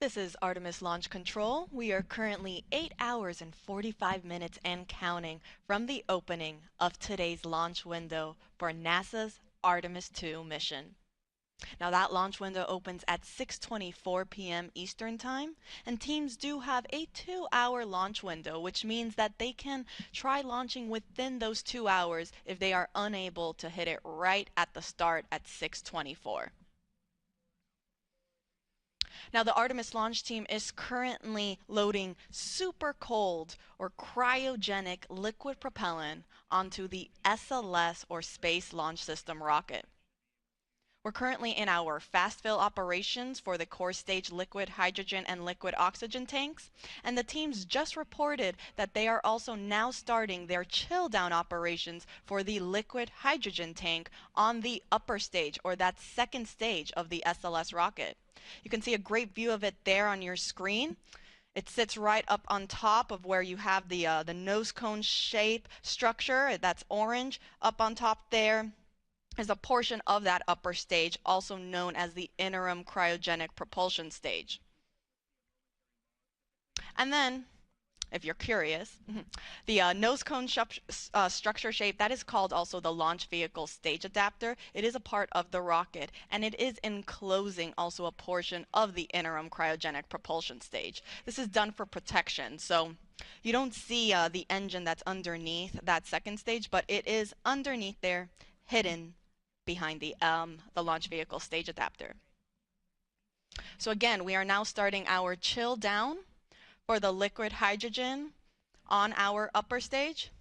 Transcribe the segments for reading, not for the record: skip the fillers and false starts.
This is Artemis Launch Control. We are currently 8 hours and 45 minutes and counting from the opening of today's launch window for NASA's Artemis II mission. Now that launch window opens at 6:24 p.m. Eastern Time, and teams do have a 2-hour launch window, which means that they can try launching within those 2 hours if they are unable to hit it right at the start at 6:24. Now, the Artemis launch team is currently loading super cold or cryogenic liquid propellant onto the SLS or Space Launch System rocket. We're currently in our fast fill operations for the core stage liquid hydrogen and liquid oxygen tanks, and the teams just reported that they are also now starting their chill down operations for the liquid hydrogen tank on the upper stage, or that second stage of the SLS rocket. You can see a great view of it there on your screen. It sits right up on top of where you have the nose cone shape structure. That's orange. Up on top there is a portion of that upper stage, also known as the interim cryogenic propulsion stage. And then, if you're curious, the nose cone structure shape, that is called also the launch vehicle stage adapter. It is a part of the rocket, and it is enclosing also a portion of the interim cryogenic propulsion stage. This is done for protection, so you don't see the engine that's underneath that second stage, but it is underneath there, hidden behind the launch vehicle stage adapter. So again, we are now starting our chill down for the liquid hydrogen on our upper stage.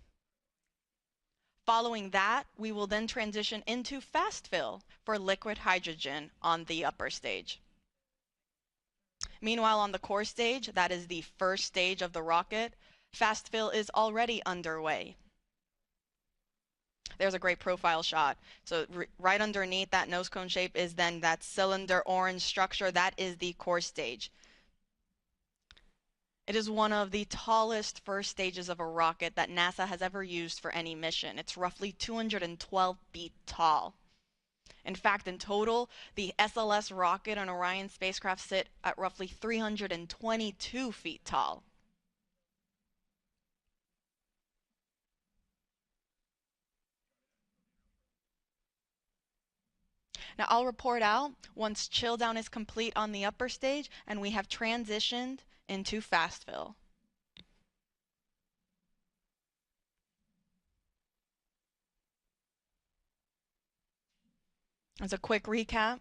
Following that, we will then transition into fast fill for liquid hydrogen on the upper stage. Meanwhile, on the core stage, that is the first stage of the rocket, fast fill is already underway. There's a great profile shot. So right underneath that nose cone shape is then that cylinder orange structure. That is the core stage. It is one of the tallest first stages of a rocket that NASA has ever used for any mission. It's roughly 212 feet tall. In fact, in total, the SLS rocket and Orion spacecraft sit at roughly 322 feet tall. Now I'll report out once chill down is complete on the upper stage and we have transitioned into fast fill. As a quick recap,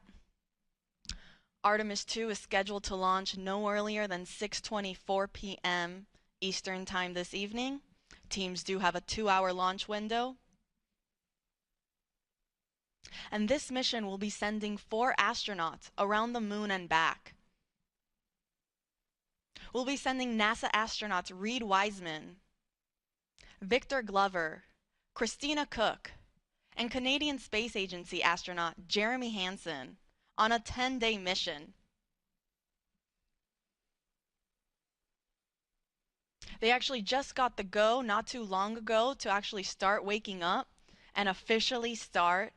Artemis II is scheduled to launch no earlier than 6:24 p.m. Eastern Time this evening. Teams do have a 2-hour launch window. And this mission will be sending 4 astronauts around the moon and back. We'll be sending NASA astronauts Reed Wiseman, Victor Glover, Christina Cook, and Canadian Space Agency astronaut Jeremy Hansen on a 10-day mission. They actually just got the go not too long ago to actually start waking up and officially start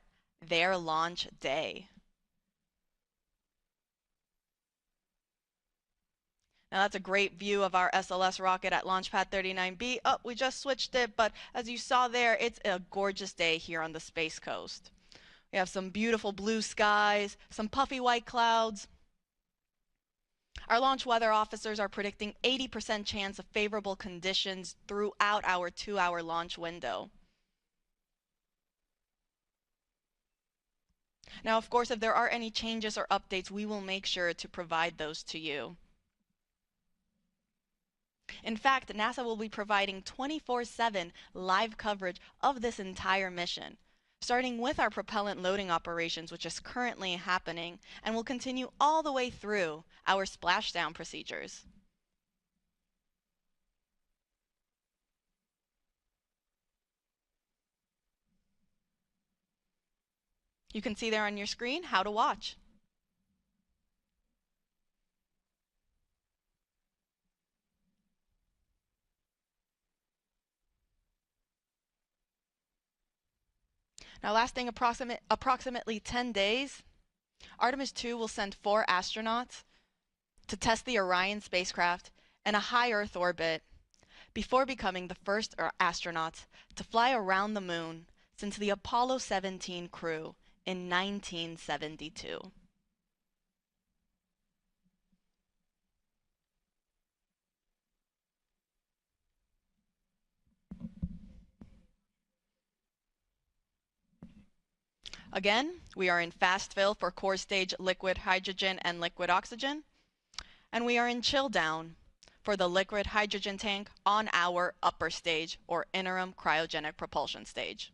their launch day. Now that's a great view of our SLS rocket at Launchpad 39B. Oh, we just switched it, but as you saw there, it's a gorgeous day here on the Space Coast. We have some beautiful blue skies, some puffy white clouds. Our launch weather officers are predicting 80% chance of favorable conditions throughout our 2-hour launch window. Now, of course, if there are any changes or updates, we will make sure to provide those to you. In fact, NASA will be providing 24/7 live coverage of this entire mission, starting with our propellant loading operations, which is currently happening, and will continue all the way through our splashdown procedures. You can see there on your screen how to watch. Now, lasting approximately 10 days, Artemis II will send 4 astronauts to test the Orion spacecraft in a high Earth orbit before becoming the first astronauts to fly around the moon since the Apollo 17 crew in 1972. Again, we are in fast fill for core stage liquid hydrogen and liquid oxygen, and we are in chill down for the liquid hydrogen tank on our upper stage or interim cryogenic propulsion stage.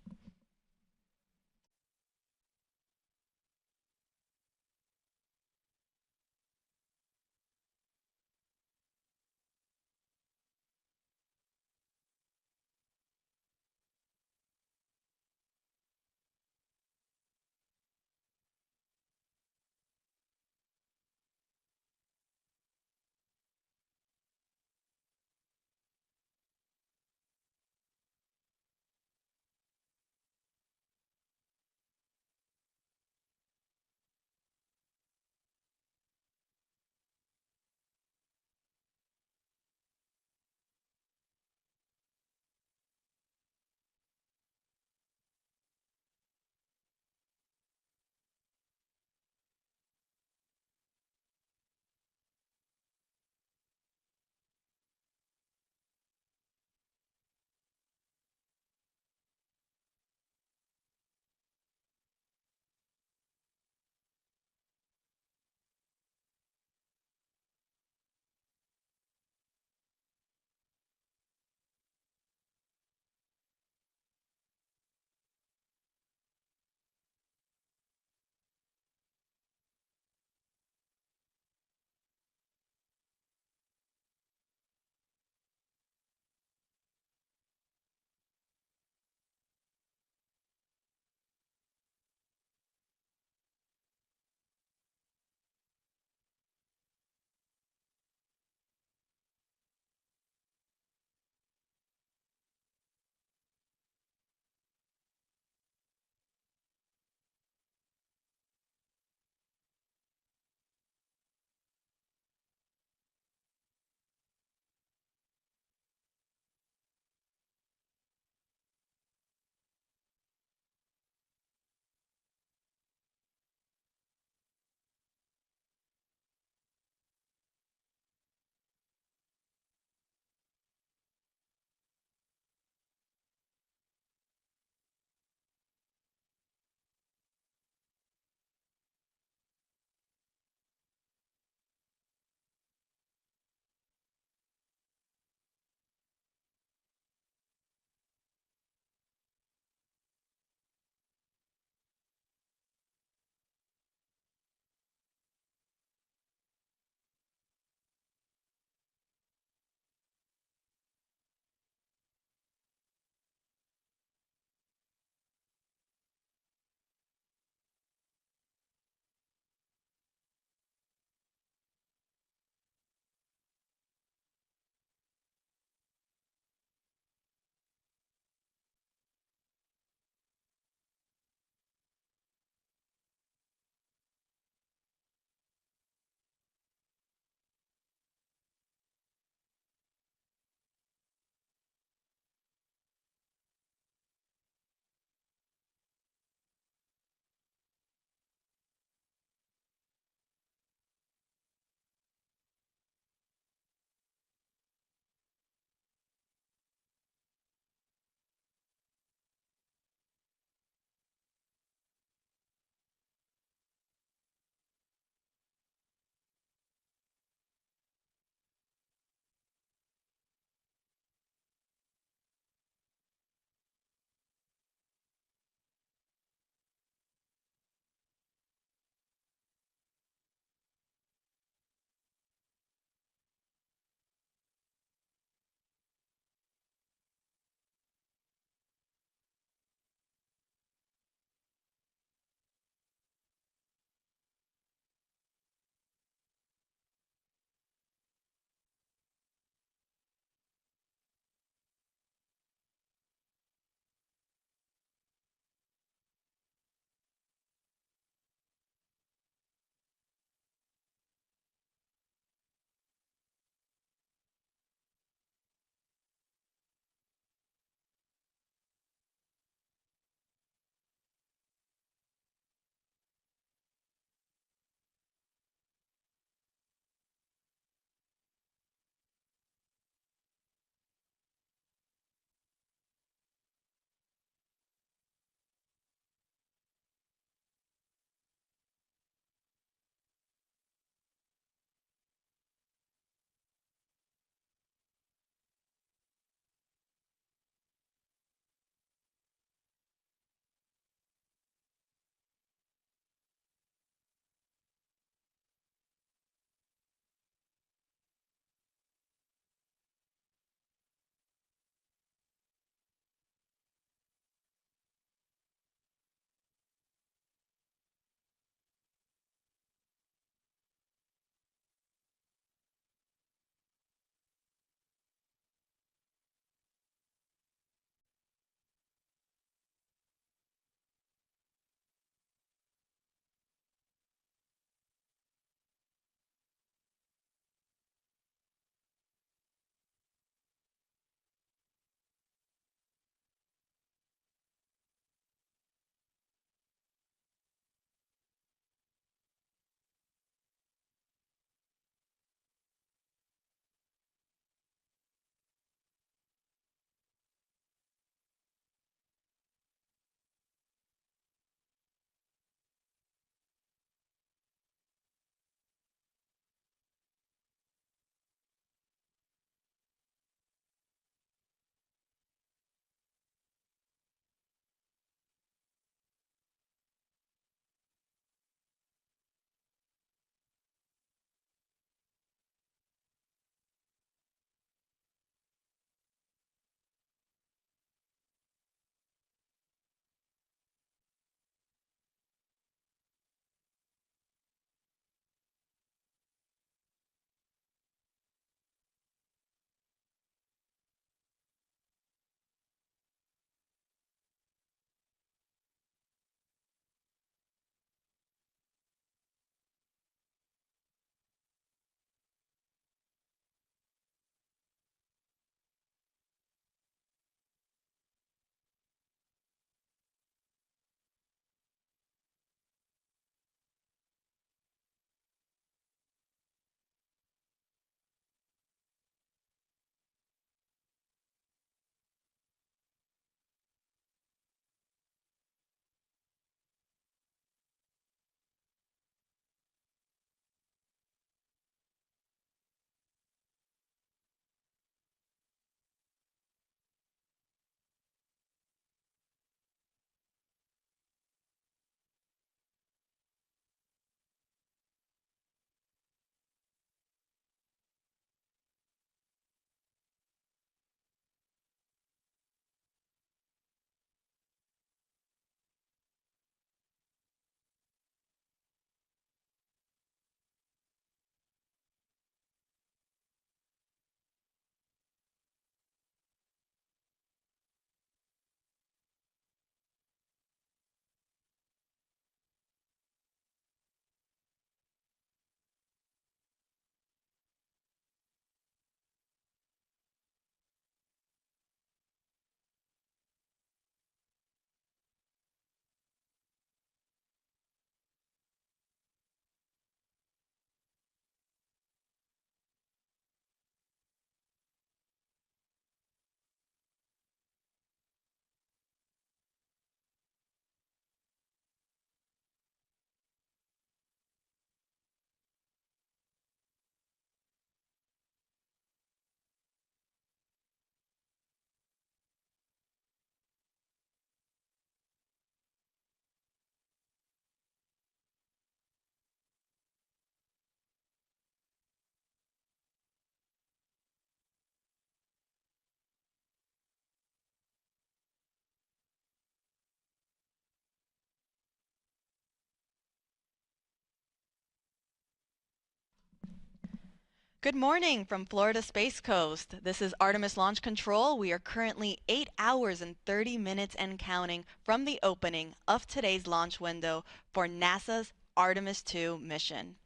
Good morning from Florida Space Coast. This is Artemis Launch Control. We are currently 8 hours and 30 minutes and counting from the opening of today's launch window for NASA's Artemis II mission.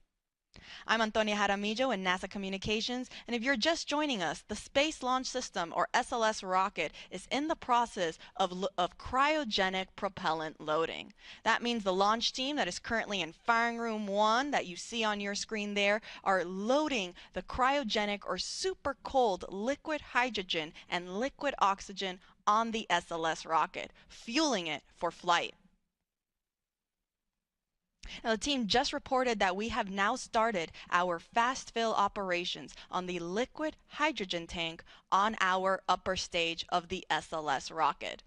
I'm Antonia Jaramillo in NASA Communications, and if you're just joining us, the Space Launch System, or SLS rocket, is in the process of cryogenic propellant loading. That means the launch team that is currently in Firing Room 1 that you see on your screen there are loading the cryogenic or super cold liquid hydrogen and liquid oxygen on the SLS rocket, fueling it for flight. Now, the team just reported that we have now started our fast fill operations on the liquid hydrogen tank on our upper stage of the SLS rocket.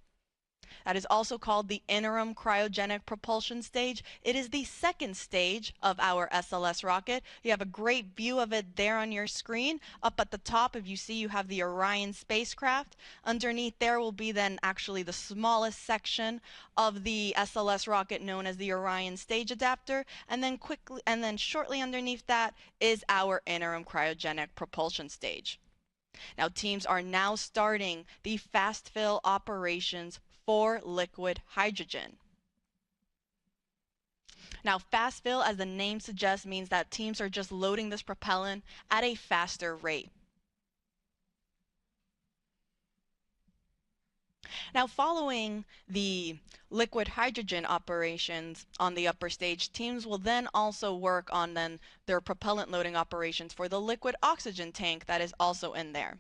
That is also called the interim cryogenic propulsion stage. It is the second stage of our SLS rocket. You have a great view of it there on your screen. Up at the top, if you see, you have the Orion spacecraft. Underneath there will be then actually the smallest section of the SLS rocket known as the Orion stage adapter. And then shortly underneath that is our interim cryogenic propulsion stage. Now, teams are now starting the fast fill operations for liquid hydrogen. Now, fast fill, as the name suggests, means that teams are just loading this propellant at a faster rate. Now, following the liquid hydrogen operations on the upper stage, teams will then also work on their propellant loading operations for the liquid oxygen tank that is also in there.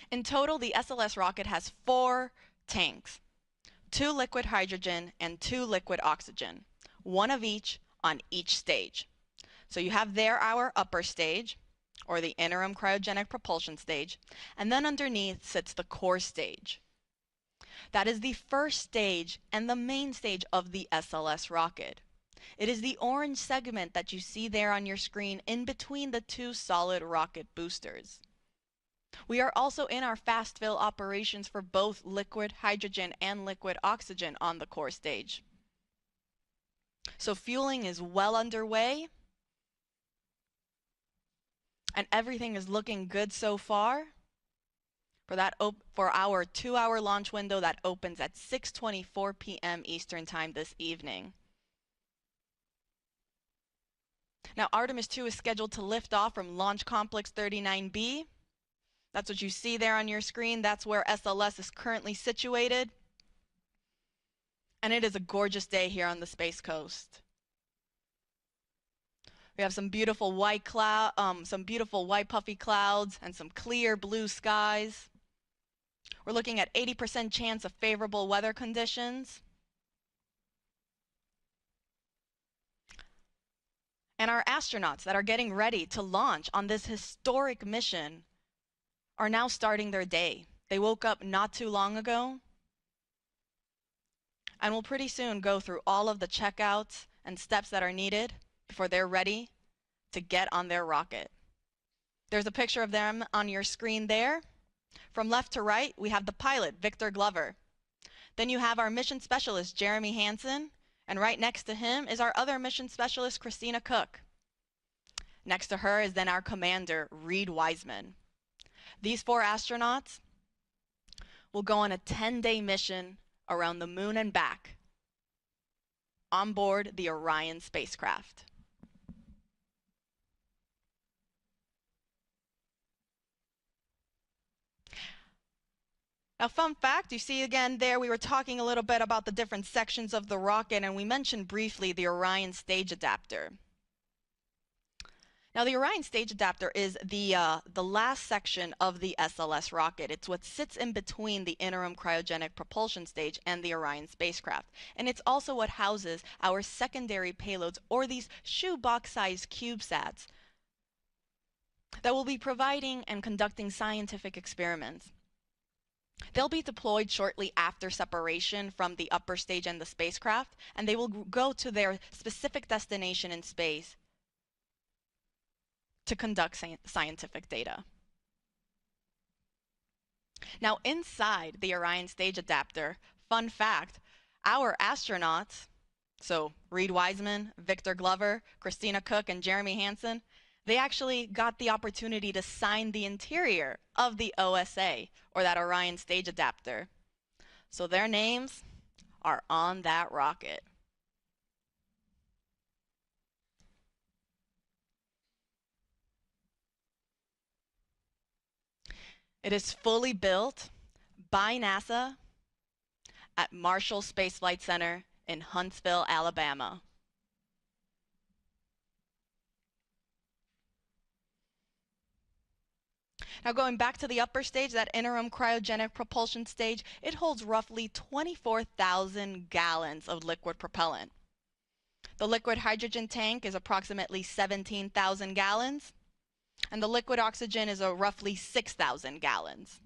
In total, the SLS rocket has 4 tanks, 2 liquid hydrogen and 2 liquid oxygen, 1 of each on each stage. So you have there our upper stage, or the interim cryogenic propulsion stage, and then underneath sits the core stage. That is the first stage and the main stage of the SLS rocket. It is the orange segment that you see there on your screen in between the 2 solid rocket boosters. We are also in our fast fill operations for both liquid hydrogen and liquid oxygen on the core stage. So fueling is well underway, and everything is looking good so far for our 2-hour launch window that opens at 6:24 p.m. Eastern Time this evening. Now, Artemis II is scheduled to lift off from Launch Complex 39B. That's what you see there on your screen. That's where SLS is currently situated. And it is a gorgeous day here on the Space Coast. We have some beautiful white puffy clouds and some clear blue skies. We're looking at 80% chance of favorable weather conditions. And our astronauts that are getting ready to launch on this historic mission are now starting their day. They woke up not too long ago and will pretty soon go through all of the checkouts and steps that are needed before they're ready to get on their rocket. There's a picture of them on your screen there. From left to right, we have the pilot, Victor Glover. Then you have our mission specialist, Jeremy Hansen, and right next to him is our other mission specialist, Christina Cook. Next to her is then our commander, Reed Wiseman. These 4 astronauts will go on a 10-day mission around the moon and back on board the Orion spacecraft. Now, fun fact, you see again there, we were talking a little bit about the different sections of the rocket, and we mentioned briefly the Orion stage adapter. Now, the Orion stage adapter is the last section of the SLS rocket. It's what sits in between the interim cryogenic propulsion stage and the Orion spacecraft. And it's also what houses our secondary payloads, or these shoebox-sized CubeSats, that will be providing and conducting scientific experiments. They'll be deployed shortly after separation from the upper stage and the spacecraft, and they will go to their specific destination in space to conduct scientific data. Now, inside the Orion stage adapter, fun fact, our astronauts, so Reed Wiseman, Victor Glover, Christina Cook, and Jeremy Hansen, They actually got the opportunity to sign the interior of the OSA, or that Orion stage adapter. So their names are on that rocket. It is fully built by NASA at Marshall Space Flight Center in Huntsville, Alabama. Now going back to the upper stage, that interim cryogenic propulsion stage, it holds roughly 24,000 gallons of liquid propellant. The liquid hydrogen tank is approximately 17,000 gallons, and the liquid oxygen is a roughly 6,000 gallons.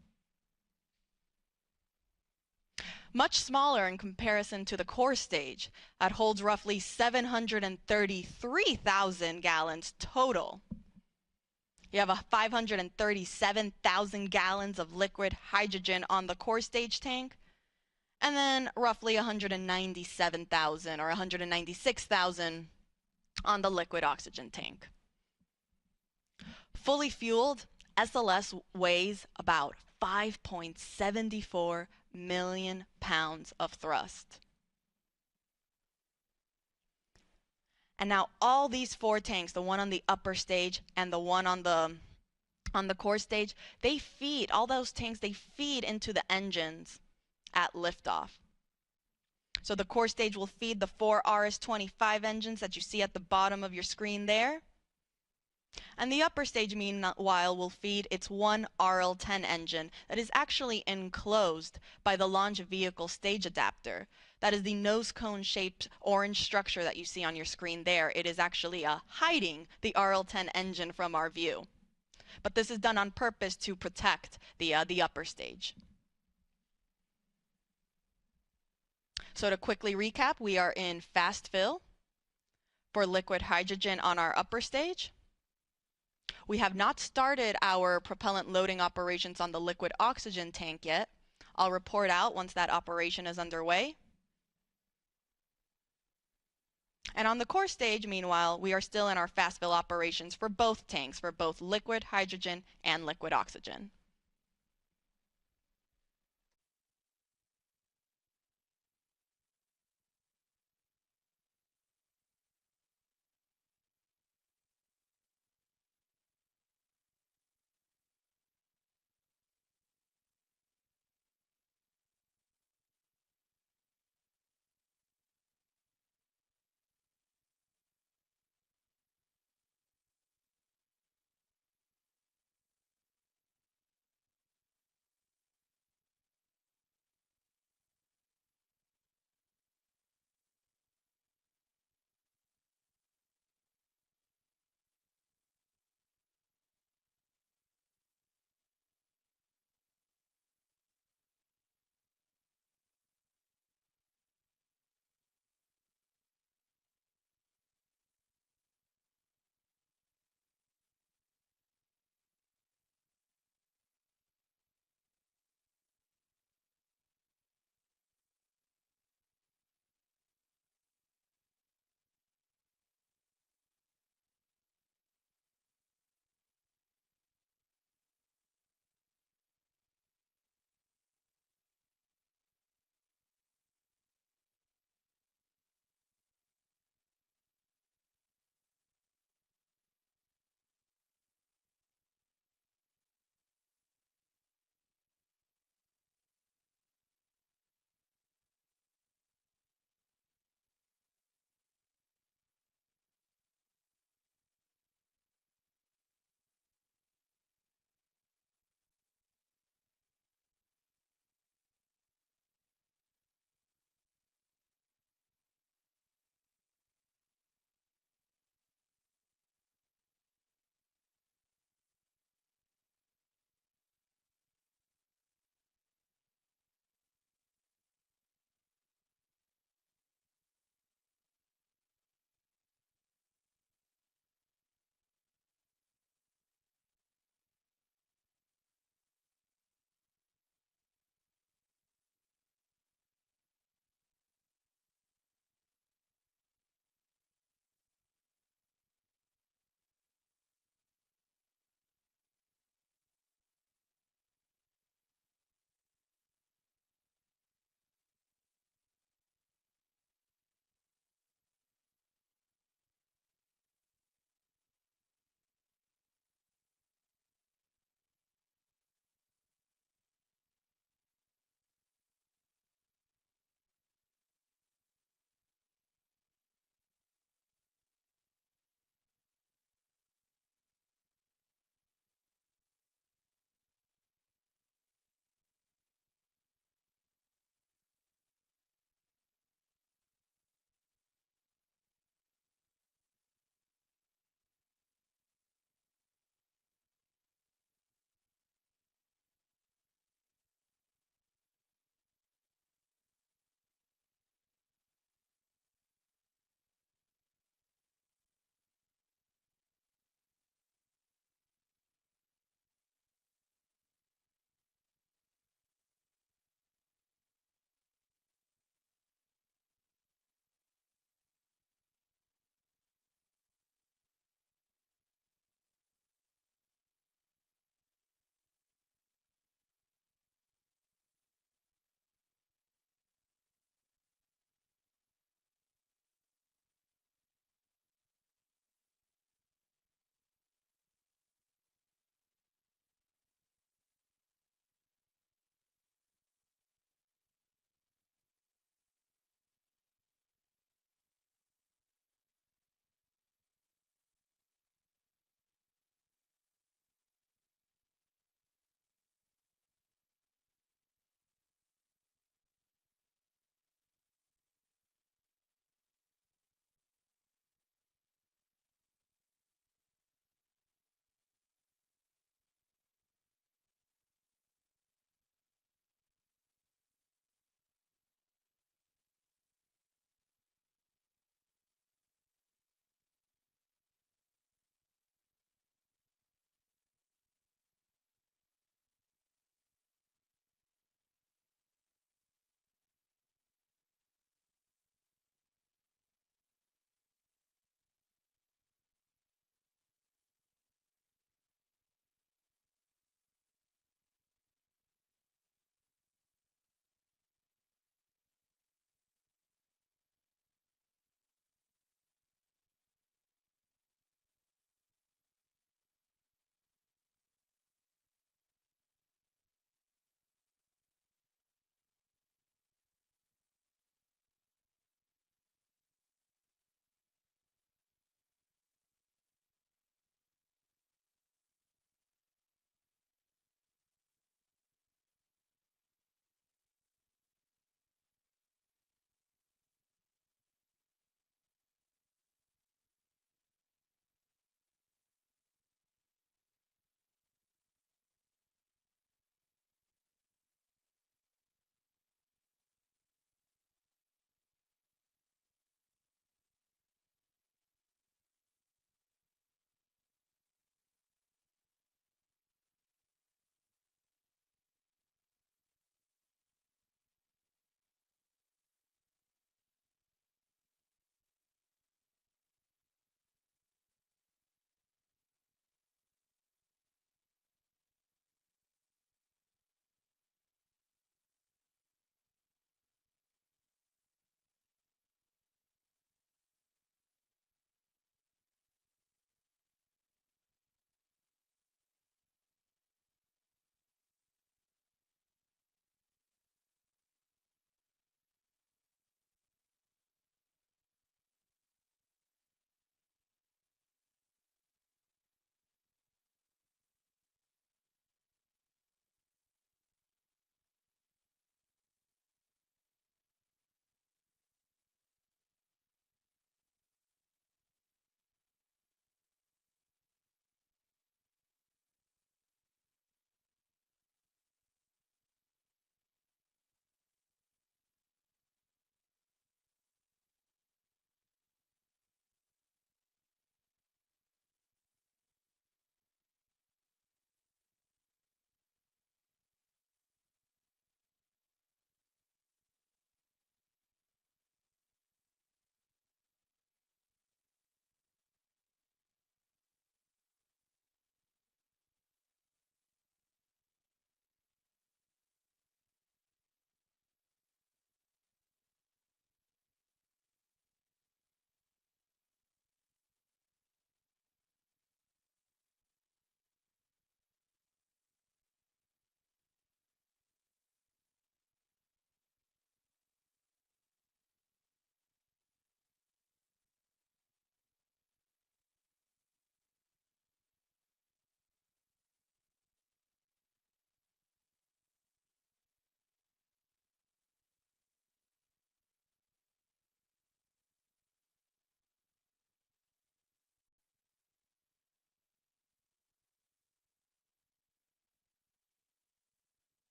Much smaller in comparison to the core stage, that holds roughly 733,000 gallons total. You have a 537,000 gallons of liquid hydrogen on the core stage tank, and then roughly 197,000 or 196,000 on the liquid oxygen tank. Fully fueled, SLS weighs about 5.74 million pounds of thrust. And now all these four tanks, the one on the upper stage and the one on the core stage, they feed, all those tanks, they feed into the engines at liftoff. So the core stage will feed the four RS-25 engines that you see at the bottom of your screen there. And the upper stage, meanwhile, will feed its one RL-10 engine that is actually enclosed by the launch vehicle stage adapter. That is the nose cone shaped orange structure that you see on your screen there. It is actually hiding the RL-10 engine from our view. But this is done on purpose to protect the upper stage. So to quickly recap, we are in fast fill for liquid hydrogen on our upper stage. We have not started our propellant loading operations on the liquid oxygen tank yet. I'll report out once that operation is underway. And on the core stage, meanwhile, we are still in our fast fill operations for both tanks, for both liquid hydrogen and liquid oxygen.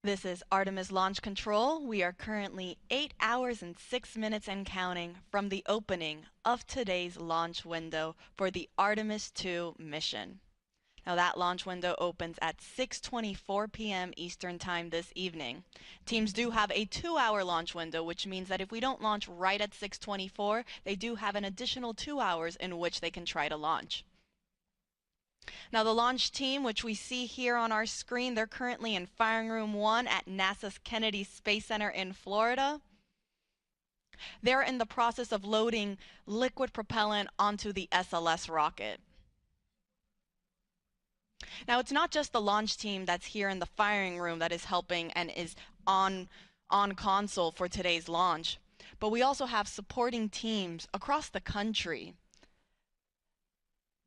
This is Artemis Launch Control. We are currently 8 hours and 6 minutes and counting from the opening of today's launch window for the Artemis II mission. Now that launch window opens at 6:24 p.m. Eastern Time this evening. Teams do have a 2-hour launch window, which means that if we don't launch right at 6:24, they do have an additional 2 hours in which they can try to launch. Now the launch team, which we see here on our screen, they're currently in Firing Room 1 at NASA's Kennedy Space Center in Florida. They're in the process of loading liquid propellant onto the SLS rocket. Now it's not just the launch team that's here in the firing room that is helping and is on console for today's launch, but we also have supporting teams across the country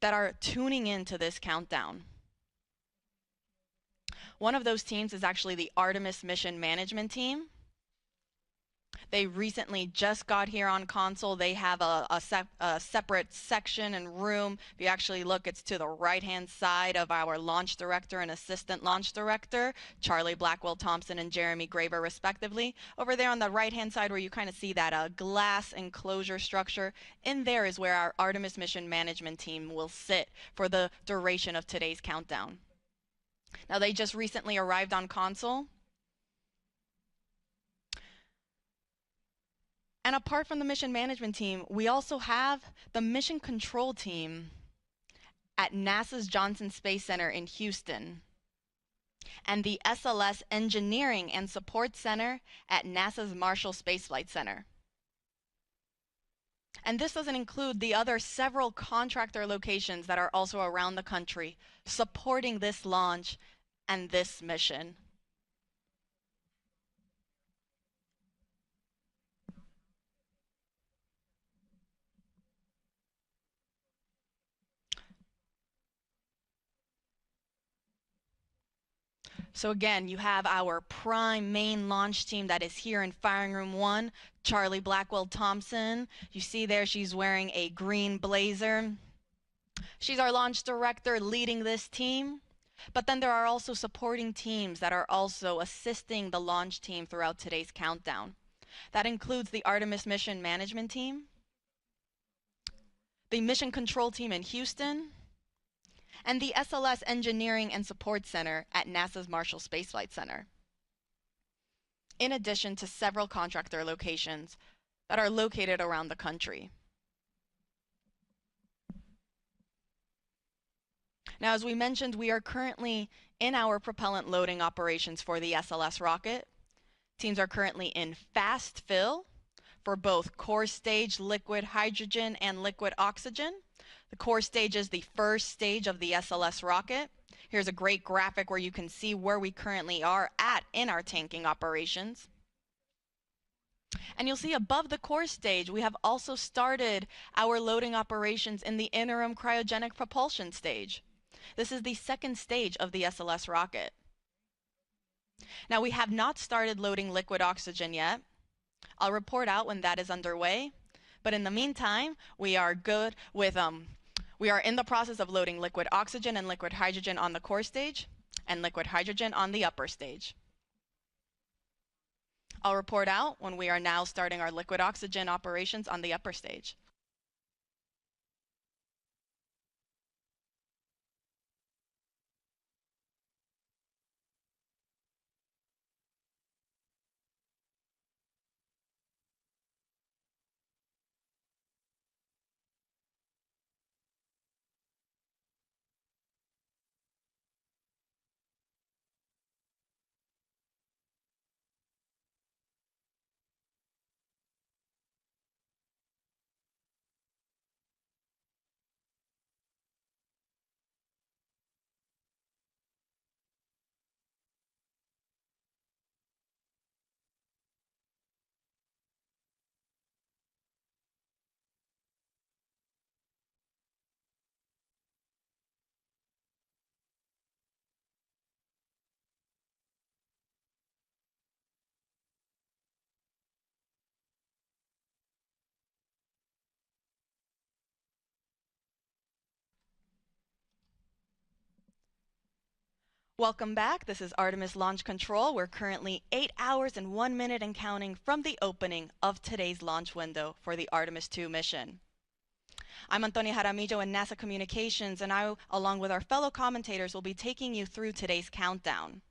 that are tuning into this countdown. One of those teams is actually the Artemis Mission Management Team. They recently just got here on console. They have a separate section and room. If you actually look, it's to the right-hand side of our launch director and assistant launch director, Charlie Blackwell Thompson and Jeremy Graver, respectively. Over there on the right-hand side where you kind of see that glass enclosure structure, in there is where our Artemis Mission Management Team will sit for the duration of today's countdown. Now, they just recently arrived on console. And apart from the mission management team, we also have the mission control team at NASA's Johnson Space Center in Houston and the SLS Engineering and Support Center at NASA's Marshall Space Flight Center. And this doesn't include the other several contractor locations that are also around the country supporting this launch and this mission. So again, you have our prime main launch team that is here in Firing Room 1, Charlie Blackwell Thompson. You see there she's wearing a green blazer. She's our launch director leading this team. But then there are also supporting teams that are also assisting the launch team throughout today's countdown. That includes the Artemis Mission Management Team, the Mission Control Team in Houston, and the SLS Engineering and Support Center at NASA's Marshall Space Flight Center, in addition to several contractor locations that are located around the country. Now, as we mentioned, we are currently in our propellant loading operations for the SLS rocket. Teams are currently in fast fill for both core stage liquid hydrogen and liquid oxygen. The core stage is the first stage of the SLS rocket. Here's a great graphic where you can see where we currently are at in our tanking operations. And you'll see above the core stage, we have also started our loading operations in the interim cryogenic propulsion stage. This is the second stage of the SLS rocket. Now, we have not started loading liquid oxygen yet. I'll report out when that is underway. But in the meantime, we are good with we are in the process of loading liquid oxygen and liquid hydrogen on the core stage and liquid hydrogen on the upper stage. I'll report out when we are now starting our liquid oxygen operations on the upper stage. Welcome back. This is Artemis Launch Control. We're currently 8 hours and 1 minute and counting from the opening of today's launch window for the Artemis II mission. I'm Antonia Jaramillo in NASA Communications, and I, along with our fellow commentators, will be taking you through today's countdown.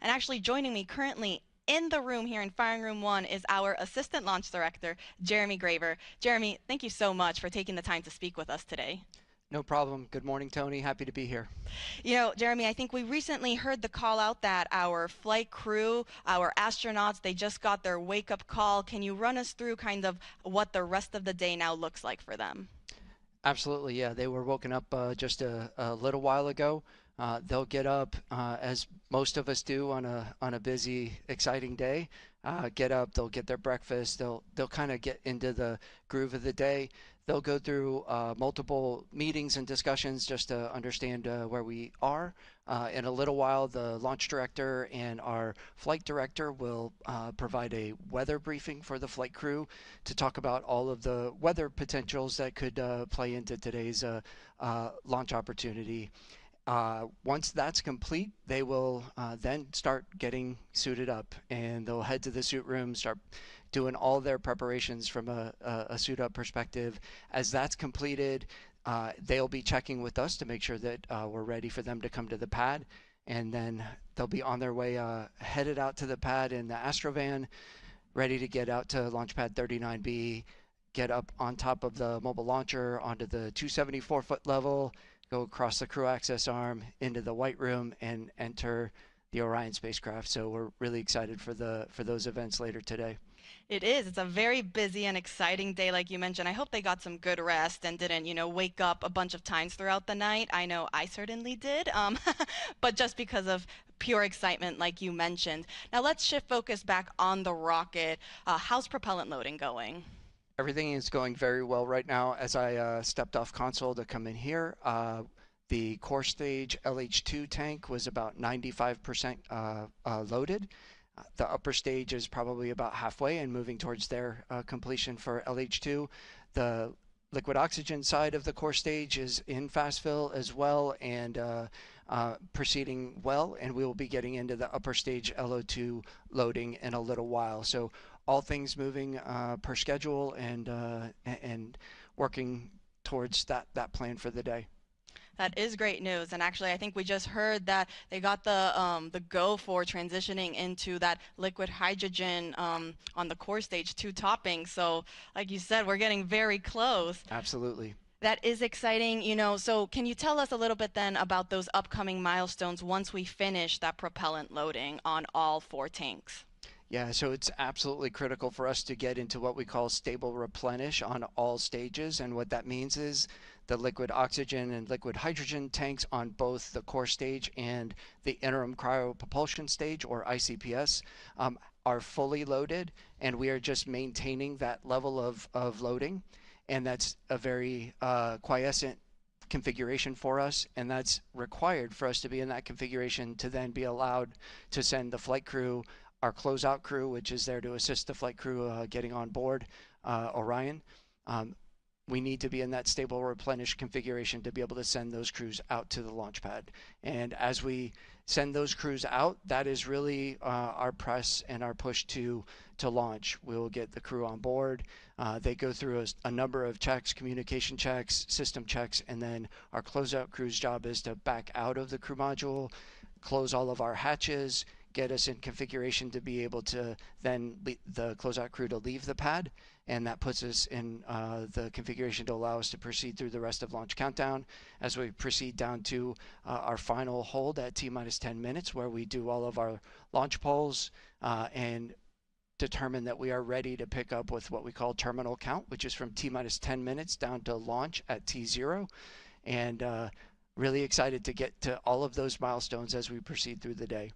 And actually joining me currently in the room here in Firing Room 1 is our Assistant Launch Director, Jeremy Graver. Jeremy, thank you so much for taking the time to speak with us today. No problem. Good morning, Tony. Happy to be here. You know, Jeremy, I think we recently heard the call out that our flight crew, our astronauts, they just got their wake-up call. Can you run us through kind of what the rest of the day now looks like for them? Absolutely, yeah. They were woken up just a little while ago. They'll get up as most of us do on a busy, exciting day. Get up, they'll get their breakfast. They'll kind of get into the groove of the day. They'll go through multiple meetings and discussions just to understand where we are. In a little while, the launch director and our flight director will provide a weather briefing for the flight crew to talk about all of the weather potentials that could play into today's launch opportunity. Once that's complete, they will then start getting suited up, and they'll head to the suit room, start doing all their preparations from a suit up perspective. As that's completed, they'll be checking with us to make sure that we're ready for them to come to the pad, and then they'll be on their way, headed out to the pad in the Astrovan, ready to get out to launch pad 39B, get up on top of the mobile launcher onto the 274-foot level, go across the crew access arm into the White Room, and enter the Orion spacecraft. So we're really excited for those events later today. It is. It's a very busy and exciting day, like you mentioned. I hope they got some good rest and didn't, wake up a bunch of times throughout the night. I know I certainly did, but just because of pure excitement, like you mentioned. Now let's shift focus back on the rocket. How's propellant loading going? Everything is going very well right now. As I stepped off console to come in here, the core stage LH2 tank was about 95% loaded. The upper stage is probably about halfway and moving towards their completion for LH2. The liquid oxygen side of the core stage is in fast fill as well, and proceeding well, and we will be getting into the upper stage LO2 loading in a little while. So all things moving per schedule, and working towards that plan for the day. That is great news. And actually, I think we just heard that they got the go for transitioning into that liquid hydrogen on the core stage 2 topping. So, like you said, we're getting very close. Absolutely. That is exciting, So, can you tell us a little bit then about those upcoming milestones once we finish that propellant loading on all 4 tanks? Yeah, so it's absolutely critical for us to get into what we call stable replenish on all stages. And what that means is the liquid oxygen and liquid hydrogen tanks on both the core stage and the interim cryopropulsion stage, or ICPS, are fully loaded, and we are just maintaining that level of loading. And that's a very quiescent configuration for us, and that's required for us to be in that configuration to then be allowed to send the flight crew, our closeout crew, which is there to assist the flight crew getting on board Orion. We need to be in that stable replenish configuration to be able to send those crews out to the launch pad. And as we send those crews out, that is really our press and our push to launch. We'll get the crew on board. They go through a number of checks, communication checks, system checks, and then our closeout crew's job is to back out of the crew module, close all of our hatches, get us in configuration to be able to then the closeout crew to leave the pad, and that puts us in the configuration to allow us to proceed through the rest of launch countdown as we proceed down to our final hold at T-minus 10 minutes, where we do all of our launch polls and determine that we are ready to pick up with what we call terminal count, which is from T-minus 10 minutes down to launch at T0. And really excited to get to all of those milestones as we proceed through the day.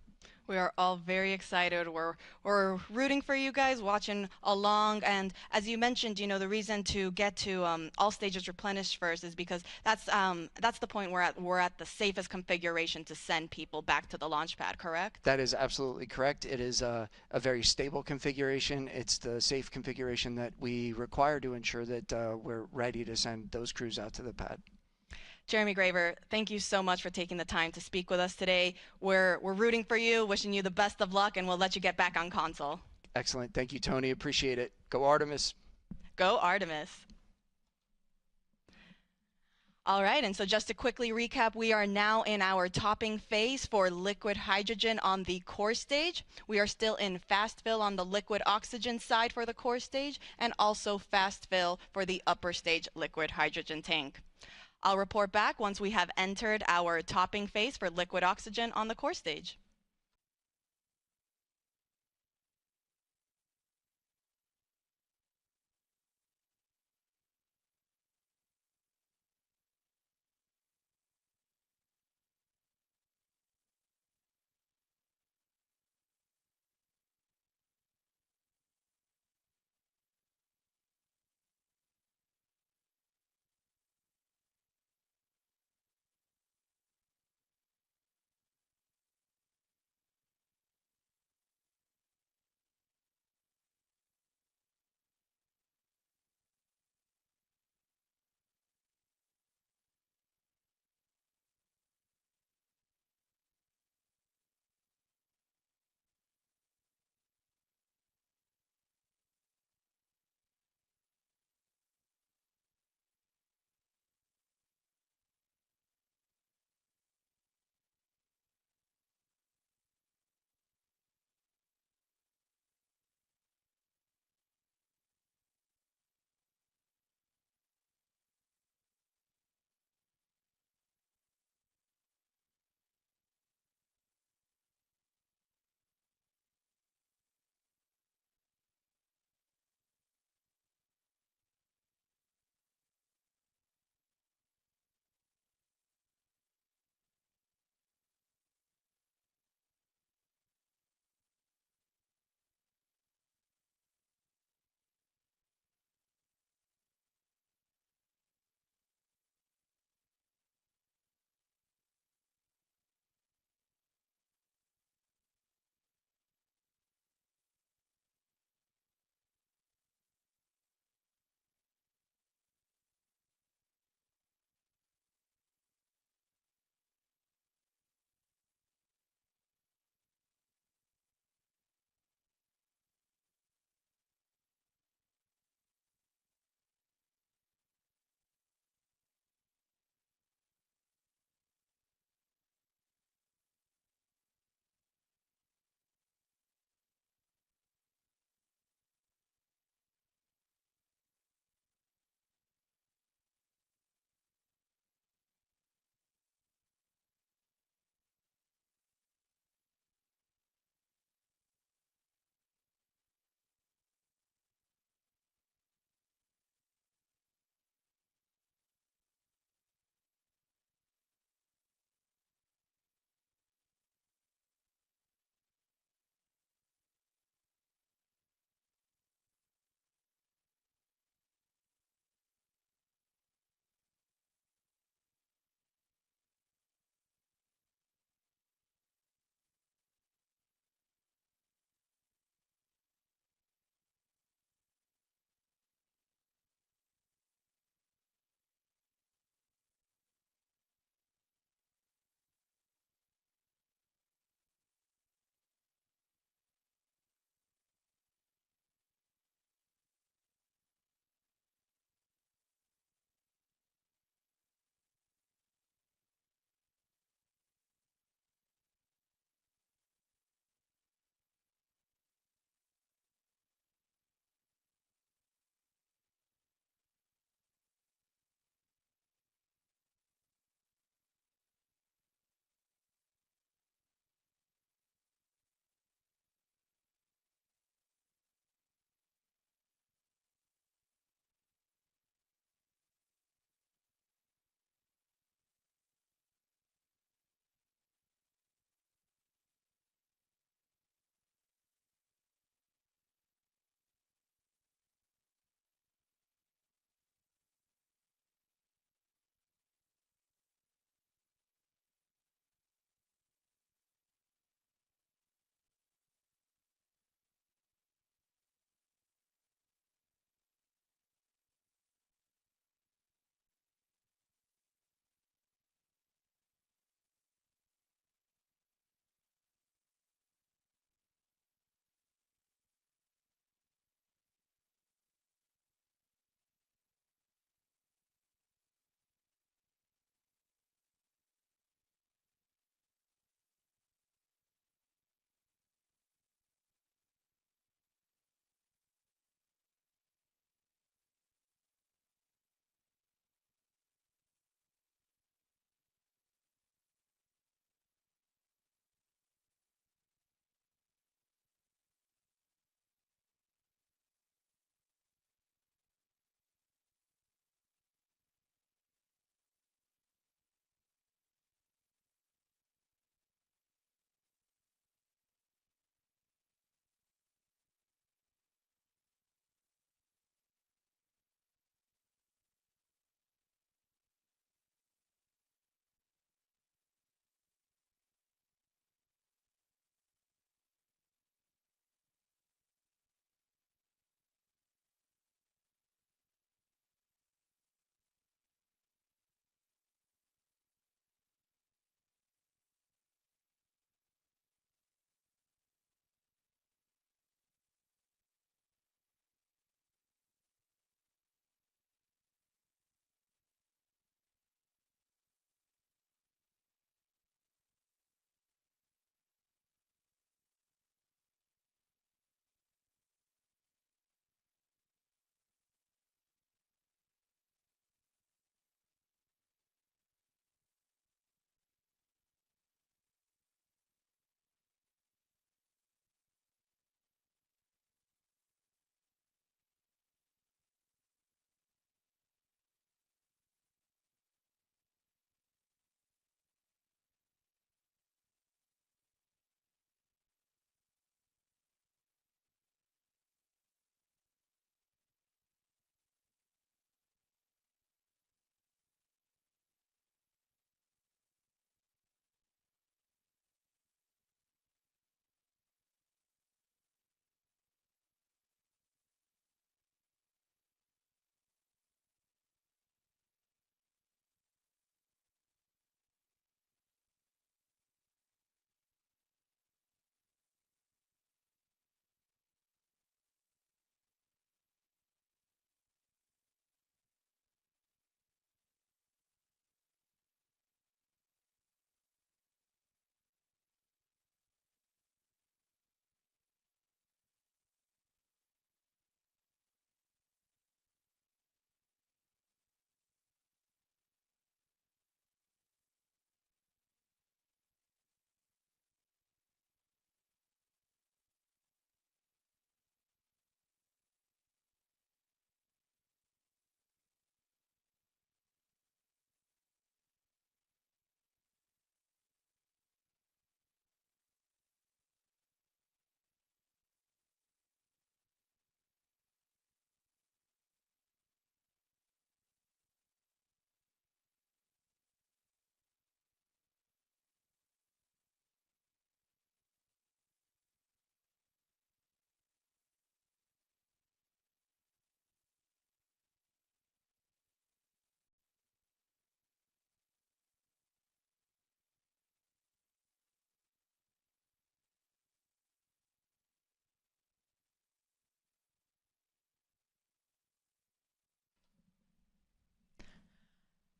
We are all very excited. We're rooting for you guys, watching along. And as you mentioned, the reason to get to all stages replenished first is because that's the point where we're at the safest configuration to send people back to the launch pad, correct? That is absolutely correct. It is a very stable configuration. It's the safe configuration that we require to ensure that we're ready to send those crews out to the pad. Jeremy Graver, thank you so much for taking the time to speak with us today. We're rooting for you, wishing you the best of luck, and we'll let you get back on console. Excellent. Thank you, Tony. Appreciate it. Go Artemis. Go Artemis. All right, and so just to quickly recap, we are now in our topping phase for liquid hydrogen on the core stage. We are still in fast fill on the liquid oxygen side for the core stage, and also fast fill for the upper stage liquid hydrogen tank. I'll report back once we have entered our topping phase for liquid oxygen on the core stage.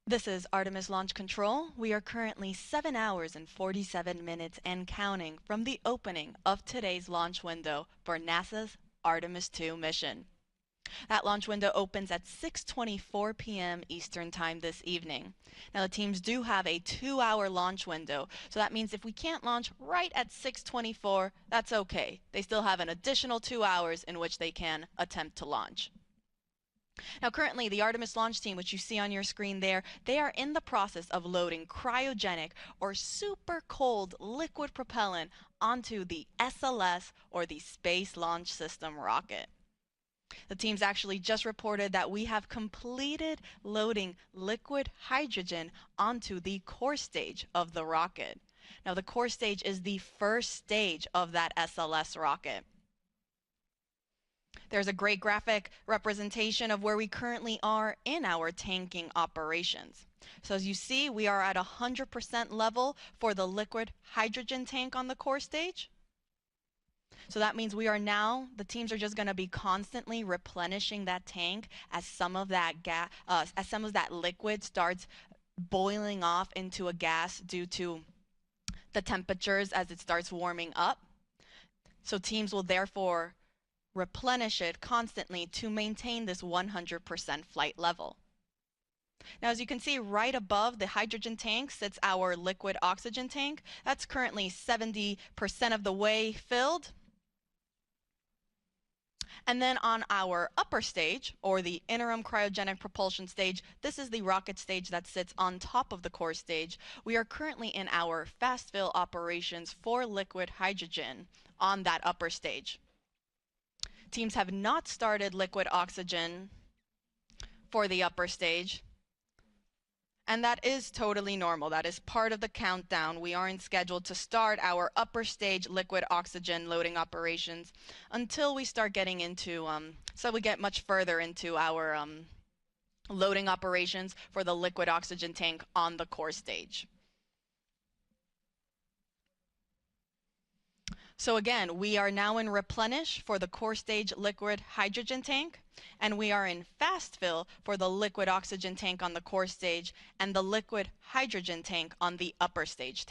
This is Artemis Launch Control. We are currently 7 hours and 47 minutes and counting from the opening of today's launch window for NASA's Artemis II mission. That launch window opens at 6:24 p.m. Eastern Time this evening. Now the teams do have a 2-hour launch window, so that means if we can't launch right at 6:24, that's okay. They still have an additional 2 hours in which they can attempt to launch. Now currently the Artemis launch team, which you see on your screen there, they are in the process of loading cryogenic or super cold liquid propellant onto the SLS or the Space Launch System rocket. The teams actually just reported that we have completed loading liquid hydrogen onto the core stage of the rocket. Now the core stage is the first stage of that SLS rocket. There's a great graphic representation of where we currently are in our tanking operations. So as you see, we are at 100% level for the liquid hydrogen tank on the core stage. So that means we are now, the teams are just going to be constantly replenishing that tank as some of that as some of that liquid starts boiling off into a gas due to the temperatures as it starts warming up. So teams will therefore replenish it constantly to maintain this 100% flight level. Now, as you can see, right above the hydrogen tank sits our liquid oxygen tank. That's currently 70% of the way filled. And then on our upper stage, or the interim cryogenic propulsion stage, this is the rocket stage that sits on top of the core stage. We are currently in our fast fill operations for liquid hydrogen on that upper stage. Teams have not started liquid oxygen for the upper stage, and that is totally normal. That is part of the countdown. We aren't scheduled to start our upper stage liquid oxygen loading operations until we start getting into, so we get much further into our loading operations for the liquid oxygen tank on the core stage. So again, we are now in replenish for the core stage liquid hydrogen tank, and we are in fast fill for the liquid oxygen tank on the core stage and the liquid hydrogen tank on the upper stage.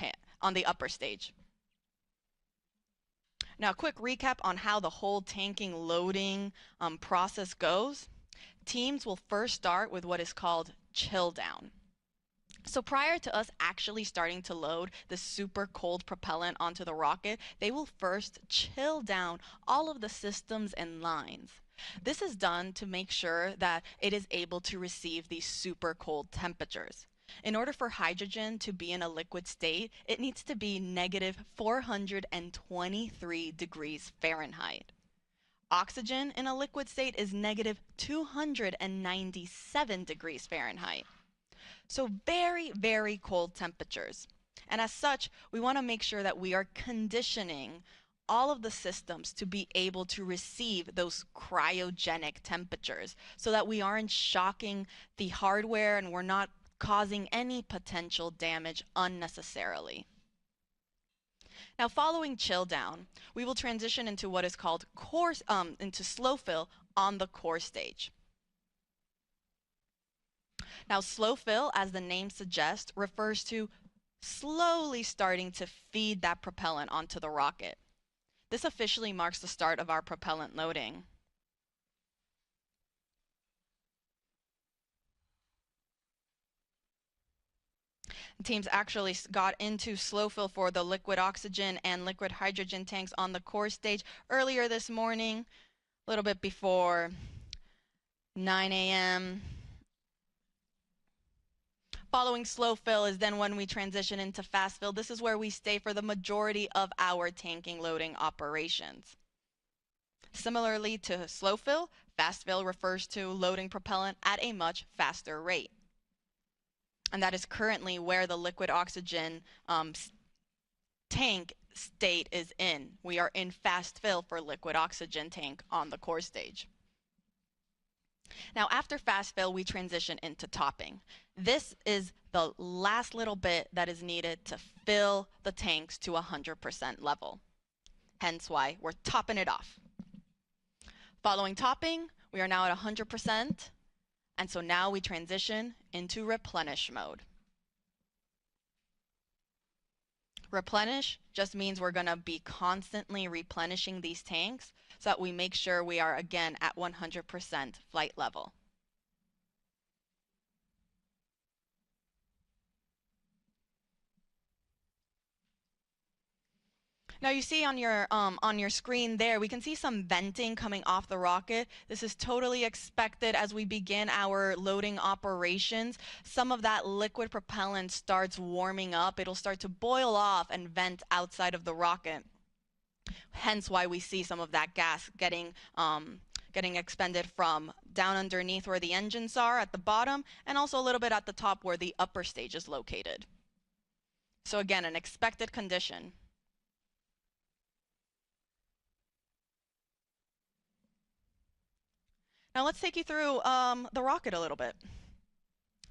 Now, a quick recap on how the whole tanking loading process goes. Teams will first start with what is called chill down. So prior to us actually starting to load the super cold propellant onto the rocket, they will first chill down all of the systems and lines. This is done to make sure that it is able to receive these super cold temperatures. In order for hydrogen to be in a liquid state, it needs to be negative 423 degrees Fahrenheit. Oxygen in a liquid state is negative 297 degrees Fahrenheit. So very, very cold temperatures. And as such, we want to make sure that we are conditioning all of the systems to be able to receive those cryogenic temperatures so that we aren't shocking the hardware and we're not causing any potential damage unnecessarily. Now, following chill down, we will transition into what is called into slow fill on the core stage. Now, slow fill, as the name suggests, refers to slowly starting to feed that propellant onto the rocket. This officially marks the start of our propellant loading. Teams actually got into slow fill for the liquid oxygen and liquid hydrogen tanks on the core stage earlier this morning, a little bit before 9 a.m. Following slow fill is then when we transition into fast fill. This is where we stay for the majority of our tanking loading operations. Similarly to slow fill, fast fill refers to loading propellant at a much faster rate. And that is currently where the liquid oxygen tank state is in. We are in fast fill for liquid oxygen tank on the core stage. Now, after fast fill, we transition into topping. This is the last little bit that is needed to fill the tanks to 100% level. Hence why we're topping it off. Following topping, we are now at 100%. And so now we transition into replenish mode. Replenish just means we're going to be constantly replenishing these tanks so that we make sure we are again at 100% flight level. Now you see on your screen there, we can see some venting coming off the rocket. This is totally expected as we begin our loading operations. Some of that liquid propellant starts warming up. It'll start to boil off and vent outside of the rocket. Hence why we see some of that gas getting expended from down underneath where the engines are at the bottom, and also a little bit at the top where the upper stage is located. So again, an expected condition. Now let's take you through the rocket a little bit.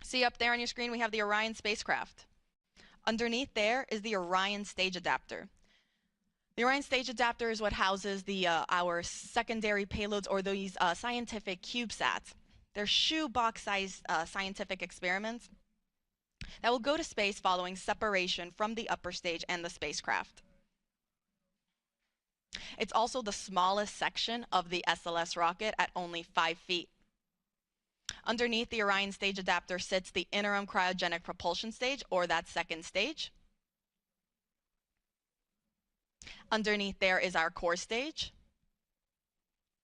See up there on your screen, we have the Orion spacecraft. Underneath there is the Orion stage adapter. The Orion stage adapter is what houses our secondary payloads, or these scientific CubeSats. They're shoebox-sized scientific experiments that will go to space following separation from the upper stage and the spacecraft. It's also the smallest section of the SLS rocket at only 5 feet. Underneath the Orion stage adapter sits the interim cryogenic propulsion stage, or that second stage. Underneath there is our core stage,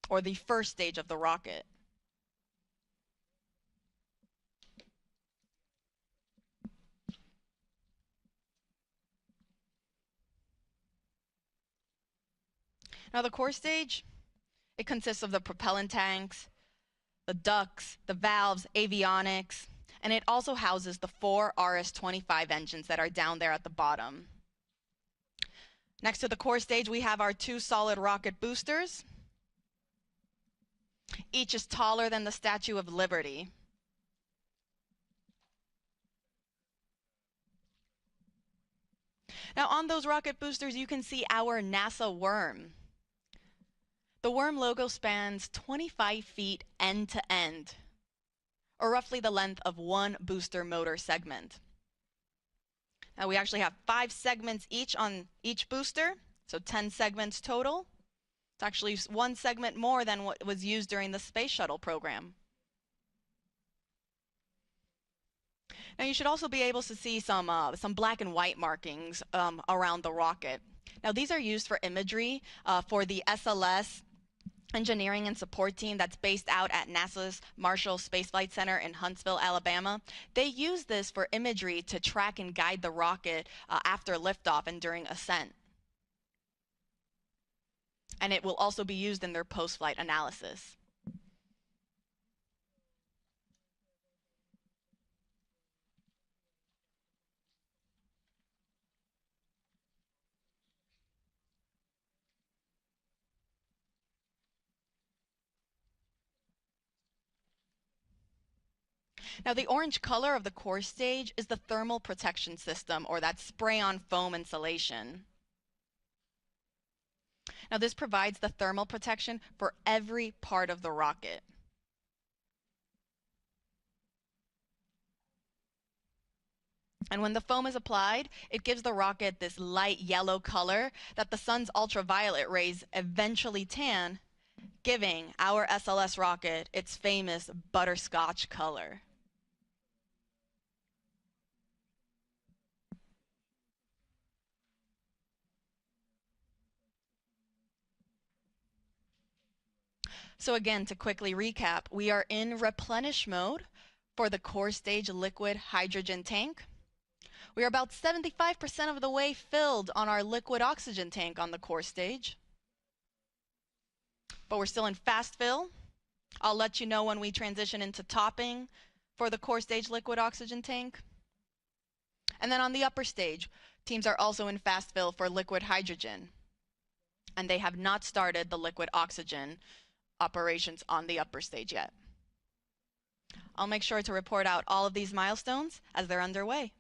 or the first stage of the rocket. Now the core stage, it consists of the propellant tanks, the ducts, the valves, avionics, and it also houses the 4 RS-25 engines that are down there at the bottom. Next to the core stage, we have our 2 solid rocket boosters. Each is taller than the Statue of Liberty. Now on those rocket boosters, you can see our NASA worm. The worm logo spans 25 feet end to end, or roughly the length of 1 booster motor segment. Now we actually have 5 segments each on each booster, so 10 segments total. It's actually 1 segment more than what was used during the space shuttle program. Now you should also be able to see some black and white markings around the rocket. Now these are used for imagery for the SLS engineering and support team that's based out at NASA's Marshall Space Flight Center in Huntsville, Alabama. They use this for imagery to track and guide the rocket after liftoff and during ascent. And it will also be used in their post-flight analysis. Now the orange color of the core stage is the thermal protection system, or that spray-on foam insulation. Now this provides the thermal protection for every part of the rocket. And when the foam is applied, it gives the rocket this light yellow color that the sun's ultraviolet rays eventually tan, giving our SLS rocket its famous butterscotch color. So again, to quickly recap, we are in replenish mode for the core stage liquid hydrogen tank. We are about 75% of the way filled on our liquid oxygen tank on the core stage. But we're still in fast fill. I'll let you know when we transition into topping for the core stage liquid oxygen tank. And then on the upper stage, teams are also in fast fill for liquid hydrogen. And they have not started the liquid oxygen operations on the upper stage yet. I'll make sure to report out all of these milestones as they're underway.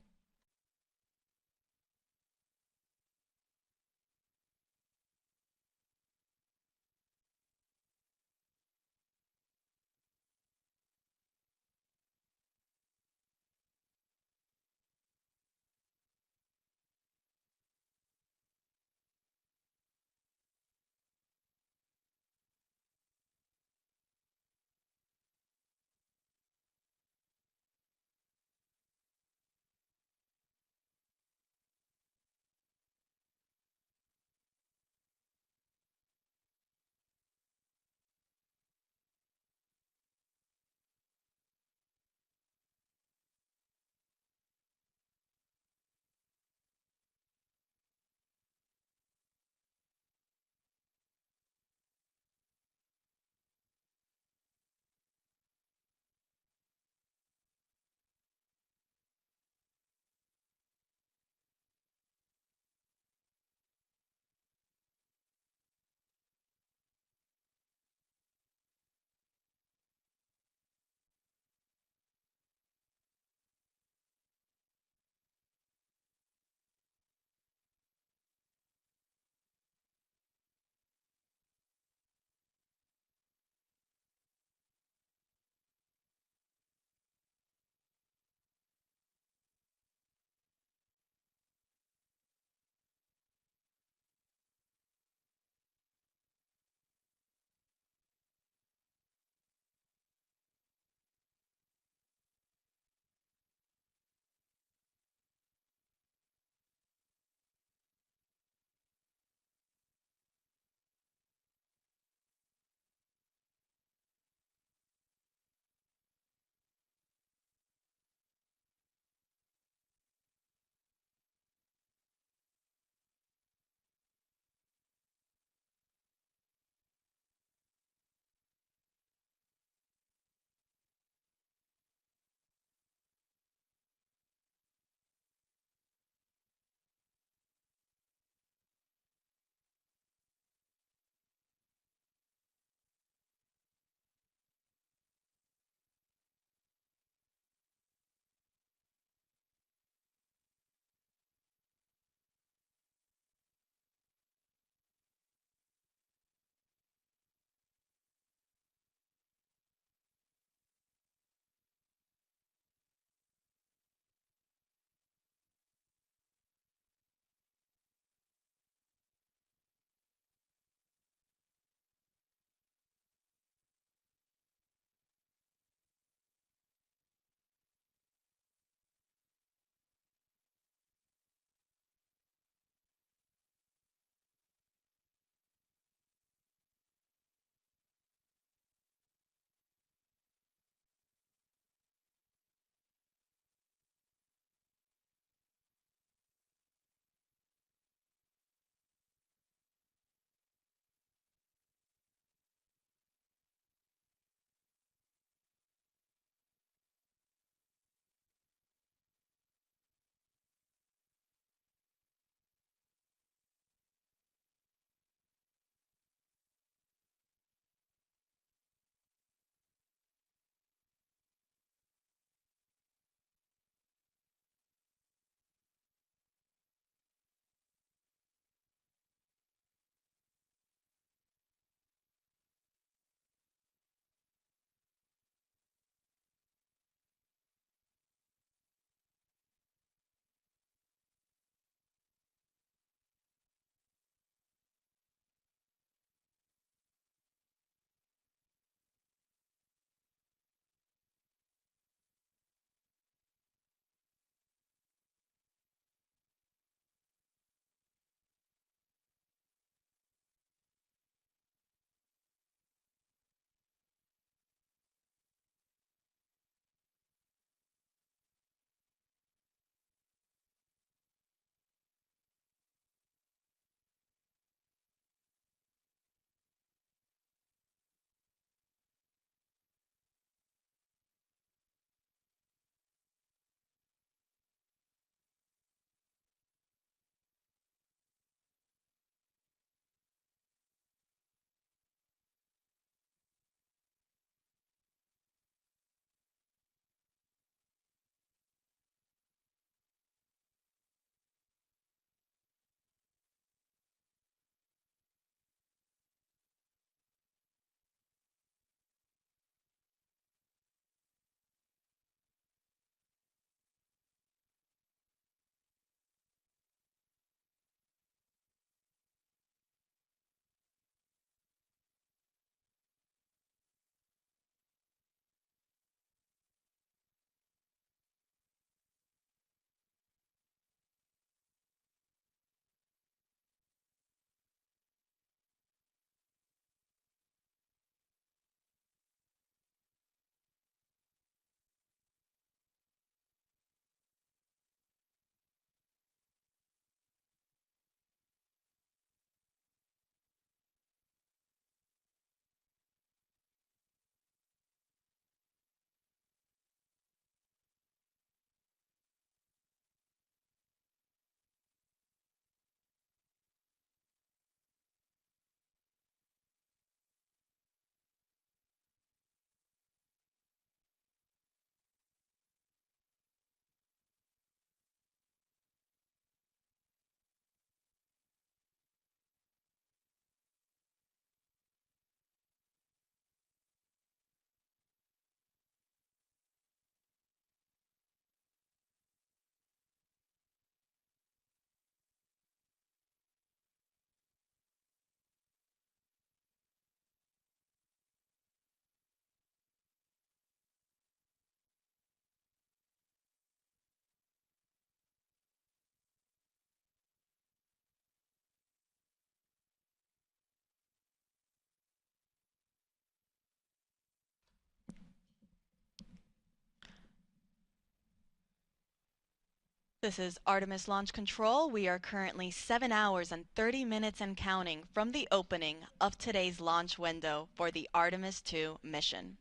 This is Artemis Launch Control. We are currently 7 hours and 30 minutes and counting from the opening of today's launch window for the Artemis II mission.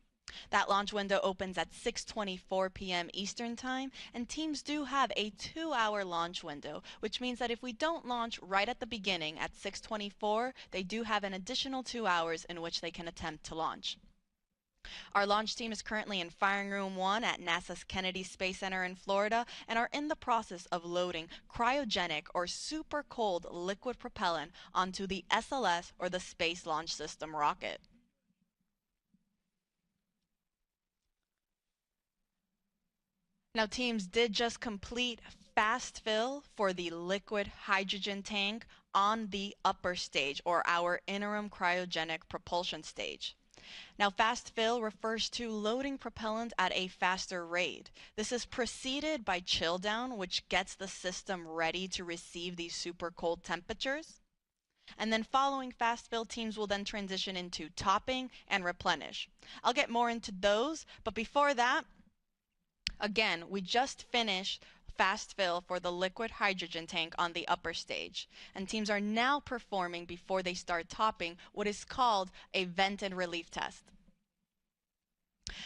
That launch window opens at 6:24 p.m. Eastern Time, and teams do have a 2-hour launch window, which means that if we don't launch right at the beginning at 6:24, they do have an additional 2 hours in which they can attempt to launch. Our launch team is currently in Firing Room 1 at NASA's Kennedy Space Center in Florida and are in the process of loading cryogenic or super cold liquid propellant onto the SLS or the Space Launch System rocket. Now, teams did just complete fast fill for the liquid hydrogen tank on the upper stage or our interim cryogenic propulsion stage. Now, fast fill refers to loading propellant at a faster rate. This is preceded by chill down, which gets the system ready to receive these super cold temperatures. And then following fast fill, teams will then transition into topping and replenish. I'll get more into those, but before that, again, we just finished fast fill for the liquid hydrogen tank on the upper stage, and teams are now performing, before they start topping, what is called a vent and relief test.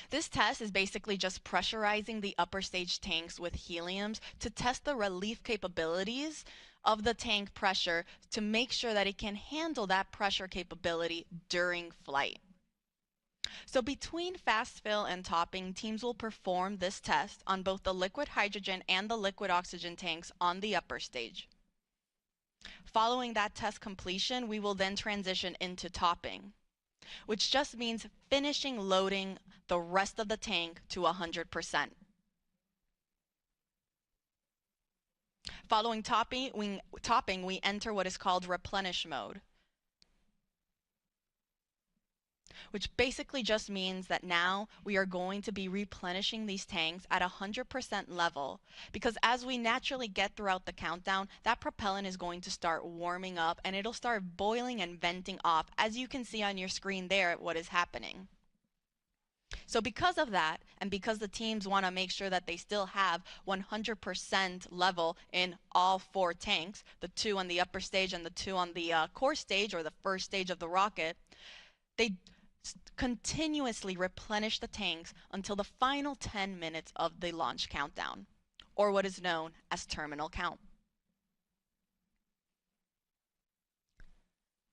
This test is basically just pressurizing the upper stage tanks with heliums to test the relief capabilities of the tank pressure to make sure that it can handle that pressure capability during flight. So between fast fill and topping, teams will perform this test on both the liquid hydrogen and the liquid oxygen tanks on the upper stage. Following that test completion, we will then transition into topping, which just means finishing loading the rest of the tank to 100%. Following topping, we enter what is called replenish mode, which basically just means that now we are going to be replenishing these tanks at 100% level, because as we naturally get throughout the countdown, that propellant is going to start warming up and it'll start boiling and venting off, as you can see on your screen there what is happening. So because of that, and because the teams want to make sure that they still have 100% level in all 4 tanks, the 2 on the upper stage and the 2 on the core stage or the first stage of the rocket, they continuously replenish the tanks until the final 10 minutes of the launch countdown, or what is known as terminal count.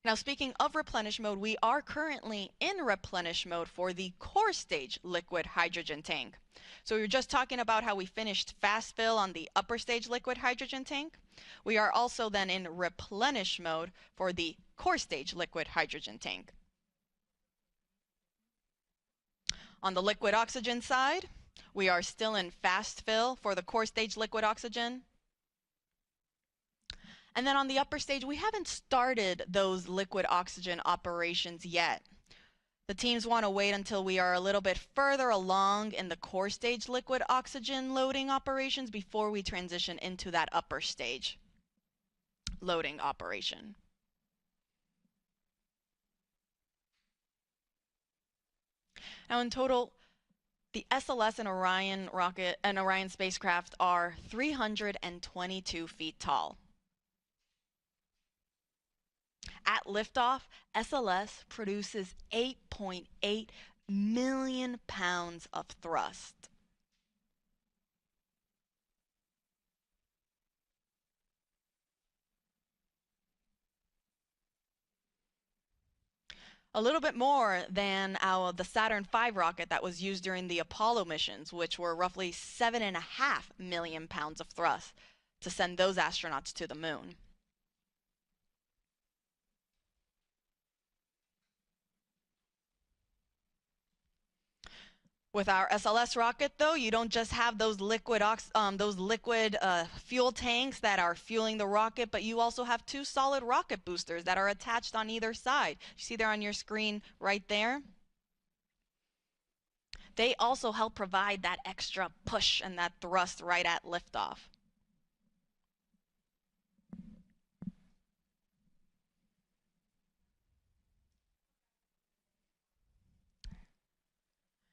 Now, speaking of replenish mode, we are currently in replenish mode for the core stage liquid hydrogen tank. So we were just talking about how we finished fast fill on the upper stage liquid hydrogen tank. We are also then in replenish mode for the core stage liquid hydrogen tank. On the liquid oxygen side, we are still in fast fill for the core stage liquid oxygen. And then on the upper stage, we haven't started those liquid oxygen operations yet. The teams want to wait until we are a little bit further along in the core stage liquid oxygen loading operations before we transition into that upper stage loading operation. Now in total, the SLS and Orion rocket and Orion spacecraft are 322 feet tall. At liftoff, SLS produces 8.8 million pounds of thrust. A little bit more than the Saturn V rocket that was used during the Apollo missions, which were roughly 7.5 million pounds of thrust to send those astronauts to the moon. With our SLS rocket, though, you don't just have those liquid fuel tanks that are fueling the rocket, but you also have 2 solid rocket boosters that are attached on either side. You see there on your screen right there? They also help provide that extra push and that thrust right at liftoff.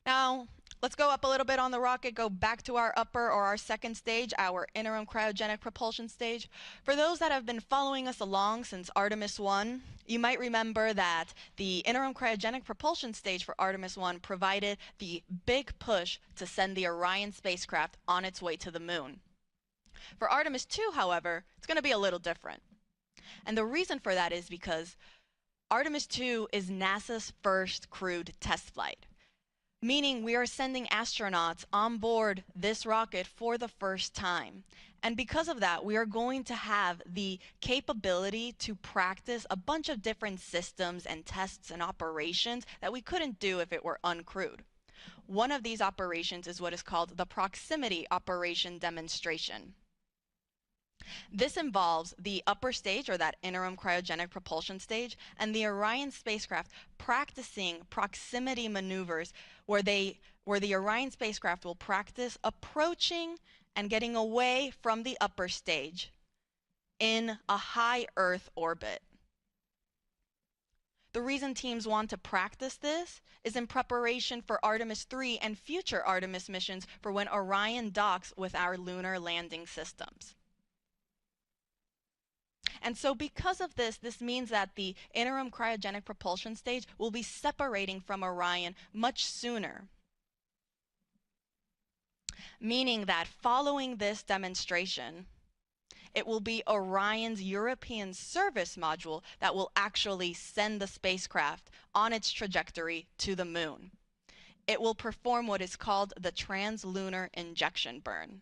Now, Let's go up a little bit on the rocket, go back to our upper or our second stage, our interim cryogenic propulsion stage. For those that have been following us along since Artemis 1, you might remember that the interim cryogenic propulsion stage for Artemis 1 provided the big push to send the Orion spacecraft on its way to the moon. For Artemis 2, however, it's going to be a little different. And the reason for that is because Artemis 2 is NASA's first crewed test flight, meaning we are sending astronauts on board this rocket for the first time. And because of that, we are going to have the capability to practice a bunch of different systems and tests and operations that we couldn't do if it were uncrewed. One of these operations is what is called the proximity operation demonstration. This involves the upper stage, or that interim cryogenic propulsion stage, and the Orion spacecraft practicing proximity maneuvers where the Orion spacecraft will practice approaching and getting away from the upper stage in a high Earth orbit. The reason teams want to practice this is in preparation for Artemis 3 and future Artemis missions for when Orion docks with our lunar landing systems. And so because of this, this means that the interim cryogenic propulsion stage will be separating from Orion much sooner. Meaning that following this demonstration, it will be Orion's European service module that will actually send the spacecraft on its trajectory to the moon. It will perform what is called the translunar injection burn.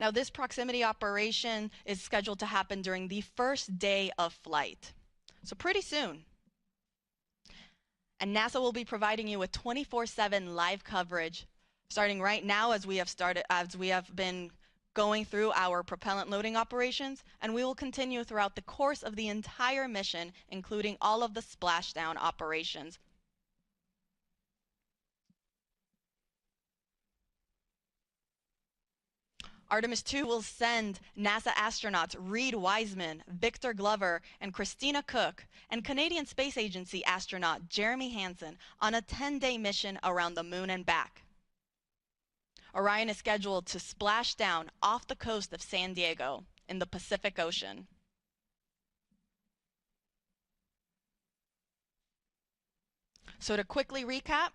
Now, this proximity operation is scheduled to happen during the first day of flight, so pretty soon. And NASA will be providing you with 24/7 live coverage starting right now as we have been going through our propellant loading operations, and we will continue throughout the course of the entire mission, including all of the splashdown operations. Artemis II will send NASA astronauts Reed Wiseman, Victor Glover, and Christina Cook, and Canadian Space Agency astronaut Jeremy Hansen on a 10-day mission around the moon and back. Orion is scheduled to splash down off the coast of San Diego in the Pacific Ocean. So to quickly recap,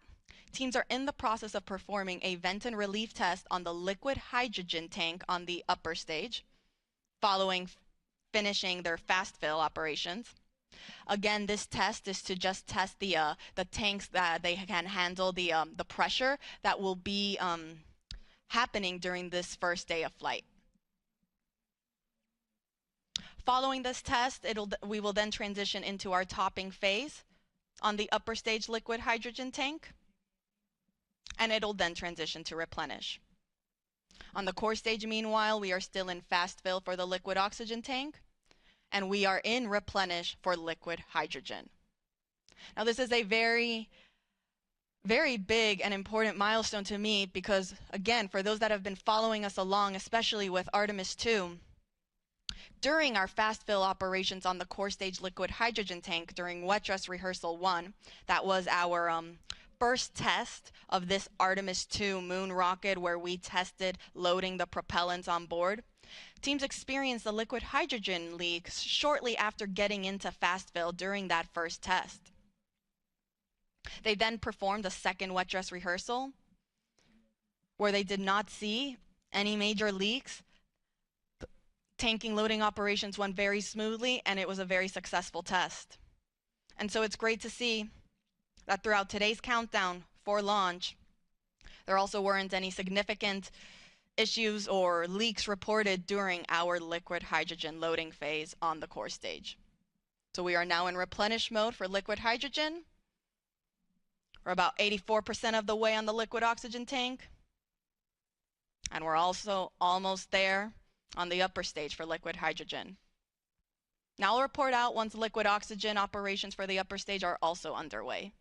teams are in the process of performing a vent and relief test on the liquid hydrogen tank on the upper stage, following finishing their fast fill operations. Again, this test is to just test the tanks that they can handle the pressure that will be happening during this first day of flight. Following this test, we will then transition into our topping phase on the upper stage liquid hydrogen tank, and it'll then transition to replenish. On the core stage, meanwhile, we are still in fast fill for the liquid oxygen tank, and we are in replenish for liquid hydrogen. Now, this is a very big and important milestone to me because, again, for those that have been following us along, especially with Artemis II, during our fast fill operations on the core stage liquid hydrogen tank during wet dress rehearsal 1, that was our first test of this Artemis II moon rocket where we tested loading the propellants on board. Teams experienced the liquid hydrogen leaks shortly after getting into fast fill during that first test. They then performed a second wet dress rehearsal where they did not see any major leaks. The tanking loading operations went very smoothly, and it was a very successful test. And so it's great to see that throughout today's countdown for launch, there also weren't any significant issues or leaks reported during our liquid hydrogen loading phase on the core stage. So we are now in replenish mode for liquid hydrogen. We're about 84% of the way on the liquid oxygen tank. And we're also almost there on the upper stage for liquid hydrogen. Now I'll report out once liquid oxygen operations for the upper stage are also underway.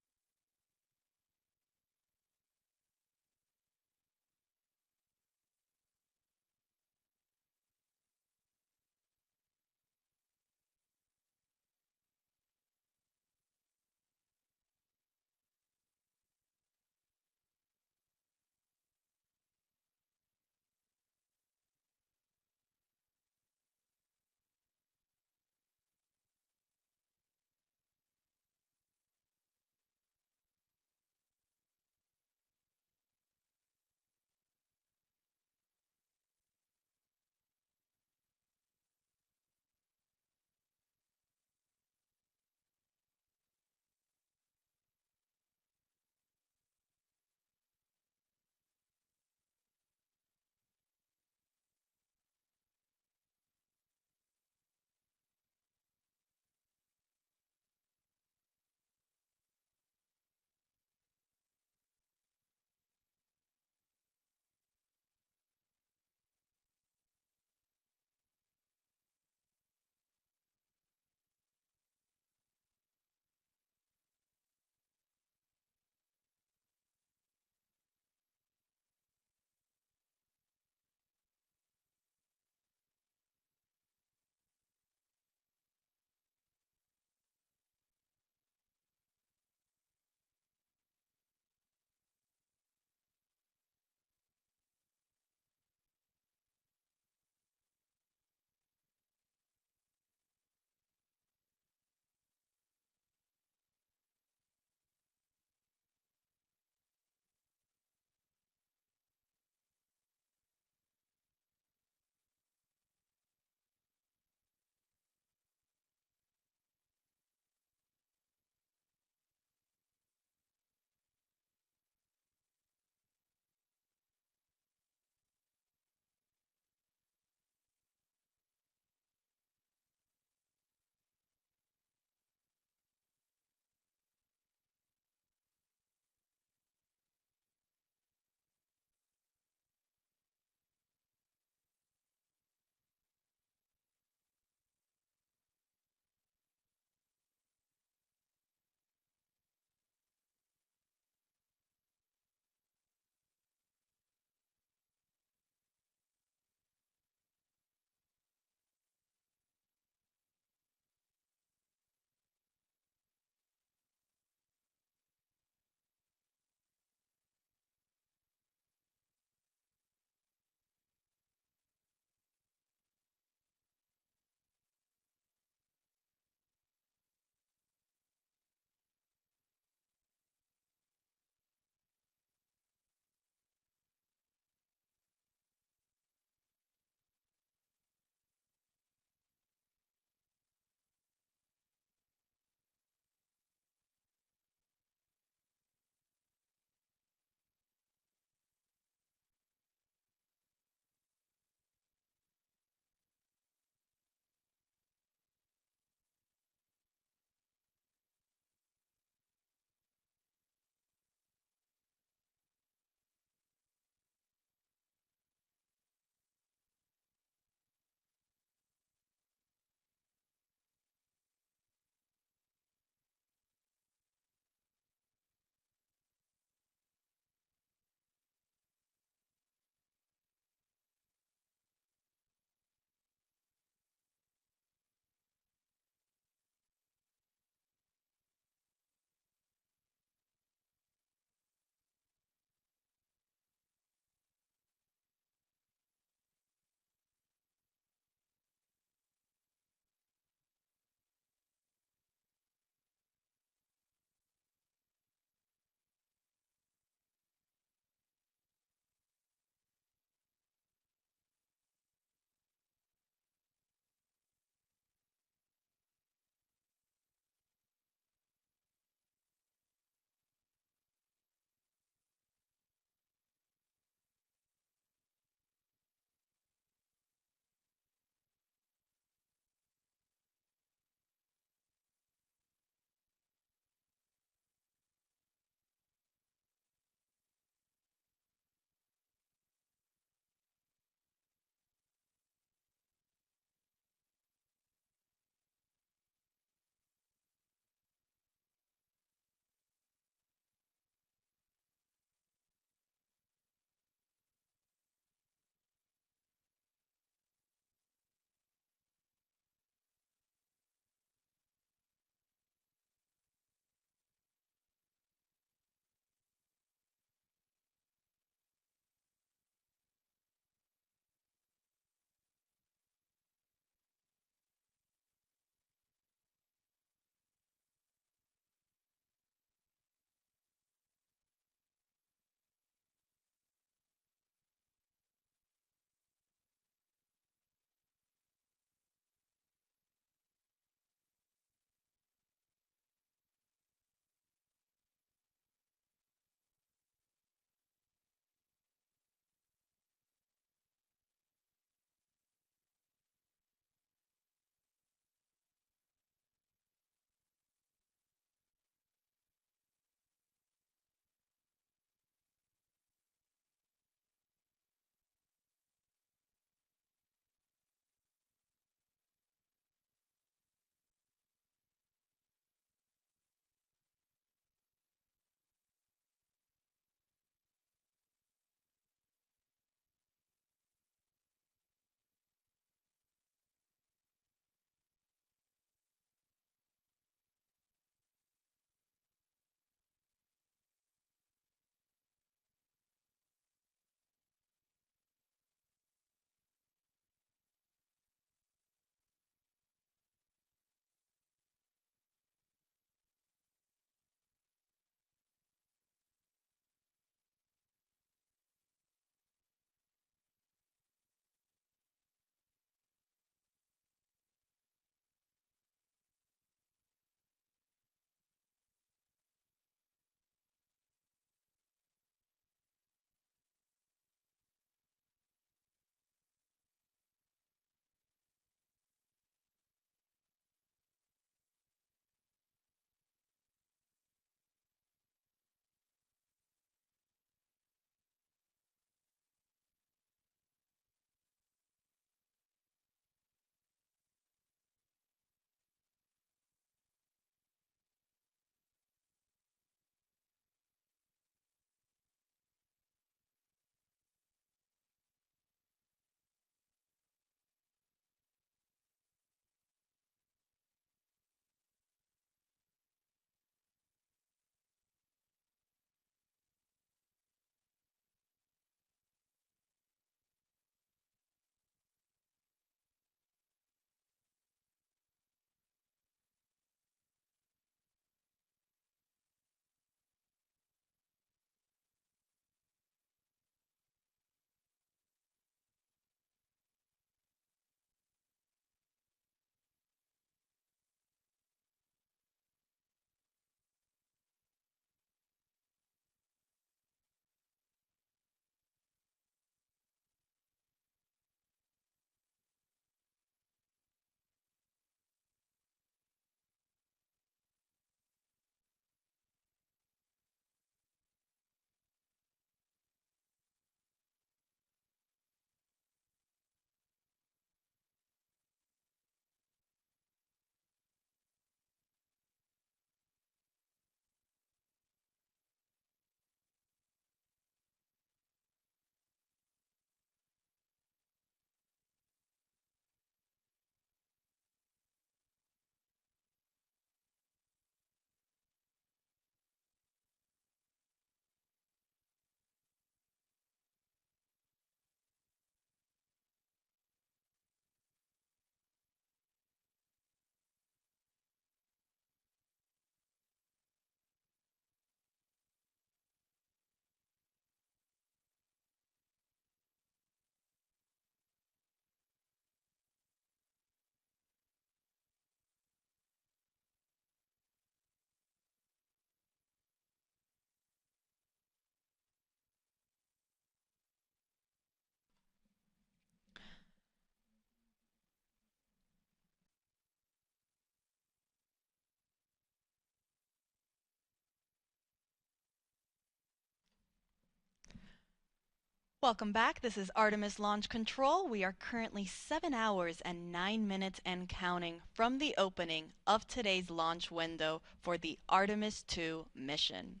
Welcome back. This is Artemis Launch Control. We are currently 7 hours and 9 minutes and counting from the opening of today's launch window for the Artemis II mission.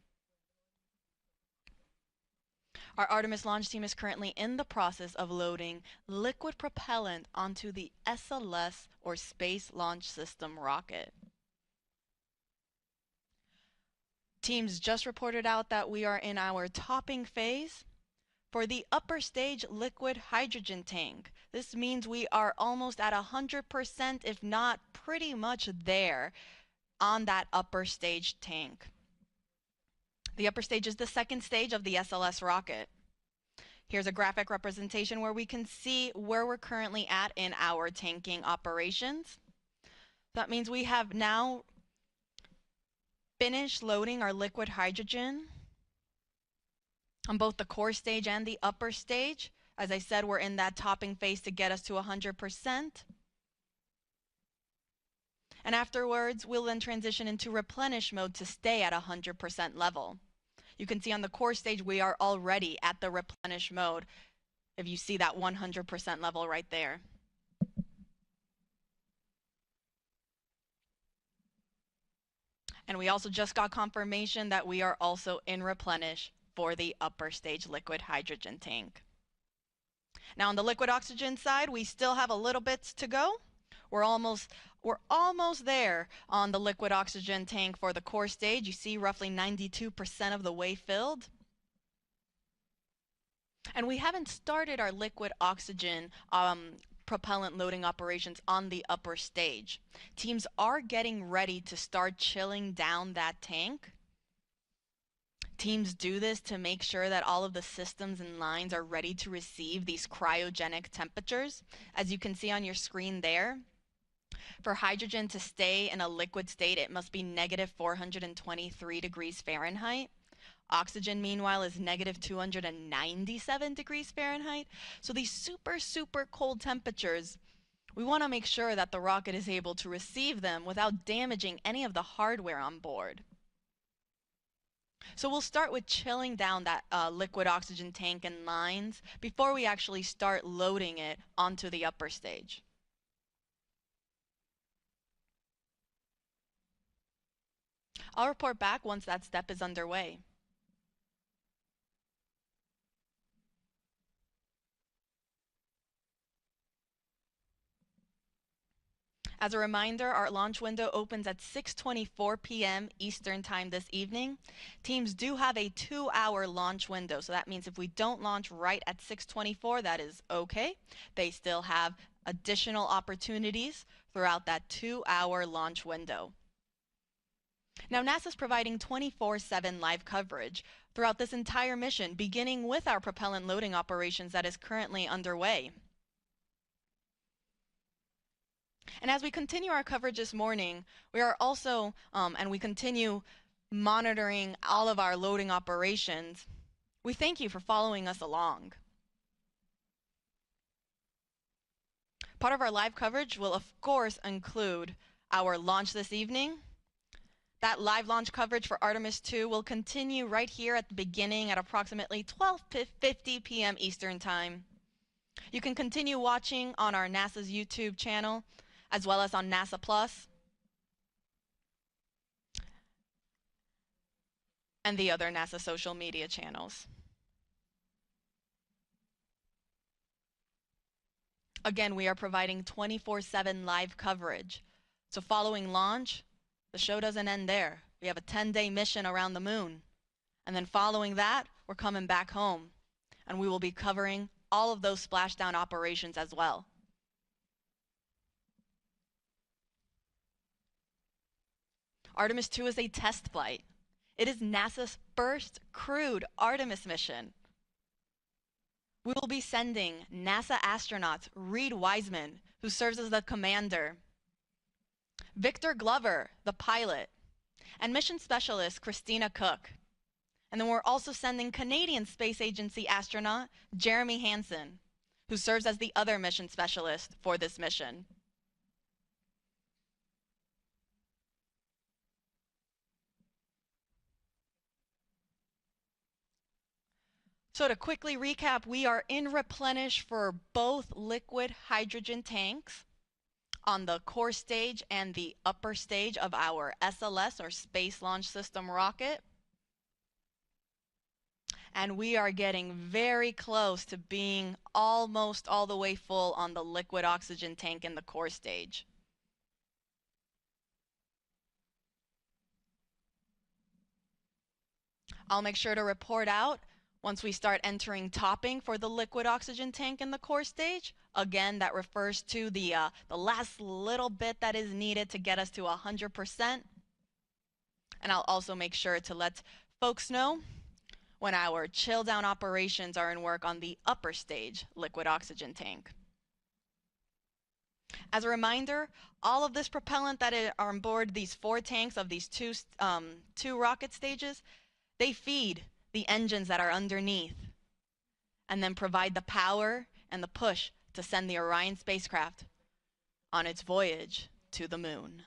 Our Artemis launch team is currently in the process of loading liquid propellant onto the SLS or Space Launch System rocket. Teams just reported out that we are in our topping phase. For the upper stage liquid hydrogen tank, this means we are almost at 100%, if not pretty much there on that upper stage tank. The upper stage is the second stage of the SLS rocket. Here's a graphic representation where we can see where we're currently at in our tanking operations. That means we have now finished loading our liquid hydrogen on both the core stage and the upper stage. As I said, we're in that topping phase to get us to 100%. And afterwards, we'll then transition into replenish mode to stay at 100% level. You can see on the core stage, we are already at the replenish mode, if you see that 100% level right there. And we also just got confirmation that we are also in replenish for the upper stage liquid hydrogen tank. Now on the liquid oxygen side, we still have a little bit to go. We're almost there on the liquid oxygen tank for the core stage. You see roughly 92% of the way filled. And we haven't started our liquid oxygen propellant loading operations on the upper stage. Teams are getting ready to start chilling down that tank. Teams do this to make sure that all of the systems and lines are ready to receive these cryogenic temperatures. As you can see on your screen there, for hydrogen to stay in a liquid state, it must be negative 423 degrees Fahrenheit. Oxygen, meanwhile, is negative 297 degrees Fahrenheit. So these super cold temperatures, we want to make sure that the rocket is able to receive them without damaging any of the hardware on board. So we'll start with chilling down that liquid oxygen tank and lines before we actually start loading it onto the upper stage. I'll report back once that step is underway. As a reminder, our launch window opens at 6:24 p.m. Eastern Time this evening. Teams do have a 2-hour launch window, so that means if we don't launch right at 6:24, that is okay. They still have additional opportunities throughout that 2-hour launch window. Now, NASA's providing 24/7 live coverage throughout this entire mission, beginning with our propellant loading operations that is currently underway. And as we continue our coverage this morning, we are also, and we continue monitoring all of our loading operations. We thank you for following us along. Part of our live coverage will, of course, include our launch this evening. That live launch coverage for Artemis II will continue right here at the beginning at approximately 12:50 p.m. Eastern Time. You can continue watching on our NASA's YouTube channel, as well as on NASA Plus and the other NASA social media channels. Again, we are providing 24/7 live coverage. So following launch, the show doesn't end there. We have a 10-day mission around the moon. And then following that, we're coming back home. And we will be covering all of those splashdown operations as well. Artemis II is a test flight. It is NASA's first crewed Artemis mission. We will be sending NASA astronauts Reed Wiseman, who serves as the commander, Victor Glover, the pilot, and mission specialist Christina Cook. And then we're also sending Canadian Space Agency astronaut Jeremy Hansen, who serves as the other mission specialist for this mission. So to quickly recap, we are in Replenish for both liquid hydrogen tanks on the core stage and the upper stage of our SLS or Space Launch System rocket. And we are getting very close to being almost all the way full on the liquid oxygen tank in the core stage. I'll make sure to report out once we start entering topping for the liquid oxygen tank in the core stage. Again, that refers to the last little bit that is needed to get us to 100%. And I'll also make sure to let folks know when our chill down operations are in work on the upper stage liquid oxygen tank. As a reminder, all of this propellant that are on board these 4 tanks of these two rocket stages, they feed the engines that are underneath and then provide the power and the push to send the Orion spacecraft on its voyage to the moon.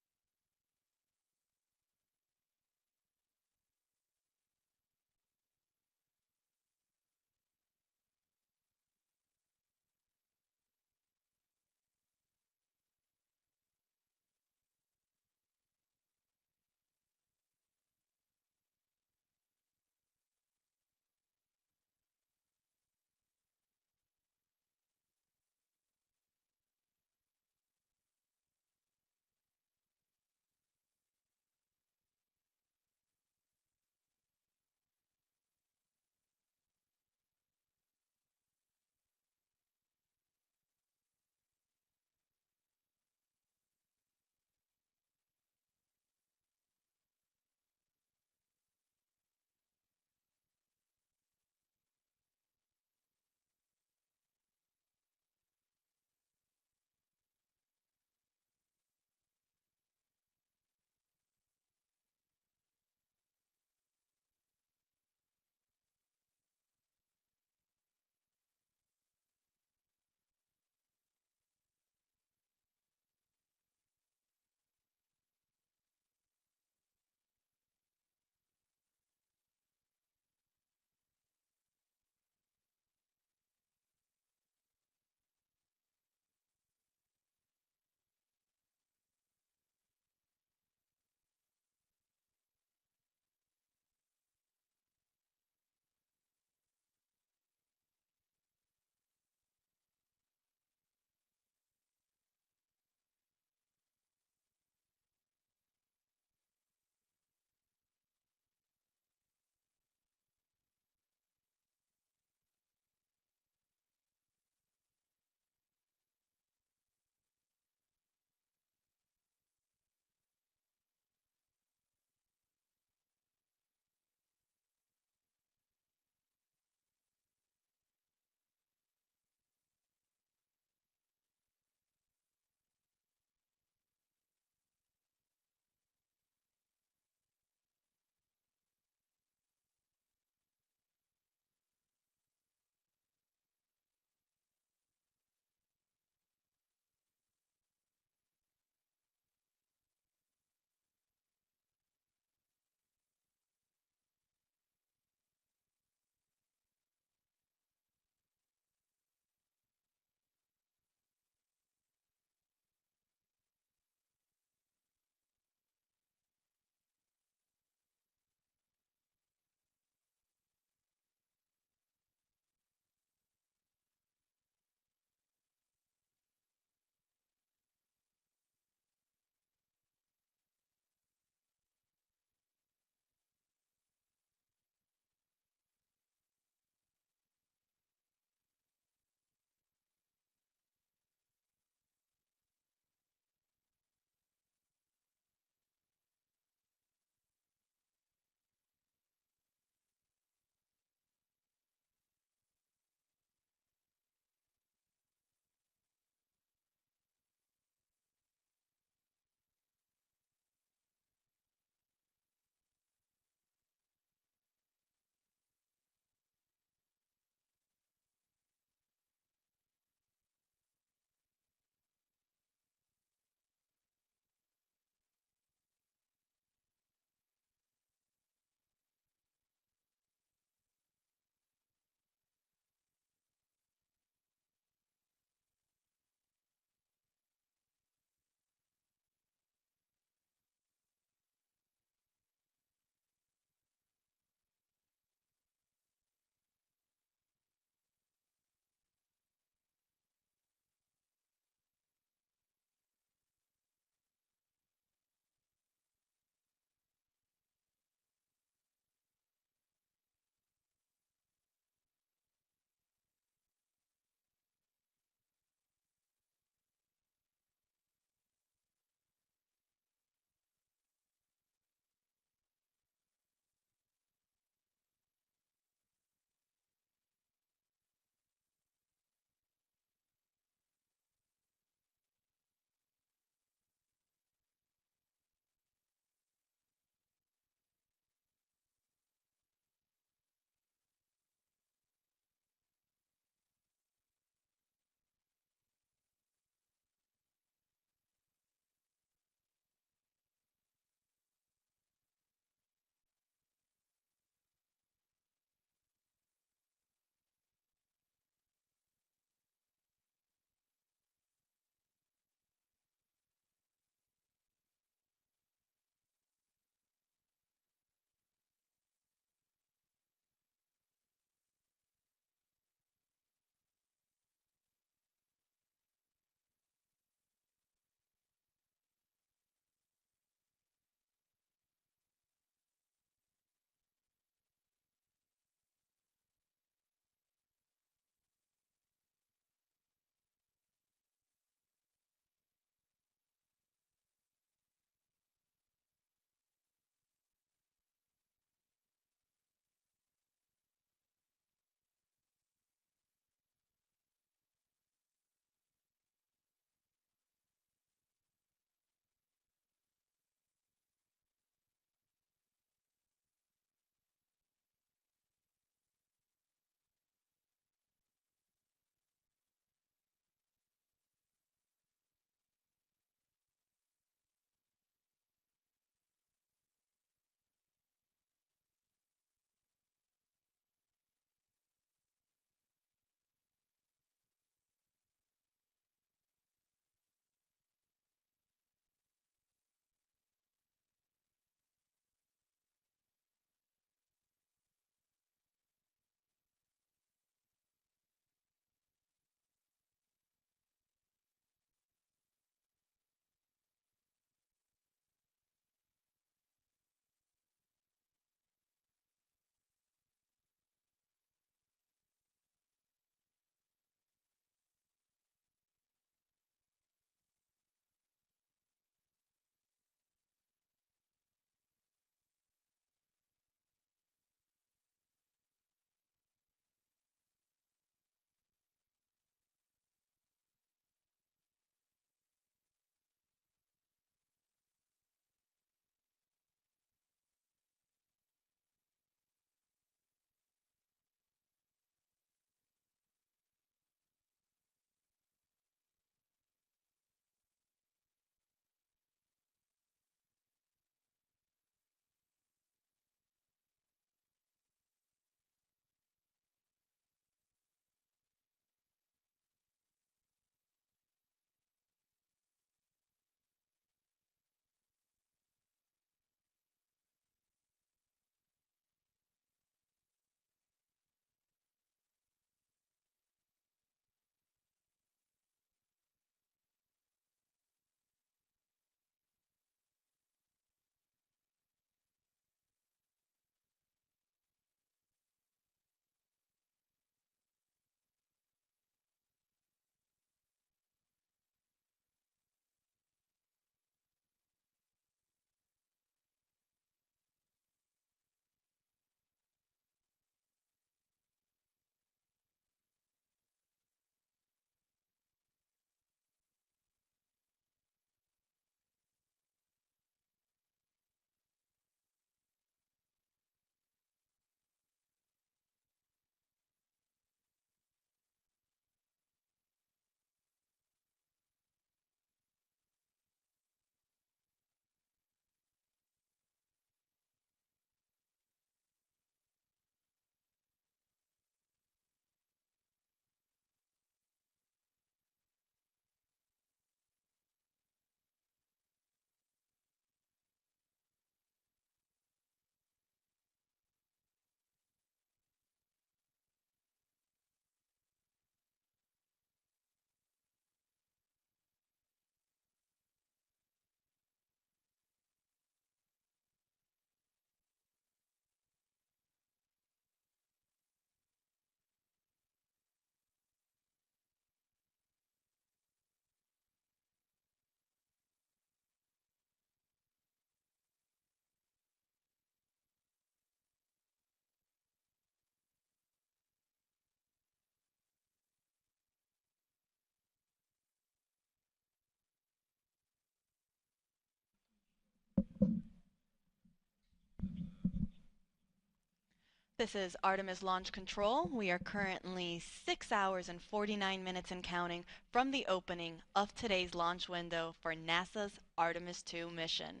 This is Artemis Launch Control. We are currently 6 hours and 49 minutes and counting from the opening of today's launch window for NASA's Artemis II mission.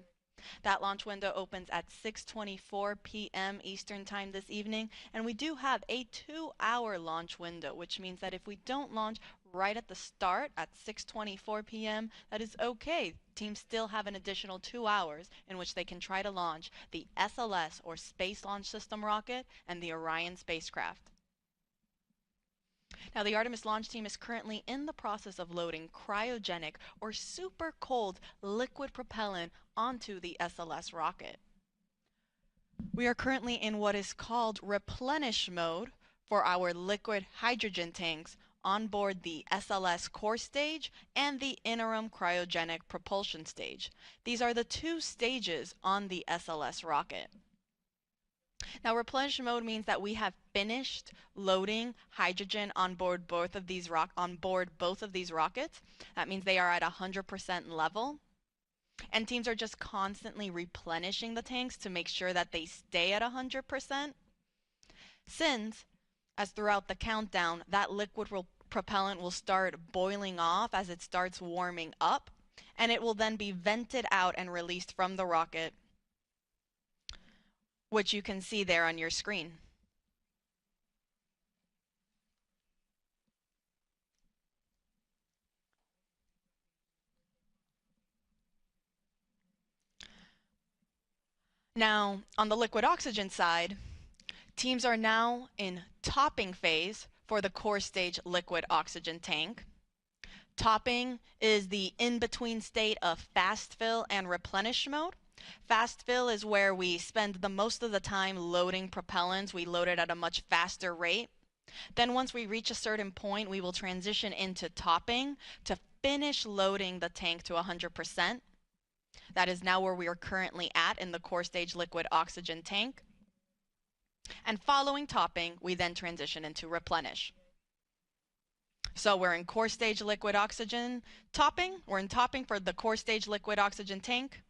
That launch window opens at 6:24 p.m. Eastern Time this evening, and we do have a 2-hour launch window, which means that if we don't launch right at the start at 6:24 p.m., that is okay. Teams still have an additional 2 hours in which they can try to launch the SLS or Space Launch System rocket and the Orion spacecraft. Now, the Artemis launch team is currently in the process of loading cryogenic or super cold liquid propellant onto the SLS rocket. We are currently in what is called replenish mode for our liquid hydrogen tanks on board the SLS core stage and the interim cryogenic propulsion stage. These are the two stages on the SLS rocket. Now, replenish mode means that we have finished loading hydrogen on board both of these rockets. That means they are at 100% level. And teams are just constantly replenishing the tanks to make sure that they stay at 100%. Since, as throughout the countdown, that liquid propellant will start boiling off as it starts warming up, and it will then be vented out and released from the rocket, which you can see there on your screen. Now, on the liquid oxygen side, teams are now in topping phase for the core stage liquid oxygen tank. Topping is the in-between state of fast fill and replenish mode. Fast fill is where we spend the most of the time loading propellants. We load it at a much faster rate. Then once we reach a certain point, we will transition into topping to finish loading the tank to 100%. That is now where we are currently at in the core stage liquid oxygen tank. And following topping, we then transition into replenish. So we're in core stage liquid oxygen topping. We're in topping for the core stage liquid oxygen tank.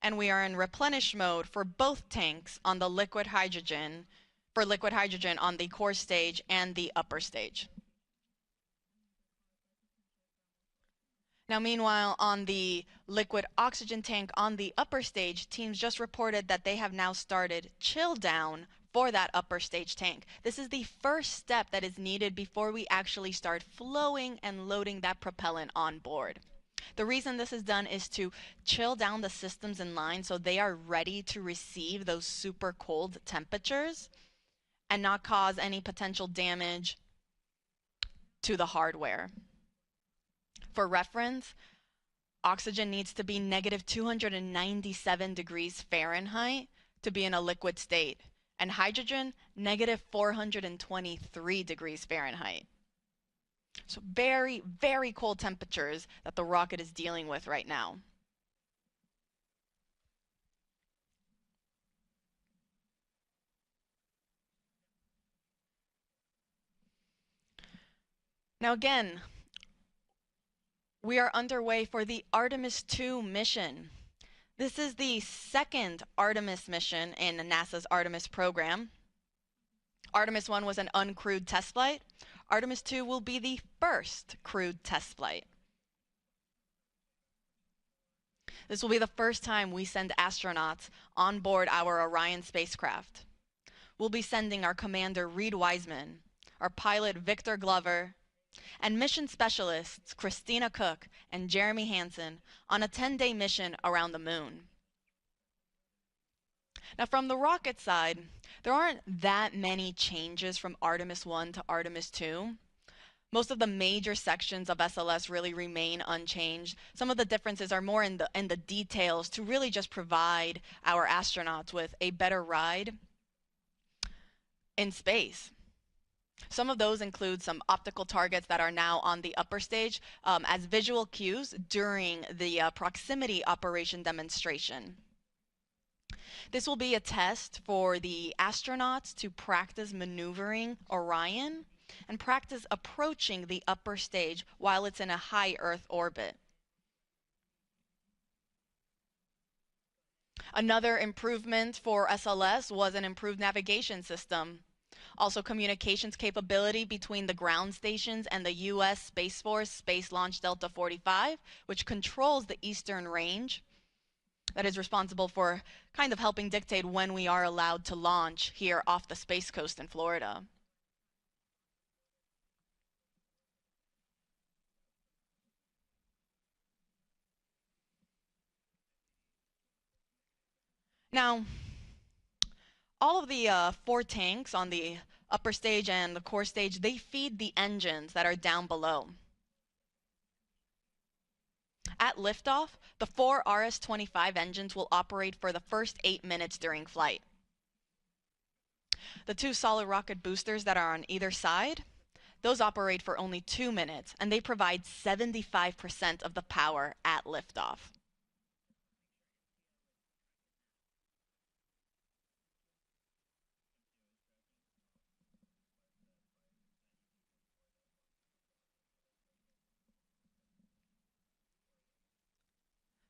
And we are in replenish mode for both tanks on the liquid hydrogen, on the core stage and the upper stage. Now, meanwhile, on the liquid oxygen tank on the upper stage, teams just reported that they have now started chill down for that upper stage tank. This is the first step that is needed before we actually start flowing and loading that propellant on board. The reason this is done is to chill down the systems in line so they are ready to receive those super cold temperatures and not cause any potential damage to the hardware. For reference, oxygen needs to be negative 297 degrees Fahrenheit to be in a liquid state, and hydrogen, negative 423 degrees Fahrenheit. So very, very cold temperatures that the rocket is dealing with right now. Now again, we are underway for the Artemis II mission. This is the second Artemis mission in NASA's Artemis program. Artemis 1 was an uncrewed test flight. Artemis 2 will be the first crewed test flight. This will be the first time we send astronauts on board our Orion spacecraft. We'll be sending our commander Reed Wiseman, our pilot Victor Glover, and mission specialists Christina Cook and Jeremy Hansen on a 10-day mission around the moon. Now, from the rocket side, there aren't that many changes from Artemis 1 to Artemis 2. Most of the major sections of SLS really remain unchanged. Some of the differences are more in the details to really just provide our astronauts with a better ride in space. Some of those include some optical targets that are now on the upper stage as visual cues during the proximity operation demonstration. This will be a test for the astronauts to practice maneuvering Orion and practice approaching the upper stage while it's in a high Earth orbit. Another improvement for SLS was an improved navigation system. Also, communications capability between the ground stations and the U.S. Space Force Space Launch Delta 45, which controls the eastern range. That is responsible for kind of helping dictate when we are allowed to launch here off the Space Coast in Florida. Now, all of the four tanks on the upper stage and the core stage, they feed the engines that are down below. At liftoff, the four RS-25 engines will operate for the first 8 minutes during flight. The two solid rocket boosters that are on either side, those operate for only 2 minutes, and they provide 75% of the power at liftoff.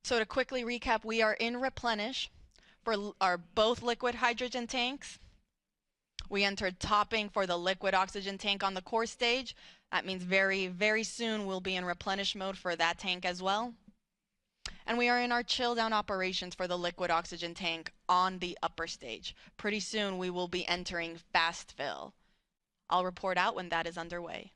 So to quickly recap, we are in Replenish for our both liquid hydrogen tanks. We entered topping for the liquid oxygen tank on the core stage. That means very, very soon we'll be in replenish mode for that tank as well. And we are in our chill down operations for the liquid oxygen tank on the upper stage. Pretty soon we will be entering fast fill. I'll report out when that is underway.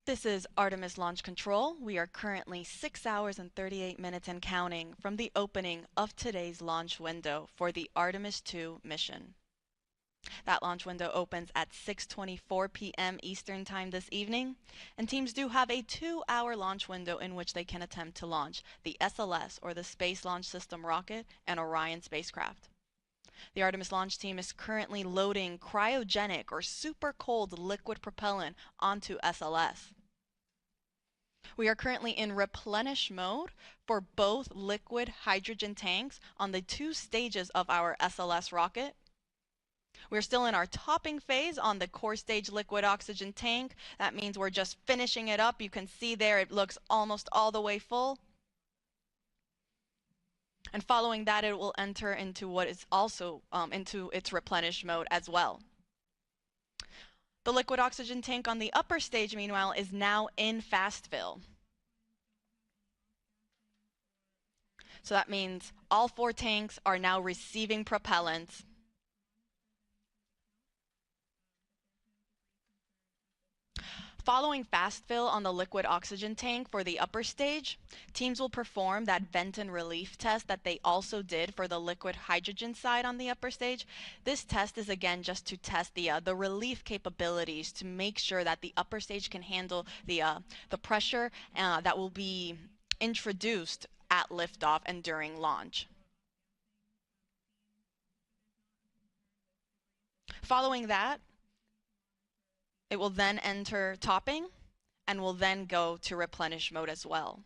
This is Artemis Launch Control. We are currently 6 hours and 38 minutes and counting from the opening of today's launch window for the Artemis II mission. That launch window opens at 6:24 p.m. Eastern Time this evening, and teams do have a 2-hour launch window in which they can attempt to launch the SLS or the Space Launch System rocket and Orion spacecraft. The Artemis launch team is currently loading cryogenic or super cold liquid propellant onto SLS. We are currently in replenish mode for both liquid hydrogen tanks on the 2 stages of our SLS rocket. We're still in our topping phase on the core stage liquid oxygen tank. That means we're just finishing it up. You can see there it looks almost all the way full. And following that, it will enter into what is also into its replenish mode as well. The liquid oxygen tank on the upper stage, meanwhile, is now in fast fill. So that means all 4 tanks are now receiving propellant. Following fast fill on the liquid oxygen tank for the upper stage, teams will perform that vent and relief test that they also did for the liquid hydrogen side on the upper stage. This test is again just to test the relief capabilities to make sure that the upper stage can handle the pressure that will be introduced at liftoff and during launch. Following that, it will then enter topping and will then go to replenish mode as well.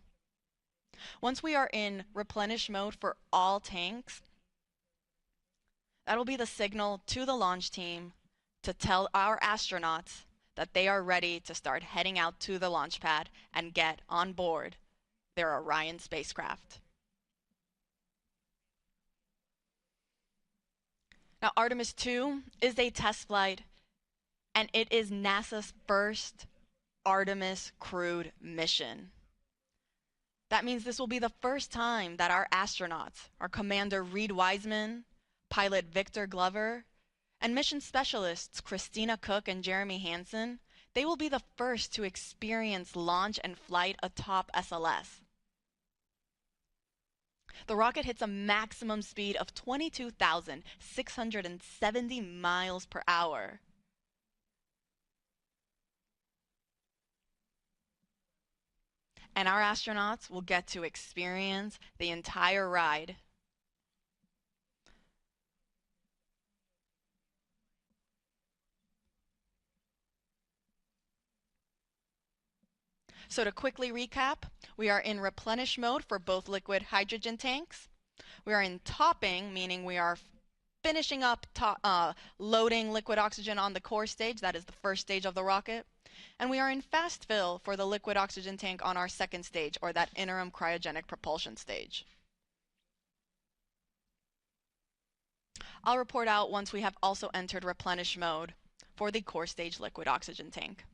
Once we are in replenish mode for all tanks, that'll be the signal to the launch team to tell our astronauts that they are ready to start heading out to the launch pad and get on board their Orion spacecraft. Now, Artemis II is a test flight, and it is NASA's first Artemis crewed mission. That means this will be the first time that our astronauts, our Commander Reed Wiseman, pilot Victor Glover, and mission specialists Christina Cook and Jeremy Hansen, they will be the first to experience launch and flight atop SLS. The rocket hits a maximum speed of 22,670 miles per hour. And our astronauts will get to experience the entire ride. So to quickly recap, we are in replenish mode for both liquid hydrogen tanks. We are in topping, meaning we are finishing up loading liquid oxygen on the core stage. That is the first stage of the rocket. And we are in fast fill for the liquid oxygen tank on our second stage, or that interim cryogenic propulsion stage. I'll report out once we have also entered replenish mode for the core stage liquid oxygen tank.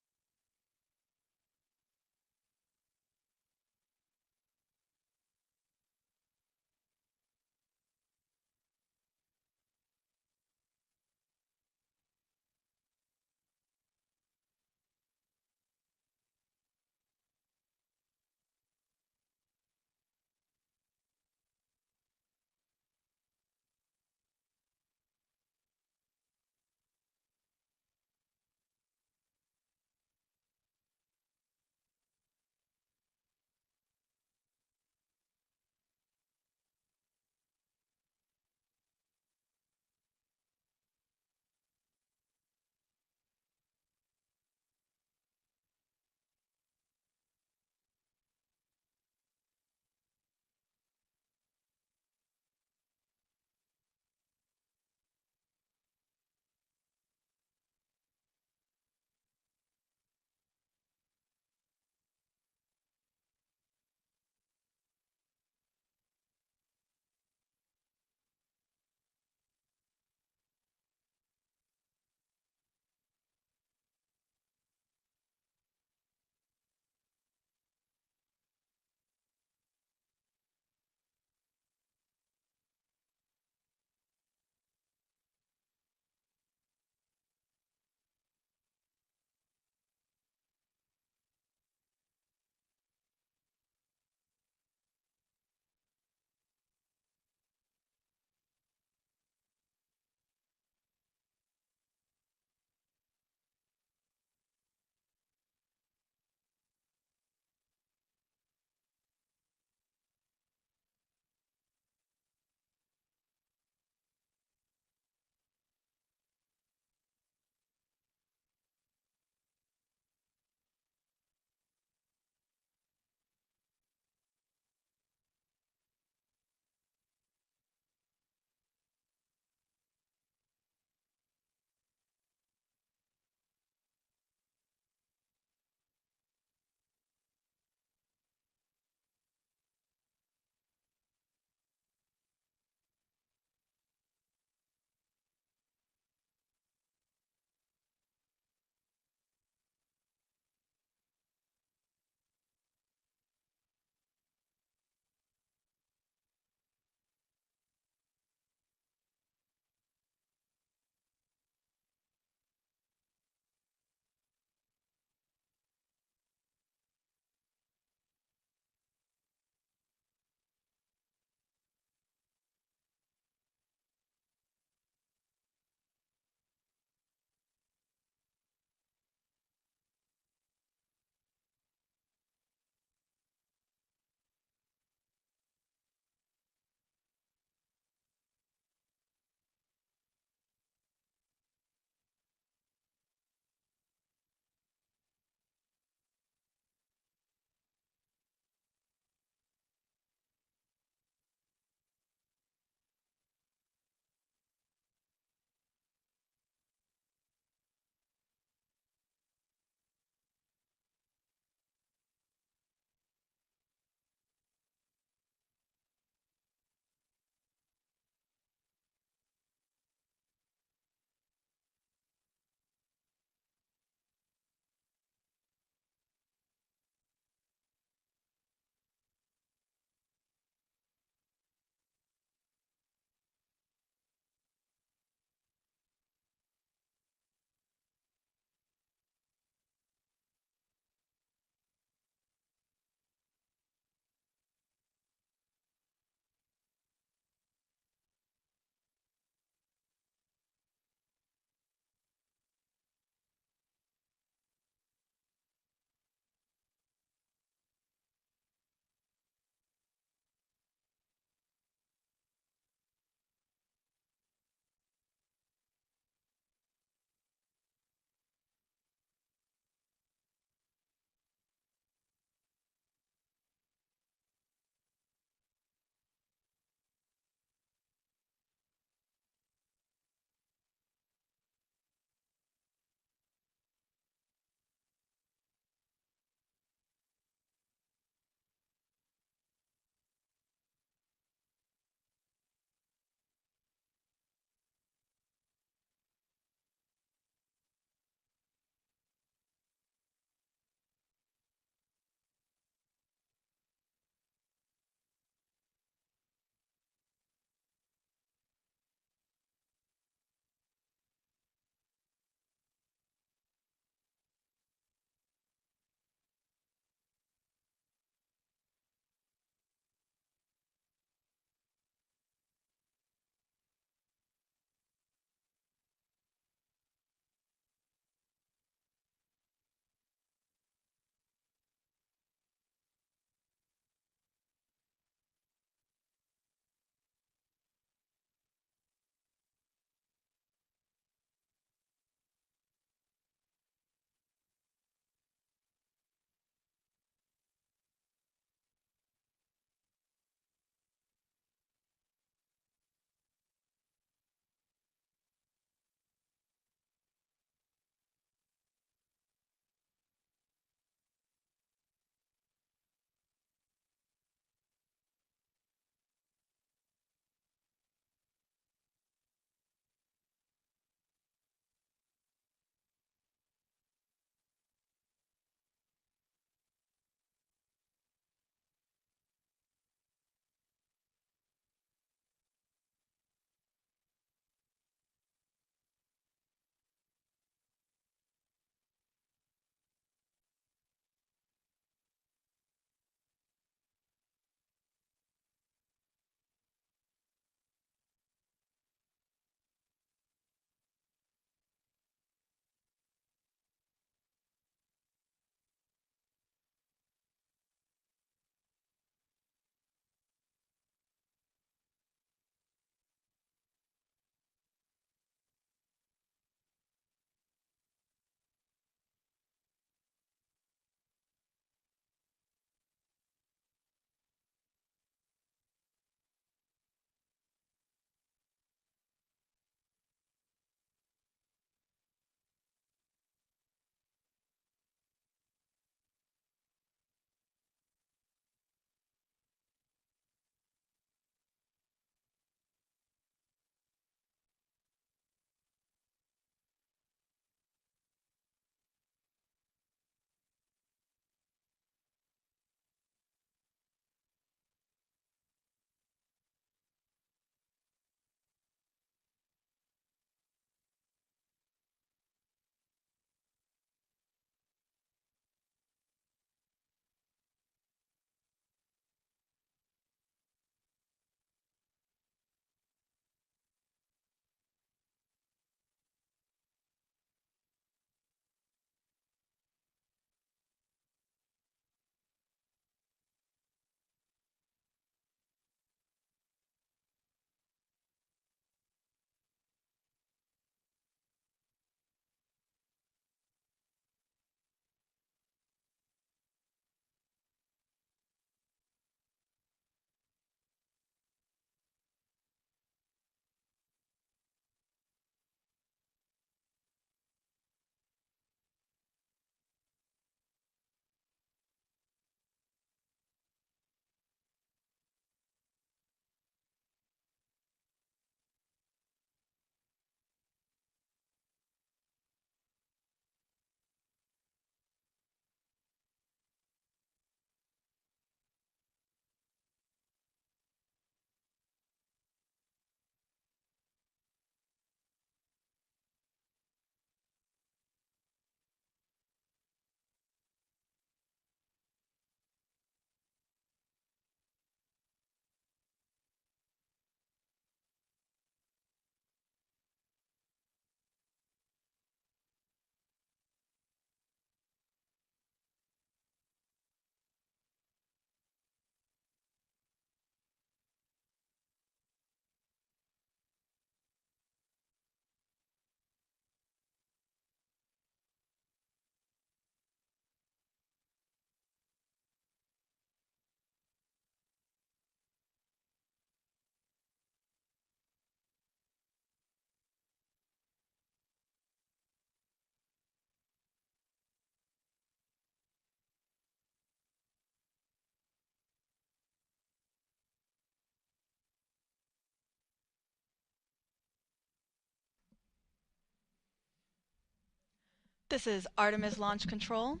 This is Artemis Launch Control.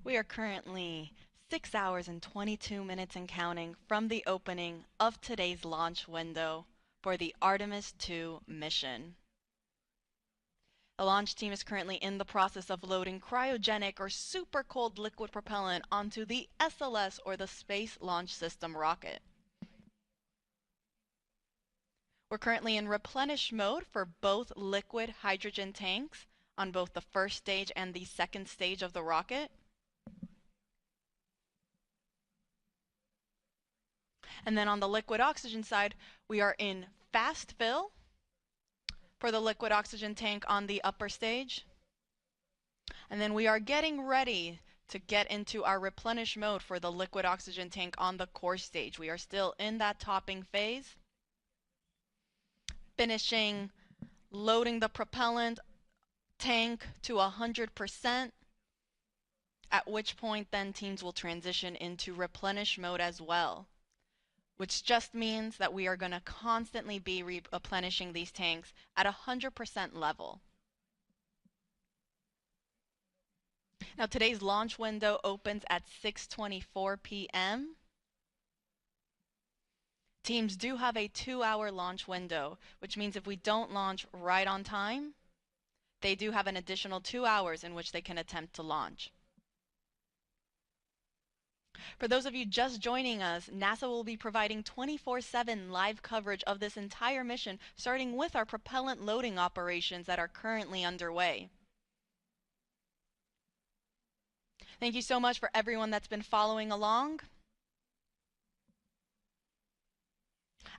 We are currently 6 hours and 22 minutes and counting from the opening of today's launch window for the Artemis II mission. The launch team is currently in the process of loading cryogenic or super cold liquid propellant onto the SLS or the Space Launch System rocket. We're currently in replenish mode for both liquid hydrogen tanks on both the first stage and the second stage of the rocket. And then on the liquid oxygen side, we are in fast fill for the liquid oxygen tank on the upper stage. And then we are getting ready to get into our replenish mode for the liquid oxygen tank on the core stage. We are still in that topping phase. Finishing loading the propellant tank to 100%, at which point then teams will transition into replenish mode as well, which just means that we are going to constantly be replenishing these tanks at 100% level. Now today's launch window opens at 6:24 p.m. Teams do have a 2-hour launch window, which means if we don't launch right on time, they do have an additional 2 hours in which they can attempt to launch. For those of you just joining us, NASA will be providing 24/7 live coverage of this entire mission, starting with our propellant loading operations that are currently underway. Thank you so much for everyone that's been following along.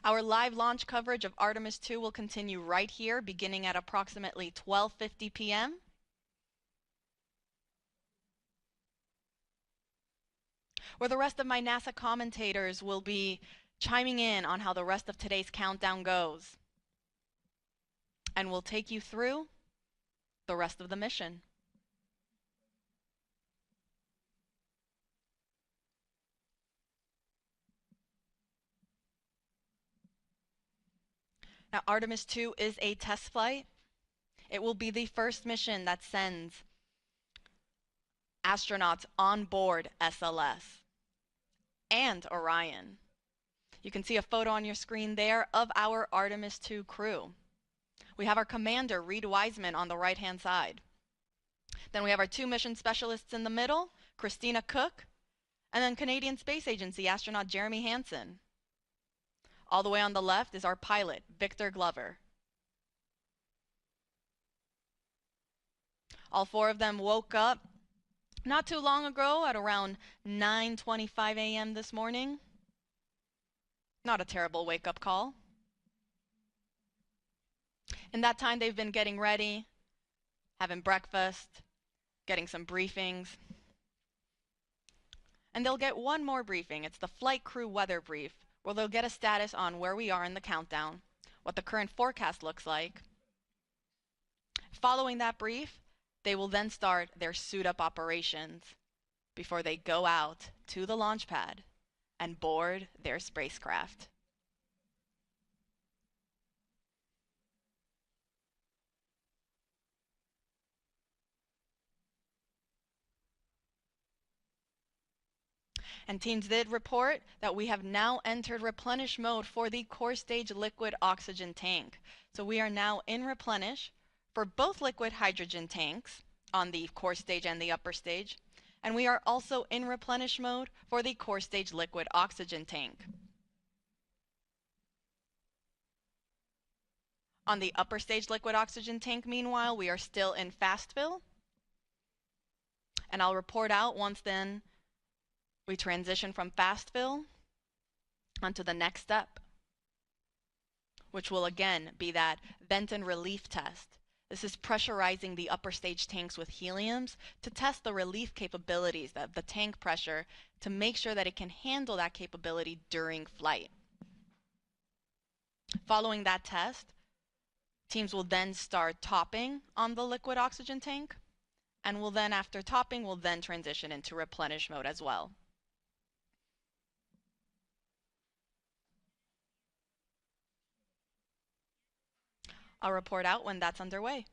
Our live launch coverage of Artemis II will continue right here, beginning at approximately 12:50 p.m. where the rest of my NASA commentators will be chiming in on how the rest of today's countdown goes. And we'll take you through the rest of the mission. Now, Artemis II is a test flight. It will be the first mission that sends astronauts on board SLS and Orion. You can see a photo on your screen there of our Artemis II crew. We have our commander, Reed Wiseman, on the right-hand side. Then we have our 2 mission specialists in the middle, Christina Cook, and then Canadian Space Agency astronaut Jeremy Hansen. All the way on the left is our pilot, Victor Glover. All 4 of them woke up not too long ago at around 9:25 a.m. this morning. Not a terrible wake-up call. In that time, they've been getting ready, having breakfast, getting some briefings. And they'll get one more briefing. It's the flight crew weather brief, where they'll get a status on where we are in the countdown, what the current forecast looks like. Following that brief, they will then start their suit-up operations before they go out to the launch pad and board their spacecraft. And teams did report that we have now entered replenish mode for the core stage liquid oxygen tank. So we are now in replenish for both liquid hydrogen tanks on the core stage and the upper stage. And we are also in replenish mode for the core stage liquid oxygen tank. On the upper stage liquid oxygen tank, meanwhile, we are still in fast fill. And I'll report out once then we transition from fast fill onto the next step, which will again be that vent and relief test. This is pressurizing the upper stage tanks with heliums to test the relief capabilities of the tank pressure to make sure that it can handle that capability during flight. Following that test, teams will then start topping on the liquid oxygen tank, and will then, after topping, will then transition into replenish mode as well. I'll report out when that's underway.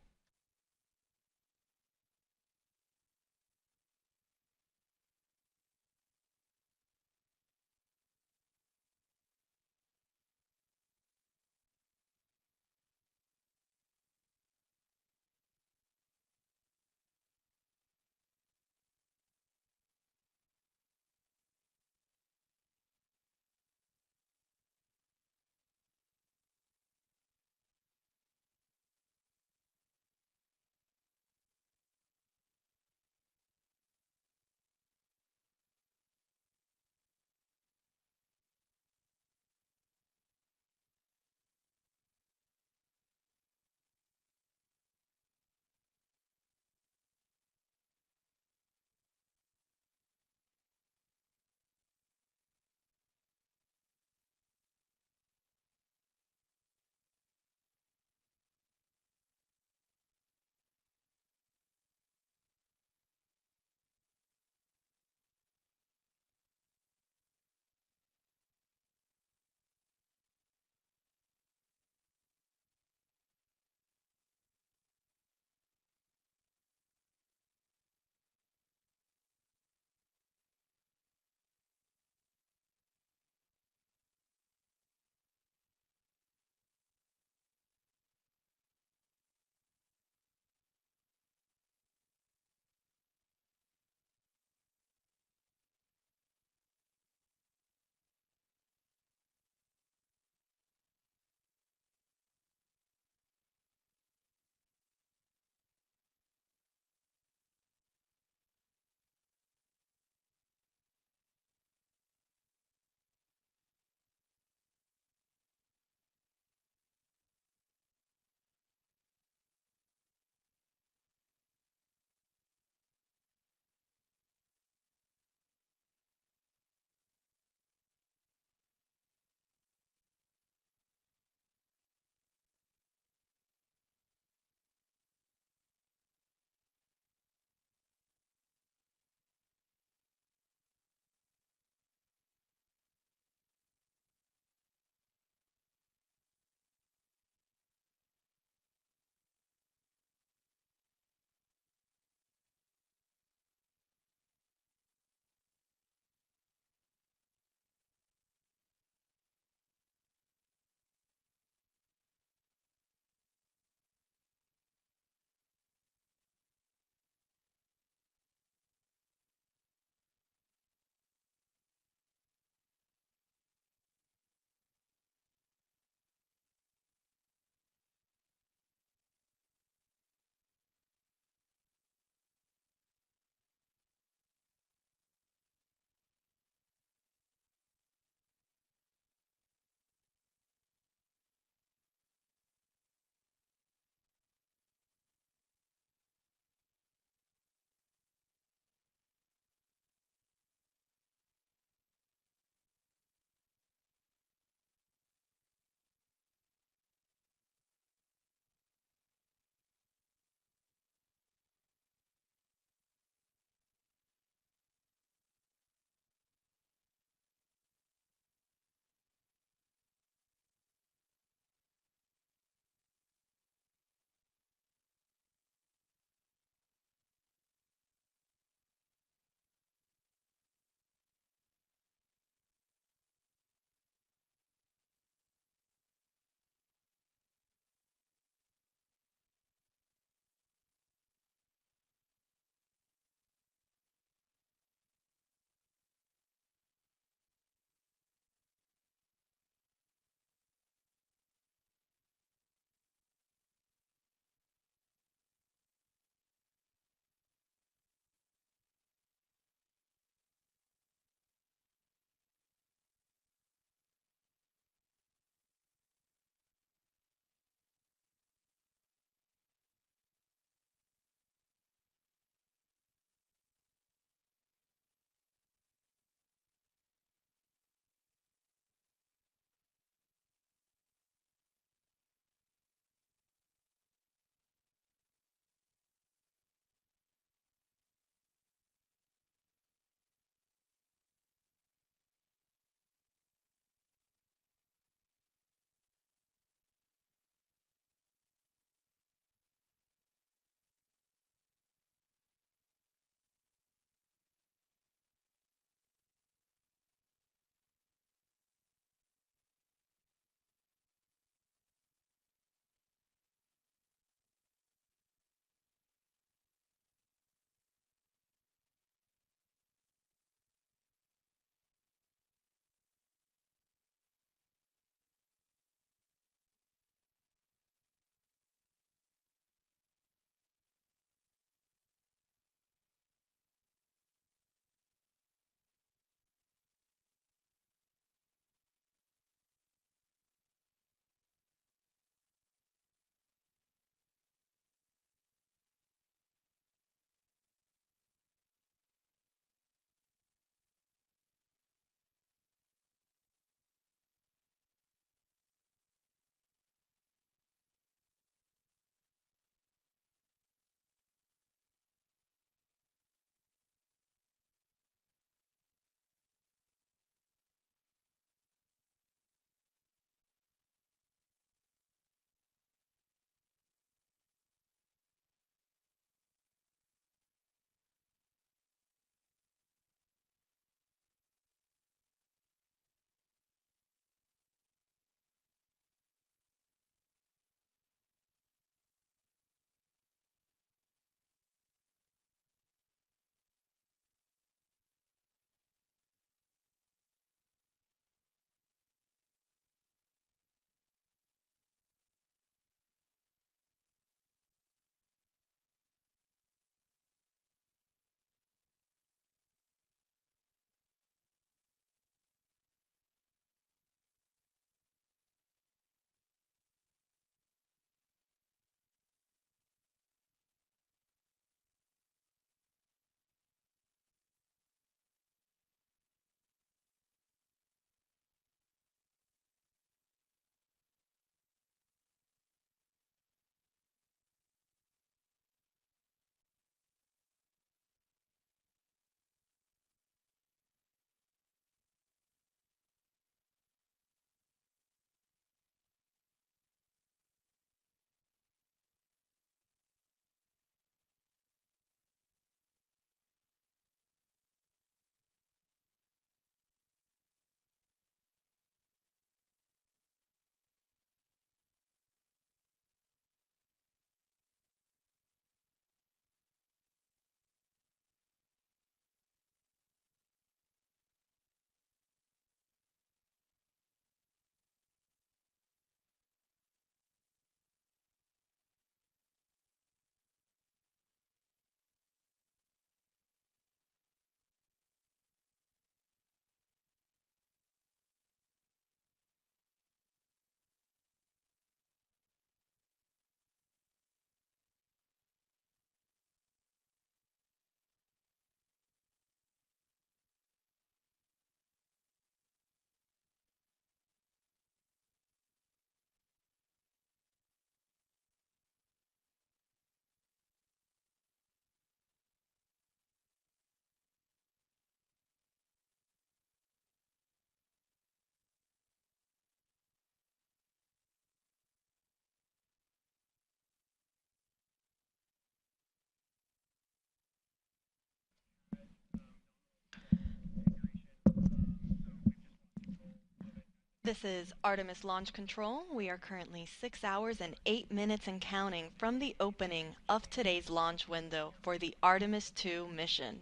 This is Artemis Launch Control. We are currently 6 hours and 8 minutes and counting from the opening of today's launch window for the Artemis II mission.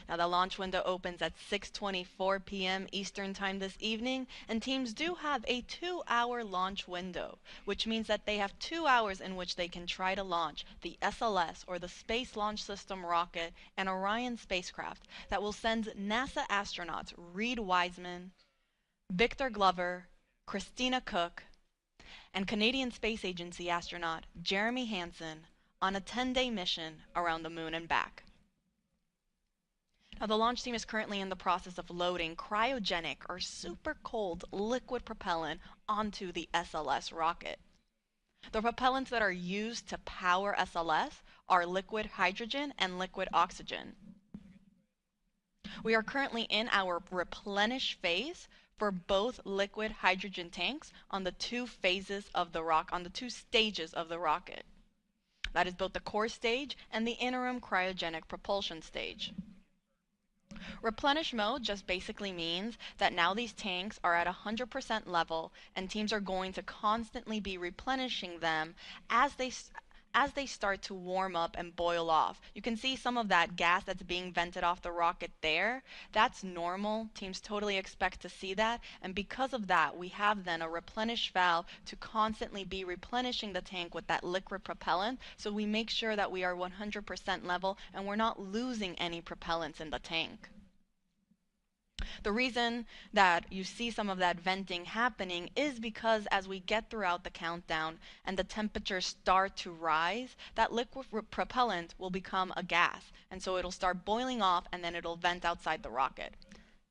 Now the launch window opens at 6:24 p.m. Eastern Time this evening, and teams do have a 2-hour launch window, which means that they have 2 hours in which they can try to launch the SLS, or the Space Launch System rocket, and Orion spacecraft that will send NASA astronauts Reed Wiseman, Victor Glover, Christina Cook, and Canadian Space Agency astronaut Jeremy Hansen on a 10-day mission around the moon and back. Now, the launch team is currently in the process of loading cryogenic or super cold liquid propellant onto the SLS rocket. The propellants that are used to power SLS are liquid hydrogen and liquid oxygen. We are currently in our replenish phase for both liquid hydrogen tanks on the two stages of the rocket. That is both the core stage and the interim cryogenic propulsion stage. Replenish mode just basically means that now these tanks are at 100% level, and teams are going to constantly be replenishing them as they start to warm up and boil off. You can see some of that gas that's being vented off the rocket there. That's normal. Teams totally expect to see that, and because of that, we have then a replenish valve to constantly be replenishing the tank with that liquid propellant, so we make sure that we are 100% level and we're not losing any propellants in the tank. The reason that you see some of that venting happening is because as we get throughout the countdown and the temperatures start to rise, that liquid propellant will become a gas, and so it'll start boiling off and then it'll vent outside the rocket.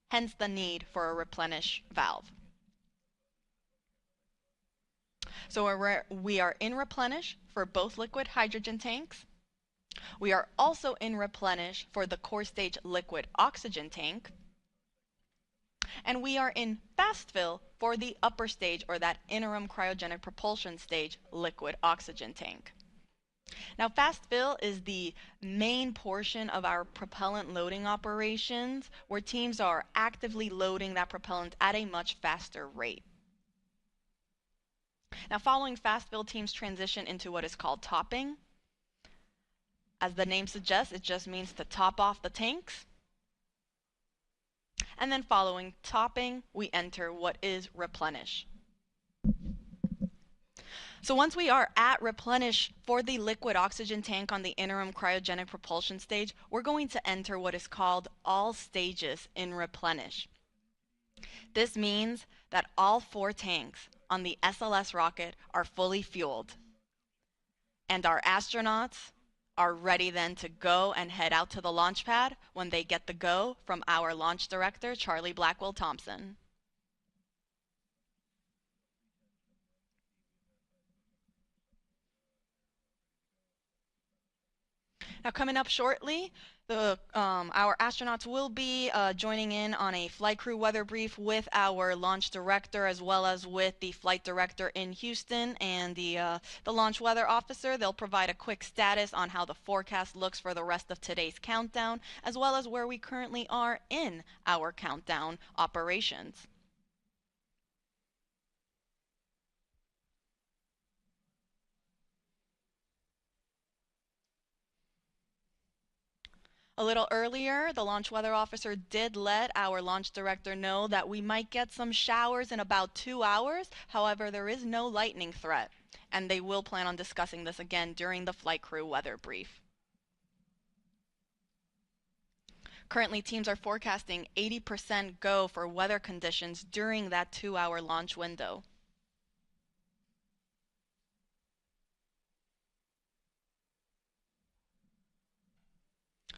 Hence the need for a replenish valve. So we are in replenish for both liquid hydrogen tanks. We are also in replenish for the core stage liquid oxygen tank. And we are in fast fill for the upper stage, or that interim cryogenic propulsion stage, liquid oxygen tank. Now, fast fill is the main portion of our propellant loading operations, where teams are actively loading that propellant at a much faster rate. Now, following fast fill, teams transition into what is called topping. As the name suggests, it just means to top off the tanks. And then following topping, we enter what is replenish. So once we are at replenish for the liquid oxygen tank on the interim cryogenic propulsion stage, we're going to enter what is called all stages in replenish. This means that all 4 tanks on the SLS rocket are fully fueled, and our astronauts are ready then to go and head out to the launch pad when they get the go from our launch director, Charlie Blackwell Thompson. Now, coming up shortly, our astronauts will be joining in on a flight crew weather brief with our launch director, as well as with the flight director in Houston and the launch weather officer. They'll provide a quick status on how the forecast looks for the rest of today's countdown, as well as where we currently are in our countdown operations. A little earlier, the launch weather officer did let our launch director know that we might get some showers in about 2 hours. However, there is no lightning threat, and they will plan on discussing this again during the flight crew weather brief. Currently, teams are forecasting 80% go for weather conditions during that 2-hour launch window.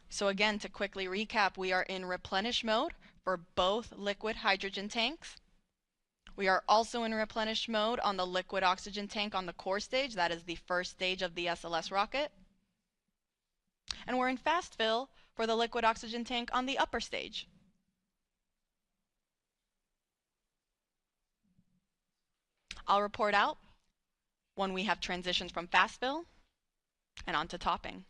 So again, to quickly recap, we are in replenish mode for both liquid hydrogen tanks. We are also in replenish mode on the liquid oxygen tank on the core stage. That is the first stage of the SLS rocket. And we're in fast fill for the liquid oxygen tank on the upper stage. I'll report out when we have transitioned from fast fill and onto topping.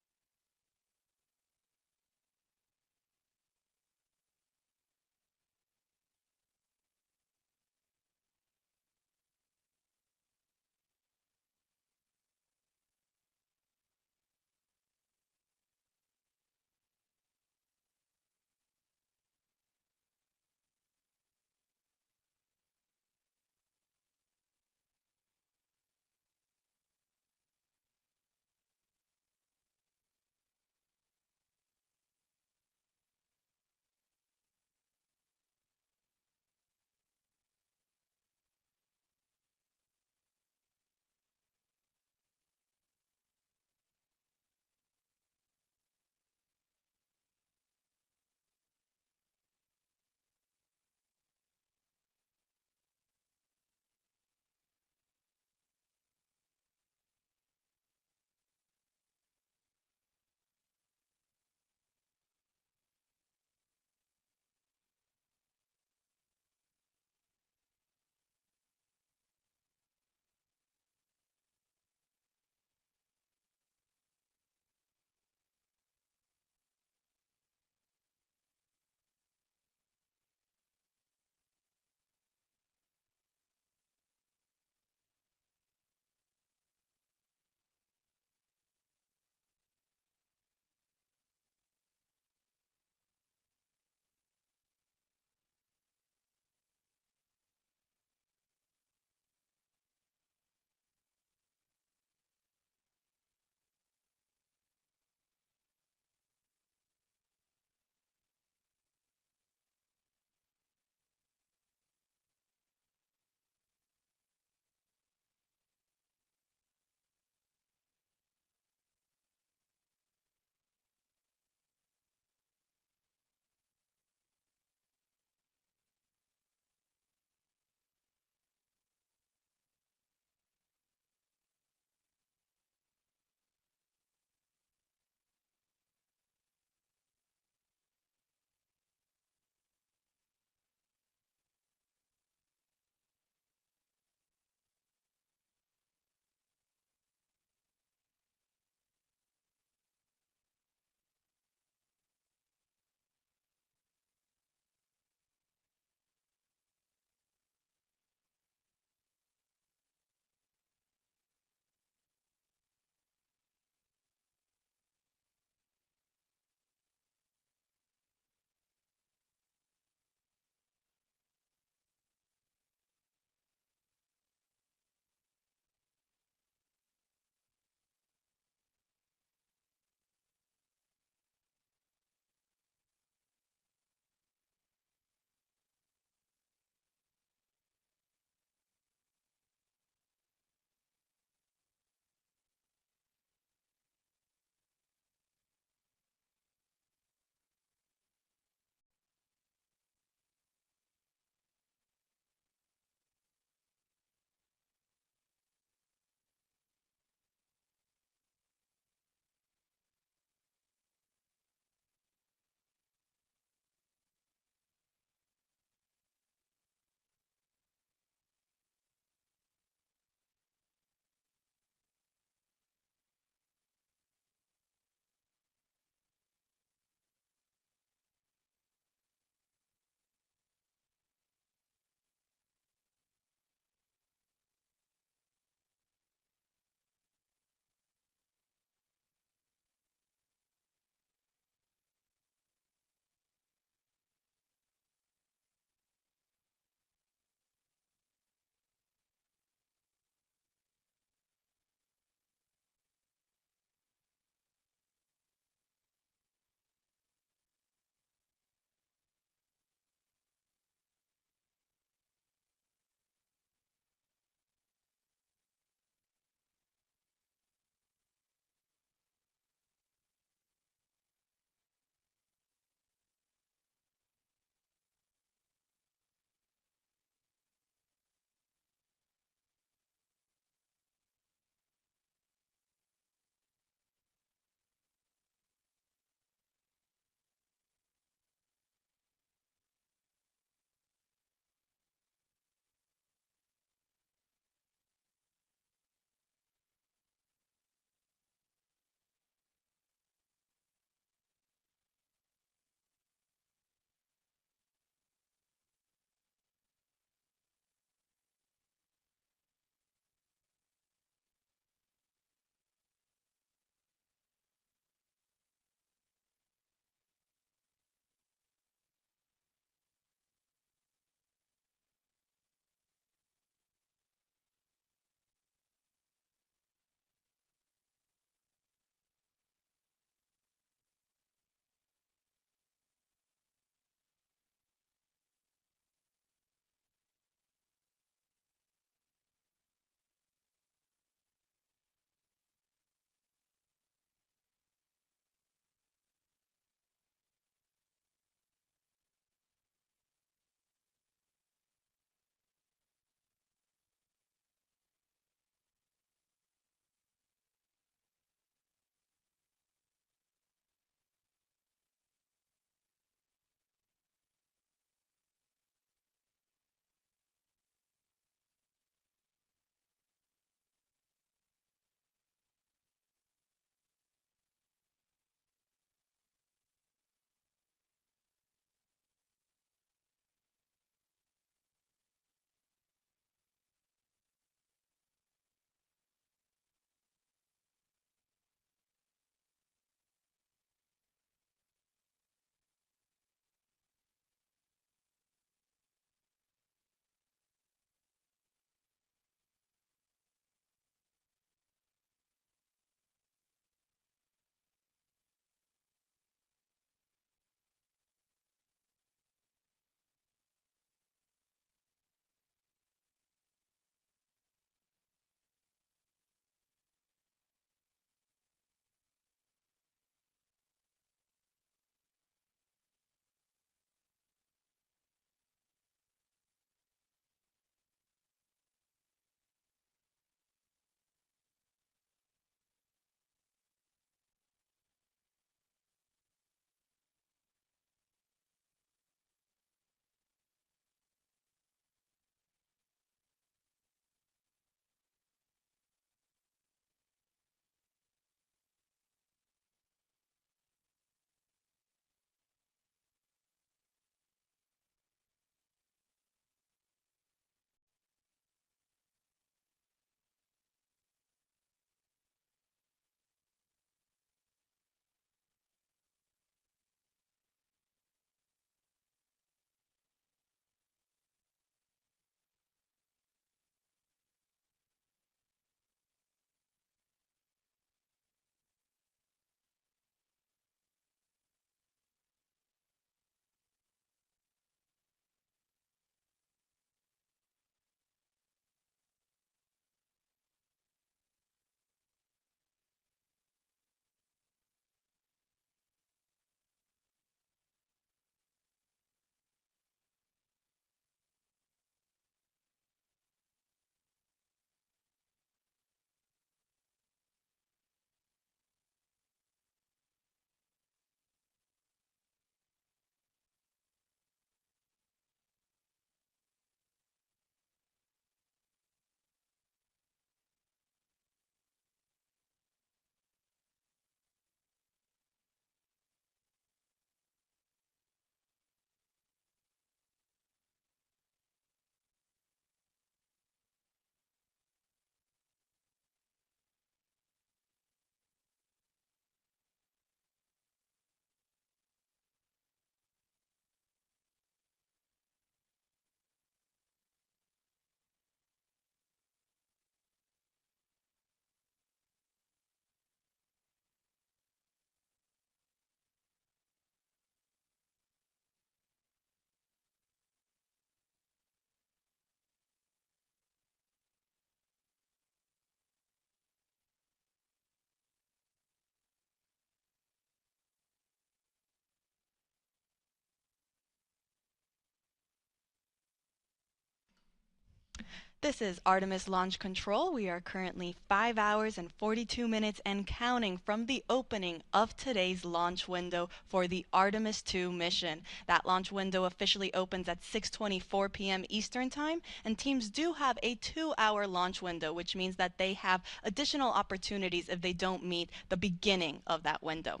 This is Artemis Launch Control. We are currently 5 hours and 42 minutes and counting from the opening of today's launch window for the Artemis II mission. That launch window officially opens at 6:24 p.m. Eastern Time, and teams do have a 2-hour launch window, which means that they have additional opportunities if they don't meet the beginning of that window.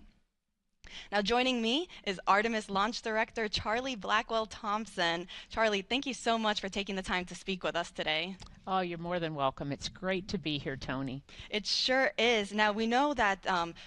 Now, joining me is Artemis Launch Director Charlie Blackwell Thompson. Charlie, thank you so much for taking the time to speak with us today. Oh, you're more than welcome. It's great to be here, Tony. It sure is. Now, we know that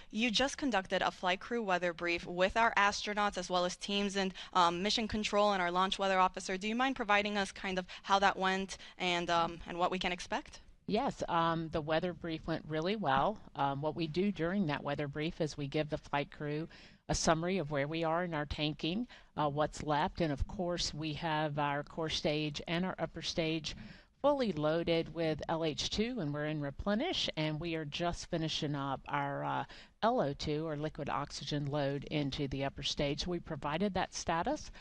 you just conducted a flight crew weather brief with our astronauts as well as teams and mission control and our launch weather officer. Do you mind providing us kind of how that went and what we can expect? Yes, the weather brief went really well. What we do during that weather brief is we give the flight crew a summary of where we are in our tanking, what's left, and of course we have our core stage and our upper stage fully loaded with LH2, and we're in Replenish, and we are just finishing up our LO2 or liquid oxygen load into the upper stage. So we provided that status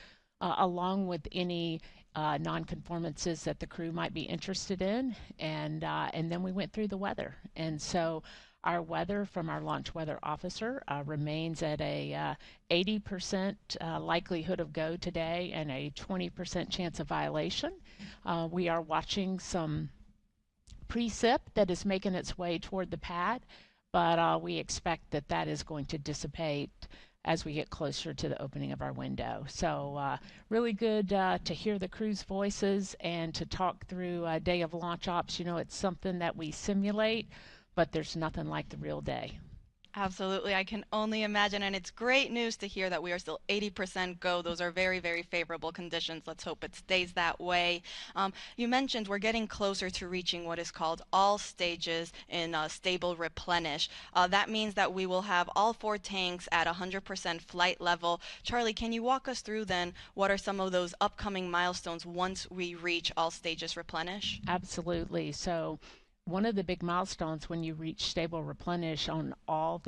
along with any nonconformances that the crew might be interested in, and then we went through the weather. And so our weather from our launch weather officer remains at a 80% likelihood of go today and a 20% chance of violation. We are watching some precip that is making its way toward the pad, but we expect that that is going to dissipate as we get closer to the opening of our window. So really good to hear the crew's voices and to talk through a day of launch ops. You know, it's something that we simulate, but there's nothing like the real day. Absolutely. I can only imagine. And it's great news to hear that we are still 80% go. Those are very, very favorable conditions. Let's hope it stays that way. You mentioned we're getting closer to reaching what is called all stages in stable replenish. That means that we will have all 4 tanks at 100% flight level. Charlie, can you walk us through then what are some of those upcoming milestones once we reach all stages replenish? Absolutely. So one of the big milestones when you reach stable replenish on all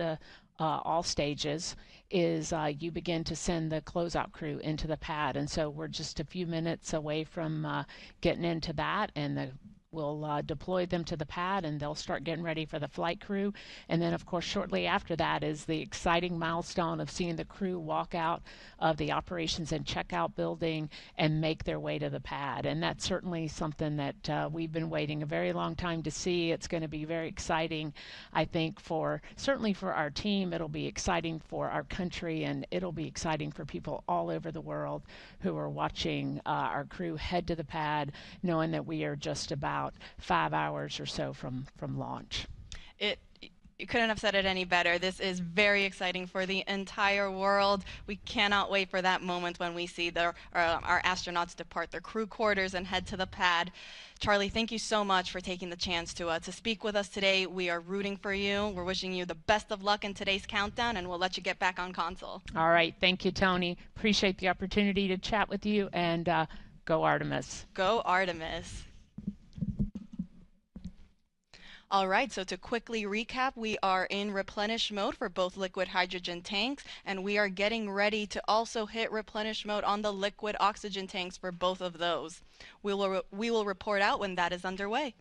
stages is you begin to send the closeout crew into the pad, and so we're just a few minutes away from getting into that, and we'll deploy them to the pad and they'll start getting ready for the flight crew. And then, of course, shortly after that is the exciting milestone of seeing the crew walk out of the operations and checkout building and make their way to the pad. And that's certainly something that we've been waiting a very long time to see. It's going to be very exciting, I think, certainly for our team. It'll be exciting for our country, and it'll be exciting for people all over the world who are watching our crew head to the pad, knowing that we are just about 5 hours or so from launch. It You couldn't have said it any better. This is very exciting for the entire world. We cannot wait for that moment when we see our astronauts depart their crew quarters and head to the pad. Charlie, thank you so much for taking the chance to speak with us today. We are rooting for you. We're wishing you the best of luck in today's countdown, and we'll let you get back on console. All right. Thank you, Tony. Appreciate the opportunity to chat with you, and go Artemis. Go Artemis. All right, so to quickly recap, we are in replenish mode for both liquid hydrogen tanks, and we are getting ready to also hit replenish mode on the liquid oxygen tanks for both of those. We will report out when that is underway.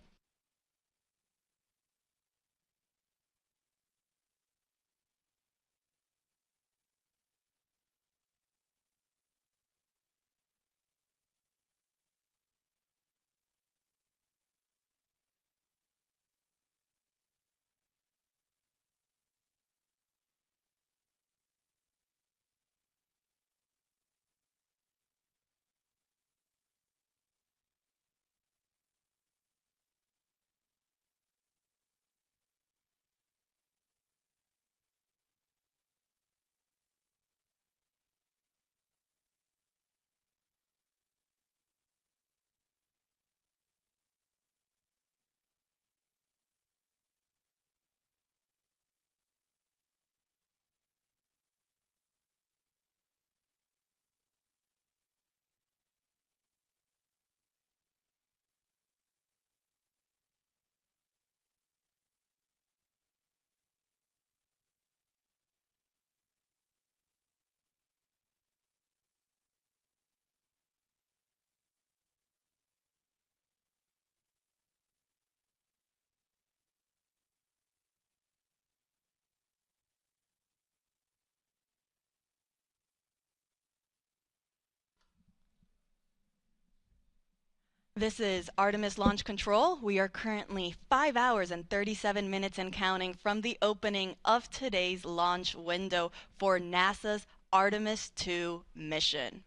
This is Artemis Launch Control. We are currently 5 hours and 37 minutes and counting from the opening of today's launch window for NASA's Artemis II mission.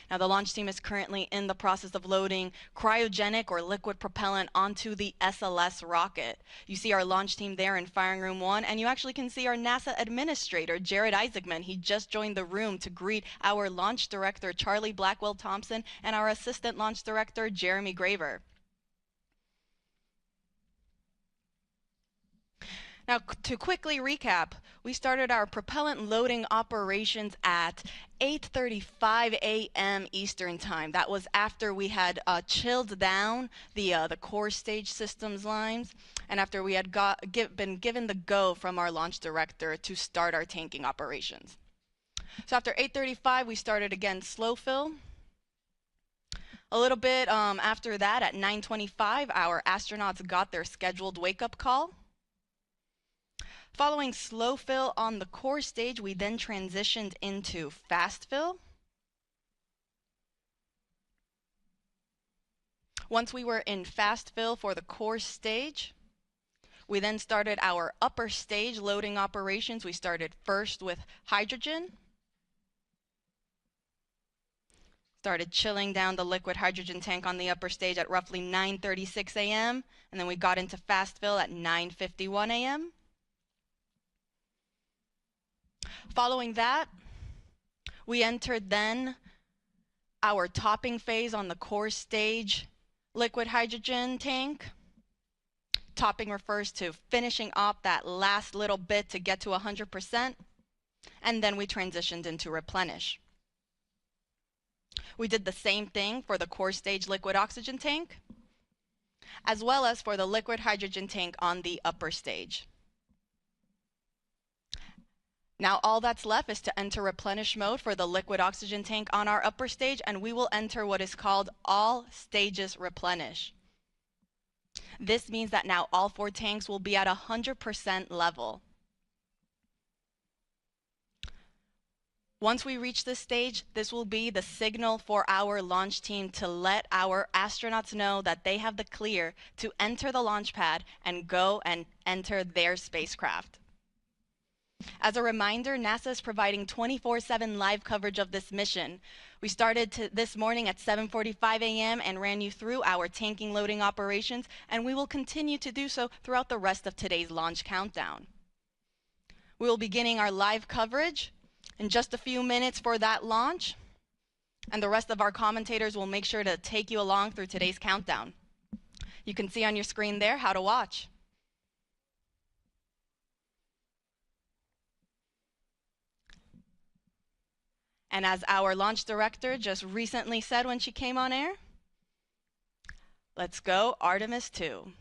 Now, the launch team is currently in the process of loading cryogenic or liquid propellant onto the SLS rocket. You see our launch team there in Firing Room 1, and you actually can see our NASA administrator, Jared Isaacman. He just joined the room to greet our launch director, Charlie Blackwell Thompson, and our assistant launch director, Jeremy Graver. Now, to quickly recap, we started our propellant loading operations at 8:35 a.m. Eastern Time. That was after we had chilled down the core stage systems lines, and after we had been given the go from our launch director to start our tanking operations. So after 8:35, we started again slow fill. A little bit after that, at 9:25, our astronauts got their scheduled wake-up call. Following slow fill on the core stage, we then transitioned into fast fill. Once we were in fast fill for the core stage, we then started our upper stage loading operations. We started first with hydrogen. Started chilling down the liquid hydrogen tank on the upper stage at roughly 9:36 a.m. and then we got into fast fill at 9:51 a.m. Following that, we entered then our topping phase on the core stage liquid hydrogen tank. Topping refers to finishing up that last little bit to get to 100%, and then we transitioned into replenish. We did the same thing for the core stage liquid oxygen tank, as well as for the liquid hydrogen tank on the upper stage. Now all that's left is to enter replenish mode for the liquid oxygen tank on our upper stage, and we will enter what is called all stages replenish. This means that now all 4 tanks will be at 100% level. Once we reach this stage, this will be the signal for our launch team to let our astronauts know that they have the clear to enter the launch pad and go and enter their spacecraft. As a reminder, NASA is providing 24/7 live coverage of this mission. We started this morning at 7:45 a.m. and ran you through our tanking loading operations, and we will continue to do so throughout the rest of today's launch countdown. We will be beginning our live coverage in just a few minutes for that launch, and the rest of our commentators will make sure to take you along through today's countdown. You can see on your screen there how to watch. And as our launch director just recently said when she came on air, let's go Artemis II.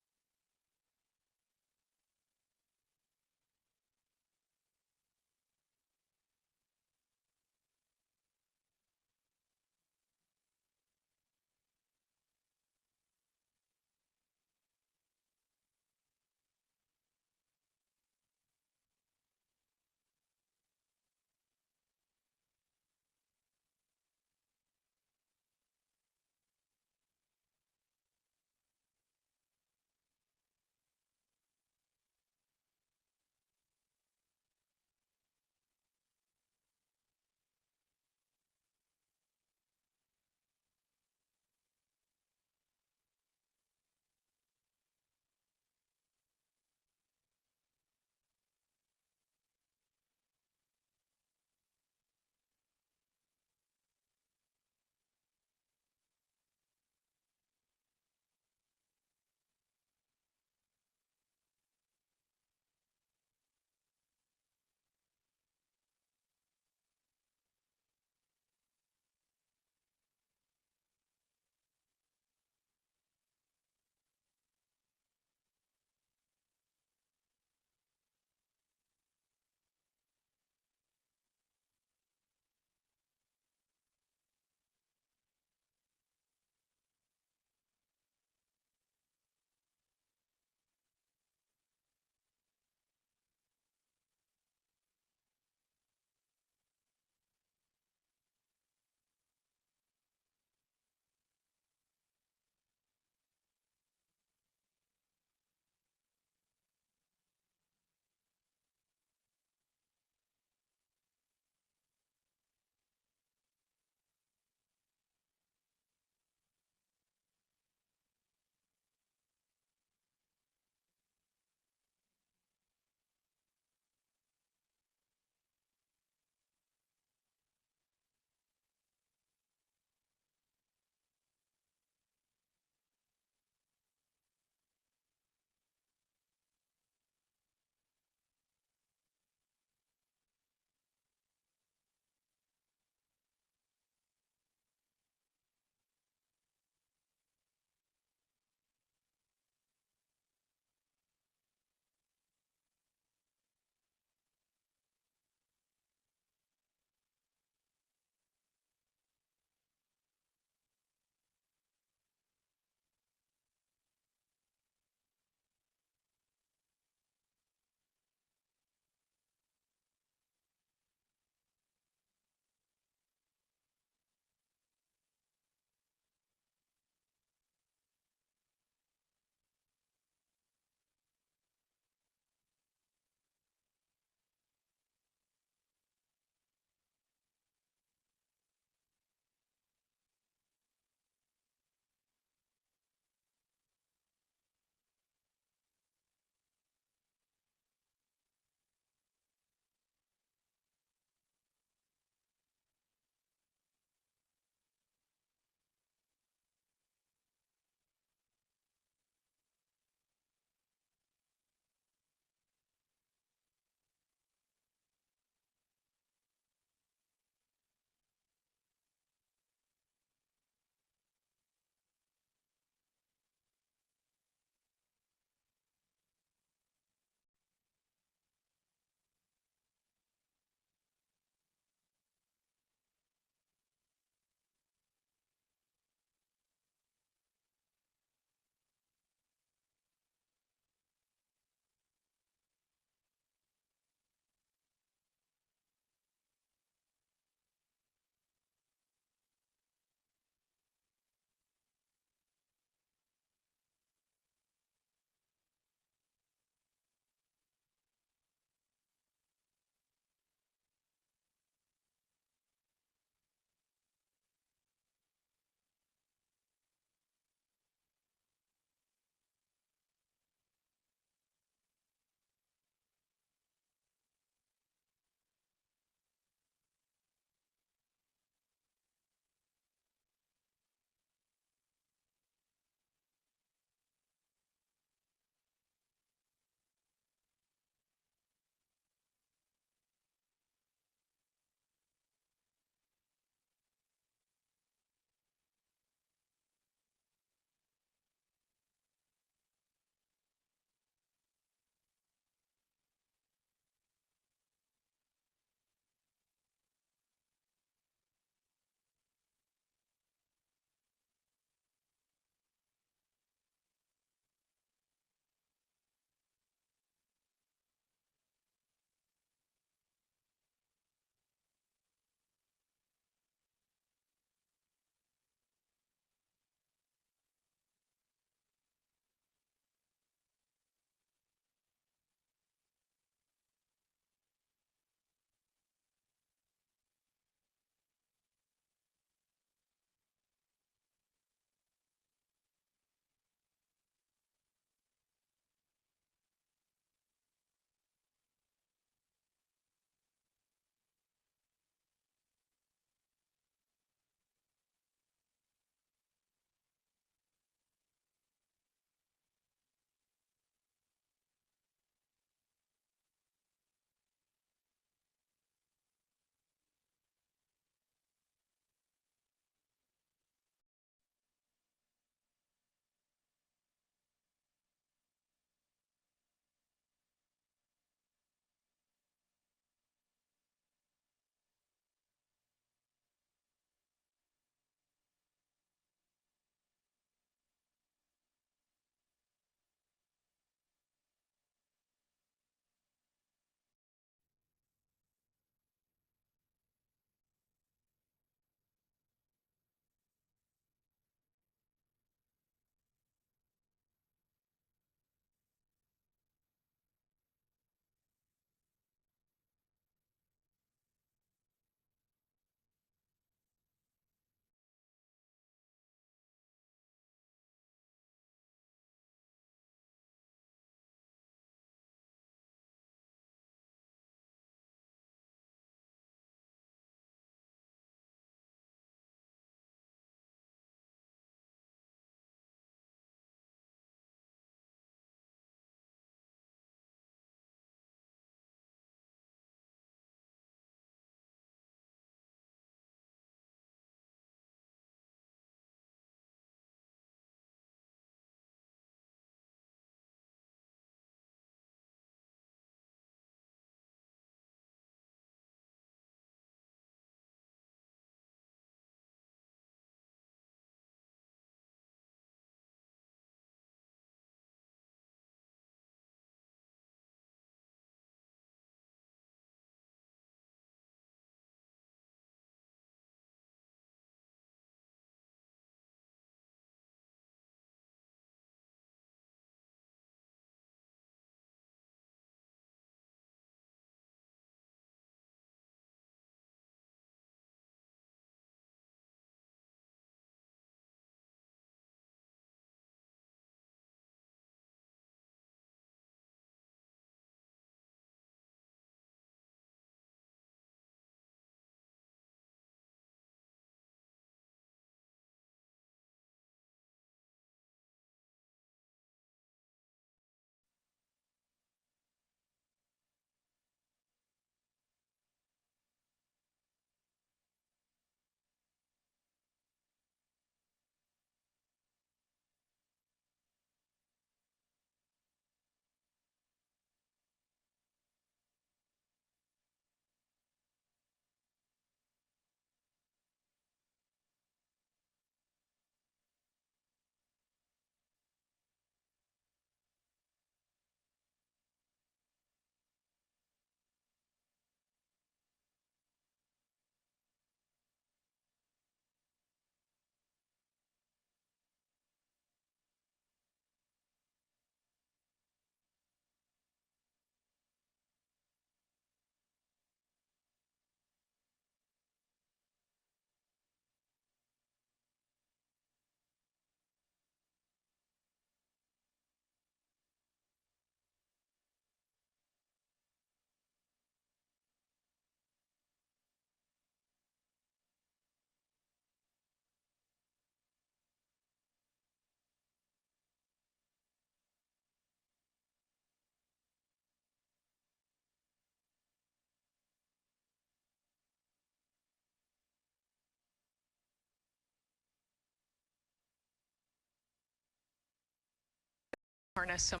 harness some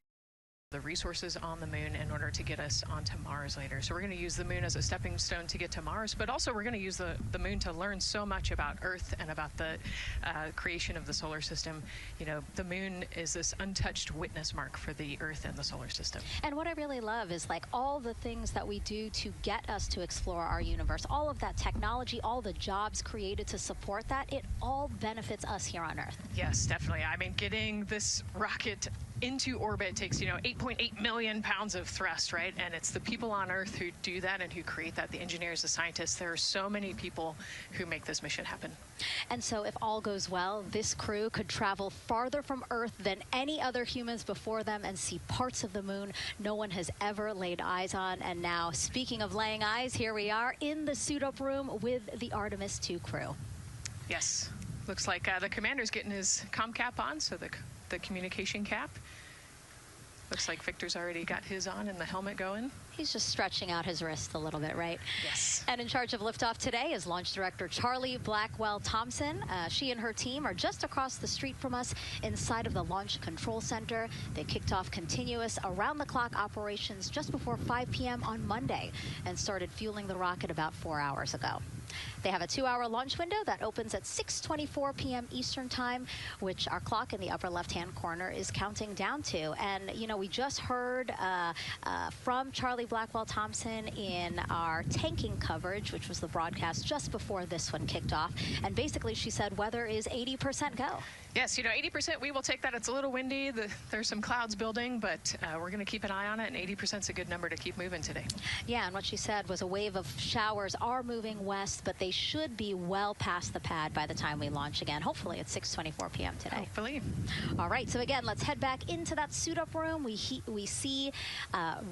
the resources on the moon in order to get us onto Mars later. So we're going to use the moon as a stepping stone to get to Mars, but also we're going to use the moon to learn so much about Earth and about the creation of the solar system. You know, the moon is this untouched witness mark for the Earth and the solar system. And what I really love is like all the things that we do to get us to explore our universe, all of that technology, all the jobs created to support that, it all benefits us here on Earth. Yes, definitely. I mean, getting this rocket into orbit takes, 8.8 million pounds of thrust, right? And it's the people on Earth who do that and who create that, the engineers, the scientists. There are so many people who make this mission happen. And so if all goes well, this crew could travel farther from Earth than any other humans before them and see parts of the moon no one has ever laid eyes on. And now, speaking of laying eyes, here we are in the suit-up room with the Artemis II crew. Yes. Looks like the commander's getting his comm cap on, so the communication cap. Looks like Victor's already got his on and the helmet going. He's just stretching out his wrist a little bit, right? Yes. And in charge of liftoff today is Launch Director Charlie Blackwell Thompson. She and her team are just across the street from us inside of the Launch Control Center. They kicked off continuous around-the-clock operations just before 5 p.m. on Monday and started fueling the rocket about 4 hours ago. They have a 2-hour launch window that opens at 6:24 p.m. Eastern Time, which our clock in the upper left-hand corner is counting down to. And, we just heard from Charlie Blackwell Thompson in our tanking coverage, which was the broadcast just before this one kicked off. And basically, she said weather is 80% go. Yes, 80%, we will take that. It's a little windy. There's some clouds building, but we're going to keep an eye on it, and 80% is a good number to keep moving today. Yeah, and what she said was a wave of showers are moving west, but they should be well past the pad by the time we launch again. Hopefully at 6:24 p.m. today. Hopefully. All right, so again, let's head back into that suit-up room. We see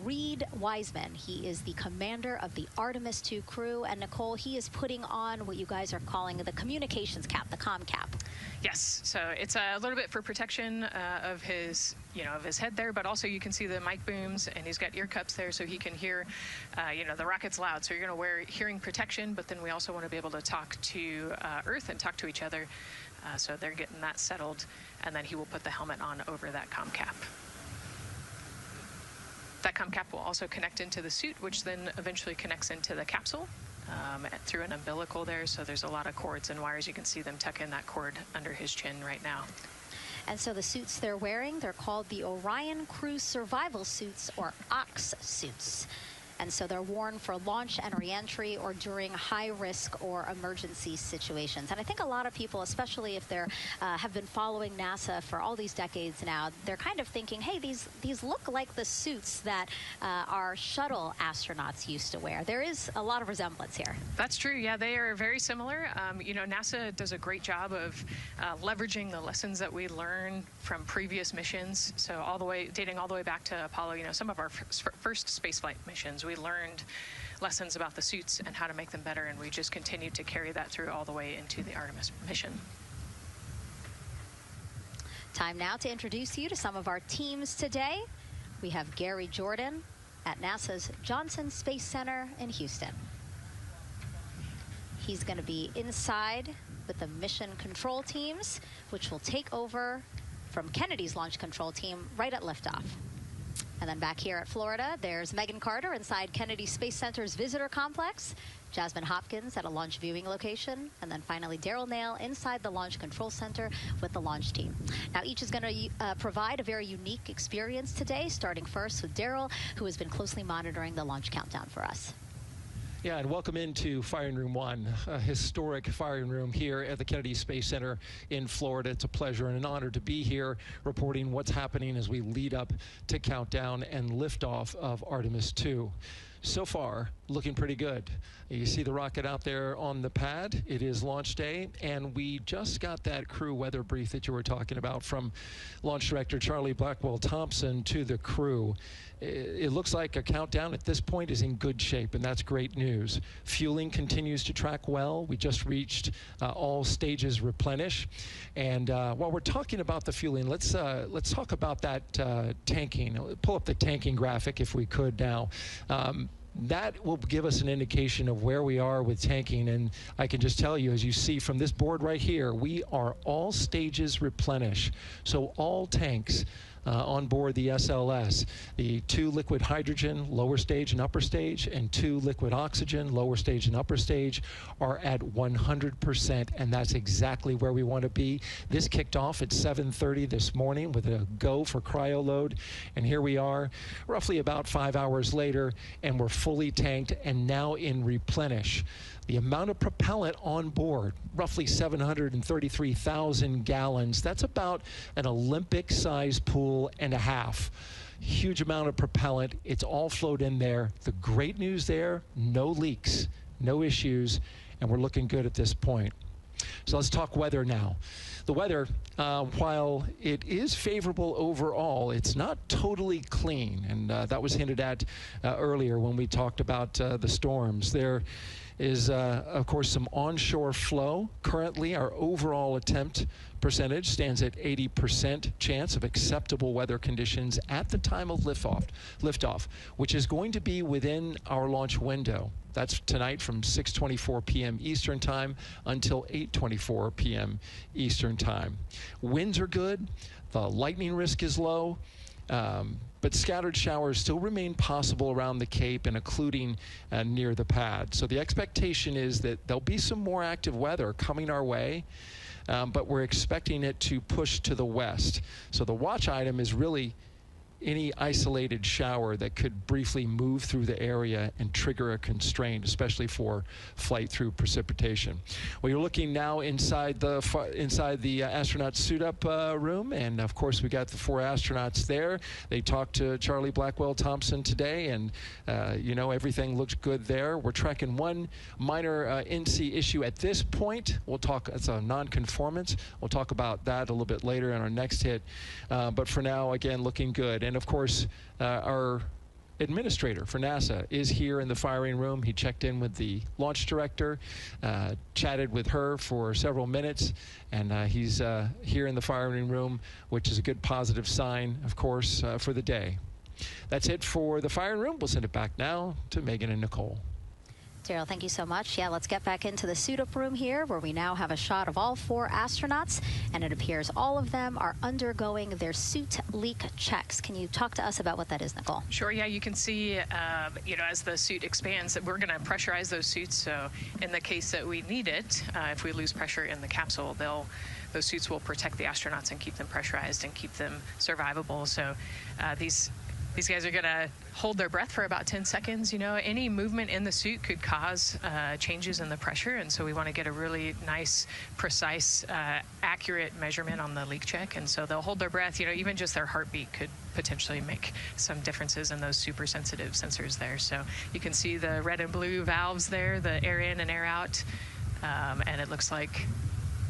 Reed Wiseman. He is the commander of the Artemis II crew, and Nicole, he is putting on what you guys are calling the communications cap, the comm cap. Yes, so it's a little bit for protection of his, of his head there, but also you can see the mic booms, and he's got ear cups there so he can hear, the rocket's loud. So you're going to wear hearing protection, but then we also want to be able to talk to Earth and talk to each other. So they're getting that settled, and then he will put the helmet on over that comm cap. That comm cap will also connect into the suit, which then eventually connects into the capsule. Through an umbilical there, so there's a lot of cords and wires. You can see them tuck in that cord under his chin right now. And so the suits they're wearing, they're called the Orion Crew Survival Suits, or OX suits. And so they're worn for launch and reentry or during high-risk or emergency situations. And I think a lot of people, especially if they're have been following NASA for all these decades now, they're kind of thinking, hey, these look like the suits that our shuttle astronauts used to wear. There is a lot of resemblance here. That's true. Yeah, they are very similar. NASA does a great job of leveraging the lessons that we learned from previous missions. So dating all the way back to Apollo, some of our first spaceflight missions, we learned lessons about the suits and how to make them better, and we just continued to carry that through all the way into the Artemis mission. Time now to introduce you to some of our teams today. We have Gary Jordan at NASA's Johnson Space Center in Houston. He's going to be inside with the mission control teams, which will take over from Kennedy's launch control team right at liftoff. And then back here at Florida, there's Megan Carter inside Kennedy Space Center's visitor complex, Jasmine Hopkins at a launch viewing location, and then finally Daryl Nail inside the Launch Control Center with the launch team. Now each is going to provide a very unique experience today, starting first with Daryl, who has been closely monitoring the launch countdown for us. Yeah, and welcome into Firing Room 1, a historic firing room here at the Kennedy Space Center in Florida. It's a pleasure and an honor to be here reporting what's happening as we lead up to countdown and liftoff of Artemis II. So far, looking pretty good. You see the rocket out there on the pad. It is launch day, and we just got that crew weather brief that you were talking about from Launch Director Charlie Blackwell Thompson to the crew. It looks like a countdown at this point is in good shape, and that's great news. Fueling continues to track well. We just reached all stages replenish. And while we're talking about the fueling, let's talk about that tanking. Pull up the tanking graphic if we could now. that will give us an indication of where we are with tanking. And I can just tell you, as you see from this board right here, we are all stages replenish. So all tanks on board the SLS, the 2 liquid hydrogen, lower stage and upper stage, and 2 liquid oxygen, lower stage and upper stage, are at 100%, and that's exactly where we want to be. This kicked off at 7:30 this morning with a go for cryo load, and here we are roughly about 5 hours later, and we're fully tanked and now in replenish. The amount of propellant on board, roughly 733,000 gallons. That's about an Olympic-sized pool and a half. Huge amount of propellant. It's all flowed in there. The great news there, no leaks, no issues, and we're looking good at this point. So let's talk weather now. The weather, while it is favorable overall, it's not totally clean, and that was hinted at earlier when we talked about the storms. There is, of course, some onshore flow. Currently, our overall attempt percentage stands at 80% chance of acceptable weather conditions at the time of liftoff, which is going to be within our launch window. That's tonight from 6:24 p.m. Eastern Time until 8:24 p.m. Eastern Time. Winds are good. The lightning risk is low. But scattered showers still remain possible around the Cape and including near the pad. So the expectation is that there'll be some more active weather coming our way, but we're expecting it to push to the west. So the watch item is really any isolated shower that could briefly move through the area and trigger a constraint, especially for flight through precipitation. Well, you're looking now inside the astronaut suit-up room, and of course we got the 4 astronauts there. They talked to Charlie Blackwell-Thompson today, and you know, everything looks good there. We're tracking one minor NC issue at this point. We'll talk, it's a non-conformance. We'll talk about that a little bit later in our next hit. But for now, again, looking good. And of course, our administrator for NASA is here in the firing room. He checked in with the launch director, chatted with her for several minutes, and he's here in the firing room, which is a good positive sign, of course, for the day. That's it for the firing room. We'll send it back now to Megan and Nicole. Daryl, thank you so much. Yeah, let's get back into the suit-up room here, where we now have a shot of all 4 astronauts, and it appears all of them are undergoing their suit leak checks. Can you talk to us about what that is, Nicole? Sure, yeah, you can see, you know, as the suit expands, that we're going to pressurize those suits. So in the case that we need it, if we lose pressure in the capsule, those suits will protect the astronauts and keep them pressurized and keep them survivable. So these guys are going to hold their breath for about 10 seconds. You know, any movement in the suit could cause changes in the pressure, and so we want to get a really nice, precise, accurate measurement on the leak check. And so they'll hold their breath. You know, even just their heartbeat could potentially make some differences in those super sensitive sensors there. So you can see the red and blue valves there, the air in and air out, and it looks like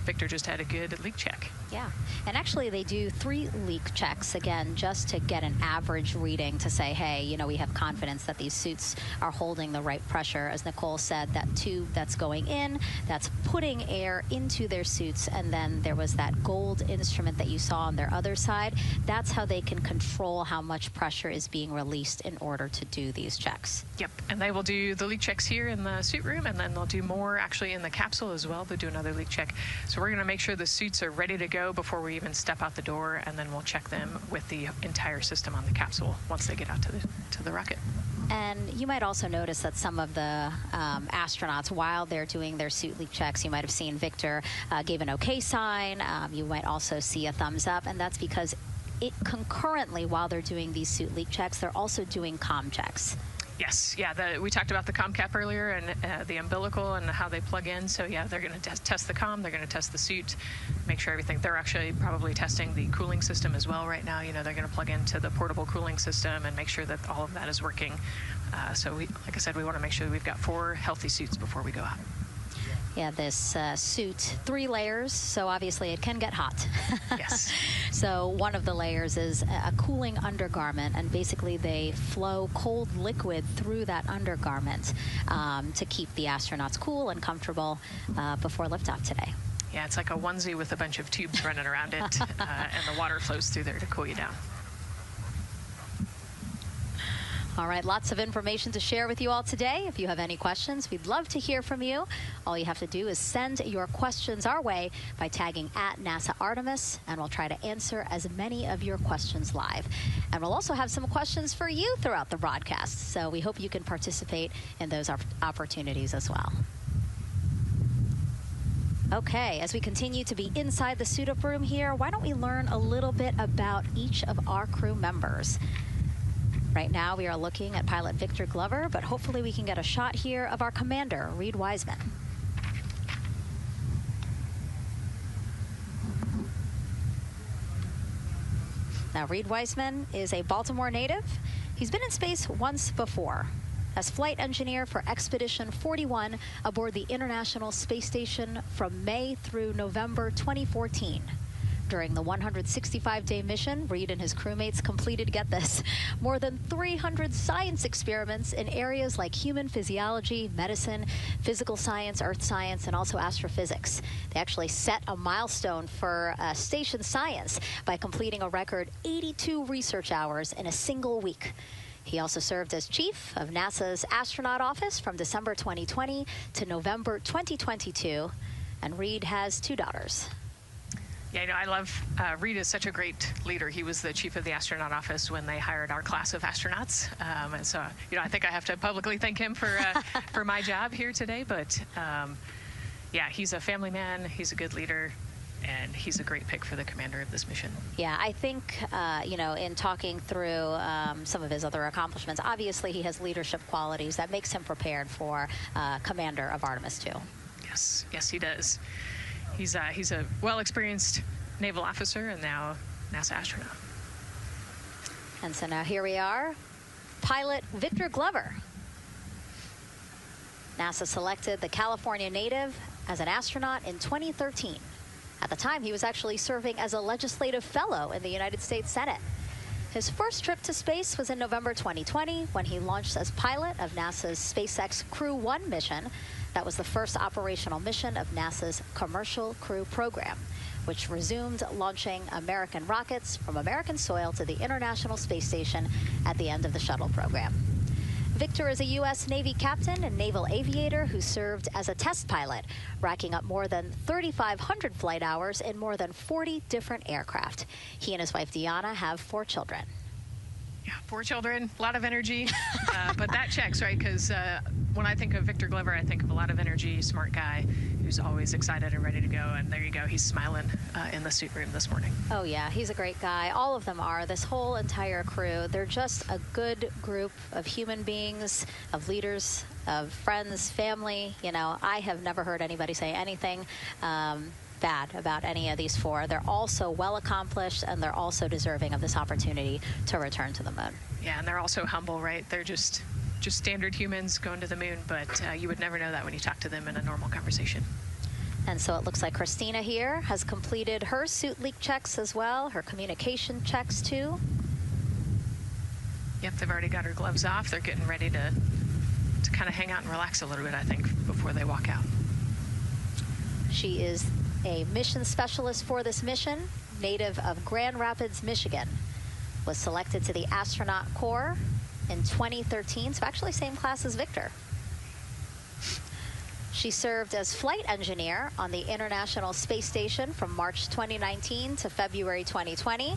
Victor just had a good leak check. Yeah, and actually they do 3 leak checks, again, just to get an average reading to say, hey, you know, we have confidence that these suits are holding the right pressure. As Nicole said, that tube that's going in, that's putting air into their suits, and then there was that gold instrument that you saw on their other side. That's how they can control how much pressure is being released in order to do these checks. Yep, and they will do the leak checks here in the suit room, and then they'll do more actually in the capsule as well. They'll do another leak check. So we're going to make sure the suits are ready to go before we even step out the door, and then we'll check them with the entire system on the capsule once they get out to the rocket. And you might also notice that some of the astronauts, while they're doing their suit leak checks, you might have seen Victor gave an OK sign. You might also see a thumbs up, and that's because concurrently, while they're doing these suit leak checks, they're also doing comm checks. Yes, yeah, we talked about the comm cap earlier, and the umbilical and how they plug in. So yeah, they're going to test the comm, they're going to test the suit, make sure everything. They're actually probably testing the cooling system as well right now. You know, they're going to plug into the portable cooling system and make sure that all of that is working. So like I said, we want to make sure that we've got 4 healthy suits before we go out. Yeah, this suit, 3 layers, so obviously it can get hot. Yes. So one of the layers is a cooling undergarment, and basically they flow cold liquid through that undergarment to keep the astronauts cool and comfortable before liftoff today. Yeah, it's like a onesie with a bunch of tubes running around it, and the water flows through there to cool you down. All right, lots of information to share with you all today. If you have any questions, we'd love to hear from you. All you have to do is send your questions our way by tagging at NASA Artemis, and we'll try to answer as many of your questions live. And we'll also have some questions for you throughout the broadcast, so we hope you can participate in those opportunities as well. Okay, as we continue to be inside the suit-up room here, why don't we learn a little bit about each of our crew members? Right now, we are looking at pilot Victor Glover, but hopefully we can get a shot here of our commander, Reed Wiseman. Now, Reed Wiseman is a Baltimore native. He's been in space once before as flight engineer for Expedition 41 aboard the International Space Station from May through November 2014. During the 165-day mission, Reed and his crewmates completed, get this, more than 300 science experiments in areas like human physiology, medicine, physical science, earth science, and also astrophysics. They actually set a milestone for station science by completing a record 82 research hours in a single week. He also served as chief of NASA's astronaut office from December 2020 to November 2022, and Reed has 2 daughters. Yeah, you know, I love, Reed is such a great leader. He was the chief of the astronaut office when they hired our class of astronauts. And so, you know, I think I have to publicly thank him for, for my job here today. But yeah, he's a family man, he's a good leader, and he's a great pick for the commander of this mission. Yeah, I think, you know, in talking through some of his other accomplishments, obviously he has leadership qualities that makes him prepared for commander of Artemis II. Yes, yes, he does. He's a well-experienced naval officer and now NASA astronaut. And so now here we are, pilot Victor Glover. NASA selected the California native as an astronaut in 2013. At the time, he was actually serving as a legislative fellow in the United States Senate. His first trip to space was in November 2020 when he launched as pilot of NASA's SpaceX Crew 1 mission. That was the first operational mission of NASA's Commercial Crew program, which resumed launching American rockets from American soil to the International Space Station at the end of the shuttle program. Victor is a U.S. Navy captain and naval aviator who served as a test pilot, racking up more than 3,500 flight hours in more than 40 different aircraft. He and his wife, Deanna, have 4 children. Yeah, 4 children, a lot of energy, but that checks, right? Because when I think of Victor Glover, I think of a lot of energy, smart guy who's always excited and ready to go. And there you go, he's smiling in the suit room this morning. Oh yeah, he's a great guy. All of them are. This whole entire crew, they're just a good group of human beings, of leaders, of friends, family. You know, I have never heard anybody say anything bad about any of these 4. They're also well accomplished, and they're also deserving of this opportunity to return to the moon. Yeah, and they're also humble, right? They're just standard humans going to the moon, but you would never know that when you talk to them in a normal conversation. And so it looks like Christina here has completed her suit leak checks as well, her communication checks too. Yep, they've already got her gloves off. They're getting ready to kind of hang out and relax a little bit, I think, before they walk out. She is a mission specialist for this mission, native of Grand Rapids, Michigan, was selected to the Astronaut Corps in 2013, so actually same class as Victor. She served as flight engineer on the International Space Station from March 2019 to February 2020.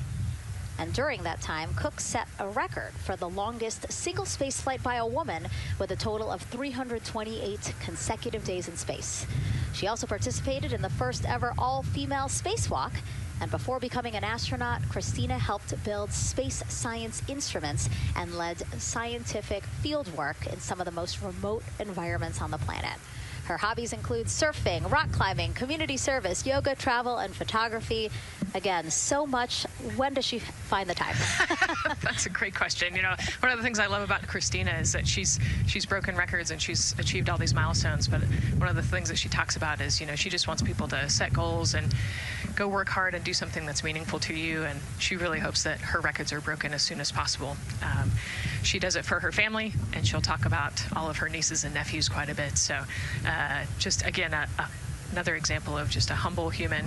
And during that time, Cook set a record for the longest single space flight by a woman with a total of 328 consecutive days in space. She also participated in the first ever all-female spacewalk. And before becoming an astronaut, Christina helped build space science instruments and led scientific field work in some of the most remote environments on the planet. Her hobbies include surfing, rock climbing, community service, yoga, travel, and photography. Again, so much. When does she find the time? That's a great question. You know, one of the things I love about Christina is that she's broken records and she's achieved all these milestones. But one of the things that she talks about is, you know, she just wants people to set goals and go work hard and do something that's meaningful to you. And she really hopes that her records are broken as soon as possible. She does it for her family, and she'll talk about all of her nieces and nephews quite a bit. So just, again, another example of just a humble human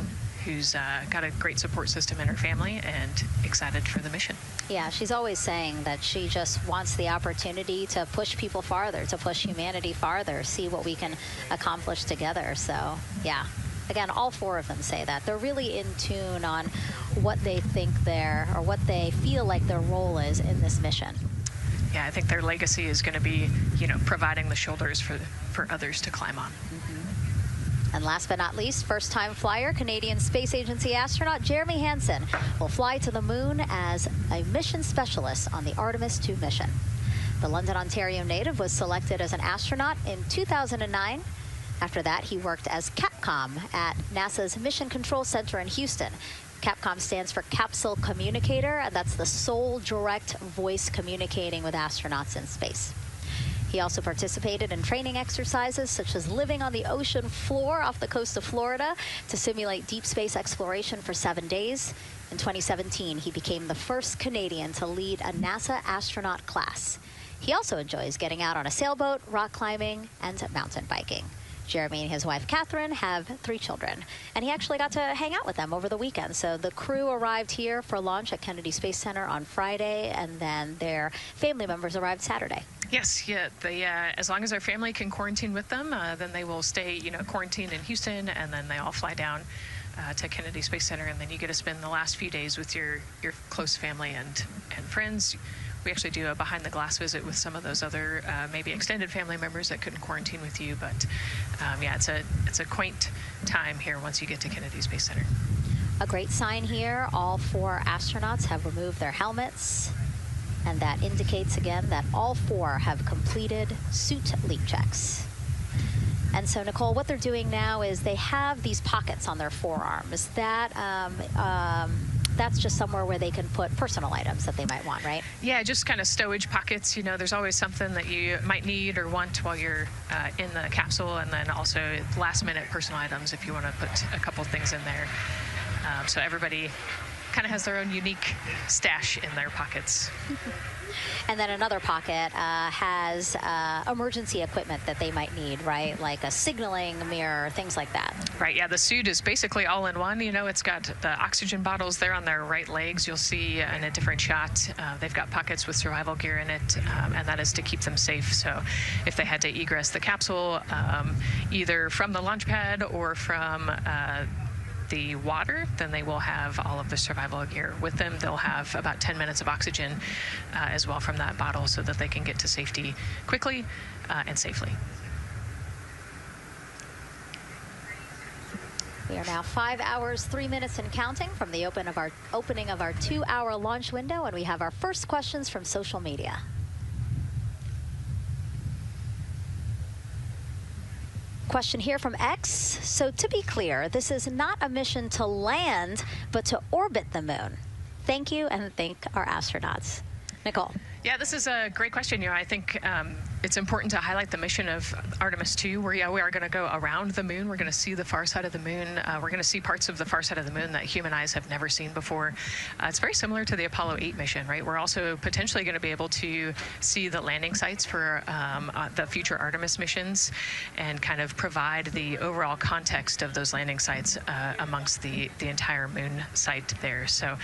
who's got a great support system in her family and excited for the mission. Yeah, she's always saying that she just wants the opportunity to push people farther, to push humanity farther, see what we can accomplish together. So, yeah. Again, all 4 of them say that. They're really in tune on what they think or what they feel like their role is in this mission. Yeah, I think their legacy is going to be, providing the shoulders for others to climb on. And last but not least, first-time flyer, Canadian Space Agency astronaut Jeremy Hansen will fly to the moon as a mission specialist on the Artemis II mission. The London, Ontario native was selected as an astronaut in 2009. After that, he worked as Capcom at NASA's Mission Control Center in Houston. Capcom stands for Capsule Communicator, and that's the sole direct voice communicating with astronauts in space. He also participated in training exercises such as living on the ocean floor off the coast of Florida to simulate deep space exploration for 7 days. In 2017, he became the first Canadian to lead a NASA astronaut class. He also enjoys getting out on a sailboat, rock climbing, and mountain biking. Jeremy and his wife, Catherine, have 3 children, and he actually got to hang out with them over the weekend. So the crew arrived here for launch at Kennedy Space Center on Friday, and then their family members arrived Saturday. Yes, yeah. They, as long as their family can quarantine with them, then they will stay, quarantined in Houston, and then they all fly down to Kennedy Space Center, and then you get to spend the last few days with your close family and friends. We actually do a behind-the-glass visit with some of those other maybe extended family members that couldn't quarantine with you. But yeah, it's a quaint time here once you get to Kennedy Space Center. A great sign here, all 4 astronauts have removed their helmets, and that indicates again that all 4 have completed suit leak checks. And so, Nicole, what they're doing now is they have these pockets on their forearms. That's just somewhere where they can put personal items that they might want, right? Yeah, just kind of stowage pockets. There's always something that you might need or want while you're in the capsule, and then also last-minute personal items if you want to put a couple things in there. So everybody kind of has their own unique stash in their pockets. And then another pocket has emergency equipment that they might need, right? Like a signaling mirror, things like that. Right, yeah, the suit is basically all in one. It's got the oxygen bottles there on their right legs. You'll see in a different shot, they've got pockets with survival gear in it, and that is to keep them safe. So if they had to egress the capsule, either from the launch pad or from the water, then they will have all of the survival gear with them. They'll have about 10 minutes of oxygen as well from that bottle so that they can get to safety quickly and safely. We are now 5 hours, 3 minutes and counting from the opening of our 2-hour launch window, and we have our first questions from social media. Question here from X. So to be clear, this is not a mission to land, but to orbit the moon. Thank you, and thank our astronauts. Nicole. Yeah, this is a great question. I think it's important to highlight the mission of Artemis II, where we are going to go around the moon. We're going to see the far side of the moon. We're going to see parts of the far side of the moon that human eyes have never seen before. It's very similar to the Apollo 8 mission, right? We're also potentially going to be able to see the landing sites for the future Artemis missions and kind of provide the overall context of those landing sites amongst the entire moon site there. So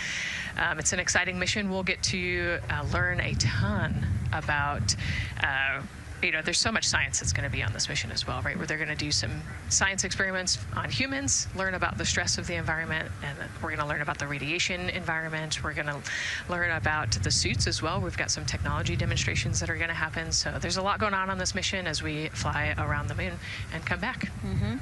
it's an exciting mission. We'll get to learn a ton about there's so much science that's going to be on this mission as well, right? Where they're going to do some science experiments on humans, learn about the stress of the environment, and we're going to learn about the radiation environment. We're going to learn about the suits as well. We've got some technology demonstrations that are going to happen. So there's a lot going on this mission as we fly around the moon and come back. Mm-hmm.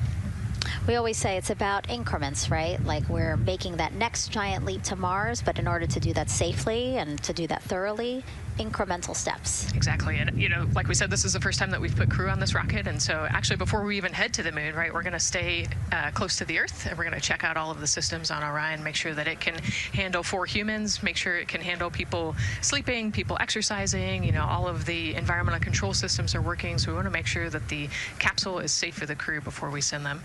We always say it's about increments, right? Like we're making that next giant leap to Mars, but in order to do that safely and to do that thoroughly, incremental steps. Exactly. And, like we said, this is the first time that we've put crew on this rocket. And so actually before we even head to the moon, right, we're going to stay close to the Earth, and we're going to check out all of the systems on Orion, make sure that it can handle 4 humans, make sure it can handle people sleeping, people exercising, all of the environmental control systems are working. So we want to make sure that the capsule is safe for the crew before we send them,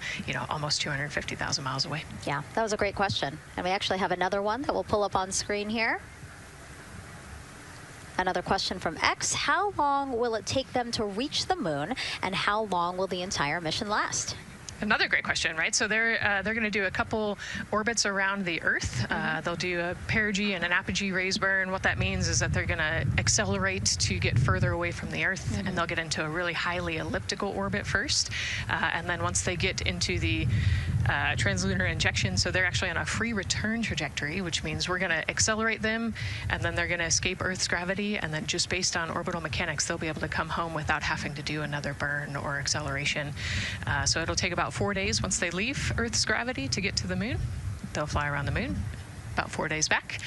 almost 250,000 miles away. Yeah, that was a great question. And we actually have another one that we'll pull up on screen here. Another question from X. How long will it take them to reach the moon, and how long will the entire mission last? Another great question, right? So they're going to do a couple orbits around the Earth. They'll do a perigee and an apogee raise burn. What that means is that they're going to accelerate to get further away from the Earth, and they'll get into a really highly elliptical orbit first. And then once they get into the translunar injection, so they're actually on a free return trajectory, which means we're going to accelerate them, and then they're going to escape Earth's gravity, and then just based on orbital mechanics, they'll be able to come home without having to do another burn or acceleration. So it'll take about 4 days once they leave Earth's gravity to get to the moon. They'll fly around the moon, about 4 days back,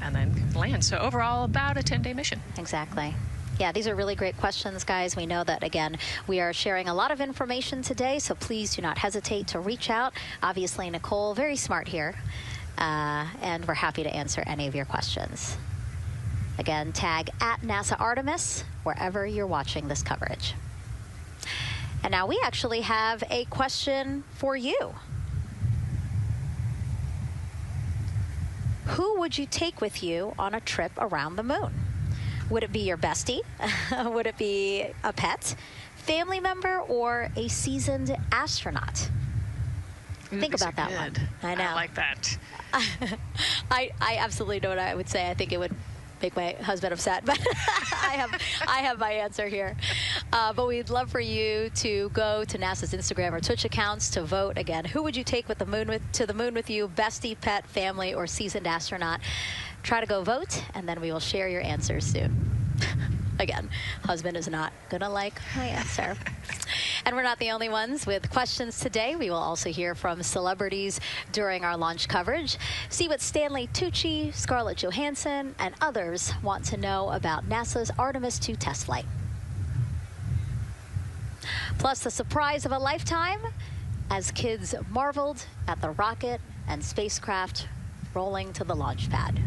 and then land. So overall, about a 10-day mission. Exactly. Yeah, these are really great questions, guys. We know that, again, we are sharing a lot of information today, so please do not hesitate to reach out. Obviously, Nicole, very smart here, and we're happy to answer any of your questions. Again, tag at NASA Artemis wherever you're watching this coverage. And now we actually have a question for you. Who would you take with you on a trip around the moon? Would it be your bestie? Would it be a pet, family member, or a seasoned astronaut? Ooh, Think about that one. I know. I like that. I absolutely know what I would say. I think it would make my husband upset, but I have my answer here. But we'd love for you to go to NASA's Instagram or Twitch accounts to vote. Again, who would you take to the moon with you? Bestie, pet, family, or seasoned astronaut? Try to go vote, and then we will share your answers soon. Again, husband is not going to like my answer. And we're not the only ones with questions today. We will also hear from celebrities during our launch coverage. See what Stanley Tucci, Scarlett Johansson, and others want to know about NASA's Artemis II test flight. Plus, the surprise of a lifetime as kids marveled at the rocket and spacecraft rolling to the launch pad.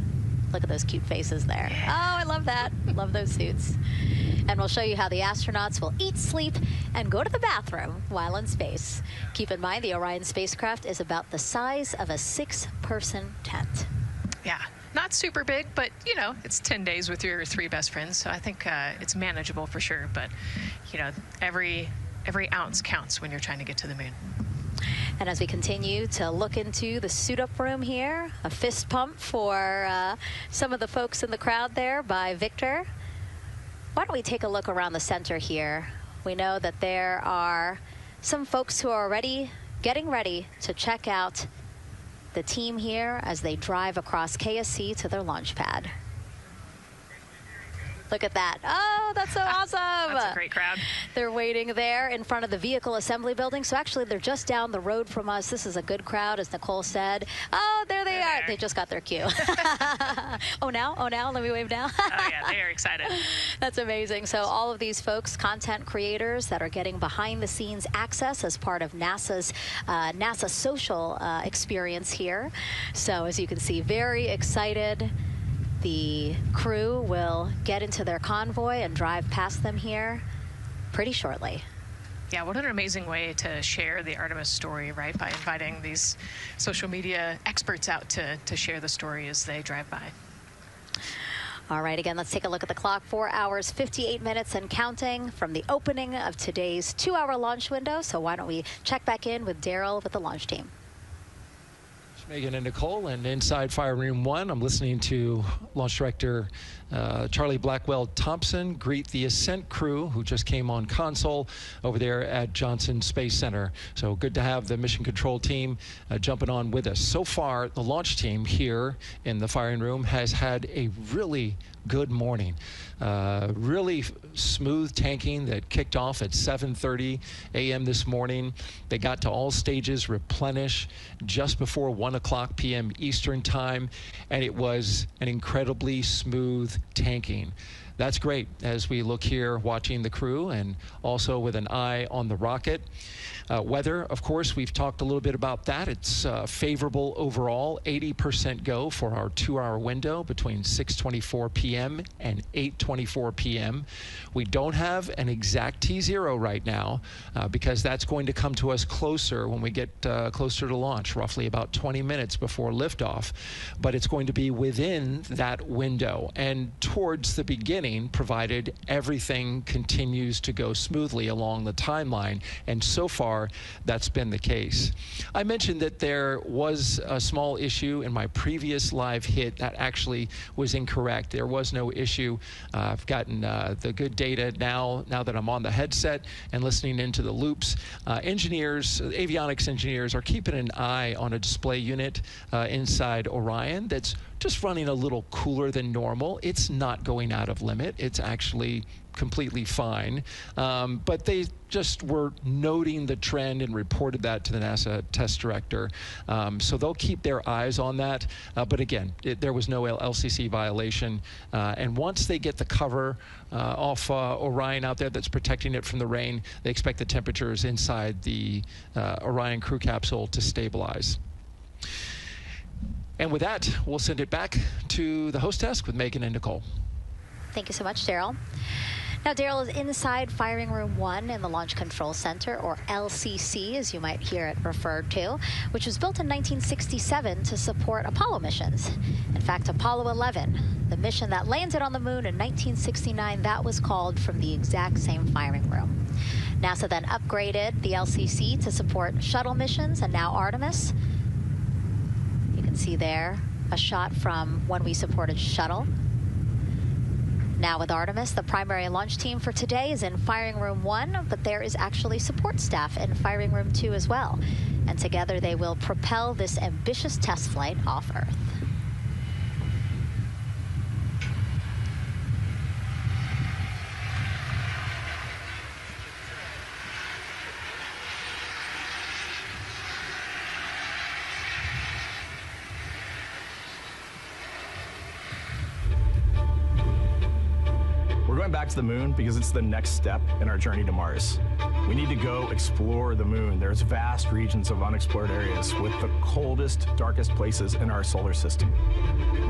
Look at those cute faces there. Oh, I love that. Love those suits. And we'll show you how the astronauts will eat, sleep, and go to the bathroom while in space. Keep in mind, the Orion spacecraft is about the size of a 6-person tent. Yeah, not super big, but, you know, it's 10 days with your 3 best friends, so I think it's manageable for sure. But, you know, every ounce counts when you're trying to get to the moon. And as we continue to look into the suit-up room here, a fist pump for some of the folks in the crowd there by Victor. Why don't we take a look around the center here? We know that there are some folks who are already getting ready to check out the team here as they drive across KSC to their launch pad. Look at that. Oh, that's so awesome. That's a great crowd. They're waiting there in front of the vehicle assembly building. So actually, they're just down the road from us. This is a good crowd, as Nicole said. Oh, there they are. They just got their cue. Oh, now? Let me wave now. Oh, yeah, they are excited. That's amazing. So all of these folks, content creators that are getting behind-the-scenes access as part of NASA's NASA social experience here. So as you can see, very excited. The crew will get into their convoy and drive past them here pretty shortly. Yeah, what an amazing way to share the Artemis story, right? By inviting these social media experts out to share the story as they drive by. All right, again, let's take a look at the clock. 4 hours, 58 minutes and counting from the opening of today's 2-hour launch window. So why don't we check back in with Daryl with the launch team. Megan and Nicole, and inside Fire Room 1, I'm listening to Launch Director Charlie Blackwell Thompson greet the Ascent crew who just came on console over there at Johnson Space Center. So good to have the mission control team jumping on with us. So far, the launch team here in the firing room has had a really good morning. Really smooth tanking that kicked off at 7:30 a.m. this morning. They got to all stages replenish just before 1 o'clock p.m. Eastern time, and it was an incredibly smooth tanking. That's great as we look here watching the crew and also with an eye on the rocket. Weather, of course, we've talked a little bit about that. It's favorable overall, 80% go for our 2-hour window between 6:24 p.m. and 8:24 p.m. We don't have an exact T0 right now because that's going to come to us closer when we get closer to launch, roughly about 20 minutes before liftoff. But it's going to be within that window. And towards the beginning, rain, provided everything continues to go smoothly along the timeline. And so far, that's been the case. I mentioned that there was a small issue in my previous live hit. That actually was incorrect. There was no issue. I've gotten the good data now that I'm on the headset and listening into the loops. Avionics engineers are keeping an eye on a display unit inside Orion that's just running a little cooler than normal. It's not going out of limit. It's actually completely fine. But they just were noting the trend and reported that to the NASA test director. So they'll keep their eyes on that. But again, there was no LCC violation. And once they get the cover off Orion out there that's protecting it from the rain, they expect the temperatures inside the Orion crew capsule to stabilize. And with that, we'll send it back to the host desk with Megan and Nicole. Thank you so much, Daryl. Now, Daryl is inside Firing Room 1 in the Launch Control Center, or LCC, as you might hear it referred to, which was built in 1967 to support Apollo missions. In fact, Apollo 11, the mission that landed on the moon in 1969, that was called from the exact same firing room. NASA then upgraded the LCC to support shuttle missions, and now Artemis. You can see there a shot from when we supported shuttle. Now with Artemis, the primary launch team for today is in Firing Room 1, but there is actually support staff in Firing Room 2 as well. And together they will propel this ambitious test flight off Earth. We're going back to the moon because it's the next step in our journey to Mars. We need to go explore the moon. There's vast regions of unexplored areas with the coldest, darkest places in our solar system.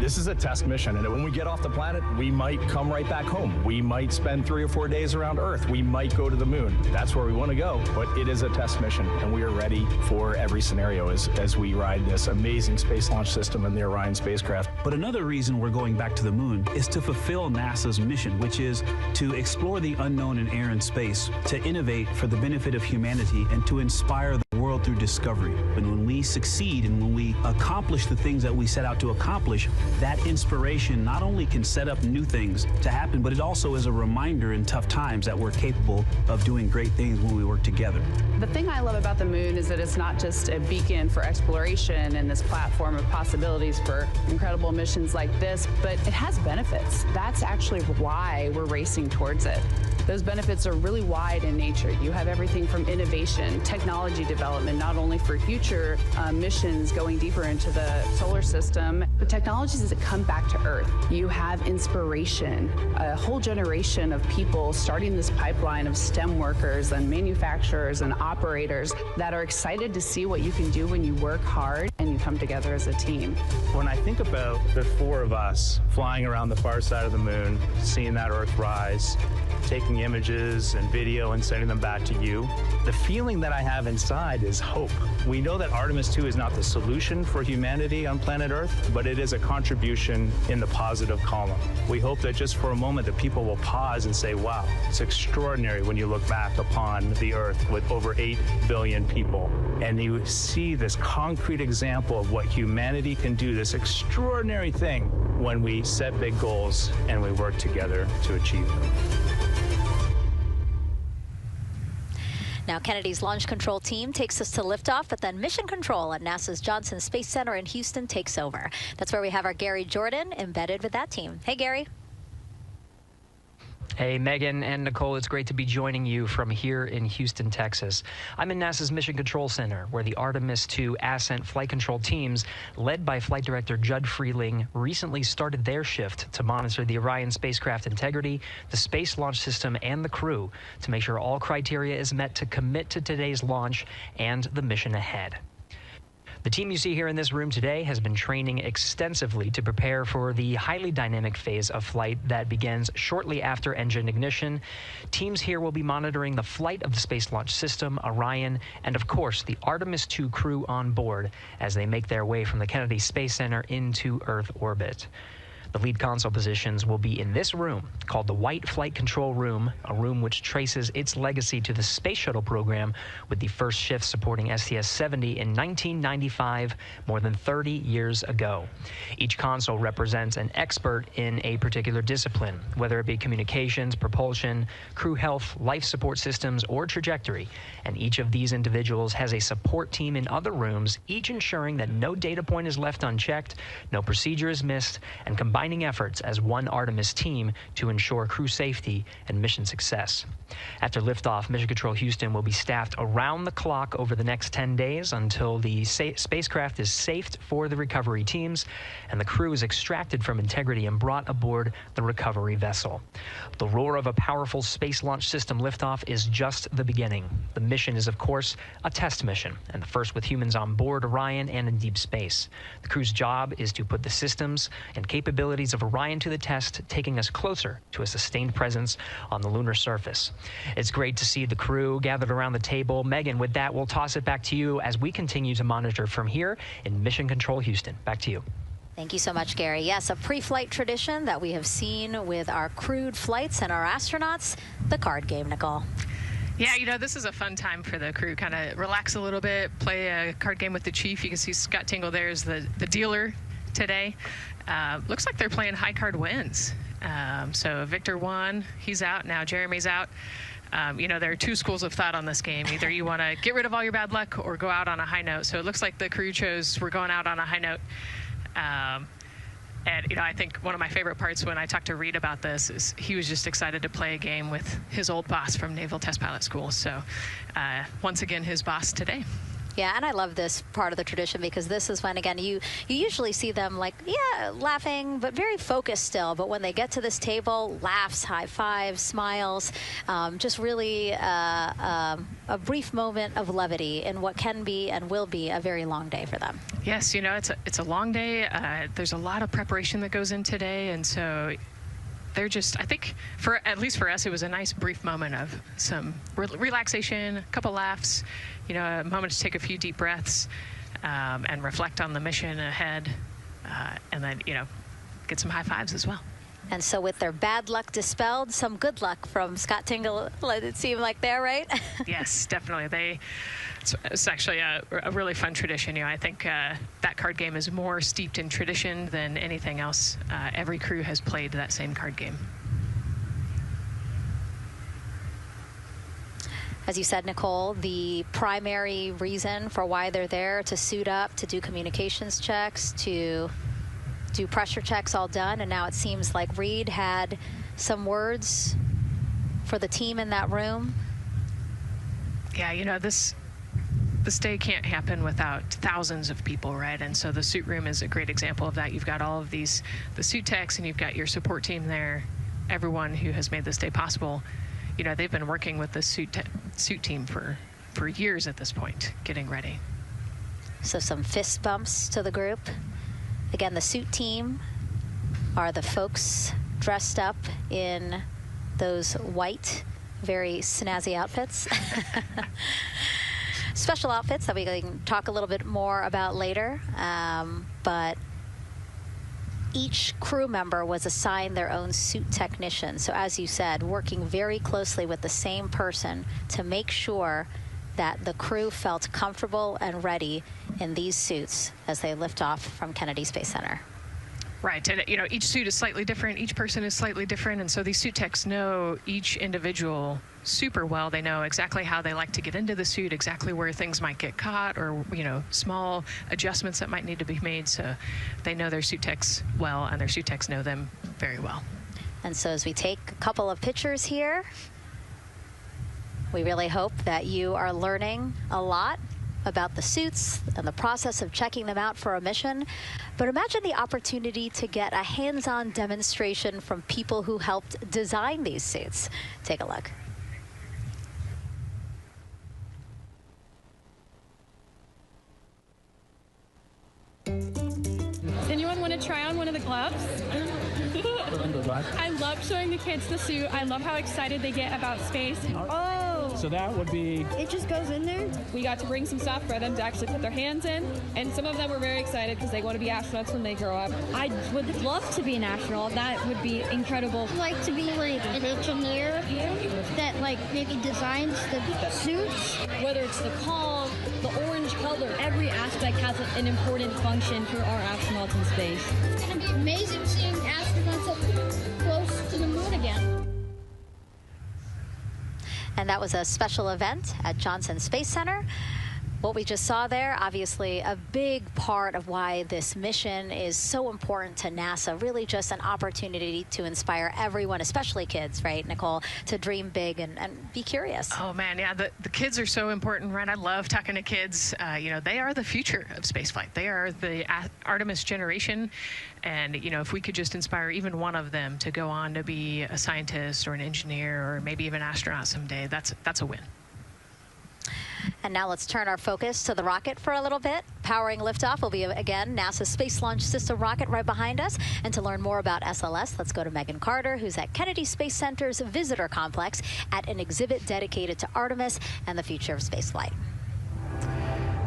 This is a test mission, and when we get off the planet, we might come right back home. We might spend 3 or 4 days around Earth. We might go to the moon. That's where we want to go, but it is a test mission, and we are ready for every scenario as we ride this amazing space launch system in the Orion spacecraft. But another reason we're going back to the moon is to fulfill NASA's mission, which is to explore the unknown in air and space, to innovate for the benefit of humanity, and to inspire the world through discovery. And when we succeed and when we accomplish the things that we set out to accomplish, that inspiration not only can set up new things to happen, but it also is a reminder in tough times that we're capable of doing great things when we work together. The thing I love about the moon is that it's not just a beacon for exploration and this platform of possibilities for incredible missions like this, but it has benefits. That's actually why we're racing towards it. Those benefits are really wide in nature. You have everything from innovation, technology development, not only for future missions going deeper into the solar system, but technologies that come back to Earth. You have inspiration, a whole generation of people starting this pipeline of STEM workers and manufacturers and operators that are excited to see what you can do when you work hard and you come together as a team. When I think about the 4 of us flying around the far side of the moon, seeing that Earth rise, taking images and video and sending them back to you, the feeling that I have inside is hope. We know that Artemis II is not the solution for humanity on planet Earth, but it is a contribution in the positive column. We hope that just for a moment that people will pause and say, wow, it's extraordinary when you look back upon the Earth with over 8 billion people, and you see this concrete example of what humanity can do, this extraordinary thing when we set big goals and we work together to achieve them. Now, Kennedy's launch control team takes us to liftoff, but then mission control at NASA's Johnson Space Center in Houston takes over. That's where we have our Gary Jordan embedded with that team. Hey, Gary. Hey, Megan and Nicole, it's great to be joining you from here in Houston, Texas. I'm in NASA's Mission Control Center, where the Artemis II Ascent flight control teams, led by Flight Director Judd Freeling, recently started their shift to monitor the Orion spacecraft integrity, the Space Launch System, and the crew to make sure all criteria is met to commit to today's launch and the mission ahead. The team you see here in this room today has been training extensively to prepare for the highly dynamic phase of flight that begins shortly after engine ignition. Teams here will be monitoring the flight of the Space Launch System, Orion, and of course the Artemis II crew on board as they make their way from the Kennedy Space Center into Earth orbit. The lead console positions will be in this room called the White Flight Control Room, a room which traces its legacy to the Space Shuttle program, with the first shift supporting STS-70 in 1995, more than 30 years ago. Each console represents an expert in a particular discipline, whether it be communications, propulsion, crew health, life support systems, or trajectory. And each of these individuals has a support team in other rooms, each ensuring that no data point is left unchecked, no procedure is missed, and combining efforts as one Artemis team to ensure crew safety and mission success. After liftoff, Mission Control Houston will be staffed around the clock over the next 10 days until the spacecraft is safed for the recovery teams and the crew is extracted from integrity and brought aboard the recovery vessel. The roar of a powerful Space Launch System liftoff is just the beginning. The mission is, of course, a test mission, and the first with humans on board Orion and in deep space. The crew's job is to put the systems and capabilities of Orion to the test, taking us closer to a sustained presence on the lunar surface. It's great to see the crew gathered around the table. Megan, with that, we'll toss it back to you as we continue to monitor from here in Mission Control Houston. Back to you. Thank you so much, Gary. Yes, a pre-flight tradition that we have seen with our crewed flights and our astronauts, the card game, Nicole. Yeah, you know, this is a fun time for the crew. Kind of relax a little bit, play a card game with the chief. You can see Scott Tingle there is the dealer today. Looks like they're playing high card wins. So Victor won, he's out, now Jeremy's out. You know, there are two schools of thought on this game. Either you want to get rid of all your bad luck or go out on a high note. So it looks like the crew chose we're going out on a high note. And, you know, I think one of my favorite parts when I talked to Reed about this is he was just excited to play a game with his old boss from Naval Test Pilot School. So once again, his boss today. Yeah, and I love this part of the tradition because this is when, again, you usually see them like, yeah, laughing, but very focused still. But when they get to this table, laughs, high fives, smiles, just really a brief moment of levity in what can be and will be a very long day for them. Yes, you know, it's a long day. There's a lot of preparation that goes in today, and so they're just, I think, at least for us, it was a nice brief moment of some relaxation, a couple laughs, you know, a moment to take a few deep breaths and reflect on the mission ahead, and then, you know, get some high fives as well. And so with their bad luck dispelled, some good luck from Scott Tingle, it seemed like there, right? Yes, definitely. It's actually a really fun tradition. You know, I think that card game is more steeped in tradition than anything else. Every crew has played that same card game. As you said, Nicole, the primary reason for why they're there to suit up, to do communications checks, to do pressure checks, all done. And now it seems like Reed had some words for the team in that room. Yeah, you know, this day can't happen without thousands of people, right? And so the suit room is a great example of that. You've got all of the suit techs, and you've got your support team there, everyone who has made this day possible. You know, they've been working with the suit team for years at this point, getting ready. So some fist bumps to the group. Again, the suit team are the folks dressed up in those white, very snazzy outfits. Special outfits that we can talk a little bit more about later, but each crew member was assigned their own suit technician. So as you said, working very closely with the same person to make sure that the crew felt comfortable and ready in these suits as they lift off from Kennedy Space Center. Right, and you know, each suit is slightly different, each person is slightly different, and so these suit techs know each individual super well. They know exactly how they like to get into the suit, exactly where things might get caught, or, you know, small adjustments that might need to be made. So they know their suit techs well, and their suit techs know them very well. And so as we take a couple of pictures here, we really hope that you are learning a lot about the suits and the process of checking them out for a mission. But imagine the opportunity to get a hands-on demonstration from people who helped design these suits. Take a look. Does anyone want to try on one of the gloves? I love showing the kids the suit. I love how excited they get about space. Oh, So that would be... It just goes in there. We got to bring some stuff for them to actually put their hands in, and some of them were very excited because they want to be astronauts when they grow up. I would love to be an astronaut. That would be incredible. I'd like to be like an engineer that like maybe designs the suits. Whether it's the calm, the orange color, every aspect has an important function for our astronauts in space. It's going to be amazing seeing astronauts up close to the moon again. And that was a special event at Johnson Space Center. What we just saw there, obviously a big part of why this mission is so important to NASA, really just an opportunity to inspire everyone, especially kids, right, Nicole, to dream big and be curious. Oh man, yeah, the kids are so important, right? I love talking to kids. You know, they are the future of spaceflight. They are the Artemis generation. And, you know, if we could just inspire even one of them to go on to be a scientist or an engineer or maybe even an astronaut someday, that's a win. And now let's turn our focus to the rocket for a little bit. Powering liftoff will be, again, NASA's Space Launch System rocket right behind us. And to learn more about SLS, let's go to Megan Carter, who's at Kennedy Space Center's Visitor Complex at an exhibit dedicated to Artemis and the future of spaceflight.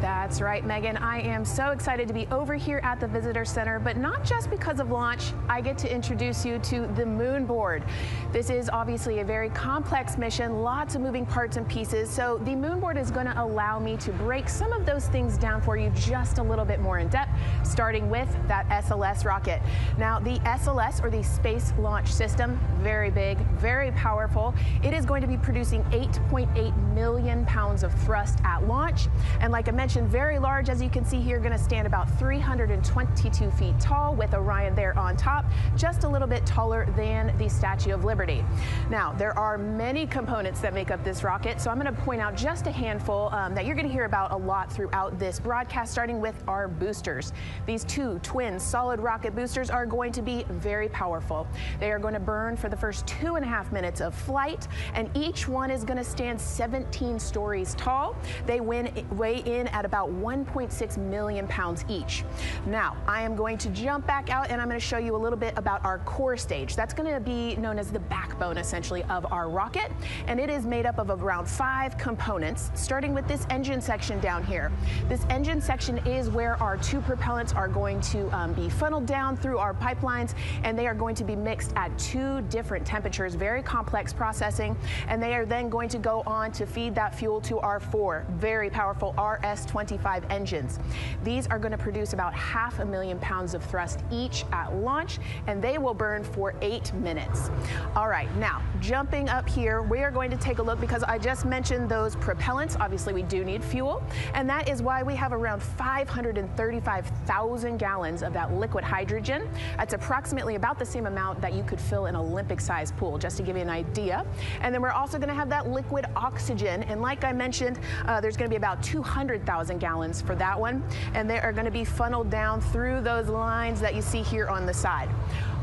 That's right, Megan. I am so excited to be over here at the Visitor Center, but not just because of launch. I get to introduce you to the moon board. This is obviously a very complex mission, lots of moving parts and pieces. So the moon board is going to allow me to break some of those things down for you just a little bit more in depth, starting with that SLS rocket. Now, the SLS, or the Space Launch System, very big, very powerful. It is going to be producing 8.8 million pounds of thrust at launch. And like I mentioned, very large, as you can see here, going to stand about 322 feet tall with Orion there on top, just a little bit taller than the Statue of Liberty. Now, there are many components that make up this rocket, so I'm going to point out just a handful that you're going to hear about a lot throughout this broadcast, starting with our boosters. These two twin solid rocket boosters are going to be very powerful. They are going to burn for the first 2.5 minutes of flight, and each one is going to stand 17 stories tall. They weigh in at about 1.6 million pounds each. Now, I am going to jump back out and I'm going to show you a little bit about our core stage. That's going to be known as the backbone, essentially, of our rocket, and it is made up of around 5 components, starting with this engine section down here. This engine section is where our 2 propellants are going to be funneled down through our pipelines, and they are going to be mixed at 2 different temperatures, very complex processing, and they are then going to go on to feed that fuel to our 4 very powerful RS-25 engines. These are going to produce about 500,000 pounds of thrust each at launch, and they will burn for 8 minutes. All right, now jumping up here, we are going to take a look, because I just mentioned those propellants. Obviously, we do need fuel, and that is why we have around 535,000 gallons of that liquid hydrogen. That's approximately about the same amount that you could fill an Olympic-sized pool, just to give you an idea. And then we're also going to have that liquid oxygen, and like I mentioned, there's going to be about 200,000 gallons for that one, and they are going to be funneled down through those lines that you see here on the side.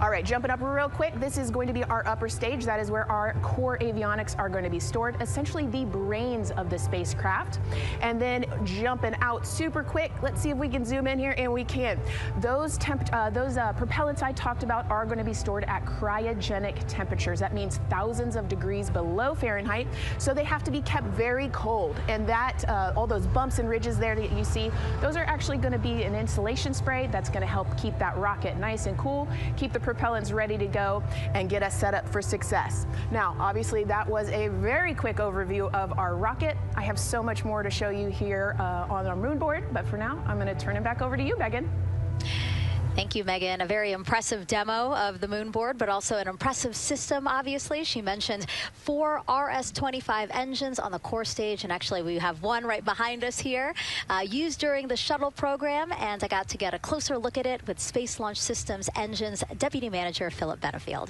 All right, jumping up real quick, this is going to be our upper stage. That is where our core avionics are going to be stored, essentially the brains of the spacecraft. And then jumping out super quick, let's see if we can zoom in here, and we can. Those propellants I talked about are going to be stored at cryogenic temperatures. That means thousands of degrees below Fahrenheit, so they have to be kept very cold. And that, all those bumps and ridges there that you see, those are actually going to be an insulation spray that's going to help keep that rocket nice and cool, keep the propellants ready to go, and get us set up for success. Now, obviously, that was a very quick overview of our rocket. I have so much more to show you here on our moon board, but for now, I'm going to turn it back over to you, Megan. Thank you, Megan. A very impressive demo of the moon board, but also an impressive system, obviously. She mentioned 4 RS-25 engines on the core stage, and actually we have one right behind us here, used during the shuttle program, and I got to get a closer look at it with Space Launch Systems Engines Deputy Manager Philip Benefield.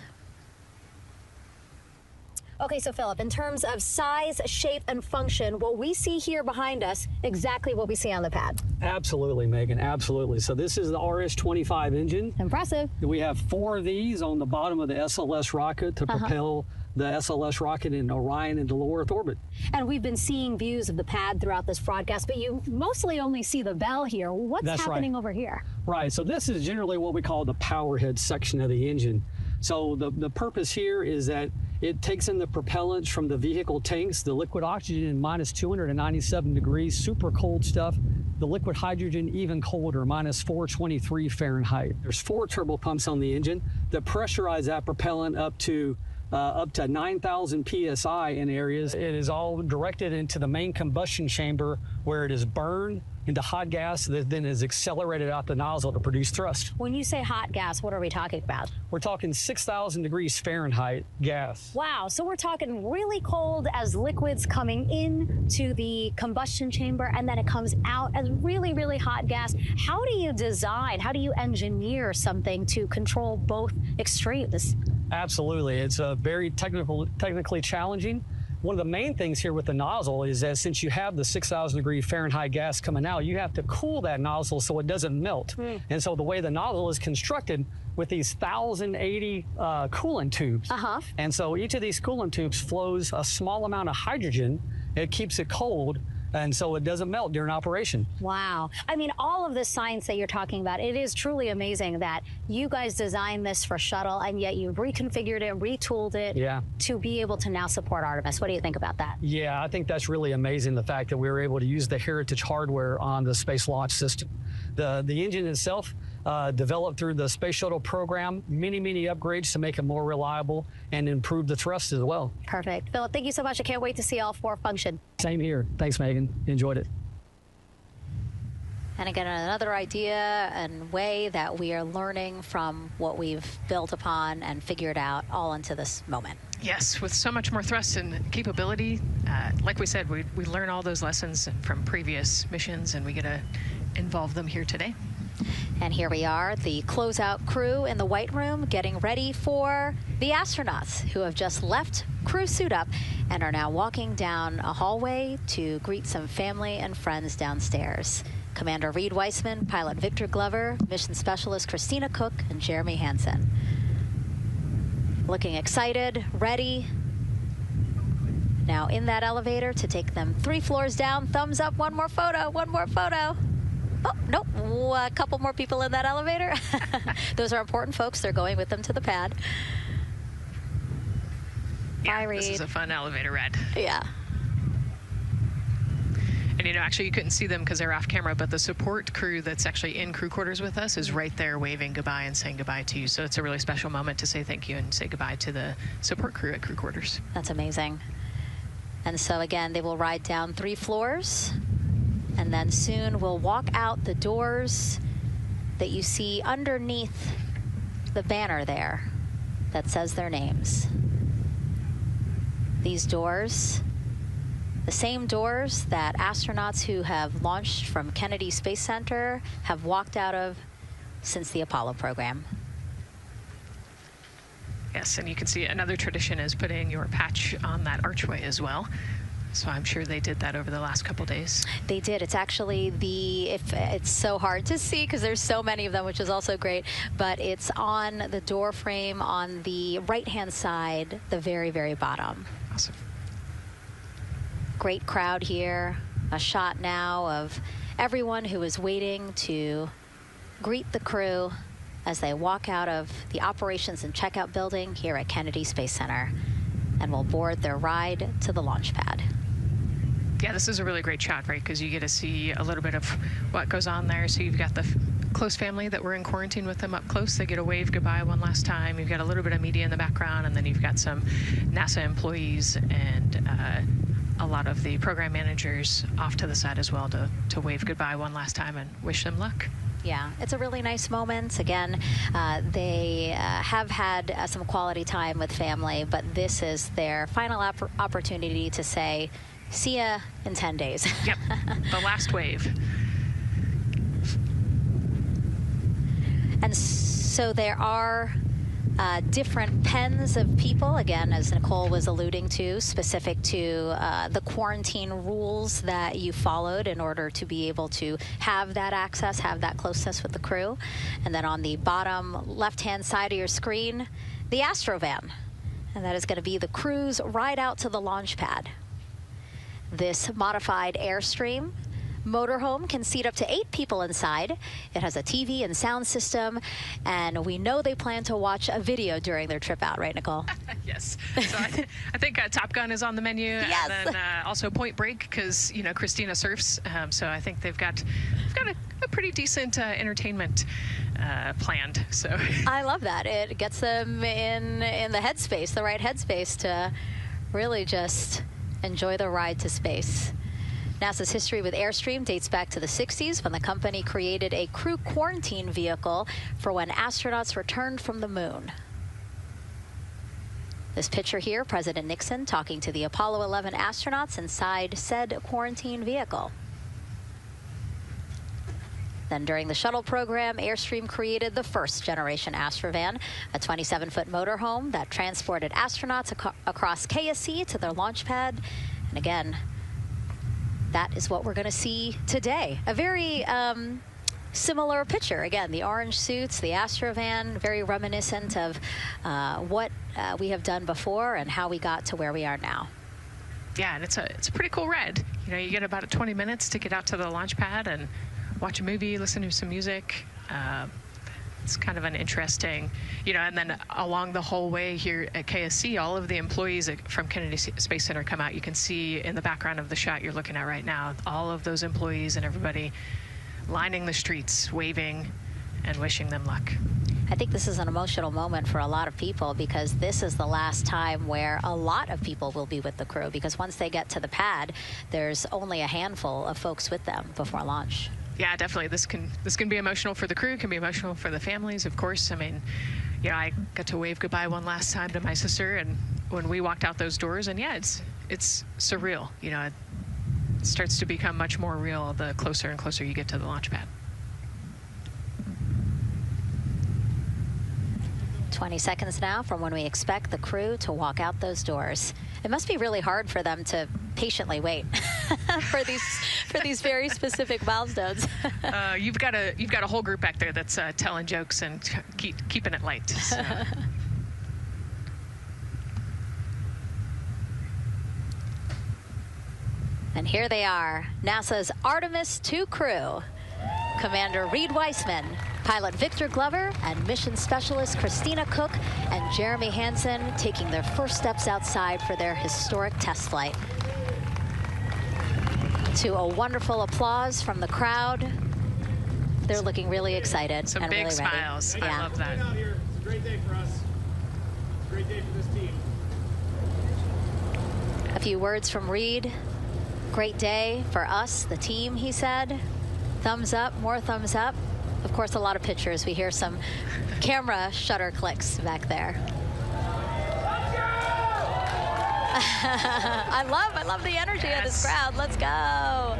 Okay, so Philip, in terms of size, shape, and function, what we see here behind us, exactly what we see on the pad. Absolutely, Megan, absolutely. So this is the RS-25 engine. Impressive. We have 4 of these on the bottom of the SLS rocket to propel the SLS rocket in Orion into low Earth orbit. And we've been seeing views of the pad throughout this broadcast, but you mostly only see the bell here. What's happening over here? Right, so this is generally what we call the power head section of the engine. So the purpose here is that It takes in the propellants from the vehicle tanks, the liquid oxygen in minus 297 degrees, super cold stuff. The liquid hydrogen even colder, minus 423 Fahrenheit. There's 4 turbo pumps on the engine that pressurize that propellant up to 9,000 psi in areas. It is all directed into the main combustion chamber where it is burned into hot gas that then is accelerated out the nozzle to produce thrust. When you say hot gas, what are we talking about? We're talking 6,000 degrees Fahrenheit gas. Wow, so we're talking really cold as liquids coming into the combustion chamber, and then it comes out as really, really hot gas. How do you design, how do you engineer something to control both extremes? Absolutely, it's very technically challenging. One of the main things here with the nozzle is that since you have the 6,000 degree Fahrenheit gas coming out, you have to cool that nozzle so it doesn't melt. And so the way the nozzle is constructed with these 1,080 coolant tubes. And so each of these coolant tubes flows a small amount of hydrogen. It keeps it cold, and so it doesn't melt during operation. Wow. I mean, all of the science that you're talking about, it is truly amazing that you guys designed this for shuttle, and yet you've reconfigured it, retooled it to be able to now support Artemis. What do you think about that? Yeah, I think that's really amazing, the fact that we were able to use the heritage hardware on the Space Launch System. The engine itself, developed through the Space Shuttle program, many upgrades to make it more reliable and improve the thrust as well. Perfect. Philip, thank you so much. I can't wait to see all 4 function. Same here. Thanks, Megan. Enjoyed it. And again, another idea and way that we are learning from what we've built upon and figured out all into this moment. Yes, with so much more thrust and capability, like we said, we learn all those lessons from previous missions, and we get to involve them here today. And here we are, the closeout crew in the White Room, getting ready for the astronauts who have just left crew suit up and are now walking down a hallway to greet some family and friends downstairs. Commander Reed Weissman, pilot Victor Glover, mission specialist Christina Cook, and Jeremy Hansen. Looking excited, ready. Now in that elevator to take them 3 floors down. Thumbs up, one more photo, one more photo. Oh, nope, a couple more people in that elevator. Those are important folks. They're going with them to the pad. Yeah, Bye, Reed. This is a fun elevator ride. Yeah. And you know, actually you couldn't see them because they're off camera, but the support crew that's actually in crew quarters with us is right there waving goodbye and saying goodbye to you. So it's a really special moment to say thank you and say goodbye to the support crew at crew quarters. That's amazing. And so again, they will ride down 3 floors. And then soon we'll walk out the doors that you see underneath the banner there that says their names. These doors, the same doors that astronauts who have launched from Kennedy Space Center have walked out of since the Apollo program. Yes, and you can see another tradition is putting your patch on that archway as well. So I'm sure they did that over the last couple days. They did. It's actually it's so hard to see because there's so many of them, which is also great, but it's on the door frame on the right-hand side, the very, very bottom. Awesome. Great crowd here. A shot now of everyone who is waiting to greet the crew as they walk out of the operations and checkout building here at Kennedy Space Center and will board their ride to the launch pad. Yeah, this is a really great shot, right? Because you get to see a little bit of what goes on there. So you've got the close family that were in quarantine with them up close. They get to wave goodbye one last time. You've got a little bit of media in the background, and then you've got some NASA employees and a lot of the program managers off to the side as well to wave goodbye one last time and wish them luck. Yeah, it's a really nice moment. Again, they have had some quality time with family, but this is their final opportunity to say, see ya in 10 days. Yep, the last wave. And so there are different pens of people, again, as Nicole was alluding to, specific to the quarantine rules that you followed in order to be able to have that access, have that closeness with the crew. And then on the bottom left-hand side of your screen, the Astrovan. And that is going to be the crew's ride out to the launch pad. This modified Airstream motorhome can seat up to 8 people inside. It has a TV and sound system, and we know they plan to watch a video during their trip out, right, Nicole? Yes. So I think Top Gun is on the menu, yes. And then also Point Break, because Christina surfs. So I think they've got a pretty decent entertainment planned. So I love that. It gets them in the headspace, the right headspace to really just enjoy the ride to space. NASA's history with Airstream dates back to the 60s when the company created a crew quarantine vehicle for when astronauts returned from the moon. This picture here, President Nixon talking to the Apollo 11 astronauts inside said quarantine vehicle. Then during the shuttle program, Airstream created the first generation Astrovan, a 27-foot motorhome that transported astronauts across KSC to their launch pad. And again, that is what we're going to see today. A very similar picture. Again, the orange suits, the Astrovan, very reminiscent of what we have done before and how we got to where we are now. Yeah, and it's a pretty cool ride. You get about 20 minutes to get out to the launch pad and watch a movie, listen to some music. It's kind of an interesting, and then along the whole way here at KSC, all of the employees from Kennedy Space Center come out. You can see in the background of the shot you're looking at right now, all of those employees and everybody lining the streets, waving and wishing them luck. I think this is an emotional moment for a lot of people because this is the last time where a lot of people will be with the crew, because once they get to the pad, there's only a handful of folks with them before launch. Yeah, definitely. This can be emotional for the crew, can be emotional for the families, of course. I mean, I got to wave goodbye one last time to my sister, and when we walked out those doors, and yeah, it's surreal. It starts to become much more real the closer and closer you get to the launch pad. 20 seconds now from when we expect the crew to walk out those doors. It must be really hard for them to patiently wait for these very specific milestones. You've got a whole group back there that's telling jokes and keeping it light. So. And here they are, NASA's Artemis II crew. Commander Reed Weissman, pilot Victor Glover, and mission specialist Christina Cook and Jeremy Hansen taking their first steps outside for their historic test flight. To a wonderful applause from the crowd. They're looking really excited. Some and big really smiles. Ready. I love that. It's a great day for us. It's a great day for this team. A few words from Reed. Great day for us, the team, he said. Thumbs up, more thumbs up. Of course, a lot of pictures. We hear some camera shutter clicks back there. I love the energy of this crowd. Let's go.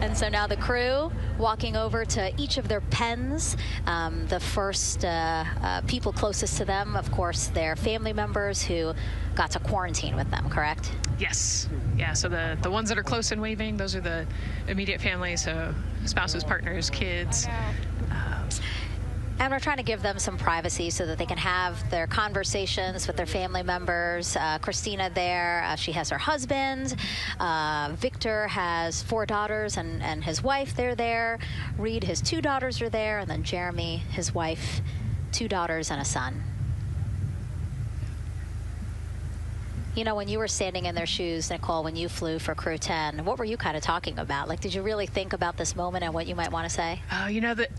And so now the crew walking over to each of their pens. The first people closest to them, of course, their family members who got to quarantine with them, correct? Yes. Yeah, so the ones that are close and waving, those are the immediate family, so spouses, partners, kids. And we're trying to give them some privacy so that they can have their conversations with their family members. Christina there, she has her husband. Victor has 4 daughters and his wife, they're there. Reed, his 2 daughters are there. And then Jeremy, his wife, 2 daughters and a son. When you were standing in their shoes, Nicole, when you flew for Crew 10, what were you kind of talking about? Like, did you really think about this moment and what you might want to say?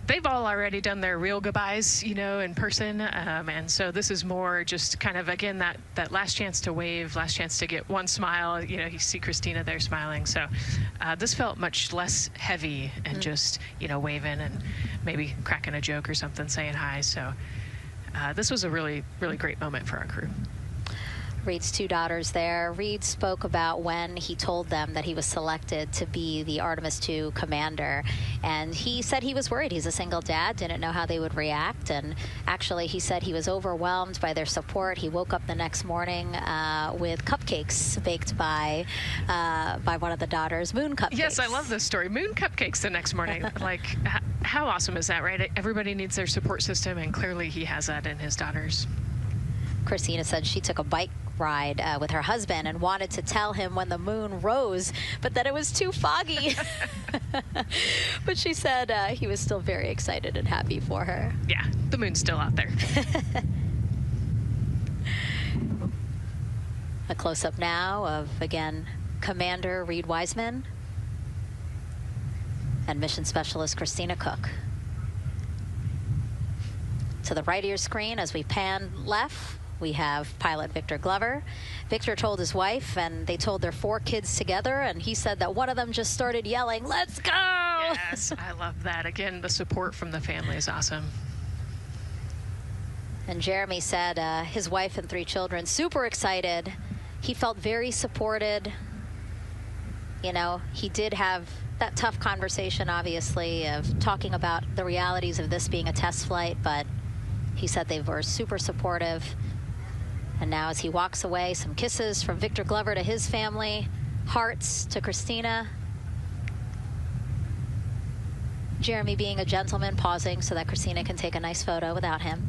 They've all already done their real goodbyes, in person. And so this is more just kind of, again, that last chance to wave, last chance to get one smile. You see Christina there smiling. So this felt much less heavy and just, waving and maybe cracking a joke or something, saying hi. So this was a really, really great moment for our crew. Reed's 2 daughters there. Reed spoke about when he told them that he was selected to be the Artemis II commander. And he said he was worried. He's a single dad, didn't know how they would react. And actually, he said he was overwhelmed by their support. He woke up the next morning with cupcakes baked by one of the daughters, moon cupcakes. Yes, I love this story. Moon cupcakes the next morning. Like, how awesome is that, right? Everybody needs their support system, and clearly he has that in his daughters. Christina said she took a bike ride with her husband and wanted to tell him when the moon rose, but that it was too foggy. But she said he was still very excited and happy for her. Yeah, the moon's still out there. A close-up now of, again, Commander Reed Wiseman and Mission Specialist Christina Cook. To the right of your screen, as we pan left, we have pilot Victor Glover. Victor told his wife, and they told their 4 kids together, and he said that one of them just started yelling, "Let's go!" Yes, I love that. Again, the support from the family is awesome. And Jeremy said his wife and 3 children, super excited. He felt very supported. You know, he did have that tough conversation, obviously, of talking about the realities of this being a test flight, but he said they were super supportive. And now as he walks away, some kisses from Victor Glover to his family, hearts to Christina. Jeremy being a gentleman, pausing so that Christina can take a nice photo without him.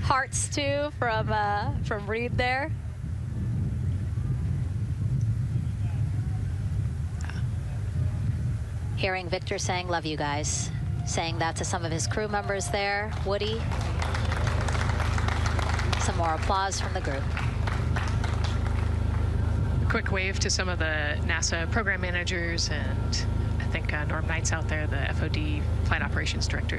Hearts too from Reed there. Hearing Victor saying, "Love you guys," saying that to some of his crew members there. Woody. Some more applause from the group. A quick wave to some of the NASA program managers, and I think Norm Knight's out there, the FOD Flight Operations Director.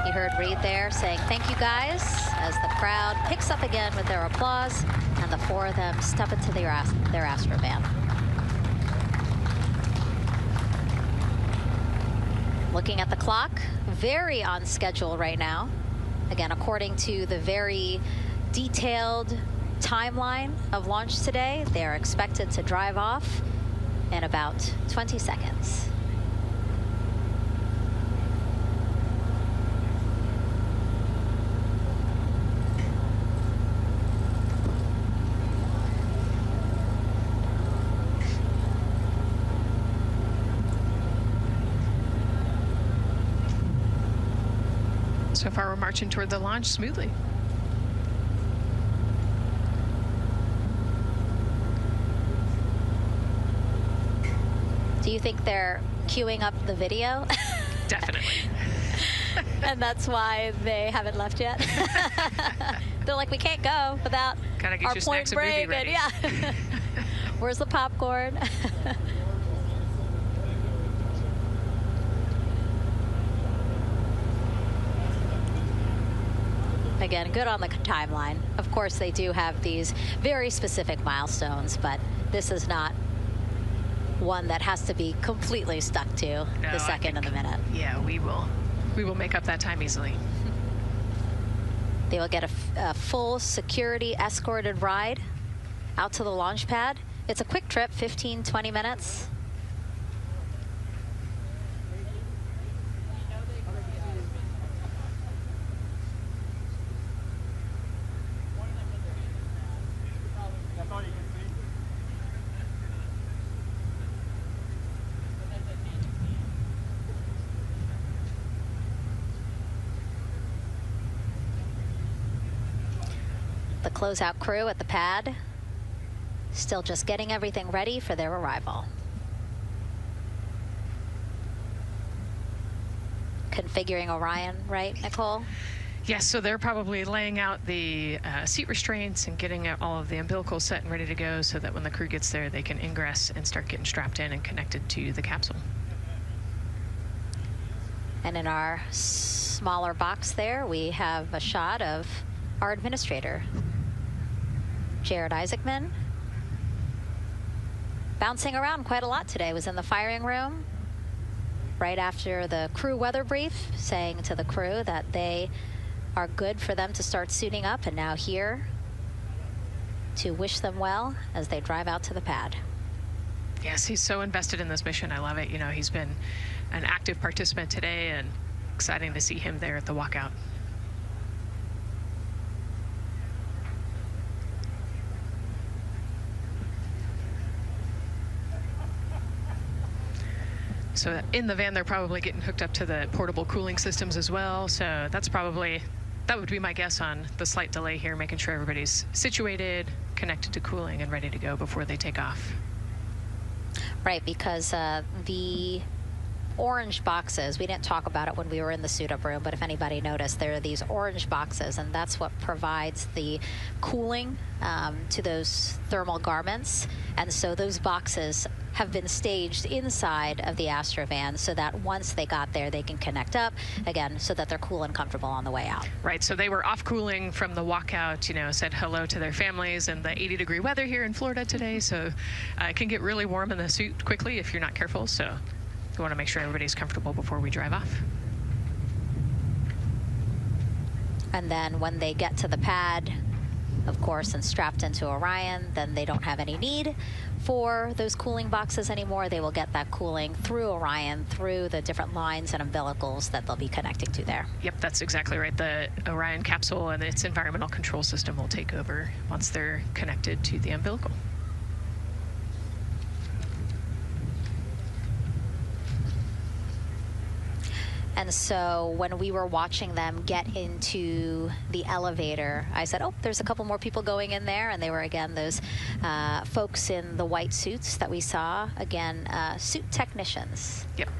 You heard Reed there saying, "Thank you guys," as the crowd picks up again with their applause, and the 4 of them step into their Astrovan. Looking at the clock, very on schedule right now. Again, according to the very detailed timeline of launch today, they are expected to drive off in about 20 seconds. So far, we're marching toward the launch smoothly. Do you think they're queuing up the video? Definitely. And that's why they haven't left yet? They're like, we can't go without Gotta get our your point snacks and break. movie ready. And yeah. Where's the popcorn? Again, good on the timeline. Of course, they do have these very specific milestones, but this is not one that has to be completely stuck to the second and the minute. Yeah, we will make up that time easily. They will get a full security escorted ride out to the launch pad. It's a quick trip, 15, 20 minutes. The closeout crew at the pad still just getting everything ready for their arrival. Configuring Orion, right, Nicole? Yes, so they're probably laying out the seat restraints and getting all of the umbilicals set and ready to go so that when the crew gets there, they can ingress and start getting strapped in and connected to the capsule. And in our smaller box there, we have a shot of our administrator, Jared Isaacman. Bouncing around quite a lot today, was in the firing room right after the crew weather brief, saying to the crew that they are good for them to start suiting up, and now here to wish them well as they drive out to the pad. Yes, he's so invested in this mission. I love it. You know, he's been an active participant today, and exciting to see him there at the walkout. So in the van, they're probably getting hooked up to the portable cooling systems as well. So that would be my guess on the slight delay here, making sure everybody's situated, connected to cooling, and ready to go before they take off. Right, because the orange boxes, we didn't talk about it when we were in the suit-up room, but if anybody noticed, there are these orange boxes, and that's what provides the cooling to those thermal garments. And so those boxes have been staged inside of the Astrovan so that once they got there, they can connect up again so that they're cool and comfortable on the way out. Right, so they were off cooling from the walkout, you know, said hello to their families and the 80-degree weather here in Florida today. So it can get really warm in the suit quickly if you're not careful. So we want to make sure everybody's comfortable before we drive off. And then when they get to the pad, of course, and strapped into Orion, then they don't have any need for those cooling boxes anymore. They will get that cooling through Orion, through the different lines and umbilicals that they'll be connecting to there. Yep, that's exactly right. The Orion capsule and its environmental control system will take over once they're connected to the umbilical. And so when we were watching them get into the elevator, I said, oh, there's a couple more people going in there. And they were, again, those folks in the white suits that we saw. Again, suit technicians. Yep.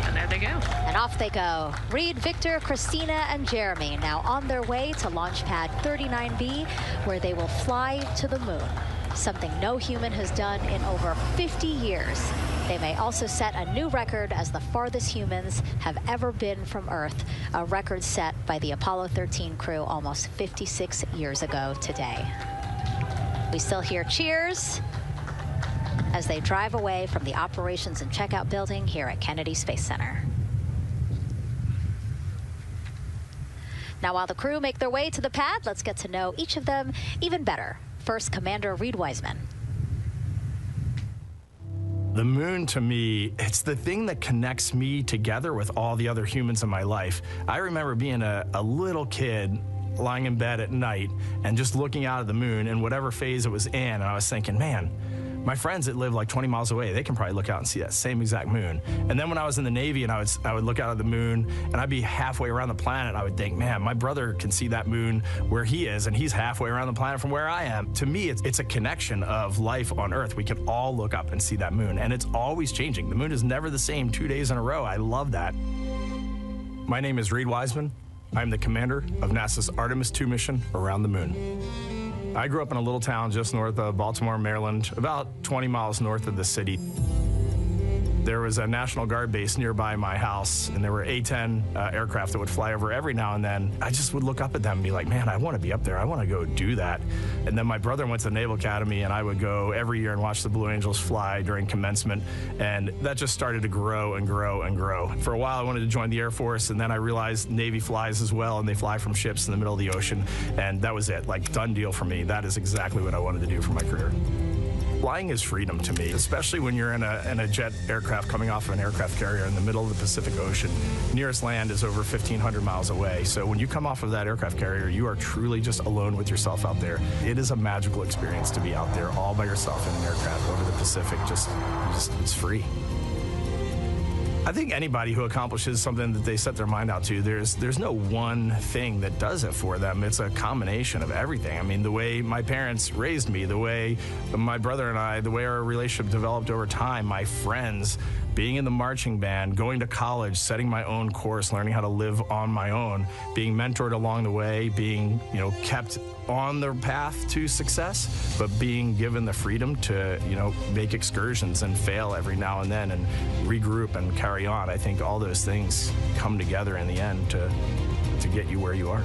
And there they go. And off they go. Reed, Victor, Christina, and Jeremy now on their way to launch pad 39B, where they will fly to the moon, something no human has done in over 50 years. They may also set a new record as the farthest humans have ever been from Earth, a record set by the Apollo 13 crew almost 56 years ago today. We still hear cheers as they drive away from the operations and checkout building here at Kennedy Space Center. Now, while the crew make their way to the pad, let's get to know each of them even better. First, Commander Reed Wiseman. The moon, to me, it's the thing that connects me together with all the other humans in my life. I remember being a little kid lying in bed at night and just looking out at the moon in whatever phase it was in, and I was thinking, man, my friends that live like 20 miles away, they can probably look out and see that same exact moon. And then when I was in the Navy and I would look out at the moon and I'd be halfway around the planet, I would think, man, my brother can see that moon where he is and he's halfway around the planet from where I am. To me, it's a connection of life on Earth. We can all look up and see that moon, and it's always changing. The moon is never the same 2 days in a row. I love that. My name is Reed Wiseman. I'm the commander of NASA's Artemis II mission around the moon. I grew up in a little town just north of Baltimore, Maryland, about 20 miles north of the city. There was a National Guard base nearby my house, and there were A-10 aircraft that would fly over every now and then. I just would look up at them and be like, man, I want to be up there. I want to go do that. And then my brother went to the Naval Academy, and I would go every year and watch the Blue Angels fly during commencement, and that just started to grow and grow and grow. For a while, I wanted to join the Air Force, and then I realized Navy flies as well, and they fly from ships in the middle of the ocean, and that was it, like, done deal for me. That is exactly what I wanted to do for my career. Flying is freedom to me, especially when you're in a jet aircraft coming off of an aircraft carrier in the middle of the Pacific Ocean. Nearest land is over 1,500 miles away. So when you come off of that aircraft carrier, you are truly just alone with yourself out there. It is a magical experience to be out there all by yourself in an aircraft over the Pacific. Just it's free. I think anybody who accomplishes something that they set their mind out to, there's no one thing that does it for them. It's a combination of everything. I mean, the way my parents raised me, the way my brother and I, the way our relationship developed over time, my friends, being in the marching band, going to college, setting my own course, learning how to live on my own, being mentored along the way, being, kept on the path to success, but being given the freedom to, make excursions and fail every now and then and regroup and carry on. I think all those things come together in the end to get you where you are.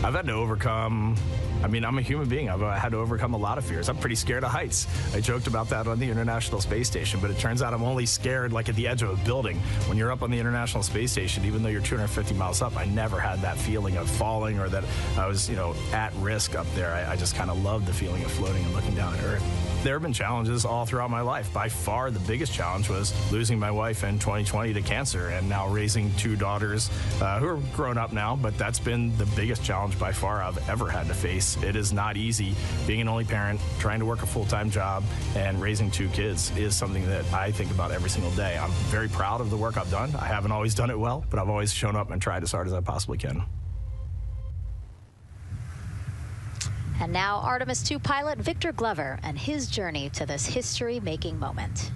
I've had to overcome, I'm a human being. I've had to overcome a lot of fears. I'm pretty scared of heights. I joked about that on the International Space Station, but it turns out I'm only scared like at the edge of a building. When you're up on the International Space Station, even though you're 250 miles up, I never had that feeling of falling or that I was, at risk up there. I just kind of loved the feeling of floating and looking down at Earth. There have been challenges all throughout my life. By far, the biggest challenge was losing my wife in 2020 to cancer, and now raising 2 daughters who are grown up now, but that's been the biggest challenge by far I've ever had to face. It is not easy. Being an only parent, trying to work a full-time job, and raising 2 kids is something that I think about every single day. I'm very proud of the work I've done. I haven't always done it well, but I've always shown up and tried as hard as I possibly can. And now Artemis II pilot Victor Glover and his journey to this history-making moment.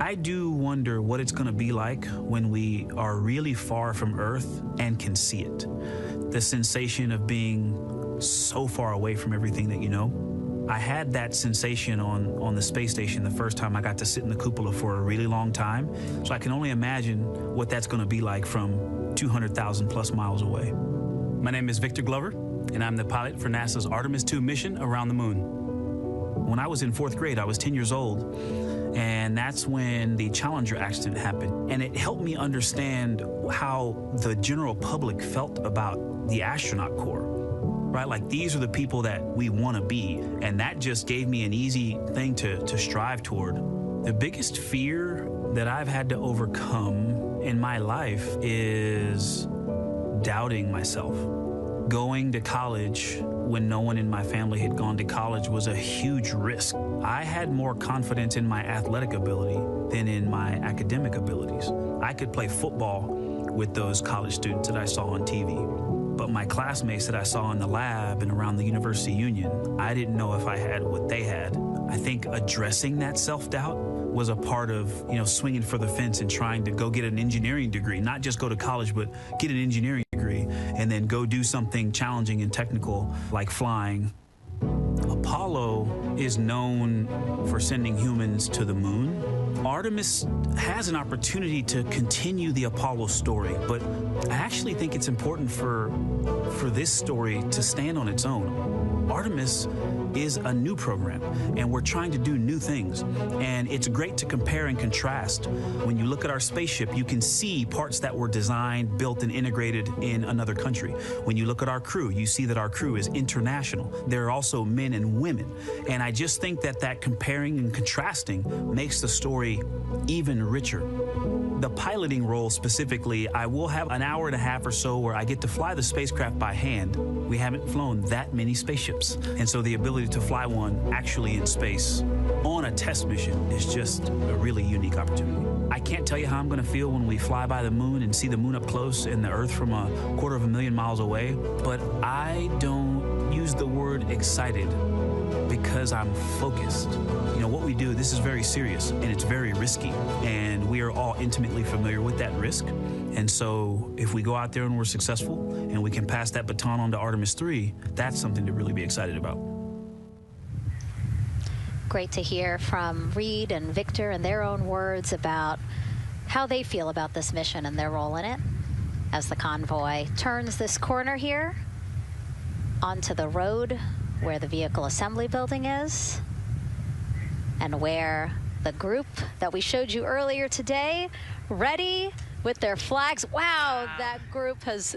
I do wonder what it's going to be like when we are really far from Earth and can see it. The sensation of being so far away from everything that you know. I had that sensation on the space station the first time I got to sit in the cupola for a really long time. So I can only imagine what that's going to be like from 200,000 plus miles away. My name is Victor Glover, and I'm the pilot for NASA's Artemis II mission around the moon. When I was in 4th grade, I was 10 years old, and that's when the Challenger accident happened. And it helped me understand how the general public felt about the astronaut corps, right? Like, these are the people that we want to be, and that just gave me an easy thing to strive toward. The biggest fear that I've had to overcome in my life is doubting myself. Going to college when no one in my family had gone to college was a huge risk. I had more confidence in my athletic ability than in my academic abilities. I could play football with those college students that I saw on TV. But my classmates that I saw in the lab and around the University Union, I didn't know if I had what they had. I think addressing that self-doubt was a part of, swinging for the fence and trying to go get an engineering degree, not just go to college, but get an engineering degree and then go do something challenging and technical like flying. Apollo is known for sending humans to the moon. Artemis has an opportunity to continue the Apollo story, but I actually think it's important for this story to stand on its own. Artemis is a new program, and we're trying to do new things. And it's great to compare and contrast. When you look at our spaceship, you can see parts that were designed, built, and integrated in another country. When you look at our crew, you see that our crew is international. There are also men and women. And I just think that comparing and contrasting makes the story even richer. The piloting role specifically, I will have an hour and a half or so where I get to fly the spacecraft by hand. We haven't flown that many spaceships. And so the ability to fly one actually in space on a test mission is just a really unique opportunity. I can't tell you how I'm going to feel when we fly by the moon and see the moon up close and the Earth from 250,000 miles away, but I don't use the word excited because I'm focused. What we do, this is very serious and it's very risky, and we are all intimately familiar with that risk. And so if we go out there and we're successful and we can pass that baton on to Artemis III, that's something to really be excited about. Great to hear from Reed and Victor in their own words about how they feel about this mission and their role in it as the convoy turns this corner here onto the road where the vehicle assembly building is and where the group that we showed you earlier today, ready with their flags. Wow, that group has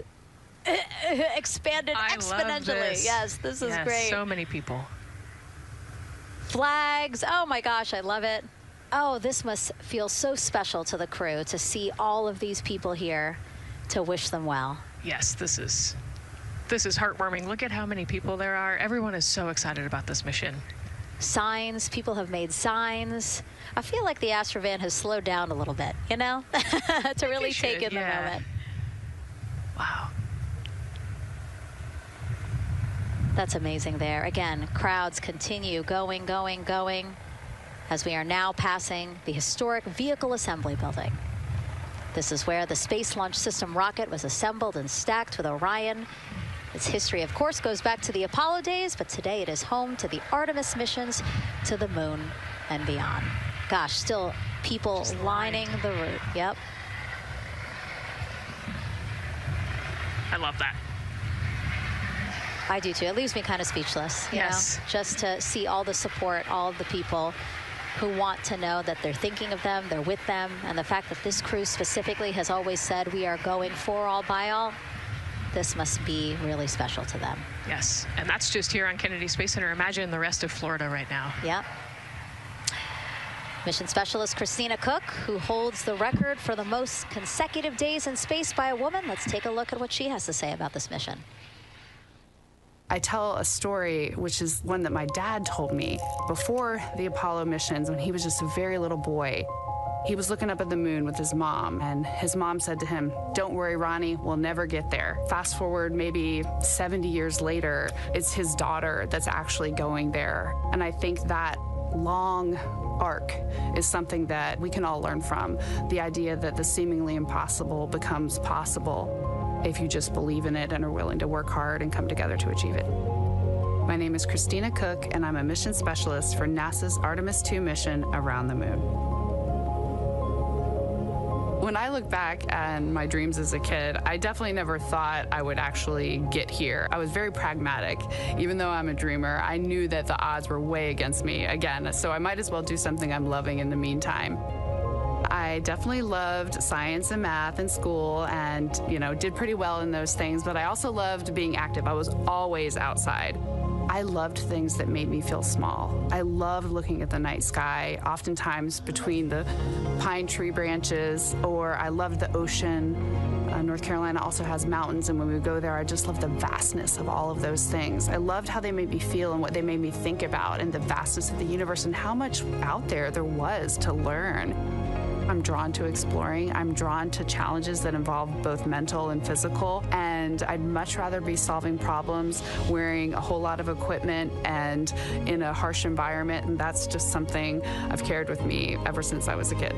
expanded exponentially. Love this. Yes, this is great. So many people. Flags, oh my gosh, I love it. Oh, this must feel so special to the crew to see all of these people here to wish them well. Yes, this is heartwarming. Look at how many people there are. Everyone is so excited about this mission. Signs, people have made signs. I feel like the Astrovan has slowed down a little bit, to really take in the moment. Wow. That's amazing there. Again, crowds continue going as we are now passing the historic vehicle assembly building. This is where the Space Launch System rocket was assembled and stacked with Orion. Its history, of course, goes back to the Apollo days, but today it is home to the Artemis missions to the moon and beyond. Gosh, still people lining the route. Yep. I love that. I do too. It leaves me kind of speechless, you know, just to see all the support, all of the people who want to know that they're thinking of them, they're with them, and the fact that this crew specifically has always said we are going for all by all. this must be really special to them. Yes, and that's just here on Kennedy Space Center. Imagine the rest of Florida right now. Yeah. Mission Specialist Christina Cook, who holds the record for the most consecutive days in space by a woman. Let's take a look at what she has to say about this mission. I tell a story, which is one that my dad told me before the Apollo missions when he was just a very little boy. He was looking up at the moon with his mom, and his mom said to him, "Don't worry, Ronnie, we'll never get there." Fast forward maybe 70 years later, it's his daughter that's actually going there. And I think that long arc is something that we can all learn from. The idea that the seemingly impossible becomes possible if you just believe in it and are willing to work hard and come together to achieve it. My name is Christina Cook, and I'm a mission specialist for NASA's Artemis II mission around the moon. When I look back at my dreams as a kid, I definitely never thought I would actually get here. I was very pragmatic. Even though I'm a dreamer, I knew that the odds were way against me again, so I might as well do something I'm loving in the meantime. I definitely loved science and math in school and, did pretty well in those things, but I also loved being active. I was always outside. I loved things that made me feel small. I loved looking at the night sky, oftentimes between the pine tree branches, or I loved the ocean. North Carolina also has mountains, and when we go there, I just loved the vastness of all of those things. I loved how they made me feel and what they made me think about, and the vastness of the universe and how much out there was to learn. I'm drawn to exploring. I'm drawn to challenges that involve both mental and physical, and I'd much rather be solving problems wearing a whole lot of equipment and in a harsh environment, and that's just something I've carried with me ever since I was a kid.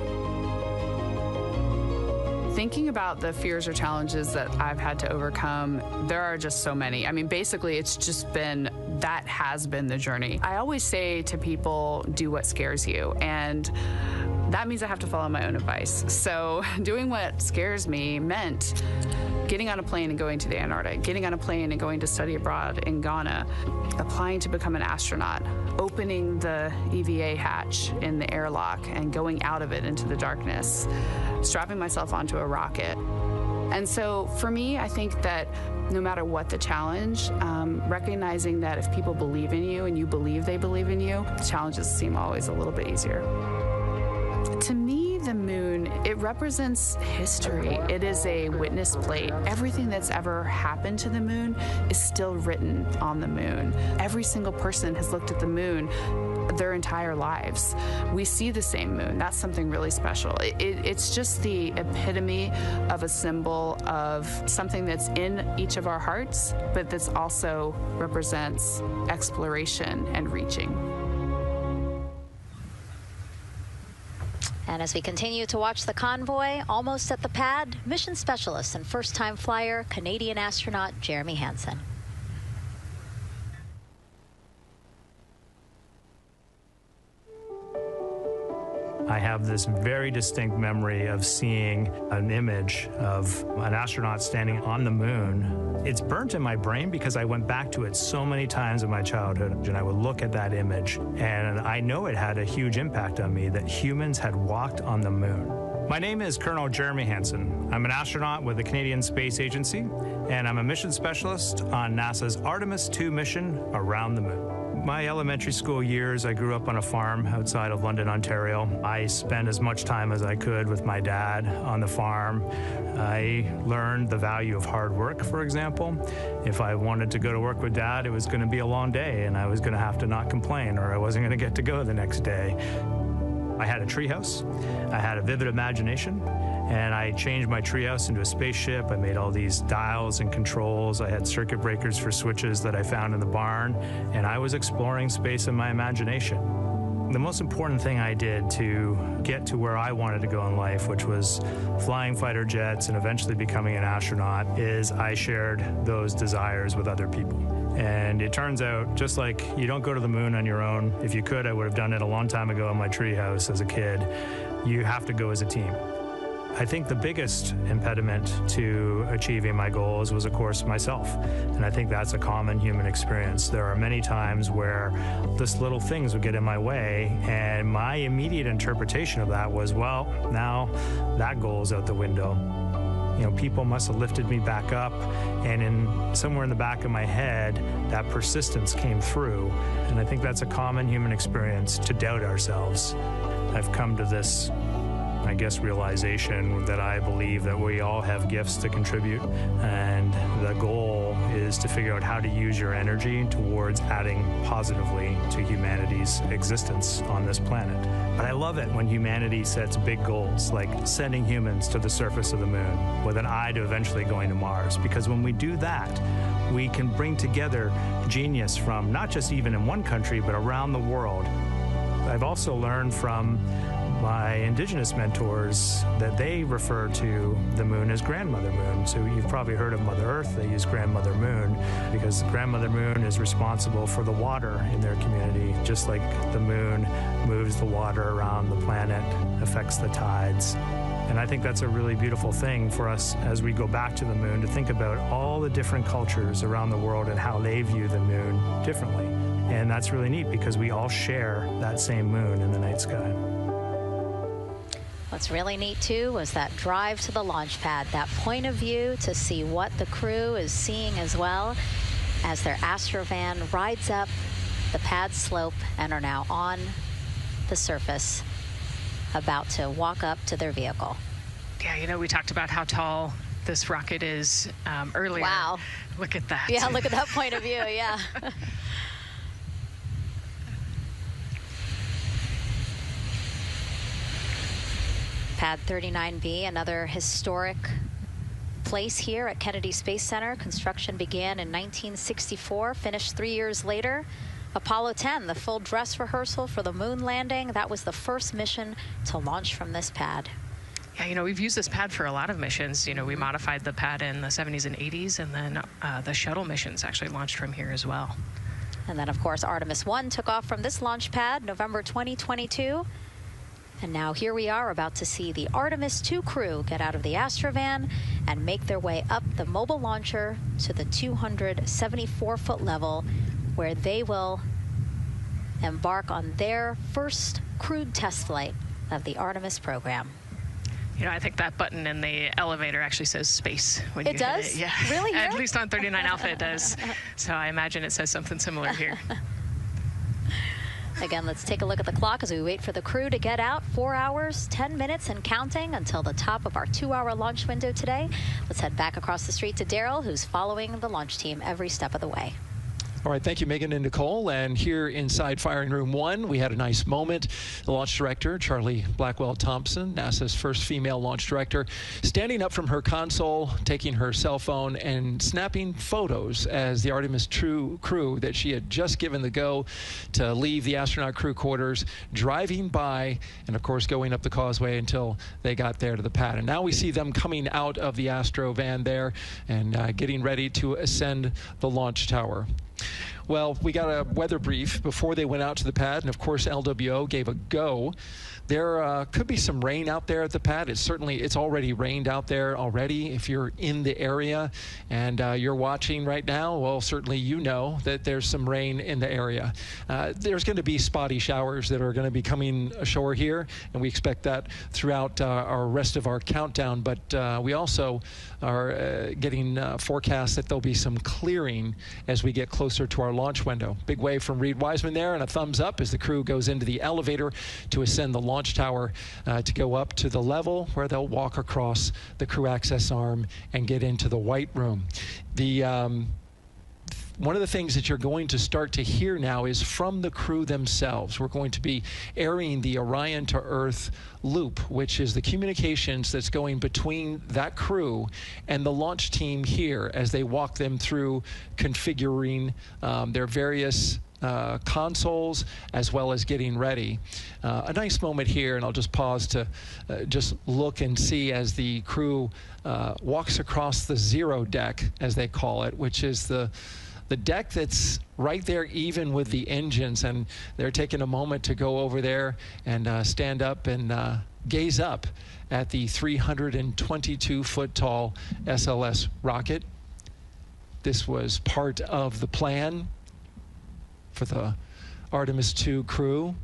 Thinking about the fears or challenges that I've had to overcome, there are just so many. I mean, basically, that has been the journey. I always say to people, do what scares you, and that means I have to follow my own advice. So doing what scares me meant getting on a plane and going to the Antarctic, getting on a plane and going to study abroad in Ghana, applying to become an astronaut, opening the EVA hatch in the airlock and going out of it into the darkness, strapping myself onto a rocket. And so for me, I think that no matter what the challenge, recognizing that if people believe in you and you believe they believe in you, the challenges seem always a little bit easier. To me, the moon, it represents history. It is a witness plate. Everything that's ever happened to the moon is still written on the moon. Every single person has looked at the moon their entire lives. We see the same moon. That's something really special. It's just the epitome of a symbol of something that's in each of our hearts, but that's also represents exploration and reaching. And as we continue to watch the convoy, almost at the pad, mission specialist and first-time flyer, Canadian astronaut Jeremy Hansen. I have this very distinct memory of seeing an image of an astronaut standing on the moon. It's burnt in my brain because I went back to it so many times in my childhood, and I would look at that image, and I know it had a huge impact on me that humans had walked on the moon. My name is Colonel Jeremy Hansen. I'm an astronaut with the Canadian Space Agency, and I'm a mission specialist on NASA's Artemis II mission around the moon. My elementary school years, I grew up on a farm outside of London, Ontario. I spent as much time as I could with my dad on the farm. I learned the value of hard work, for example. If I wanted to go to work with Dad, it was going to be a long day, and I was going to have to not complain, or I wasn't going to get to go the next day. I had a treehouse. I had a vivid imagination. And I changed my treehouse into a spaceship. I made all these dials and controls. I had circuit breakers for switches that I found in the barn. And I was exploring space in my imagination. The most important thing I did to get to where I wanted to go in life, which was flying fighter jets and eventually becoming an astronaut, is I shared those desires with other people. And it turns out, just like you don't go to the moon on your own, if you could, I would have done it a long time ago in my treehouse as a kid. You have to go as a team. I think the biggest impediment to achieving my goals was, of course, myself. And I think that's a common human experience. There are many times where just little things would get in my way, and my immediate interpretation of that was, well, now that goal is out the window. People must have lifted me back up, and somewhere in the back of my head, that persistence came through. And I think that's a common human experience, to doubt ourselves. I've come to this, I guess, realization that I believe that we all have gifts to contribute, and the goal is to figure out how to use your energy towards adding positively to humanity's existence on this planet. But I love it when humanity sets big goals, like sending humans to the surface of the moon with an eye to eventually going to Mars, because when we do that, we can bring together genius from not just even in one country, but around the world. I've also learned from my indigenous mentors that they refer to the moon as Grandmother Moon. So you've probably heard of Mother Earth. They use Grandmother Moon because Grandmother Moon is responsible for the water in their community, just like the moon moves the water around the planet, affects the tides. And I think that's a really beautiful thing for us as we go back to the moon, to think about all the different cultures around the world and how they view the moon differently. And that's really neat because we all share that same moon in the night sky. What's really neat, too, was that drive to the launch pad, that point of view to see what the crew is seeing as well, as their Astrovan rides up the pad slope and are now on the surface, about to walk up to their vehicle. Yeah, we talked about how tall this rocket is earlier. Wow. Look at that. Yeah, look at that point of view, yeah. Pad 39B, another historic place here at Kennedy Space Center. Construction began in 1964, finished 3 years later. Apollo 10, the full dress rehearsal for the moon landing. That was the first mission to launch from this pad. Yeah, we've used this pad for a lot of missions. We modified the pad in the 70s and 80s, and then the shuttle missions actually launched from here as well. And then, of course, Artemis I took off from this launch pad, November 2022. And now here we are about to see the Artemis II crew get out of the Astrovan and make their way up the mobile launcher to the 274-foot level, where they will embark on their first crewed test flight of the Artemis program. I think that button in the elevator actually says space when you hit it. It does? Yeah. Really? At least on 39 Alpha it does. So I imagine it says something similar here. Again, let's take a look at the clock as we wait for the crew to get out. 4 hours, 10 minutes and counting until the top of our 2-hour launch window today. Let's head back across the street to Daryl, who's following the launch team every step of the way. All right, thank you, Megan and Nicole. And here inside Firing Room 1, we had a nice moment. The launch director, Charlie Blackwell-Thompson, NASA's first female launch director, standing up from her console, taking her cell phone and snapping photos as the Artemis II crew that she had just given the go to leave the astronaut crew quarters, driving by, and of course going up the causeway until they got there to the pad. And now we see them coming out of the Astro van there and getting ready to ascend the launch tower. Well, we got a weather brief before they went out to the pad, and of course LWO gave a go. There could be some rain out there at the pad. It's already rained out there already. If you're in the area and you're watching right now, well, certainly you know that there's some rain in the area. There's going to be spotty showers that are going to be coming ashore here, and we expect that throughout our rest of our countdown. But we also are getting forecasts that there'll be some clearing as we get closer to our launch window. Big wave from Reed Wiseman there, and a thumbs up as the crew goes into the elevator to ascend the launch tower to go up to the level where they'll walk across the crew access arm and get into the white room. One of the things that you're going to start to hear now is from the crew themselves. We're going to be airing the Orion to Earth loop, which is the communications that's going between that crew and the launch team here as they walk them through configuring their various consoles as well as getting ready. A nice moment here, and I'll just pause to just look and see as the crew walks across the zero deck, as they call it, which is the deck that's right there even with the engines, and they're taking a moment to go over there and stand up and gaze up at the 322-foot tall SLS rocket. This was part of the plan for the Artemis II crew,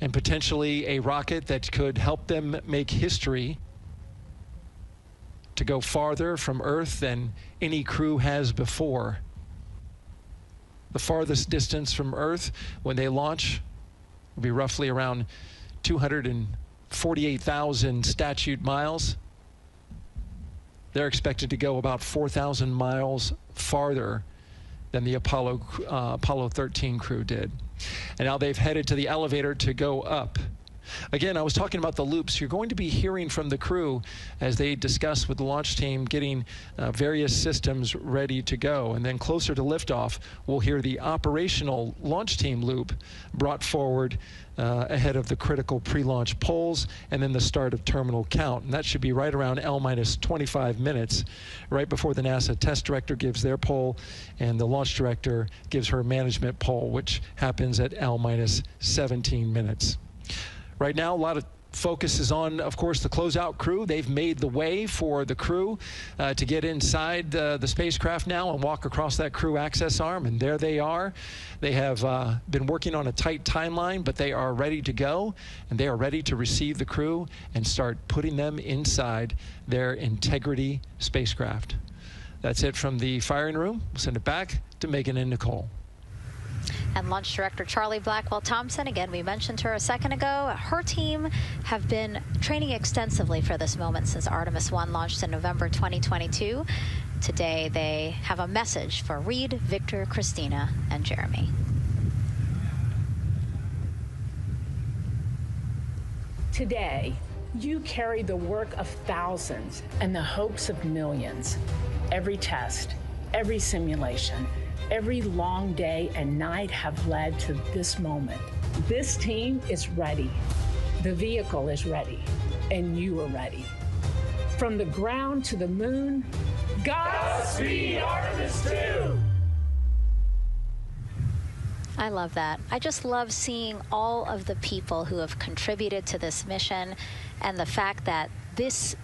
and potentially a rocket that could help them make history to go farther from Earth than any crew has before. The farthest distance from Earth when they launch will be roughly around 248,000 statute miles. They're expected to go about 4,000 miles farther than the Apollo 13 crew did. And now they've headed to the elevator to go up. Again, I was talking about the loops. You're going to be hearing from the crew as they discuss with the launch team getting various systems ready to go. And then closer to liftoff, we'll hear the operational launch team loop brought forward ahead of the critical pre-launch polls and then the start of terminal count. And that should be right around L-25 minutes, right before the NASA test director gives their poll and the launch director gives her management poll, which happens at L-17 minutes. Right now, a lot of focus is on, of course, the closeout crew. They've made the way for the crew to get inside the spacecraft now and walk across that crew access arm, and there they are. They have been working on a tight timeline, but they are ready to go, and they are ready to receive the crew and start putting them inside their Integrity spacecraft. That's it from the firing room. We'll send it back to Megan and Nicole. And Launch Director Charlie Blackwell-Thompson, again, we mentioned her a second ago. Her team have been training extensively for this moment since Artemis I launched in November 2022. Today, they have a message for Reed, Victor, Christina, and Jeremy. Today, you carry the work of thousands and the hopes of millions. Every test, every simulation, every long day and night have led to this moment. This team is ready. The vehicle is ready, and you are ready. From the ground to the moon, Godspeed, Artemis II! I love that. I just love seeing all of the people who have contributed to this mission and the fact that this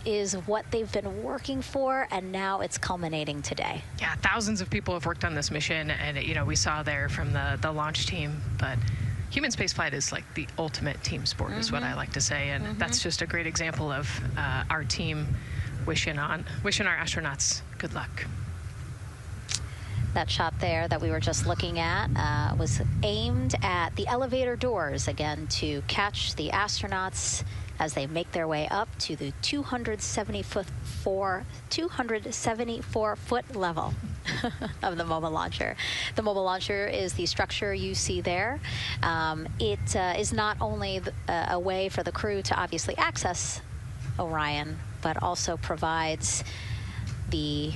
is what they've been working for, and now it's culminating today. Yeah, thousands of people have worked on this mission, and we saw there from the launch team, but human spaceflight is like the ultimate team sport, is what I like to say, and that's just a great example of our team wishing our astronauts good luck. That shot there that we were just looking at was aimed at the elevator doors, again, to catch the astronauts as they make their way up to the 274-foot level of the mobile launcher. The mobile launcher is the structure you see there. It is not only a way for the crew to obviously access Orion, but also provides the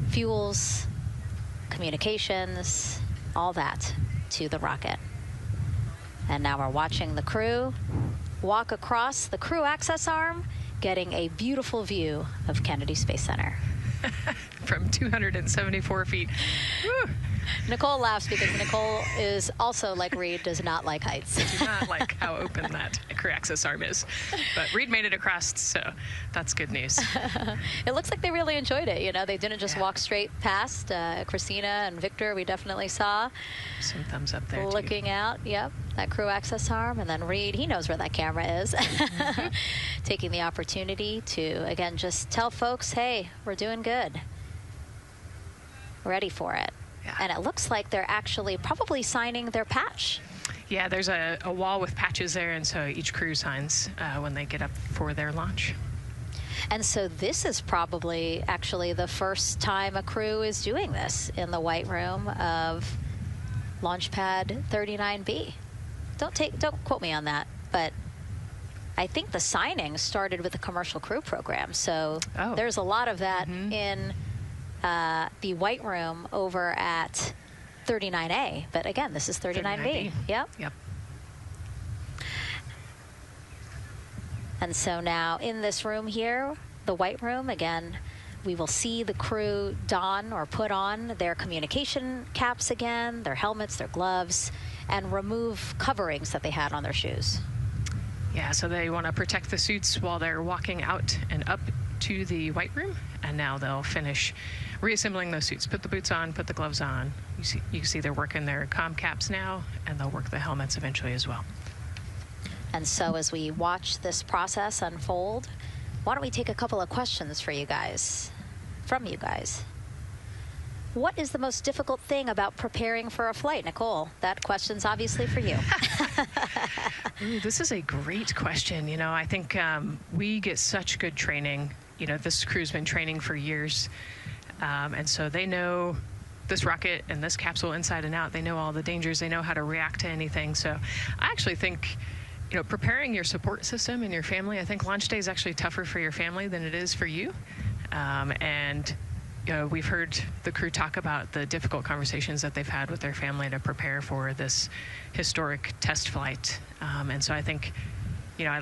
fuels, communications, all that to the rocket. And now we're watching the crew walk across the crew access arm, getting a beautiful view of Kennedy Space Center. From 274 feet. Woo. Nicole laughs because Nicole is also, like Reed, does not like heights. I do not like how open that crew access arm is. But Reed made it across, so that's good news. It looks like they really enjoyed it. You know, they didn't just walk straight past. Christina and Victor, we definitely saw. Some thumbs up there, looking out, yep, that crew access arm. And then Reed, he knows where that camera is. Taking the opportunity to, again, just tell folks, hey, we're doing good. Ready for it. Yeah. And it looks like they're actually probably signing their patch. Yeah, there's a wall with patches there, and so each crew signs when they get up for their launch. And so this is probably actually the first time a crew is doing this in the White Room of Launch Pad 39B. Don't quote me on that, but I think the signing started with the commercial crew program. So there's a lot of that in the White Room over at 39A, but again, this is 39B. Yep. And so now in this room here, the White Room, again, we will see the crew don or put on their communication caps again, their helmets, their gloves, and remove coverings that they had on their shoes. Yeah, so they want to protect the suits while they're walking out and up to the White Room, and now they'll finish reassembling those suits. Put the boots on, put the gloves on. You can see they're working their comm caps now, and they'll work the helmets eventually as well. And so as we watch this process unfold, Why don't we take a couple of questions for you guys, from you guys. What is the most difficult thing about preparing for a flight? Nicole, that question's obviously for you. Ooh, this is a great question. You know, I think we get such good training. You know, this crew's been training for years. And so they know this rocket and this capsule inside and out. They know all the dangers. They know how to react to anything. So I actually think, you know, preparing your support system and your family, I think launch day is actually tougher for your family than it is for you. And you know, we've heard the crew talk about the difficult conversations that they've had with their family to prepare for this historic test flight. And so I think, you know,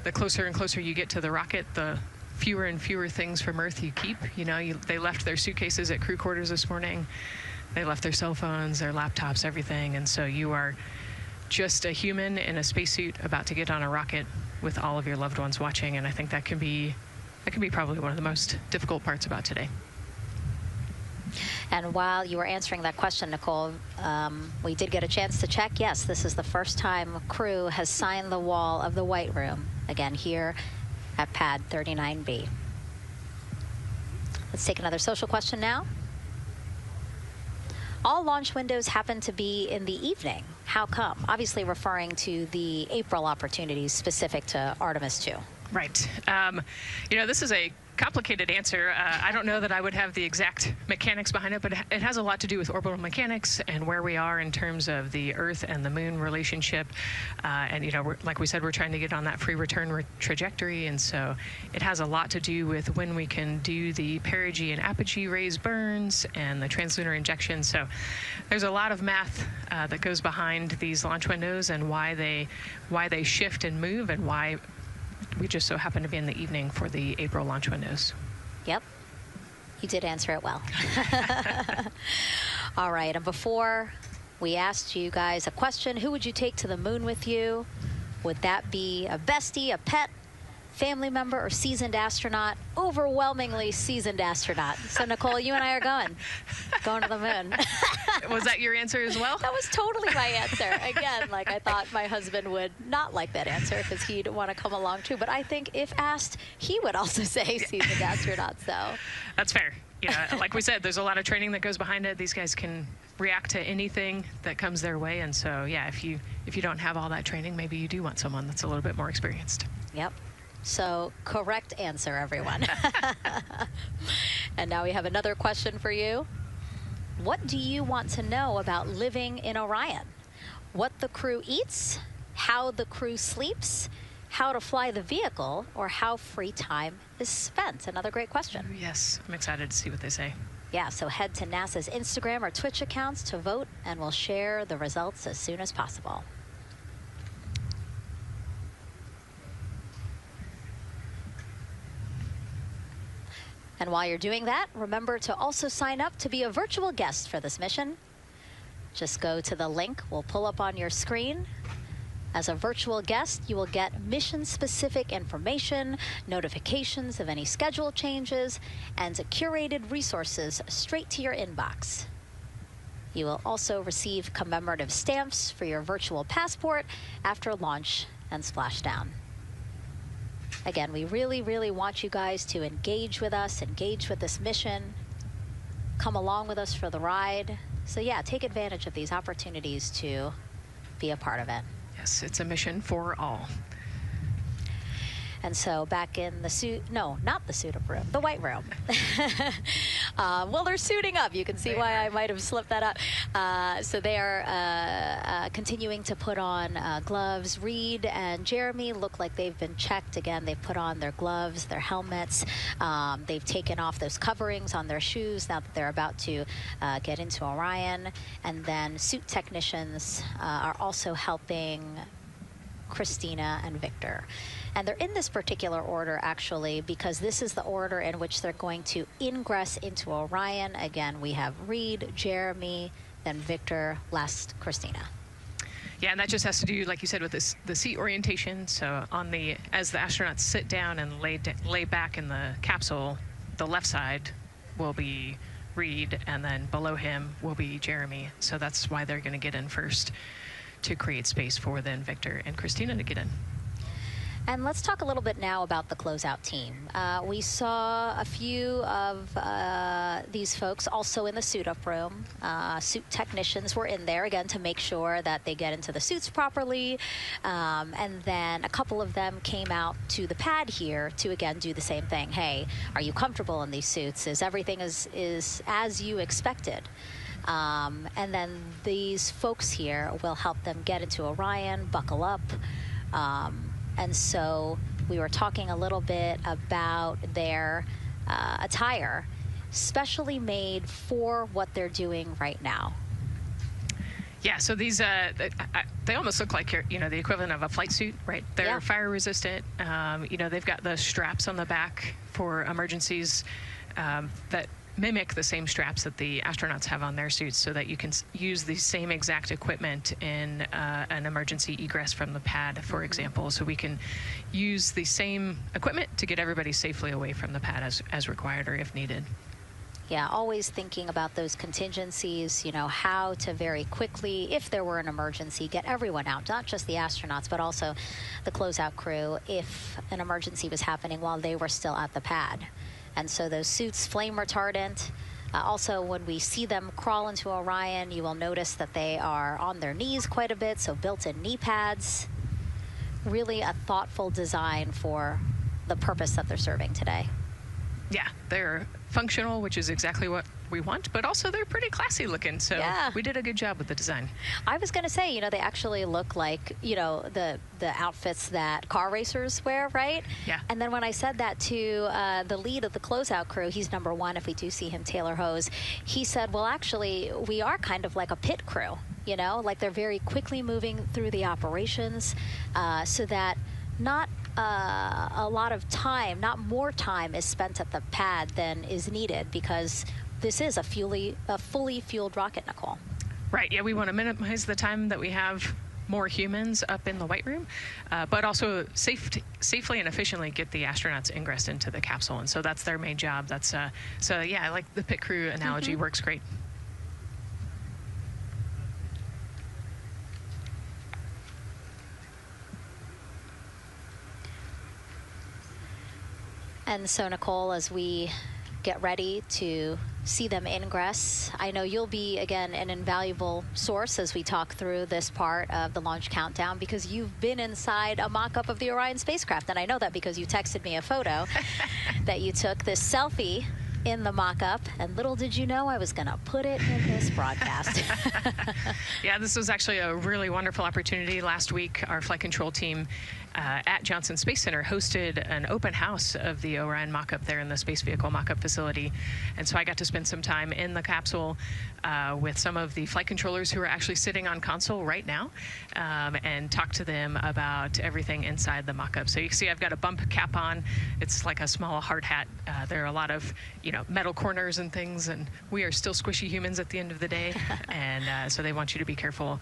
the closer and closer you get to the rocket, the fewer and fewer things from Earth you keep. You know, they left their suitcases at crew quarters this morning. They left their cell phones, their laptops, everything. And so you are just a human in a spacesuit about to get on a rocket with all of your loved ones watching. And I think that can be probably one of the most difficult parts about today. And while you were answering that question, Nicole, we did get a chance to check. Yes, this is the first time crew has signed the wall of the White Room, again here at pad 39B. Let's take another social question now. All launch windows happen to be in the evening. How come? Obviously referring to the April opportunities specific to Artemis II. Right. You know, this is a complicated answer. I don't know that I would have the exact mechanics behind it, but it has a lot to do with orbital mechanics and where we are in terms of the Earth and the Moon relationship. And, you know, like we said, we're trying to get on that free return trajectory. And so it has a lot to do with when we can do the perigee and apogee raised burns and the translunar injection. So there's a lot of math that goes behind these launch windows and why they shift and move and why we just so happen to be in the evening for the April launch windows. Yep. You did answer it well. All right. And before we asked you guys a question, who would you take to the moon with you? Would that be a bestie, a pet, family member, or seasoned astronaut? Overwhelmingly seasoned astronaut. So, Nicole, you and I are going to the moon. Was that your answer as well? That was totally my answer. Again, like I thought my husband would not like that answer because he'd want to come along too. But I think if asked, he would also say seasoned astronaut. So that's fair. You know, like we said, there's a lot of training that goes behind it. These guys can react to anything that comes their way. And so, yeah, if you don't have all that training, maybe you do want someone that's a little bit more experienced. Yep. So correct answer, everyone. And now we have another question for you. What do you want to know about living in Orion? What the crew eats, how the crew sleeps, how to fly the vehicle, or how free time is spent? Another great question. Yes, I'm excited to see what they say. Yeah, so head to NASA's Instagram or Twitch accounts to vote, and we'll share the results as soon as possible. And while you're doing that, remember to also sign up to be a virtual guest for this mission. Just go to the link we'll pull up on your screen. As a virtual guest, you will get mission-specific information, notifications of any schedule changes, and curated resources straight to your inbox. You will also receive commemorative stamps for your virtual passport after launch and splashdown. Again, we really, really want you guys to engage with us, engage with this mission, come along with us for the ride. So yeah, take advantage of these opportunities to be a part of it. Yes, it's a mission for all. And so back in the suit, no, not the suit-up room, the White Room. Well, they're suiting up. You can see why I might have slipped that up. So they are continuing to put on gloves. Reed and Jeremy look like they've been checked. Again, they've put on their gloves, their helmets. They've taken off those coverings on their shoes now that they're about to get into Orion. And then suit technicians are also helping Christina and Victor. And they're in this particular order, actually, because this is the order in which they're going to ingress into Orion. Again, we have Reed, Jeremy, then Victor, last Christina. Yeah, and that just has to do, like you said, with the seat orientation. So as the astronauts sit down and lay back in the capsule, the left side will be Reed, and then below him will be Jeremy. So that's why they're going to get in first, to create space for then Victor and Christina to get in. And let's talk a little bit now about the closeout team. We saw a few of these folks also in the suit-up room. Suit technicians were in there, again, to make sure that they get into the suits properly. And then a couple of them came out to the pad here to, again, do the same thing. Hey, are you comfortable in these suits? Is everything is as you expected? And then these folks here will help them get into Orion, buckle up. And so we were talking a little bit about their attire, specially made for what they're doing right now. Yeah, so these, they almost look like, you know, the equivalent of a flight suit, right? They're fire resistant. You know, they've got the straps on the back for emergencies that mimic the same straps that the astronauts have on their suits, so that you can use the same exact equipment in an emergency egress from the pad, for example. So we can use the same equipment to get everybody safely away from the pad as required or if needed. Yeah, always thinking about those contingencies, you know, how to very quickly, if there were an emergency, get everyone out, not just the astronauts, but also the closeout crew if an emergency was happening while they were still at the pad. And so those suits, flame retardant. Also, when we see them crawl into Orion, you will notice that they are on their knees quite a bit, so built-in knee pads. Really a thoughtful design for the purpose that they're serving today. Yeah, they're functional, which is exactly what we want, but also they're pretty classy looking, so we did a good job with the design. I was going to say, you know, they actually look like, you know, the outfits that car racers wear, right? Yeah. And then when I said that to the lead of the closeout crew, he's number one if we do see him, Taylor Hose, he said, well, actually, we are kind of like a pit crew, you know, like they're very quickly moving through the operations so that not a lot of time, not more time is spent at the pad than is needed, because this is a fully fueled rocket, Nicole. Right, yeah, we want to minimize the time that we have more humans up in the White Room, but also safely and efficiently get the astronauts ingress into the capsule. And so that's their main job. That's so yeah, I like the pit crew analogy, works great. And so, Nicole, as we get ready to see them ingress, I know you'll be, again, an invaluable source as we talk through this part of the launch countdown, because you've been inside a mock-up of the Orion spacecraft. And I know that because you texted me a photo that you took, this selfie in the mock-up, and little did you know I was going to put it in this broadcast. Yeah, this was actually a really wonderful opportunity. Last week, our flight control team at Johnson Space Center hosted an open house of the Orion mock-up there in the space vehicle mock-up facility. And so I got to spend some time in the capsule with some of the flight controllers who are actually sitting on console right now and talk to them about everything inside the mock-up. So you can see I've got a bump cap on. It's like a small hard hat. There are a lot of, you know, metal corners and things, and we are still squishy humans at the end of the day. And so they want you to be careful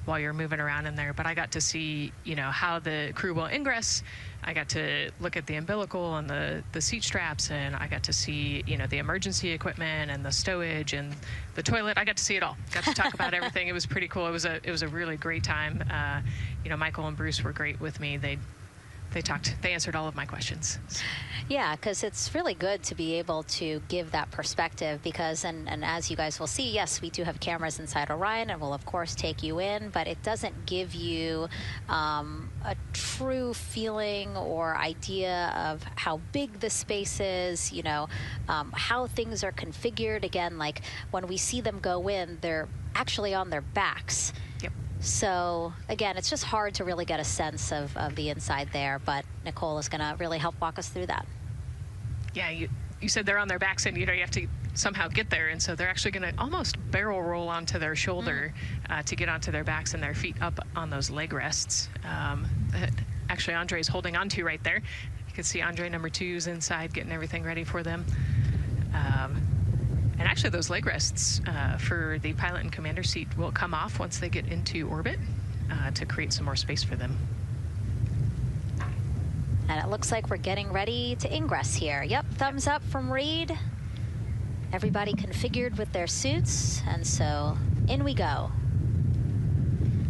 while you're moving around in there. But I got to see, you know, how the crew will ingress. I got to look at the umbilical and the seat straps, and I got to see, you know, the emergency equipment and the stowage and the toilet. I got to see it all. Got to talk about everything. It was pretty cool. It was a really great time. You know, Michael and Bruce were great with me. They answered all of my questions. Yeah, because it's really good to be able to give that perspective, because, and as you guys will see, yes, we do have cameras inside Orion and we'll of course take you in, but it doesn't give you a true feeling or idea of how big the space is, you know, how things are configured. Again, like when we see them go in, they're actually on their backs. Yep. So again, it's just hard to really get a sense of the inside there, but Nicole is going to really help walk us through that. Yeah, you said they're on their backs, and you know you have to somehow get there, and so they're actually going to almost barrel roll onto their shoulder to get onto their backs and their feet up on those leg rests. Actually, Andre's holding onto right there. You can see Andre number 2's inside getting everything ready for them. And actually, those leg rests for the pilot and commander seat will come off once they get into orbit to create some more space for them. And it looks like we're getting ready to ingress here. Yep, thumbs up from Reed. Everybody configured with their suits, and so in we go.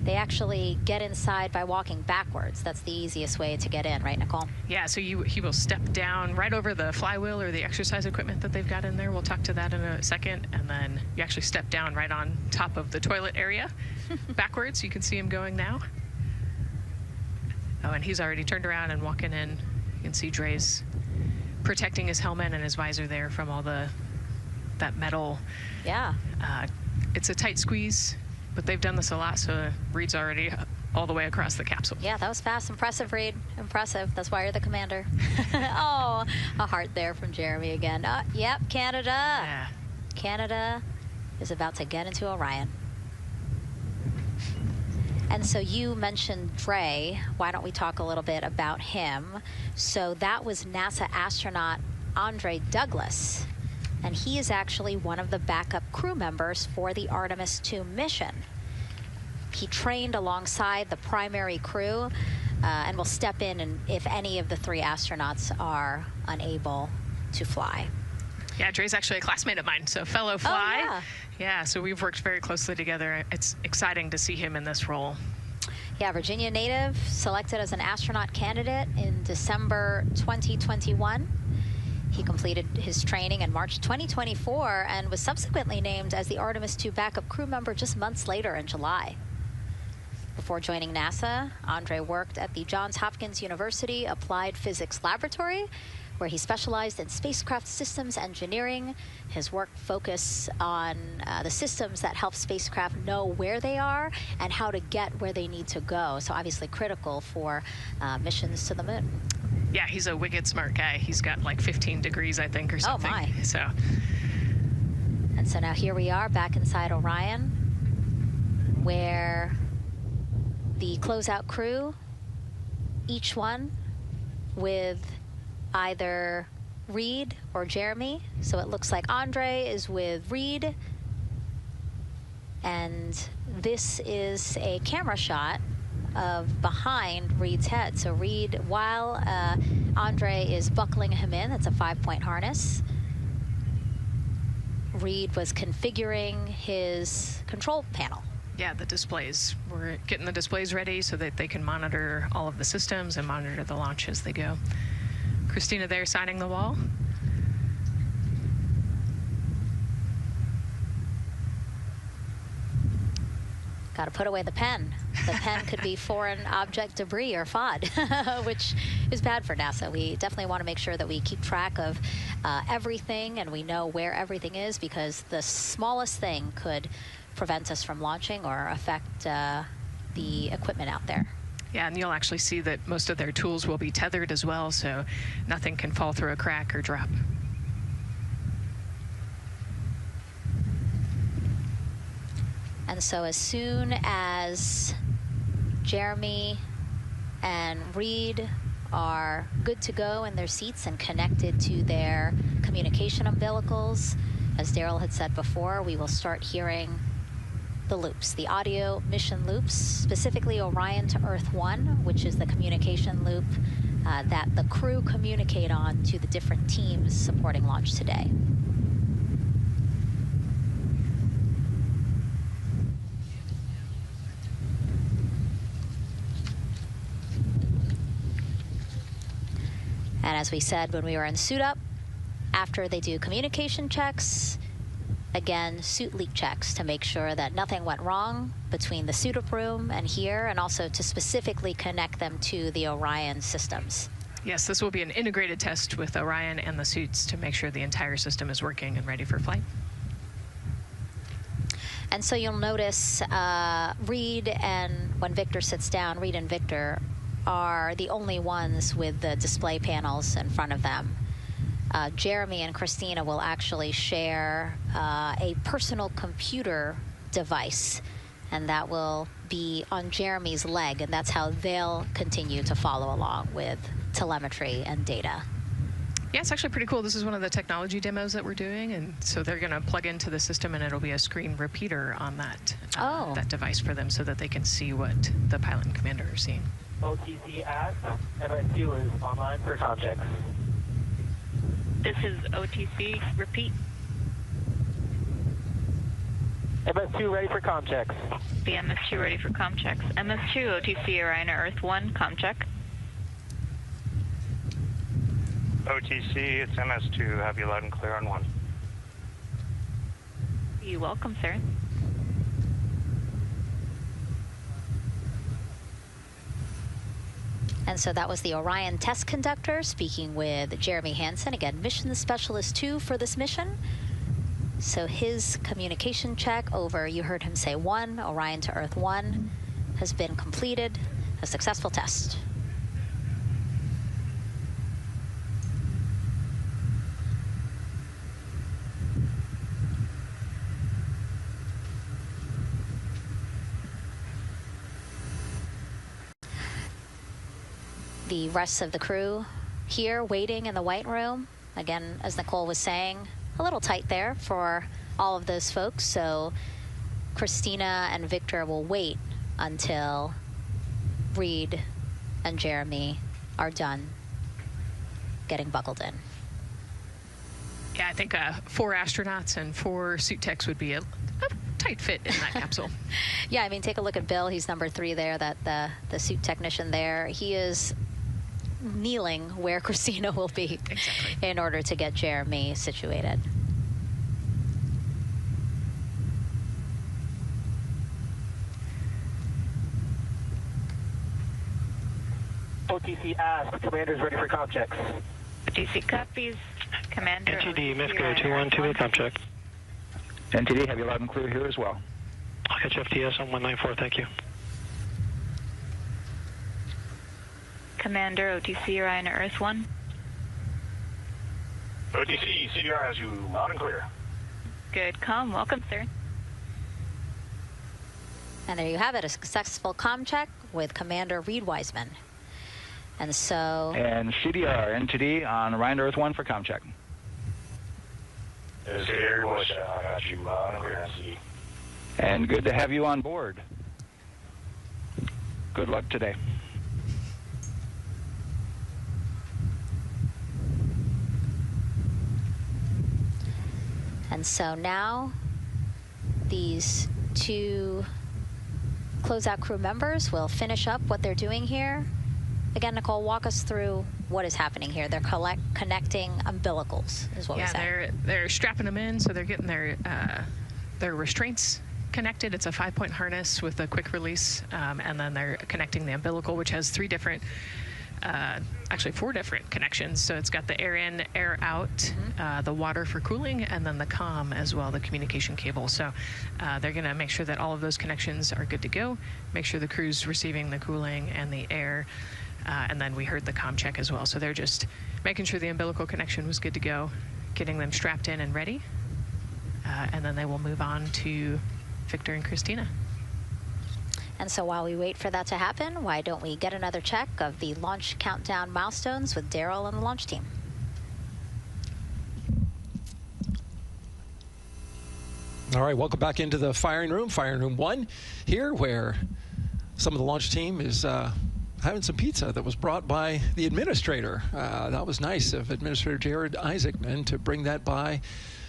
They actually get inside by walking backwards. That's the easiest way to get in, right, Nicole? Yeah, so he will step down right over the flywheel or the exercise equipment that they've got in there. We'll talk to that in a second. And then you actually step down right on top of the toilet area backwards. You can see him going now. Oh, and he's already turned around and walking in. You can see Dre's protecting his helmet and his visor there from all that metal. Yeah. It's a tight squeeze, but they've done this a lot, so Reed's already all the way across the capsule. Yeah, that was fast. Impressive, Reed. Impressive. That's why you're the commander. Oh, a heart there from Jeremy again. Yep, Canada. Yeah. Canada is about to get into Orion. And so you mentioned Dre. Why don't we talk a little bit about him? So that was NASA astronaut Andre Douglas. And he is actually one of the backup crew members for the Artemis II mission. He trained alongside the primary crew and will step in and if any of the 3 astronauts are unable to fly. Yeah, Dre's actually a classmate of mine, so fellow fly. Oh, yeah. Yeah, so we've worked very closely together. It's exciting to see him in this role. Yeah, Virginia native, selected as an astronaut candidate in December 2021. He completed his training in March 2024 and was subsequently named as the Artemis II backup crew member just months later in July. Before joining NASA, Andre worked at the Johns Hopkins University Applied Physics Laboratory, where he specialized in spacecraft systems engineering. His work focused on the systems that help spacecraft know where they are and how to get where they need to go. So obviously critical for missions to the moon. Yeah, he's a wicked smart guy. He's got like 15 degrees, I think, or something. Oh, my. So. And so now here we are back inside Orion, where the closeout crew, each one with either Reed or Jeremy. So it looks like Andre is with Reed. And this is a camera shot of behind Reed's head. So Reed, while Andre is buckling him in, that's a 5-point harness, Reed was configuring his control panel. Yeah, the displays. We're getting the displays ready so that they can monitor all of the systems and monitor the launch as they go. Christina there signing the wall. Got to put away the pen. The pen could be foreign object debris or FOD, which is bad for NASA. We definitely want to make sure that we keep track of everything and we know where everything is, because the smallest thing could prevent us from launching or affect the equipment out there. Yeah, and you'll actually see that most of their tools will be tethered as well, so nothing can fall through a crack or drop. And so as soon as Jeremy and Reed are good to go in their seats and connected to their communication umbilicals, as Daryl had said before, we will start hearing the loops, the audio mission loops, specifically Orion to Earth 1, which is the communication loop that the crew communicate on to the different teams supporting launch today. And as we said when we were in suit up, after they do communication checks, again, suit leak checks to make sure that nothing went wrong between the suit up room and here, and also to specifically connect them to the Orion systems. Yes, this will be an integrated test with Orion and the suits to make sure the entire system is working and ready for flight. And so you'll notice Reed and when Victor sits down, Reed and Victor are the only ones with the display panels in front of them. Jeremy and Christina will actually share a personal computer device, and that will be on Jeremy's leg, and that's how they'll continue to follow along with telemetry and data. Yeah, it's actually pretty cool. This is one of the technology demos that we're doing, and so they're going to plug into the system, and it'll be a screen repeater on that that device for them, so that they can see what the pilot and commander are seeing. OTC at MS2 is online for objects. This is OTC. Repeat. MS2 ready for comm checks. The MS2 ready for comm checks. MS2, OTC Orion Earth 1, comm check. OTC, it's MS2. Have you loud and clear on 1. You're welcome, sir. And so that was the Orion test conductor speaking with Jeremy Hansen, again, mission specialist 2 for this mission. So his communication check over, you heard him say 1, Orion to Earth 1, has been completed, a successful test. The rest of the crew here waiting in the white room. Again, as Nicole was saying, a little tight there for all of those folks. So Christina and Victor will wait until Reed and Jeremy are done getting buckled in. Yeah, I think 4 astronauts and 4 suit techs would be a tight fit in that capsule. Yeah, I mean, take a look at Bill. He's number 3 there, that the suit technician there. He is kneeling where Christina will be in order to get Jeremy situated. OTC ask, commander's ready for comm checks. OTC copies. Commander. NTD, Misco 212, comm check. NTD, have you loud and clear here as well. I'll catch FTS on 194, thank you. Commander, OTC Orion Earth 1. OTC, CDR has you loud and clear. Good comm. Welcome, sir. And there you have it, a successful comm check with Commander Reed Wiseman. And so... And CDR, NTD on Orion Earth 1 for comm check. CDR, I got you loud and clear, NTD. And good to have you on board. Good luck today. And so now these 2 closeout crew members will finish up what they're doing here. Again, Nicole, walk us through what is happening here. They're connecting umbilicals, is what we said. Yeah, they're strapping them in, so they're getting their restraints connected. It's a 5-point harness with a quick release, and then they're connecting the umbilical, which has 3 different, actually 4 different connections. So it's got the air in, air out, the water for cooling, and then the comm as well, the communication cable. So they're going to make sure that all of those connections are good to go, make sure the crew's receiving the cooling and the air, and then we heard the comm check as well. So they're just making sure the umbilical connection was good to go, getting them strapped in and ready, and then they will move on to Victor and Christina. And so while we wait for that to happen, why don't we get another check of the launch countdown milestones with Daryl and the launch team. All right, welcome back into the firing room 1 here, where some of the launch team is having some pizza that was brought by the administrator. That was nice of Administrator Jared Isaacman to bring that by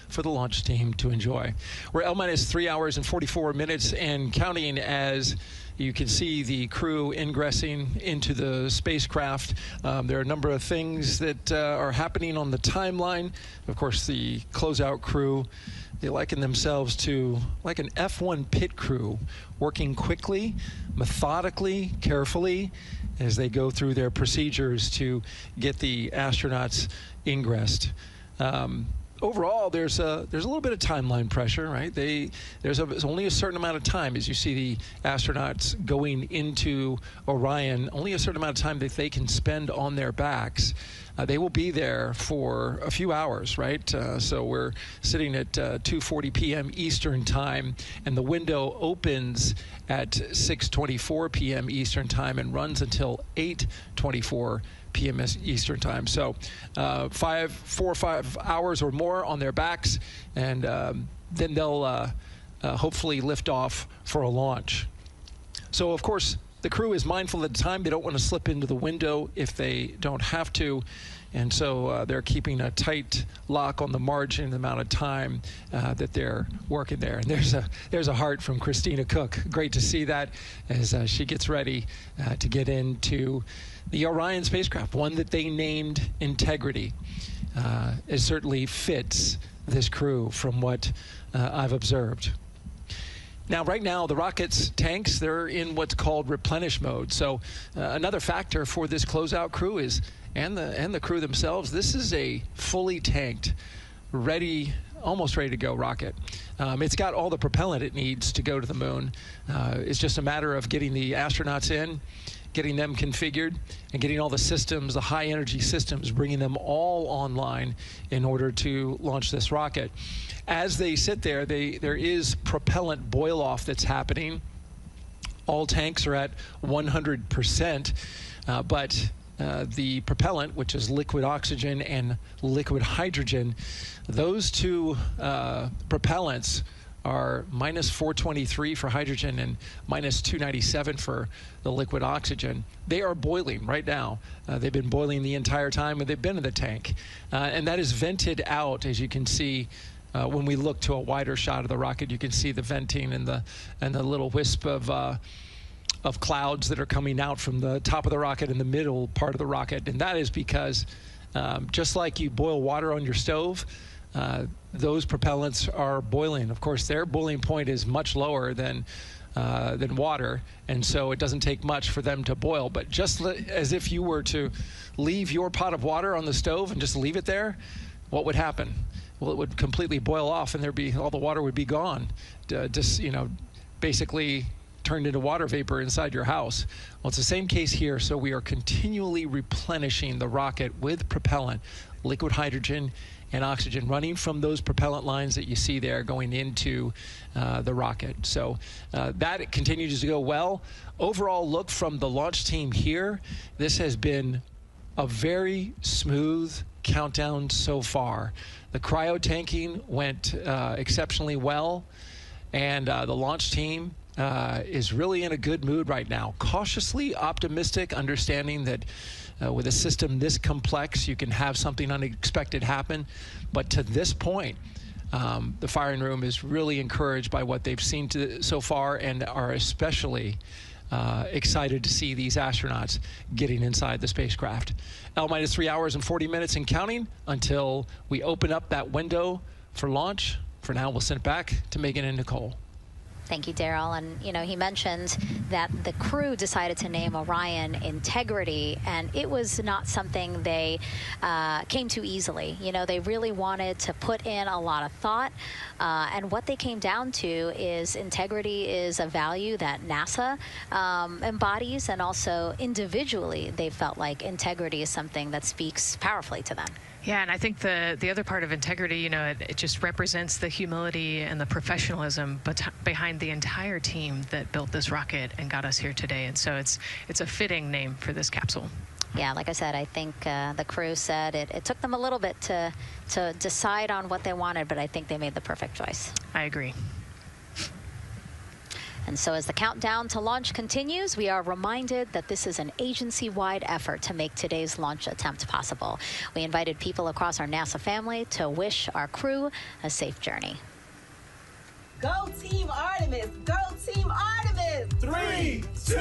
for the launch team to enjoy. We're L-3 hours and 44 minutes and counting as you can see the crew ingressing into the spacecraft. There are a number of things that are happening on the timeline. Of course, the closeout crew, they liken themselves to like an F1 pit crew, working quickly, methodically, carefully, as they go through their procedures to get the astronauts ingressed. Overall, there's a little bit of timeline pressure, right? There's only a certain amount of time as you see the astronauts going into Orion, only a certain amount of time that they can spend on their backs. They will be there for a few hours, right? So we're sitting at 2:40 p.m. Eastern time, and the window opens at 6:24 p.m. Eastern time and runs until 8:24 p.m. Eastern time. So 4 or 5 hours or more on their backs, and then they'll hopefully lift off for a launch. So of course, the crew is mindful at the time. They don't want to slip into the window if they don't have to. And so they're keeping a tight lock on the margin, the amount of time that they're working there. And there's a heart from Christina Cook. Great to see that as she gets ready to get into the Orion spacecraft, one that they named Integrity. It certainly fits this crew from what I've observed. Now, right now, the rocket's tanks, they're in what's called replenish mode. So another factor for this closeout crew is, and the crew themselves, this is a fully tanked, almost ready to go rocket. It's got all the propellant it needs to go to the moon. It's just a matter of getting the astronauts in, getting them configured, and getting all the systems, the high energy systems, bringing them all online in order to launch this rocket. As they sit there, there is propellant boil off that's happening. All tanks are at 100%, but the propellant, which is liquid oxygen and liquid hydrogen, those two propellants are minus 423 for hydrogen and minus 297 for the liquid oxygen. They are boiling right now. They've been boiling the entire time they've been in the tank. And that is vented out, as you can see. When we look to a wider shot of the rocket, you can see the venting and the little wisp of clouds that are coming out from the top of the rocket and the middle part of the rocket. And that is because just like you boil water on your stove, those propellants are boiling. Of course, their boiling point is much lower than water, and so it doesn't take much for them to boil. But just as if you were to leave your pot of water on the stove and just leave it there, what would happen? Well, it would completely boil off, and all the water would be gone. Basically turned into water vapor inside your house. Well, it's the same case here. So we are continually replenishing the rocket with propellant, liquid hydrogen and oxygen, running from those propellant lines that you see there going into the rocket. So that continues to go well. Overall look from the launch team here, this has been a very smooth countdown so far. The cryo tanking went exceptionally well, and the launch team is really in a good mood right now. Cautiously optimistic, understanding that with a system this complex, you can have something unexpected happen. But to this point, the firing room is really encouraged by what they've seen so far, and are especially excited to see these astronauts getting inside the spacecraft. L-minus 3 hours and 40 minutes and counting until we open up that window for launch. For now, we'll send it back to Megan and Nicole. Thank you, Daryl. And, he mentioned that the crew decided to name Orion Integrity, and it was not something they came to easily. They really wanted to put in a lot of thought, and what they came down to is integrity is a value that NASA embodies, and also individually they felt like integrity is something that speaks powerfully to them. Yeah, and I think the other part of integrity, it just represents the humility and the professionalism behind the entire team that built this rocket and got us here today. And so it's a fitting name for this capsule. Yeah, like I said, I think the crew said it took them a little bit to decide on what they wanted, but I think they made the perfect choice. I agree. And so as the countdown to launch continues, we are reminded that this is an agency-wide effort to make today's launch attempt possible. We invited people across our NASA family to wish our crew a safe journey. Go Team Artemis! Go Team Artemis! 3, 2,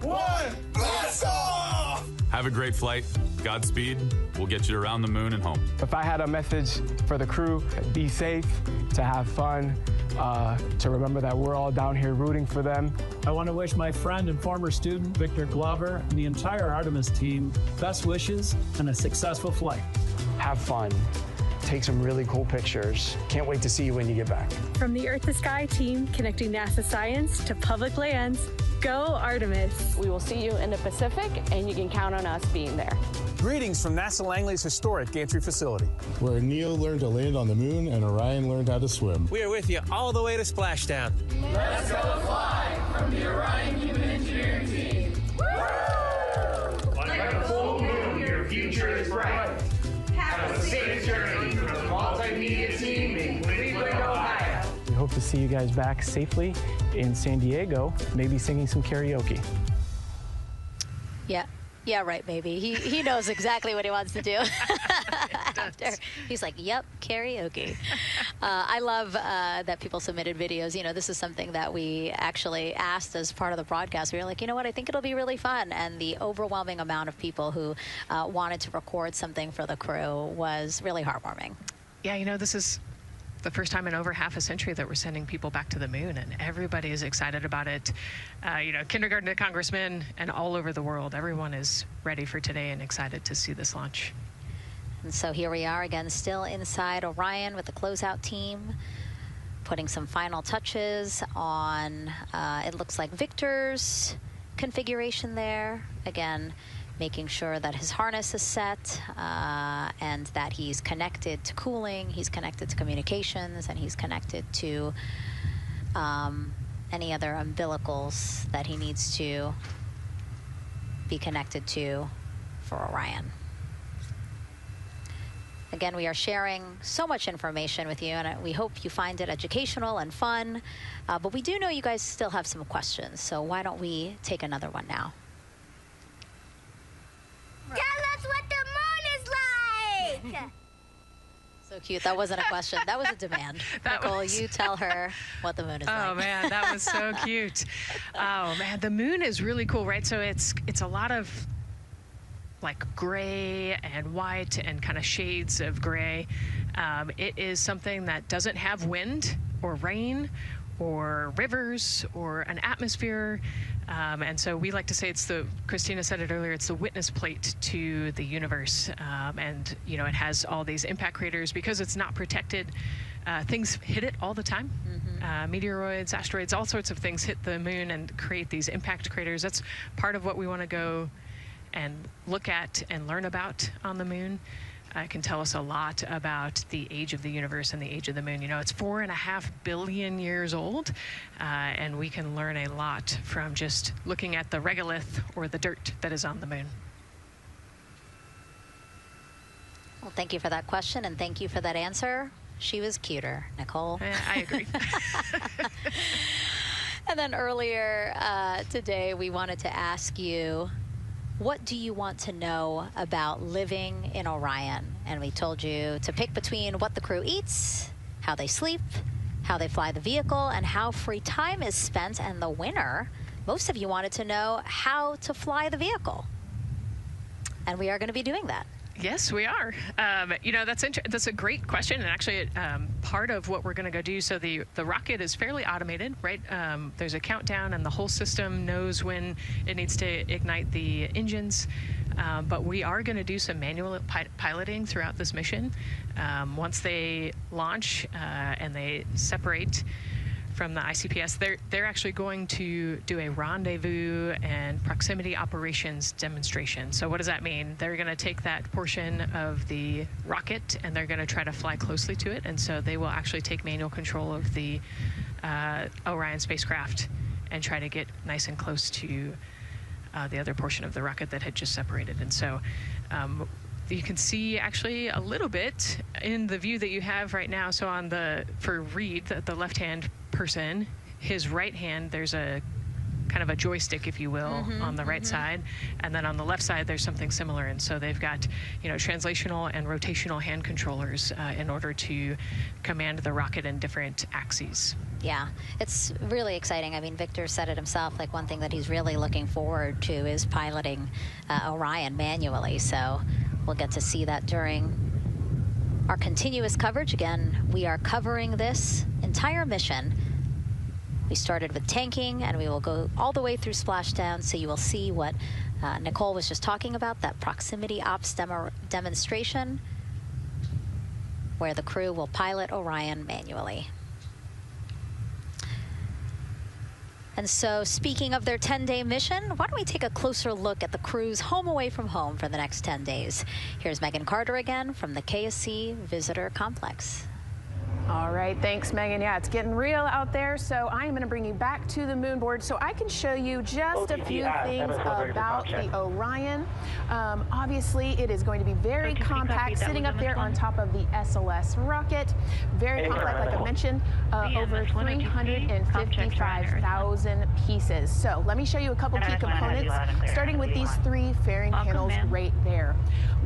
1, blast off! Have a great flight. Godspeed. We'll get you around the moon and home. If I had a message for the crew, be safe, to have fun, to remember that we're all down here rooting for them. I want to wish my friend and former student, Victor Glover, and the entire Artemis team best wishes and a successful flight. Have fun. Take some really cool pictures. Can't wait to see you when you get back. From the Earth to Sky team, connecting NASA science to public lands, go Artemis. We will see you in the Pacific, and you can count on us being there. Greetings from NASA Langley's historic gantry facility, where Neil learned to land on the moon and Orion learned how to swim. We are with you all the way to splashdown. Let's go fly from the Orion Human Engineering Team. Woo! Like a full moon, your future is bright. Have a safe journey from the multimedia team in Cleveland, Ohio. We hope to see you guys back safely in San Diego, maybe singing some karaoke. Yeah. Yeah, right, baby. He knows exactly what he wants to do. After he's like, yep, karaoke. I love that people submitted videos. You know, this is something that we actually asked as part of the broadcast. We were like, you know what, I think it'll be really fun. And the overwhelming amount of people who wanted to record something for the crew was really heartwarming. Yeah, you know, this is the first time in over half a century that we're sending people back to the moon, and everybody is excited about it. You know, kindergarten to congressmen and all over the world, everyone is ready for today and excited to see this launch. And so here we are again, still inside Orion with the closeout team, putting some final touches on, it looks like Victor's configuration there. Again, making sure that his harness is set and that he's connected to cooling, he's connected to communications, and he's connected to any other umbilicals that he needs to be connected to for Orion. Again, we are sharing so much information with you, and we hope you find it educational and fun. But we do know you guys still have some questions, so why don't we take another one now? Tell us what the moon is like! So cute. That wasn't a question. That was a demand. Nicole, you tell her what the moon is like. Oh, man, that was so cute. Oh, man, the moon is really cool, right? So it's a lot of like gray and white and kind of shades of gray. It is something that doesn't have wind or rain or rivers or an atmosphere. And so we like to say it's the, Christina said it earlier, it's the witness plate to the universe. And, you know, it has all these impact craters because it's not protected. Things hit it all the time. Meteoroids, asteroids, all sorts of things hit the moon and create these impact craters. That's part of what we want to go and look at and learn about on the moon. It can tell us a lot about the age of the universe and the age of the moon. You know, it's 4.5 billion years old, and we can learn a lot from just looking at the regolith or the dirt that is on the moon. Well, thank you for that question, and thank you for that answer. She was cuter, Nicole. I agree. And then earlier today, we wanted to ask you, what do you want to know about living in Orion? And we told you to pick between what the crew eats, how they sleep, how they fly the vehicle, and how free time is spent. And the winner, most of you wanted to know how to fly the vehicle. And we are going to be doing that. Yes, we are. You know, that's a great question, and actually part of what we're going to go do. So the rocket is fairly automated, right? There's a countdown, and the whole system knows when it needs to ignite the engines. But we are going to do some manual piloting throughout this mission. Once they launch and they separate from the ICPS, they're actually going to do a rendezvous and proximity operations demonstration. So what does that mean? They're going to take that portion of the rocket and they're going to try to fly closely to it. And so they will actually take manual control of the Orion spacecraft and try to get nice and close to the other portion of the rocket that had just separated. And so you can see actually a little bit in the view that you have right now. So on for Reed, the left-hand person, his right hand, there's a kind of a joystick, if you will, on the right side. And then on the left side, there's something similar. And so they've got, you know, translational and rotational hand controllers in order to command the rocket in different axes. Yeah, it's really exciting. I mean, Victor said it himself, like one thing that he's really looking forward to is piloting Orion manually. So we'll get to see that during our continuous coverage. Again, we are covering this entire mission. We started with tanking, and we will go all the way through splashdown, so you will see what Nicole was just talking about, that proximity ops demonstration, where the crew will pilot Orion manually. And so, speaking of their 10-day mission, why don't we take a closer look at the crew's home away from home for the next 10 days. Here's Megan Carter again from the KSC Visitor Complex. All right, thanks, Megan. Yeah, it's getting real out there, so I am going to bring you back to the moon board so I can show you just a few things about the Orion. Obviously, it is going to be very compact, sitting up there on top of the SLS rocket. Very compact, like I mentioned, over 355,000 pieces. So let me show you a couple key components, starting with these three fairing panels right there.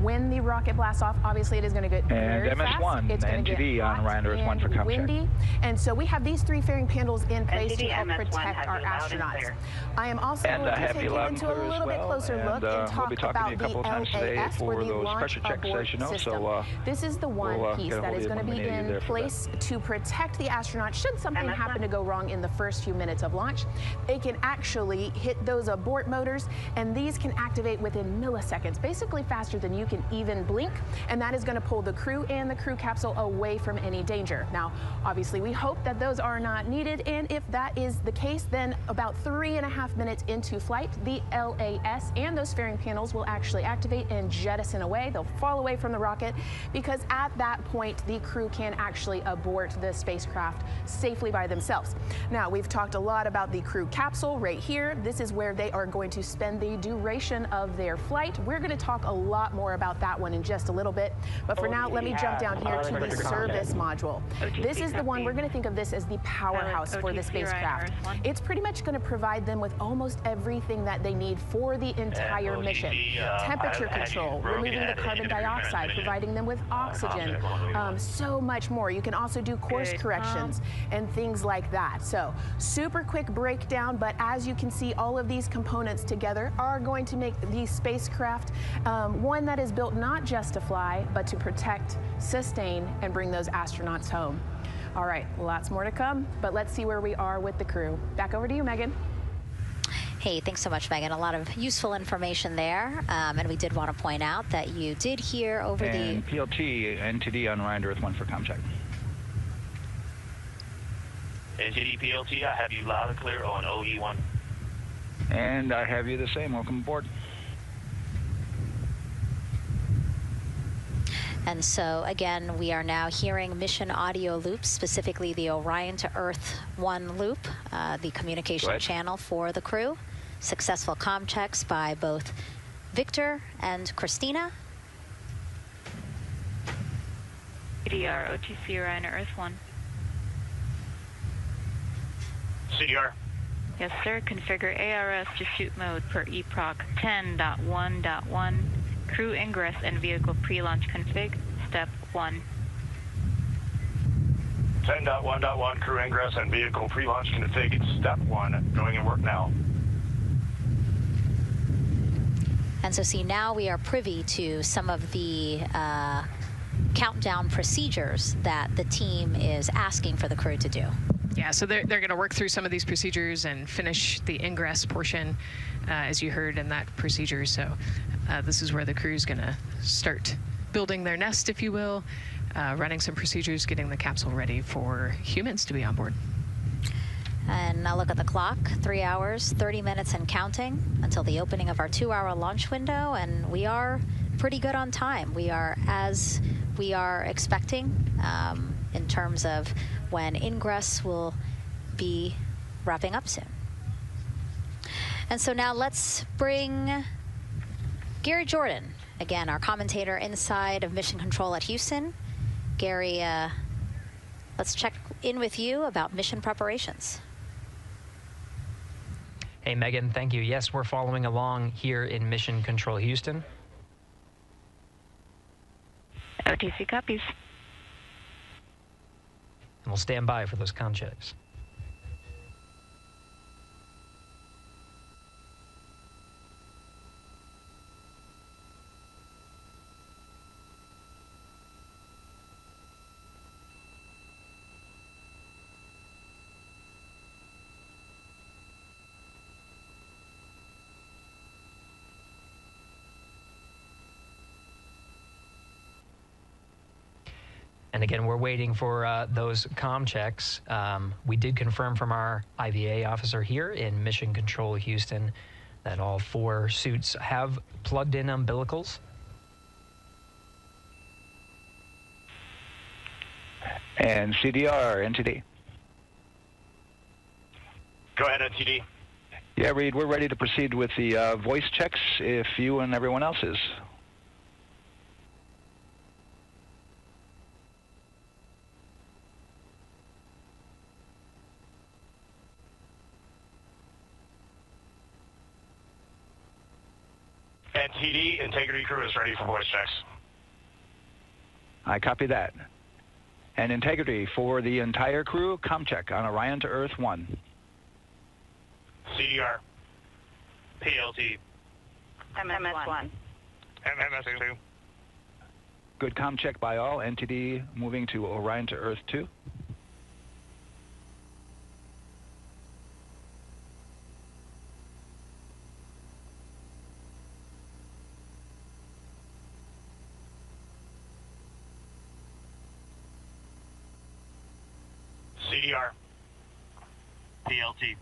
When the rocket blasts off, obviously it is going to get very fast. MS1, it's going to get hot on Ryan Earth 1 for and windy. And so we have these three fairing panels in place to help protect our astronauts. I am also going to take you into a little bit closer look and talk about the LAS, or the Launch Abort System. This is the one piece that is going to be in place to protect the astronauts should something happen to go wrong in the first few minutes of launch. They can actually hit those abort motors, and these can activate within milliseconds, basically faster than you can even blink, and that is going to pull the crew and the crew capsule away from any danger. Now, obviously, we hope that those are not needed, and if that is the case, then about 3.5 minutes into flight, the LAS and those fairing panels will actually activate and jettison away. They'll fall away from the rocket, because at that point, the crew can actually abort the spacecraft safely by themselves. Now, we've talked a lot about the crew capsule right here. This is where they are going to spend the duration of their flight. We're going to talk a lot more about that one in just a little bit, but for now, let me jump down here to the service module. This is the one, we're going to think of this as the powerhouse for the spacecraft. It's pretty much going to provide them with almost everything that they need for the entire mission. Temperature control, removing the carbon dioxide, providing them with oxygen, so much more. You can also do course corrections and things like that. So super quick breakdown, but as you can see, all of these components together are going to make the spacecraft one that is built not just to fly, but to protect, sustain, and bring those astronauts home. All right, lots more to come, but let's see where we are with the crew. Back over to you, Megan. Hey, thanks so much, Megan. A lot of useful information there, and we did want to point out that you did hear over and the PLT NTD on Ryan Earth 1 for ComCheck. NTD PLT, I have you loud and clear on OE1. And I have you the same. Welcome aboard. And so, again, we are now hearing mission audio loops, specifically the Orion to Earth 1 loop, the communication channel for the crew. Successful comm checks by both Victor and Christina. CDR, OTC Orion to Earth 1. CDR. Yes, sir. Configure ARS to shoot mode per EPROC 10.1.1. Crew ingress and vehicle pre-launch config, step 1. 10.1.1 crew ingress and vehicle pre-launch config, step 1. Going in work now. And so see, now we are privy to some of the countdown procedures that the team is asking for the crew to do. Yeah, so they're going to work through some of these procedures and finish the ingress portion, as you heard in that procedure. So this is where the crew is going to start building their nest, if you will, running some procedures, getting the capsule ready for humans to be on board. And now look at the clock, 3 hours, 30 minutes and counting until the opening of our 2-hour launch window, and we are pretty good on time. We are as we are expecting in terms of when Ingress will be wrapping up soon. And so now let's bring Gary Jordan, again, our commentator inside of Mission Control at Houston. Gary, let's check in with you about mission preparations. Hey, Megan, thank you. Yes, we're following along here in Mission Control Houston. OTC copies. And we'll stand by for those comm checks. And again, we're waiting for those comm checks. We did confirm from our IVA officer here in Mission Control Houston that all 4 suits have plugged in umbilicals. And CDR, NTD. Go ahead, NTD. Yeah, Reed, we're ready to proceed with the voice checks if you and everyone else is. NTD, Integrity Crew is ready for voice checks. I copy that. And Integrity for the entire crew, ComCheck on Orion to Earth 1. CDR. PLT. MS1. MMS2. Good ComCheck by all. NTD moving to Orion to Earth 2. CDR. PLT.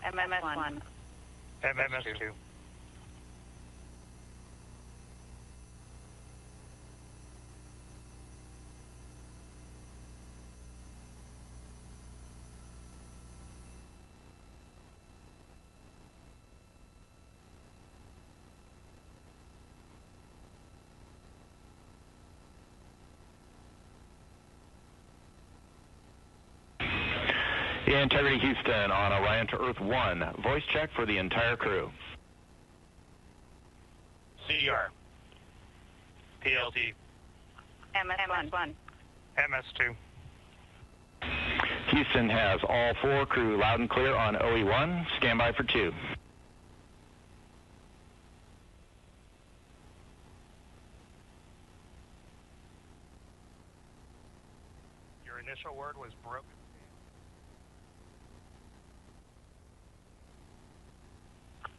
MS1. MMS2. Integrity Houston on Orion to Earth 1. Voice check for the entire crew. CDR. PLT. MS1. MS2. Houston has all 4 crew loud and clear on OE1. Stand by for 2. Your initial word was broken.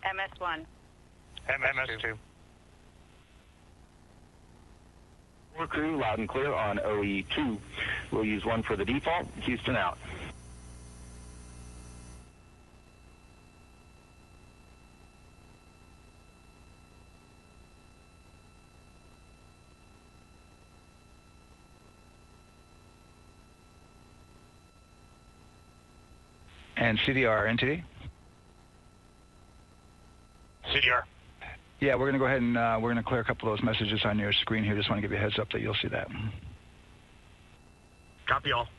MS1. MS2. 4 crew loud and clear on OE2. We'll use 1 for the default. Houston out. And CDR, NTD? CDR. Yeah, we're going to go ahead and we're going to clear a couple of those messages on your screen here. Just want to give you a heads up that you'll see that. Copy all.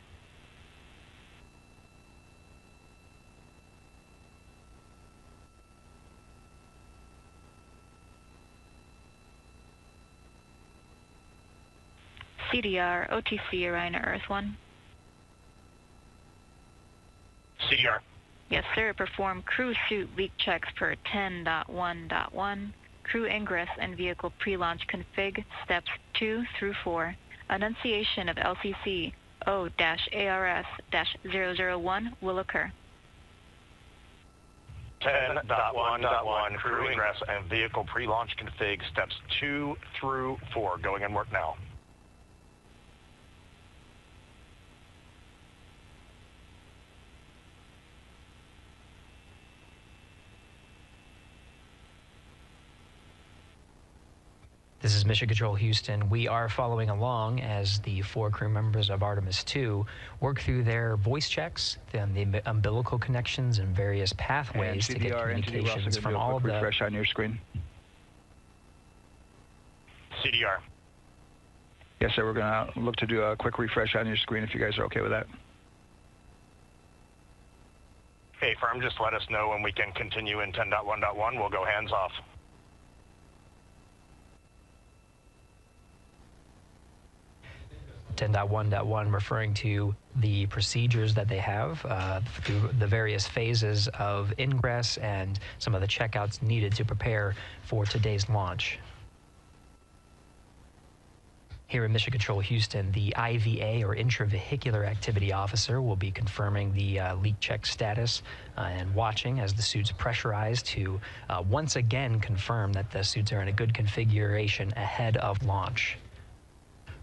CDR, OTC, Orion to Earth 1. CDR. Yes, sir. Perform crew suit leak checks per 10.1.1. Crew ingress and vehicle pre-launch config steps 2 through 4. Annunciation of LCC O-ARS-001 will occur. 10.1.1 crew ingress and vehicle pre-launch config steps 2 through 4 going in work now. This is Mission Control Houston. We are following along as the 4 crew members of Artemis II work through their voice checks, then the umbilical connections and various pathways to get communications from all of the... refresh on your screen. CDR. Yes, sir. We're going to look to do a quick refresh on your screen if you guys are okay with that. Hey, firm, just let us know when we can continue in 10.1.1. We'll go hands off. .1.1 referring to the procedures that they have through the various phases of ingress and some of the checkouts needed to prepare for today's launch. Here in Mission Control Houston, the IVA or Intravehicular Activity Officer will be confirming the leak check status and watching as the suits pressurize to once again confirm that the suits are in a good configuration ahead of launch.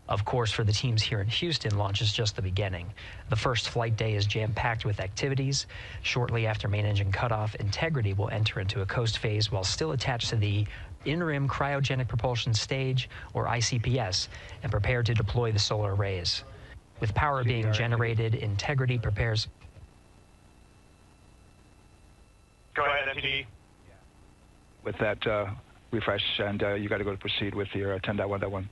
Of course, for the teams here in Houston, launch is just the beginning. The first flight day is jam-packed with activities. Shortly after main engine cutoff, Integrity will enter into a coast phase while still attached to the interim cryogenic propulsion stage, or ICPS, and prepare to deploy the solar arrays. With power being generated, Integrity prepares. Go ahead, MTD. With that refresh, and you got to go to proceed with your 10.1.1.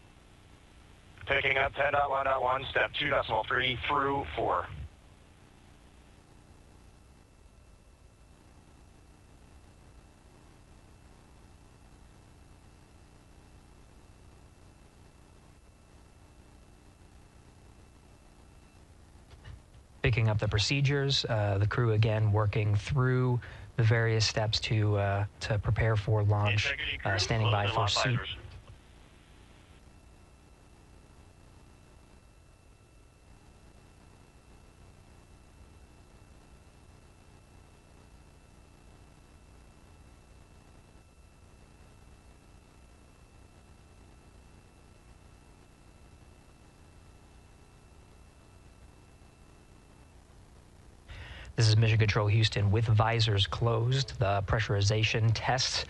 Picking up 10.1.1, step 2.3 through 4. Picking up the procedures, the crew again working through the various steps to prepare for launch, standing by for seat. This is Mission Control Houston with visors closed. The pressurization tests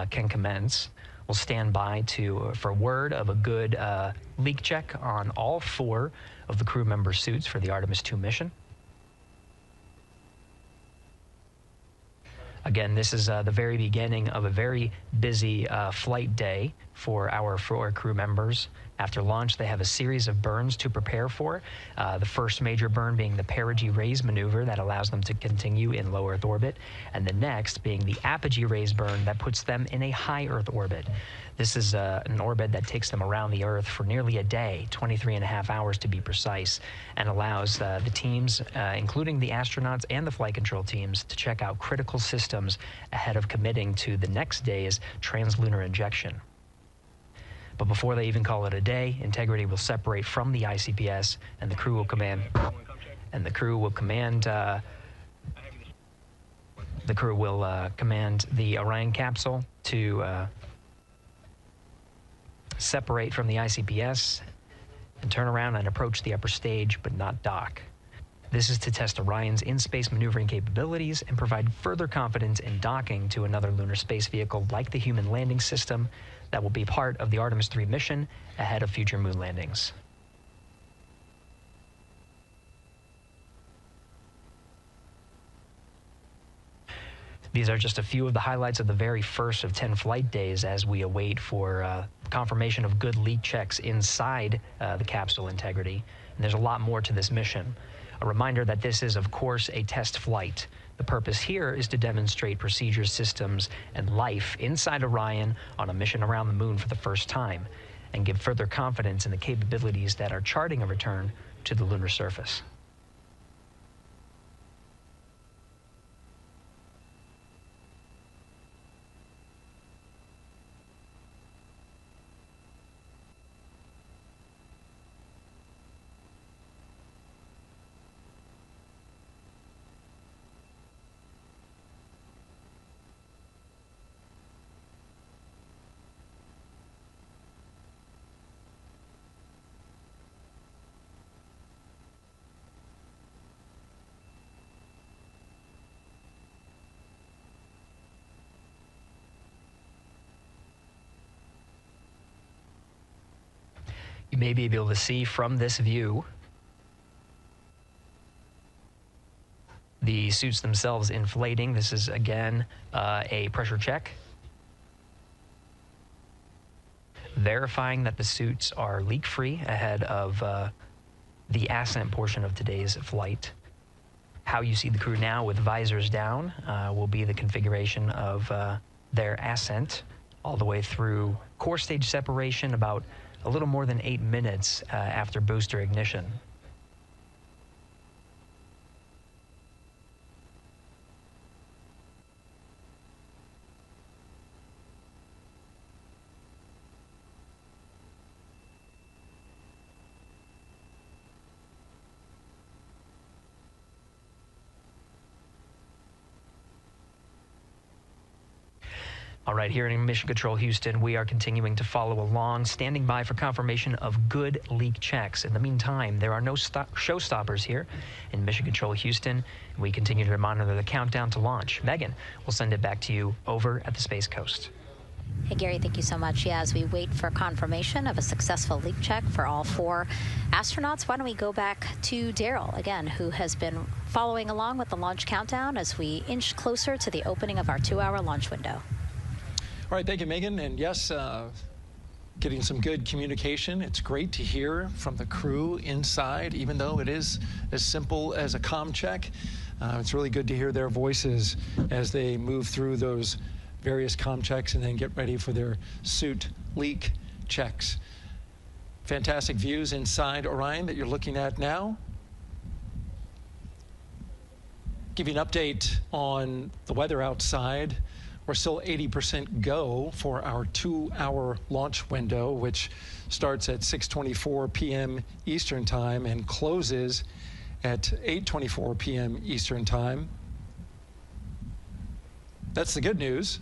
can commence. We'll stand by for word of a good leak check on all 4 of the crew member suits for the Artemis II mission. Again, this is the very beginning of a very busy flight day for our 4 crew members. After launch, they have a series of burns to prepare for. The first major burn being the perigee raise maneuver that allows them to continue in low Earth orbit, and the next being the apogee raise burn that puts them in a high Earth orbit. This is an orbit that takes them around the Earth for nearly a day, 23.5 hours to be precise, and allows the teams, including the astronauts and the flight control teams, to check out critical systems ahead of committing to the next day's translunar injection. But before they even call it a day, Integrity will separate from the ICPS, and the crew will command. Command the Orion capsule to separate from the ICPS and turn around and approach the upper stage, but not dock. This is to test Orion's in-space maneuvering capabilities and provide further confidence in docking to another lunar space vehicle like the Human Landing System that will be part of the Artemis III mission ahead of future moon landings. These are just a few of the highlights of the very first of 10 flight days as we await for confirmation of good leak checks inside the capsule Integrity. And there's a lot more to this mission. A reminder that this is, of course, a test flight. The purpose here is to demonstrate procedures, systems, and life inside Orion on a mission around the moon for the first time, and give further confidence in the capabilities that are charting a return to the lunar surface. You may be able to see from this view the suits themselves inflating. This is, again, a pressure check. Verifying that the suits are leak-free ahead of the Ascent portion of today's flight. How you see the crew now with visors down will be the configuration of their Ascent all the way through core stage separation, about a little more than 8 minutes after booster ignition. All right, here in Mission Control Houston, we are continuing to follow along, standing by for confirmation of good leak checks. In the meantime, there are no showstoppers here in Mission Control Houston. We continue to monitor the countdown to launch. Megan, we'll send it back to you over at the Space Coast. Hey, Gary, thank you so much. Yeah, as we wait for confirmation of a successful leak check for all 4 astronauts, why don't we go back to Daryl again, who has been following along with the launch countdown as we inch closer to the opening of our 2-hour launch window. All right, thank you, Megan. And yes, getting some good communication. It's great to hear from the crew inside, even though it is as simple as a comm check. It's really good to hear their voices as they move through those various comm checks and then get ready for their suit leak checks. Fantastic views inside Orion that you're looking at now. Give you an update on the weather outside. We're still 80% go for our 2-hour launch window, which starts at 6:24 p.m. Eastern Time and closes at 8:24 p.m. Eastern Time. That's the good news.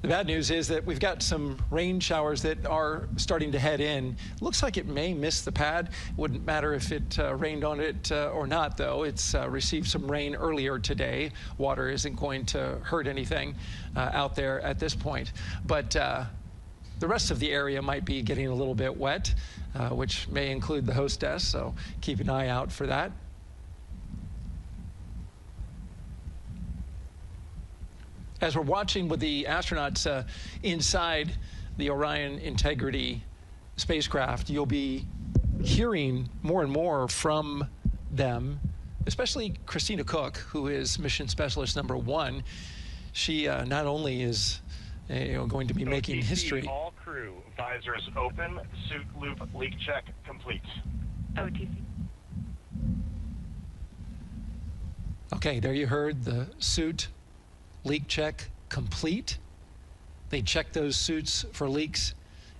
The bad news is that we've got some rain showers that are starting to head in. Looks like it may miss the pad. Wouldn't matter if it rained on it or not, though. It's received some rain earlier today. Water isn't going to hurt anything out there at this point. But the rest of the area might be getting a little bit wet, which may include the hostess, so keep an eye out for that. As we're watching with the astronauts inside the Orion Integrity spacecraft, you'll be hearing more and more from them, especially Christina Cook, who is mission specialist number 1. She not only is going to be making history. All crew, visors open, suit loop leak check complete. OTC. Okay, there you heard the suit leak check complete. They check those suits for leaks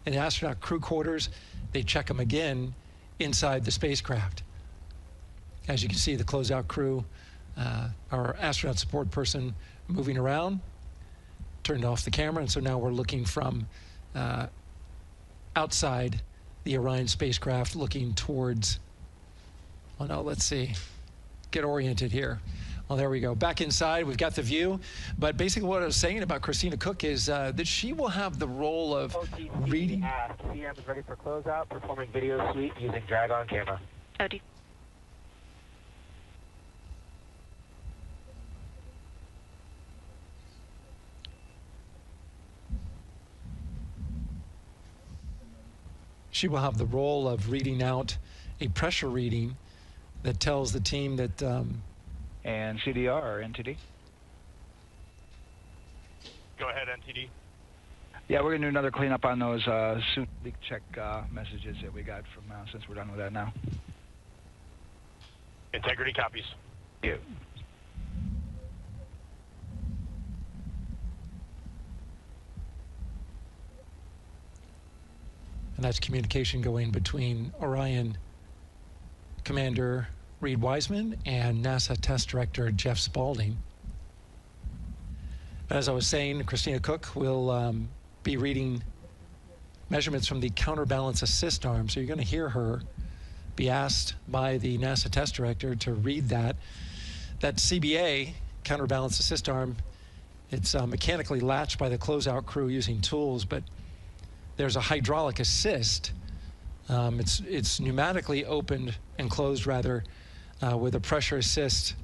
in astronaut crew quarters. They check them again inside the spacecraft. As you can see, the closeout crew, our astronaut support person moving around, turned off the camera, and so now we're looking from outside the Orion spacecraft, looking towards, oh no, let's see, get oriented here. Well, there we go. Back inside, we've got the view. But basically what I was saying about Christina Cook is that she will have the role of reading. CM is ready for closeout, performing video sweep using drag-on camera. OD. She will have the role of reading out a pressure reading that tells the team that and CDR or NTD? Go ahead, NTD. Yeah, we're going to do another cleanup on those suit leak check messages that we got from since we're done with that now. Integrity copies. Yeah. And that's communication going between Orion Commander Reed Wiseman and NASA Test Director Jeff Spaulding. As I was saying, Christina Cook will be reading measurements from the counterbalance assist arm. So you're going to hear her be asked by the NASA Test Director to read that. That CBA, counterbalance assist arm, it's mechanically latched by the closeout crew using tools, but there's a hydraulic assist. It's pneumatically opened and closed, rather, with a pressure assist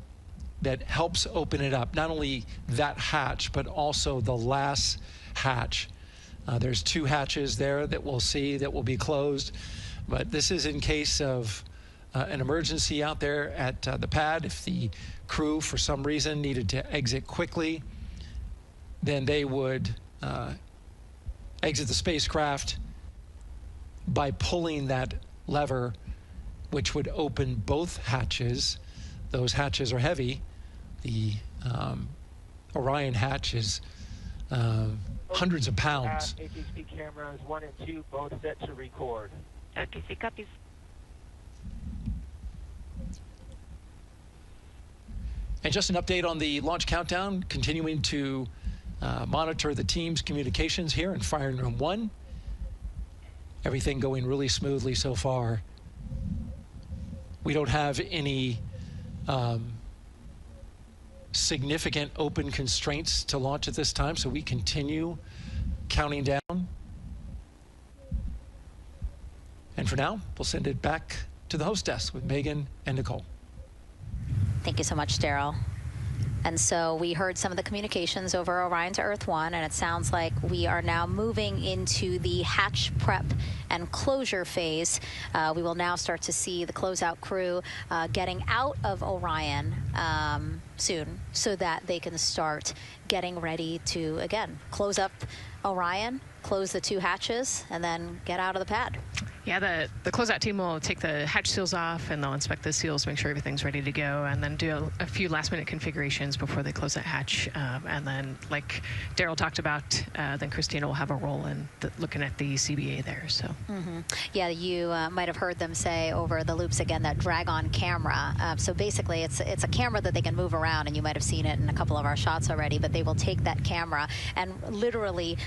that helps open it up. Not only that hatch, but also the last hatch. There's 2 hatches there that we'll see that will be closed, but this is in case of an emergency out there at the pad. If the crew, for some reason, needed to exit quickly, then they would exit the spacecraft by pulling that lever, which would open both hatches. Those hatches are heavy. The Orion hatch is hundreds of pounds. ATC cameras 1 and 2 both set to record. OTC copies. And just an update on the launch countdown, continuing to monitor the team's communications here in Firing Room 1. Everything going really smoothly so far. We don't have any significant open constraints to launch at this time, so we continue counting down. And for now, we'll send it back to the host desk with Megan and Nicole. Thank you so much, Daryl. And so we heard some of the communications over Orion to Earth 1, and it sounds like we are now moving into the hatch prep and closure phase. We will now start to see the closeout crew getting out of Orion soon so that they can start getting ready to, again, close up Orion, close the 2 hatches, and then get out of the pad. Yeah, the closeout team will take the hatch seals off, and they'll inspect the seals, make sure everything's ready to go, and then do a few last-minute configurations before they close that hatch. And then, like Daryl talked about, then Christina will have a role in looking at the CBA there. So. Yeah, you might have heard them say over the loops again that drag-on camera. So basically, it's a camera that they can move around, and you might have seen it in a couple of our shots already. But they will take that camera and literally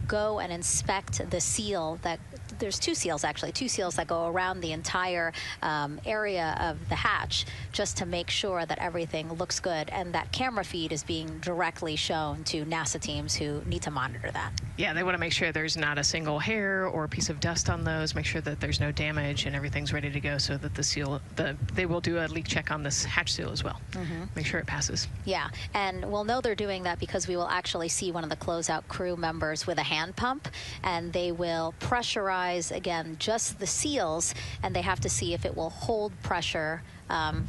go and inspect the seal that. There's 2 seals, actually, 2 seals that go around the entire area of the hatch just to make sure that everything looks good. And that camera feed is being directly shown to NASA teams who need to monitor that. Yeah, they want to make sure there's not a single hair or piece of dust on those, make sure that there's no damage and everything's ready to go so that the seal, they will do a leak check on this hatch seal as well. Make sure it passes. Yeah, and we'll know they're doing that because we will actually see one of the closeout crew members with a hand pump, and they will pressurize again just the seals, and they have to see if it will hold pressure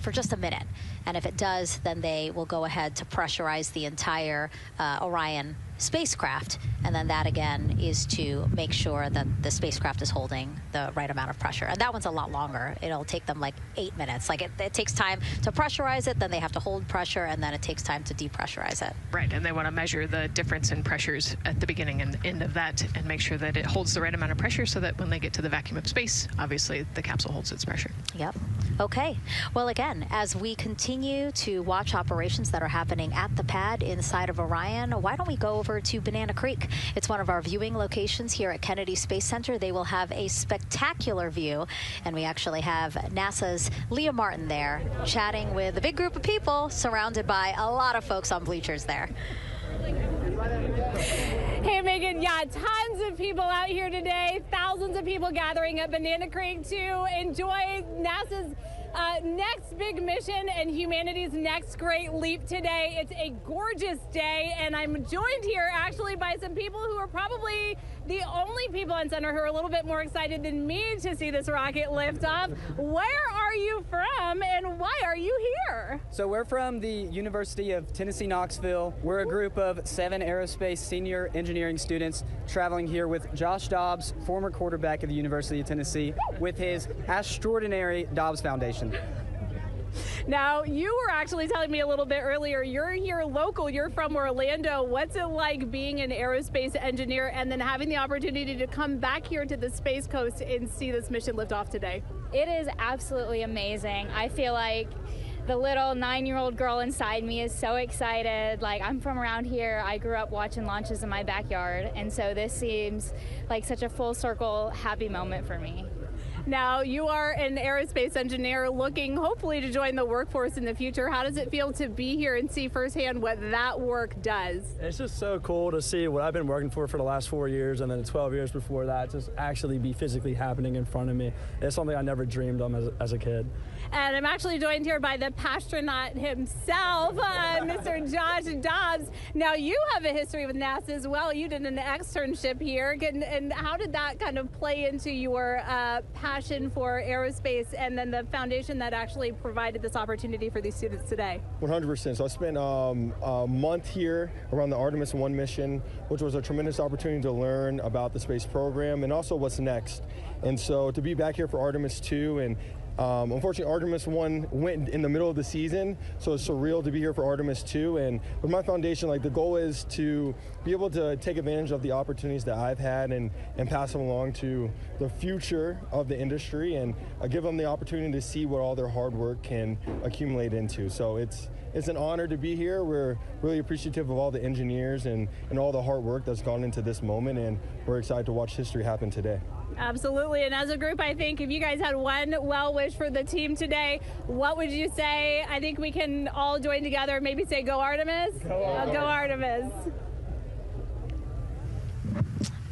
for just a minute. And if it does, then they will go ahead to pressurize the entire Orion spacecraft, and then that again is to make sure that the spacecraft is holding the right amount of pressure. And that one's a lot longer. It'll take them like 8 minutes. Like it takes time to pressurize it, then they have to hold pressure, and then it takes time to depressurize it. Right, and they want to measure the difference in pressures at the beginning and end of that and make sure that it holds the right amount of pressure so that when they get to the vacuum of space, obviously the capsule holds its pressure. Yep. Okay. Well, again, as we continue to watch operations that are happening at the pad inside of Orion, why don't we go over to Banana Creek? It's one of our viewing locations here at Kennedy Space Center. They will have a spectacular view, and we actually have NASA's Leah Martin there chatting with a big group of people surrounded by a lot of folks on bleachers there. Hey, Megan, yeah, tons of people out here today, thousands of people gathering at Banana Creek to enjoy NASA's next big mission and humanity's next great leap today. It's a gorgeous day, and I'm joined here actually by some people who are probably the only people on center who are a little bit more excited than me to see this rocket lift off. Where are you from, and why are you here? So we're from the University of Tennessee, Knoxville. We're a group of 7 aerospace senior engineering students traveling here with Josh Dobbs, former quarterback of the University of Tennessee, with his extraordinary Dobbs Foundation. Now, you were actually telling me a little bit earlier, you're here local, you're from Orlando. What's it like being an aerospace engineer and then having the opportunity to come back here to the Space Coast and see this mission lift off today? It is absolutely amazing. I feel like the little 9-year-old girl inside me is so excited. Like, I'm from around here. I grew up watching launches in my backyard, and so this seems like such a full circle happy moment for me. Now, you are an aerospace engineer looking hopefully to join the workforce in the future. How does it feel to be here and see firsthand what that work does? It's just so cool to see what I've been working for the last 4 years and then 12 years before that just actually be physically happening in front of me. It's something I never dreamed of as a kid. And I'm actually joined here by the pastronaut himself, Mr. Josh Dobbs. Now, you have a history with NASA as well. You did an externship here. And how did that kind of play into your passion for aerospace and then the foundation that actually provided this opportunity for these students today? 100%. So I spent a month here around the Artemis I mission, which was a tremendous opportunity to learn about the space program and also what's next. And so to be back here for Artemis II, and unfortunately, Artemis I went in the middle of the season, so it's surreal to be here for Artemis II. And with my foundation, like, the goal is to be able to take advantage of the opportunities that I've had and pass them along to the future of the industry and give them the opportunity to see what all their hard work can accumulate into. So it's an honor to be here. We're really appreciative of all the engineers and all the hard work that's gone into this moment, and we're excited to watch history happen today. Absolutely, and as a group, I think if you guys had one well wish for the team today, what would you say? I think we can all join together, maybe say, go Artemis? Go Artemis.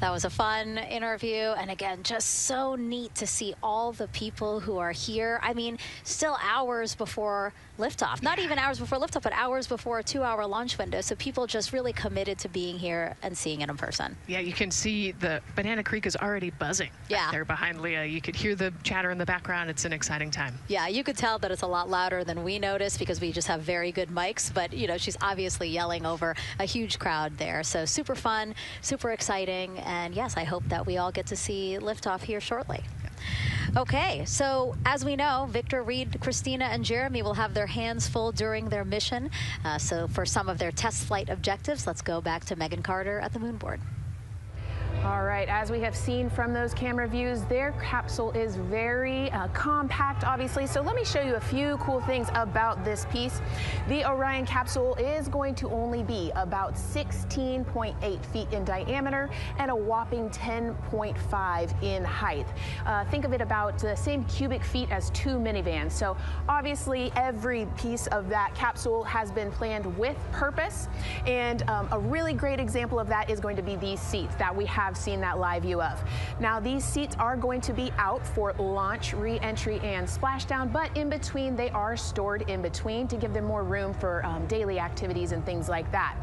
That was a fun interview, and again, just so neat to see all the people who are here. I mean, still hours before liftoff. Not even hours before liftoff, but hours before a 2-hour launch window. So people just really committed to being here and seeing it in person. Yeah, you can see the Banana Creek is already buzzing. Yeah. There behind Leah. You could hear the chatter in the background. It's an exciting time. Yeah, you could tell that it's a lot louder than we noticed because we just have very good mics. But, you know, she's obviously yelling over a huge crowd there. So super fun, super exciting. And yes, I hope that we all get to see liftoff here shortly. Okay, so as we know, Victor, Reed, Christina, and Jeremy will have their hands full during their mission. So for some of their test flight objectives, let's go back to Megan Carter at the moon board. All right, as we have seen from those camera views, their capsule is very compact, obviously. So let me show you a few cool things about this piece. The Orion capsule is going to only be about 16.8 feet in diameter and a whopping 10.5 in height. Think of it about the same cubic feet as 2 minivans. So obviously every piece of that capsule has been planned with purpose. And a really great example of that is going to be these seats that we have seen that live view of. Now these seats are going to be out for launch, re-entry, and splashdown, but in between they are stored in between to give them more room for daily activities and things like that.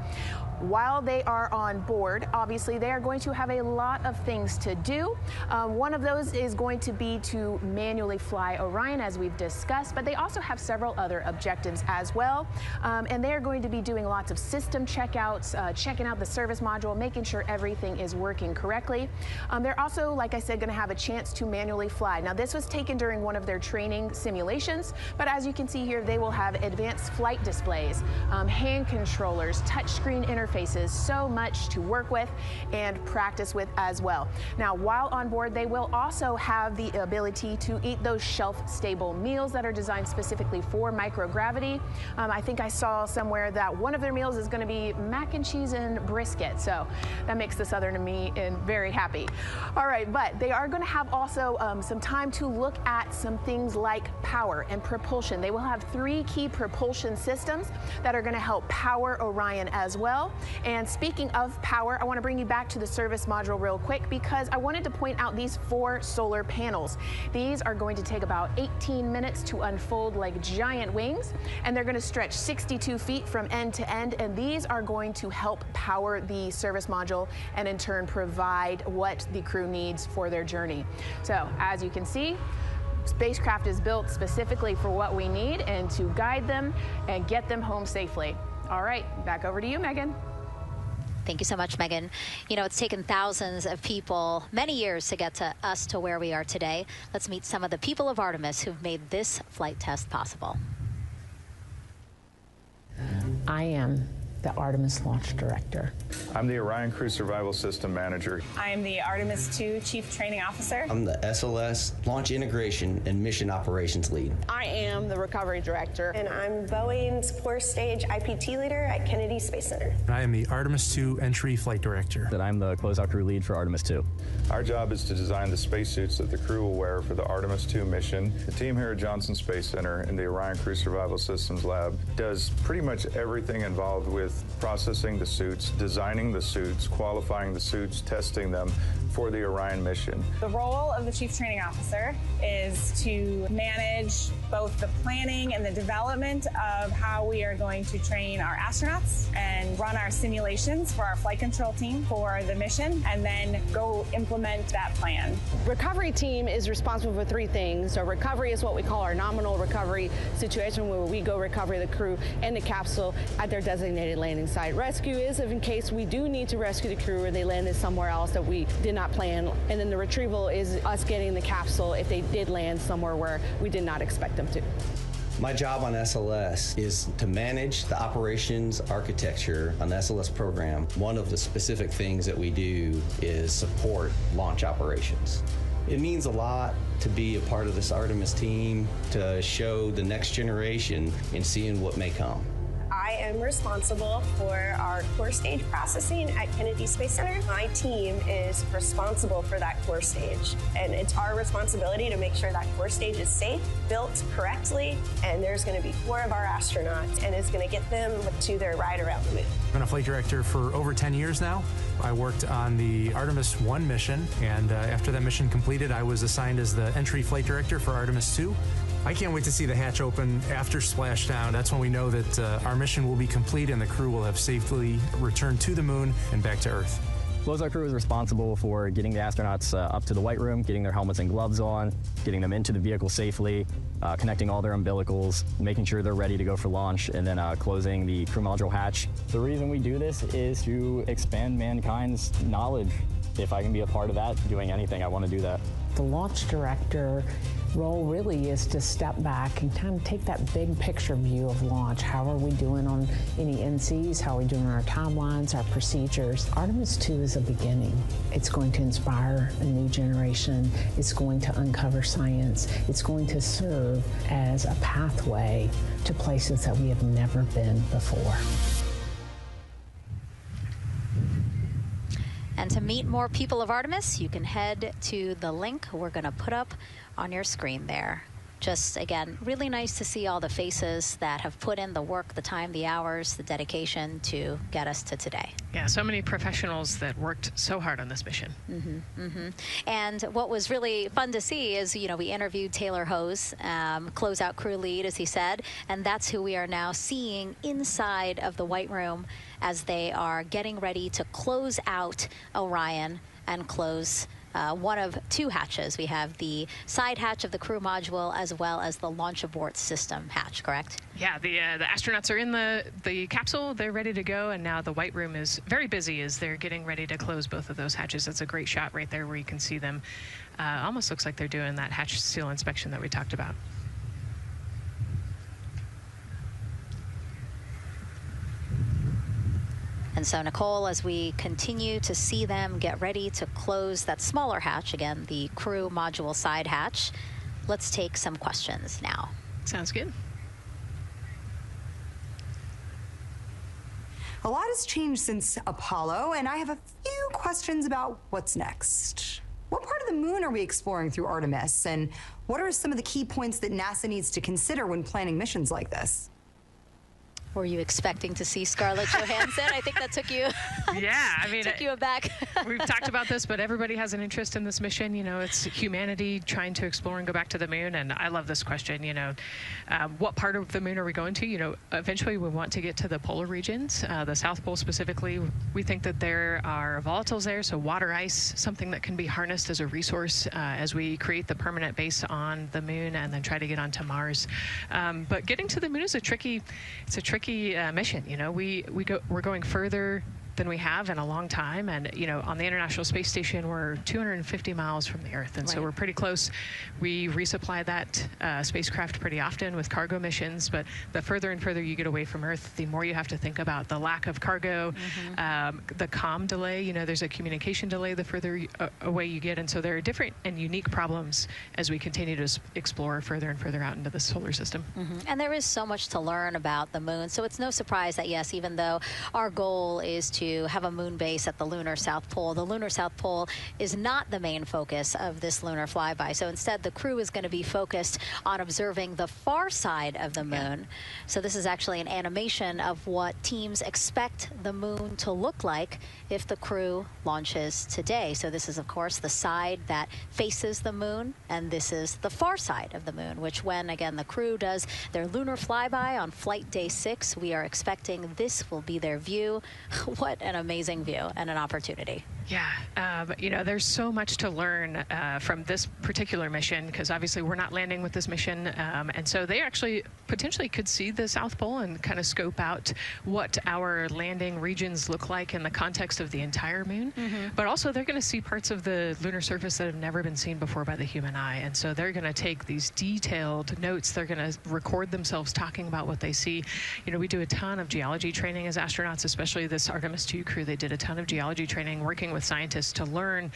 While they are on board, obviously they are going to have a lot of things to do. One of those is going to be to manually fly Orion, as we've discussed, but they also have several other objectives as well. And they are going to be doing lots of system checkouts, checking out the service module, making sure everything is working correctly. They're also, like I said, going to have a chance to manually fly. Now this was taken during one of their training simulations, but as you can see here, they will have advanced flight displays, hand controllers, touchscreen interfaces, so much to work with and practice with as well. Now, while on board, they will also have the ability to eat those shelf-stable meals that are designed specifically for microgravity. I think I saw somewhere that one of their meals is going to be mac and cheese and brisket, so that makes the Southern me very happy. All right, but they are going to have also some time to look at some things like power and propulsion. They will have 3 key propulsion systems that are going to help power Orion as well. And speaking of power, I want to bring you back to the service module real quick because I wanted to point out these 4 solar panels. These are going to take about 18 minutes to unfold like giant wings, and they're going to stretch 62 feet from end to end, and these are going to help power the service module and in turn provide what the crew needs for their journey. So as you can see, spacecraft is built specifically for what we need and to guide them and get them home safely. All right, back over to you, Megan. Thank you so much, Megan. You know, it's taken thousands of people many years to get to us to where we are today. Let's meet some of the people of Artemis who've made this flight test possible. I am the Artemis Launch Director. I'm the Orion Crew Survival System Manager. I am the Artemis II Chief Training Officer. I'm the SLS Launch Integration and Mission Operations Lead. I am the Recovery Director. And I'm Boeing's Core Stage IPT Leader at Kennedy Space Center. I am the Artemis II Entry Flight Director. And I'm the Closeout Crew Lead for Artemis II. Our job is to design the spacesuits that the crew will wear for the Artemis II mission. The team here at Johnson Space Center and the Orion Crew Survival Systems Lab does pretty much everything involved with processing the suits, designing the suits, qualifying the suits, testing them for the Orion mission. The role of the Chief Training Officer is to manage both the planning and the development of how we are going to train our astronauts and run our simulations for our flight control team for the mission, and then go implement that plan. Recovery team is responsible for 3 things. So recovery is what we call our nominal recovery situation, where we go recover the crew and the capsule at their designated landing site. Rescue is in case we do need to rescue the crew or they landed somewhere else that we did not plan. And then the retrieval is us getting the capsule if they did land somewhere where we did not expect them to. My job on SLS is to manage the operations architecture on the SLS program. One of the specific things that we do is support launch operations. It means a lot to be a part of this Artemis team, to show the next generation and seeing what may come. I am responsible for our core stage processing at Kennedy Space Center. My team is responsible for that core stage, and it's our responsibility to make sure that core stage is safe, built correctly, and there's going to be 4 of our astronauts, and it's going to get them to their ride around the moon. I've been a flight director for over 10 years now. I worked on the Artemis I mission, and after that mission completed, I was assigned as the entry flight director for Artemis II. I can't wait to see the hatch open after splashdown. That's when we know that our mission will be complete and the crew will have safely returned to the moon and back to Earth. Closeout crew is responsible for getting the astronauts up to the white room, getting their helmets and gloves on, getting them into the vehicle safely, connecting all their umbilicals, making sure they're ready to go for launch, and then closing the crew module hatch. The reason we do this is to expand mankind's knowledge. If I can be a part of that, doing anything, I want to do that. The launch director role really is to step back and kind of take that big picture view of launch. How are we doing on any NCs? How are we doing on our timelines, our procedures? Artemis II is a beginning. It's going to inspire a new generation. It's going to uncover science. It's going to serve as a pathway to places that we have never been before. And to meet more people of Artemis, you can head to the link we're going to put up on your screen there. Just, again, really nice to see all the faces that have put in the work, the time, the hours, the dedication to get us to today. Yeah, so many professionals that worked so hard on this mission. And what was really fun to see is, you know, we interviewed Taylor Hose, closeout crew lead, as he said, and that's who we are now seeing inside of the White Room as they are getting ready to close out Orion and close one of two hatches. We have the side hatch of the crew module as well as the launch abort system hatch, correct? Yeah, the astronauts are in the capsule. They're ready to go, and now the White Room is very busy as they're getting ready to close both of those hatches. That's a great shot right there where you can see them. Almost looks like they're doing that hatch seal inspection that we talked about. And so, Nicole, as we continue to see them get ready to close that smaller hatch, again, the crew module side hatch, let's take some questions now. Sounds good. A lot has changed since Apollo, and I have a few questions about what's next. What part of the moon are we exploring through Artemis, and what are some of the key points that NASA needs to consider when planning missions like this? Were you expecting to see Scarlett Johansson? I think that took you. Yeah, I mean, took you aback. We've talked about this, but everybody has an interest in this mission. You know, it's humanity trying to explore and go back to the moon. And I love this question. You know, what part of the moon are we going to? You know, eventually we want to get to the polar regions, the South Pole specifically. We think that there are volatiles there, so water ice, something that can be harnessed as a resource as we create the permanent base on the moon and then try to get onto Mars. But getting to the moon is a tricky mission. You know, we're going further than we have in a long time, and you know, on the International Space Station we're 250 miles from the Earth, and so we're pretty close. We resupply that spacecraft pretty often with cargo missions, but the further and further you get away from Earth, the more you have to think about the lack of cargo, the comm delay. You know, there's a communication delay the further away you get, and so there are different and unique problems as we continue to explore further and further out into the solar system. And there is so much to learn about the moon, so it's no surprise that yes, even though our goal is to have a moon base at the lunar South Pole, the lunar South Pole is not the main focus of this lunar flyby. So instead, the crew is going to be focused on observing the far side of the moon. So this is actually an animation of what teams expect the moon to look like if the crew launches today. So this is, of course, the side that faces the moon, and this is the far side of the moon, which when, again, the crew does their lunar flyby on flight day 6, we are expecting this will be their view. What an amazing view and an opportunity. Yeah, you know, there's so much to learn from this particular mission, because obviously we're not landing with this mission, and so they actually potentially could see the South Pole and kind of scope out what our landing regions look like in the context of the entire moon. But also they're going to see parts of the lunar surface that have never been seen before by the human eye, and so they're going to take these detailed notes. They're going to record themselves talking about what they see. You know, we do a ton of geology training as astronauts, especially this Artemis II crew. They did a ton of geology training working with scientists to learn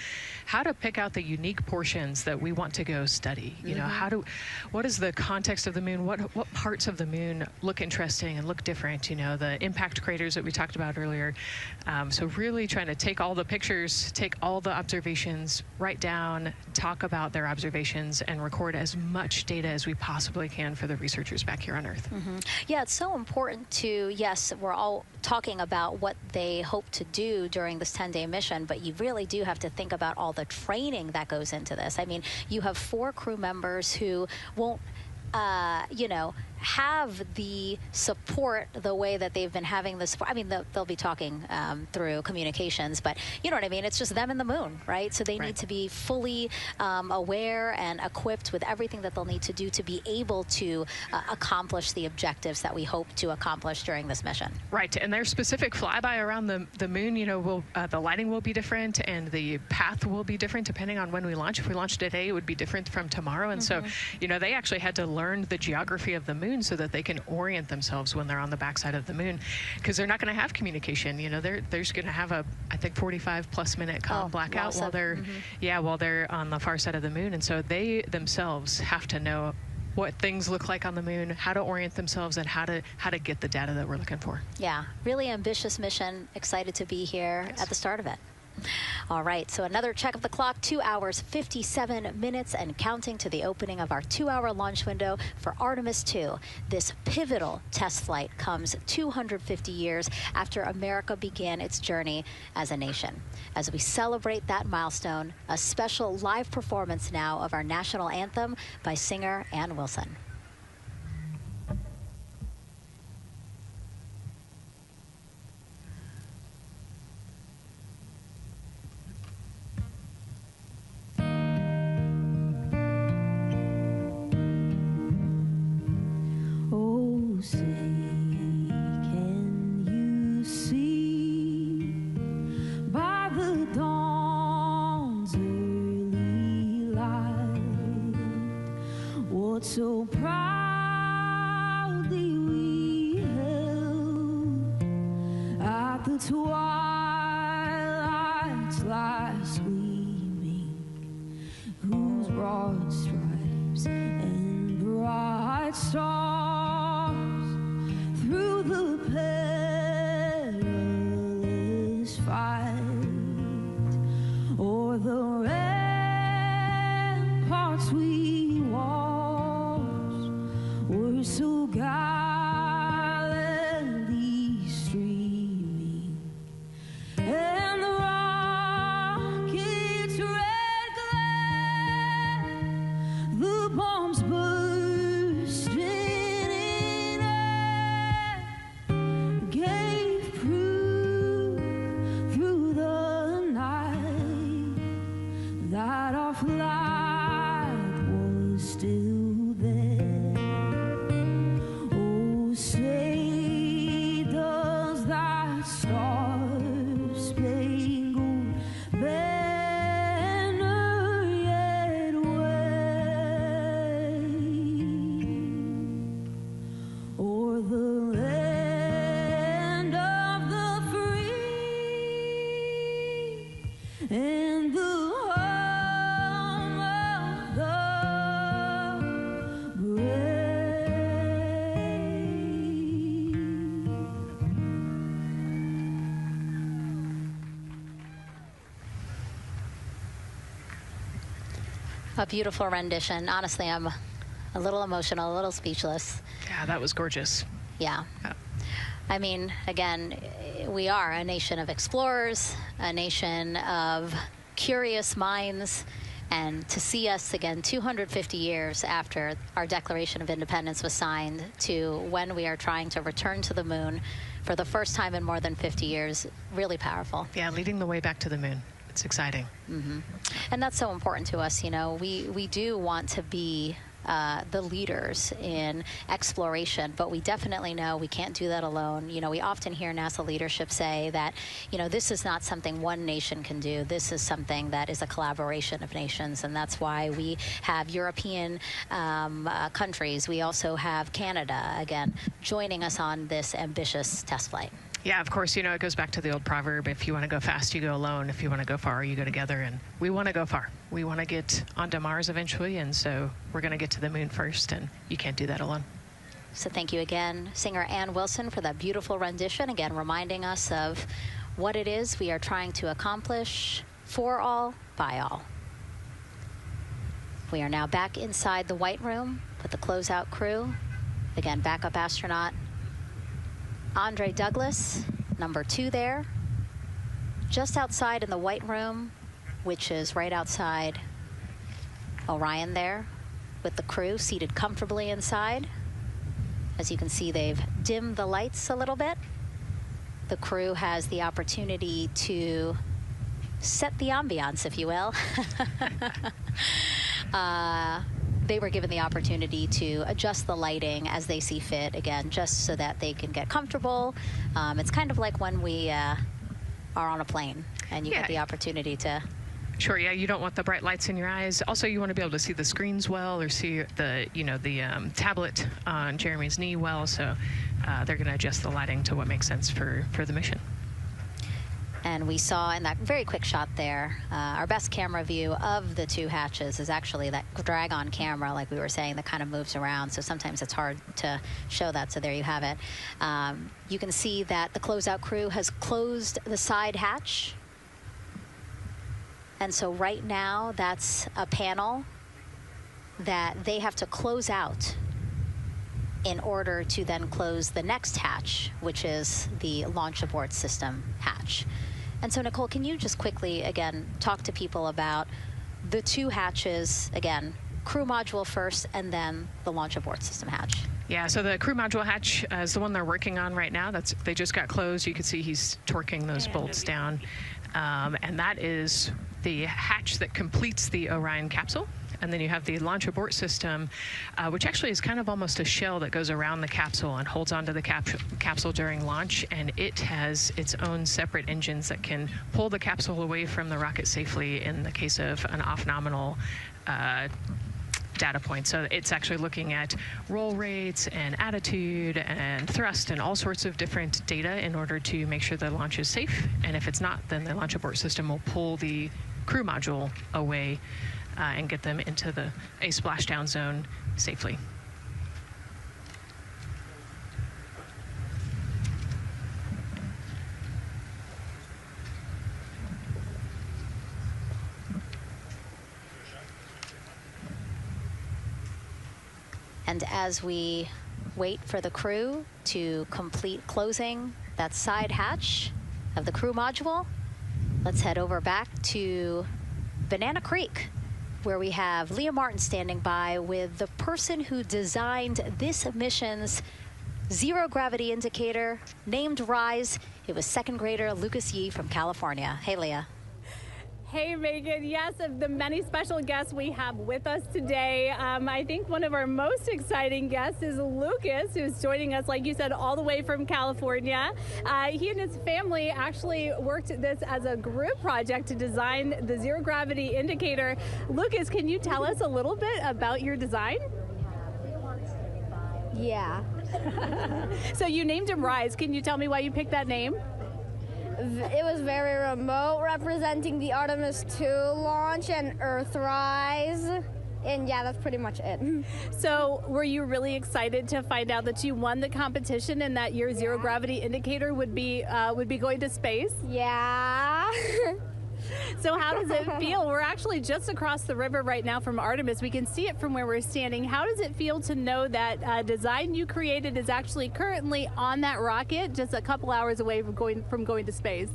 how to pick out the unique portions that we want to go study. You know, what is the context of the moon? What parts of the moon look interesting and look different? You know, the impact craters that we talked about earlier. So really trying to take all the pictures, take all the observations, write down, talk about their observations, and record as much data as we possibly can for the researchers back here on Earth. Yeah, it's so important to, yes, we're all talking about what they they hope to do during this 10-day mission, but you really do have to think about all the training that goes into this. I mean, you have 4 crew members who won't, you know, have the support the way that they've been having the support. I mean, they'll be talking through communications, but you know what I mean? It's just them and the moon, right? So they need to be fully aware and equipped with everything that they'll need to do to be able to accomplish the objectives that we hope to accomplish during this mission. Right, and their specific flyby around the moon, you know, the lighting will be different and the path will be different depending on when we launch. If we launch today, it would be different from tomorrow. And so, you know, they actually had to learn the geography of the moon so that they can orient themselves when they're on the backside of the moon, because they're not going to have communication. You know, they're just going to have a, I think, 45+ minute blackout while they're while they're on the far side of the moon. And so they themselves have to know what things look like on the moon, how to orient themselves, and how to get the data that we're looking for. Yeah, really ambitious mission. Excited to be here at the start of it. All right, so another check of the clock, 2 hours, 57 minutes and counting to the opening of our 2-hour launch window for Artemis II. This pivotal test flight comes 250 years after America began its journey as a nation. As we celebrate that milestone, a special live performance now of our national anthem by singer Ann Wilson. Say, can you see by the dawn's early light what so proudly we held at the twilight's last gleaming, whose broad stripes and bright stars through the perilous fight, o'er the ramparts we watched, were so gallantly streaming, and the rocket's red glare, the bombs bursting in air, gave proof through the night that our flag was still there. Oh, say does that star-spangled banner yet wave o'er the land of the free and the home of the brave? A beautiful rendition. Honestly, I'm a little emotional, a little speechless. Yeah, that was gorgeous. Yeah. I mean, again, we are a nation of explorers, a nation of curious minds, and to see us again 250 years after our Declaration of Independence was signed to when we are trying to return to the moon for the first time in more than 50 years, really powerful. Yeah, leading the way back to the moon. It's exciting. And that's so important to us. You know, we do want to be the leaders in exploration, but we definitely know we can't do that alone. You know, we often hear NASA leadership say that, you know, this is not something one nation can do. This is something that is a collaboration of nations, and that's why we have European countries. We also have Canada, again, joining us on this ambitious test flight. Yeah, of course, you know, it goes back to the old proverb, if you want to go fast, you go alone. If you want to go far, you go together. And we want to go far. We want to get onto Mars eventually, and so we're going to get to the moon first, and you can't do that alone. So thank you again, singer Ann Wilson, for that beautiful rendition, again reminding us of what it is we are trying to accomplish for all, by all. We are now back inside the White Room with the closeout crew. Again, backup astronaut Andre Douglas, number 2 there, just outside in the white room, which is right outside Orion there, with the crew seated comfortably inside. As you can see, they've dimmed the lights a little bit. The crew has the opportunity to set the ambiance, if you will. They were given the opportunity to adjust the lighting as they see fit, again, just so that they can get comfortable. It's kind of like when we are on a plane and you get the opportunity to... Sure, yeah, you don't want the bright lights in your eyes. Also, you want to be able to see the screens well, or see the, the tablet on Jeremy's knee well, so they're going to adjust the lighting to what makes sense for the mission. And we saw in that very quick shot there, our best camera view of the two hatches is actually that drag-on camera, like we were saying, that kind of moves around, so sometimes it's hard to show that, so there you have it. You can see that the closeout crew has closed the side hatch. And so right now, that's a panel that they have to close out in order to then close the next hatch, which is the launch abort system hatch. And so, Nicole, can you just quickly, again, talk to people about the two hatches, again, crew module first, and then the launch abort system hatch? Yeah, so the crew module hatch is the one they're working on right now. They just got closed. You can see he's torquing those bolts down. And that is the hatch that completes the Orion capsule. And then you have the launch abort system, which actually is kind of almost a shell that goes around the capsule and holds onto the capsule during launch. And it has its own separate engines that can pull the capsule away from the rocket safely in the case of an off-nominal data point. So it's actually looking at roll rates and attitude and thrust and all sorts of different data in order to make sure the launch is safe. And if it's not, then the launch abort system will pull the crew module away and get them into a splashdown zone safely. And as we wait for the crew to complete closing that side hatch of the crew module, let's head over back to Banana Creek, where we have Leah Martin standing by with the person who designed this mission's zero gravity indicator, named RISE. It was second grader Lucas Yee from California. Hey, Leah. Hey, Megan. Yes, of the many special guests we have with us today, I think one of our most exciting guests is Lucas, who's joining us, like you said, all the way from California. He and his family actually worked this as a group project to design the zero gravity indicator. Lucas, can you tell us a little bit about your design? Yeah. So you named him RISE. Can you tell me why you picked that name? It was very remote, representing the Artemis II launch and Earthrise. And yeah, that's pretty much it. So were you really excited to find out that you won the competition and that your zero gravity indicator would be going to space? Yeah. So how does it feel? We're actually just across the river right now from Artemis. We can see it from where we're standing. How does it feel to know that design you created is actually currently on that rocket just a couple hours away from going to space?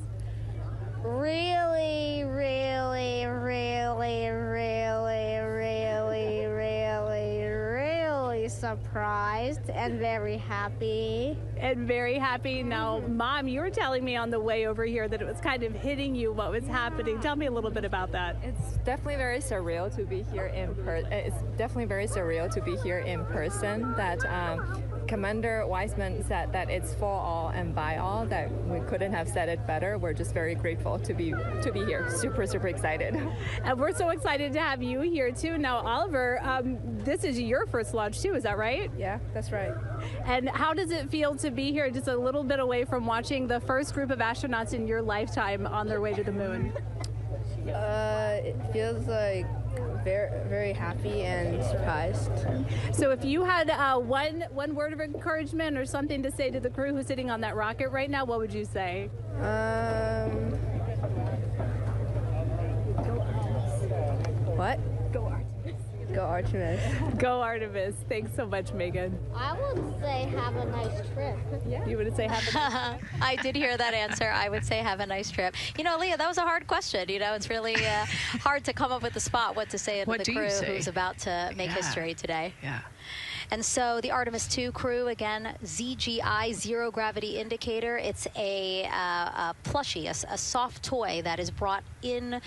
Really, really, really, really, really, really, really surprised and very happy. And very happy. Now, Mom, you were telling me on the way over here that it was kind of hitting you what was happening. Tell me a little bit about that. It's definitely very surreal to be here in person. It's definitely very surreal to be here in person. That Commander Weissman said that it's for all and by all, that we couldn't have said it better. We're just very grateful to be here. Super, super excited. And we're so excited to have you here too. Now, Oliver, this is your first launch too, is that right? Yeah, that's right. And how does it feel to be here just a little bit away from watching the first group of astronauts in your lifetime on their way to the moon? It feels like very, very happy and surprised. So if you had one word of encouragement or something to say to the crew who's sitting on that rocket right now, what would you say? What? Go Artemis. Go Artemis. Go Artemis. Thanks so much, Megan. I would say have a nice trip. Yeah. You would say have a nice trip? I did hear that answer. I would say have a nice trip. You know, Leah, that was a hard question. You know, it's really hard to come up with the spot what to say to the crew who's about to make history today. Yeah. And so the Artemis II crew, again, ZGI, Zero Gravity Indicator. It's a plushie, a soft toy that is brought in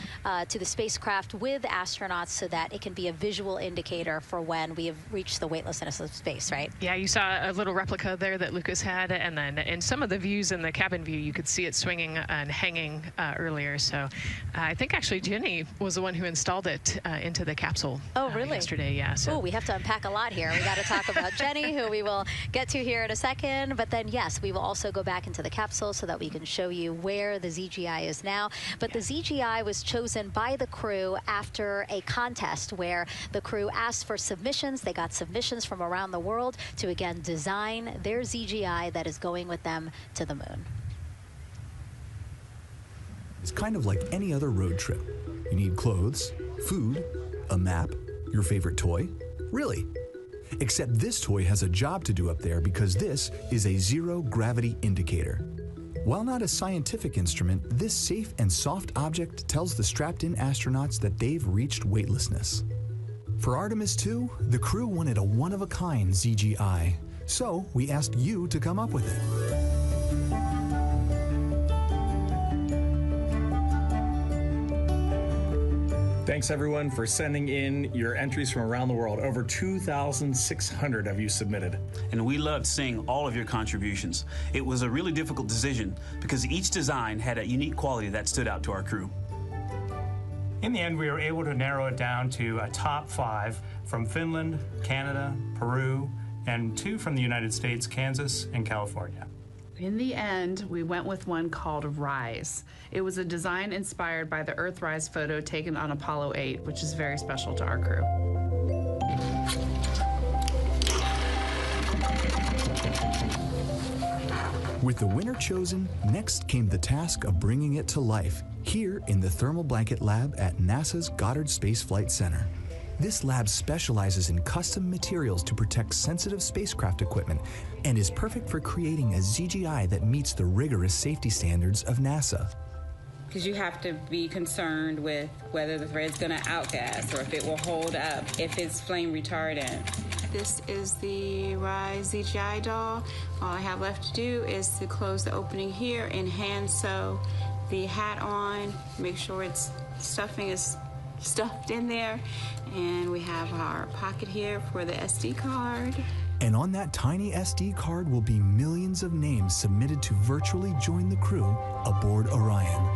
to the spacecraft with astronauts so that it can be a visual indicator for when we have reached the weightlessness of space, right? Yeah, you saw a little replica there that Lucas had, and then in some of the views in the cabin view, you could see it swinging and hanging earlier. So I think actually Jenny was the one who installed it into the capsule. Oh, really? Yesterday, yeah. So. Oh, we have to unpack a lot here. We got to talk about Jenny, who we will get to here in a second. But then, yes, we will also go back into the capsule so that we can show you where the ZGI is now. But the ZGI was chosen by the crew after a contest where the crew asked for submissions. They got submissions from around the world to, again, design their ZGI that is going with them to the moon. It's kind of like any other road trip. You need clothes, food, a map, your favorite toy. Really. Except this toy has a job to do up there because this is a zero gravity indicator. While not a scientific instrument, this safe and soft object tells the strapped-in astronauts that they've reached weightlessness. For Artemis II, the crew wanted a one-of-a-kind ZGI, so we asked you to come up with it. Thanks everyone for sending in your entries from around the world. Over 2,600 of you submitted. And we loved seeing all of your contributions. It was a really difficult decision because each design had a unique quality that stood out to our crew. In the end, we were able to narrow it down to a top 5 from Finland, Canada, Peru, and 2 from the United States, Kansas and California. In the end, we went with one called Rise. It was a design inspired by the Earthrise photo taken on Apollo 8, which is very special to our crew. With the winner chosen, next came the task of bringing it to life here in the Thermal Blanket Lab at NASA's Goddard Space Flight Center. This lab specializes in custom materials to protect sensitive spacecraft equipment and is perfect for creating a ZGI that meets the rigorous safety standards of NASA. Because you have to be concerned with whether the thread's going to outgas or if it will hold up, if it's flame retardant. This is the Rise ZGI doll. All I have left to do is to close the opening here and hand sew the hat on, make sure its stuffing is stuffed in there, and we have our pocket here for the SD card. And on that tiny SD card will be millions of names submitted to virtually join the crew aboard Orion.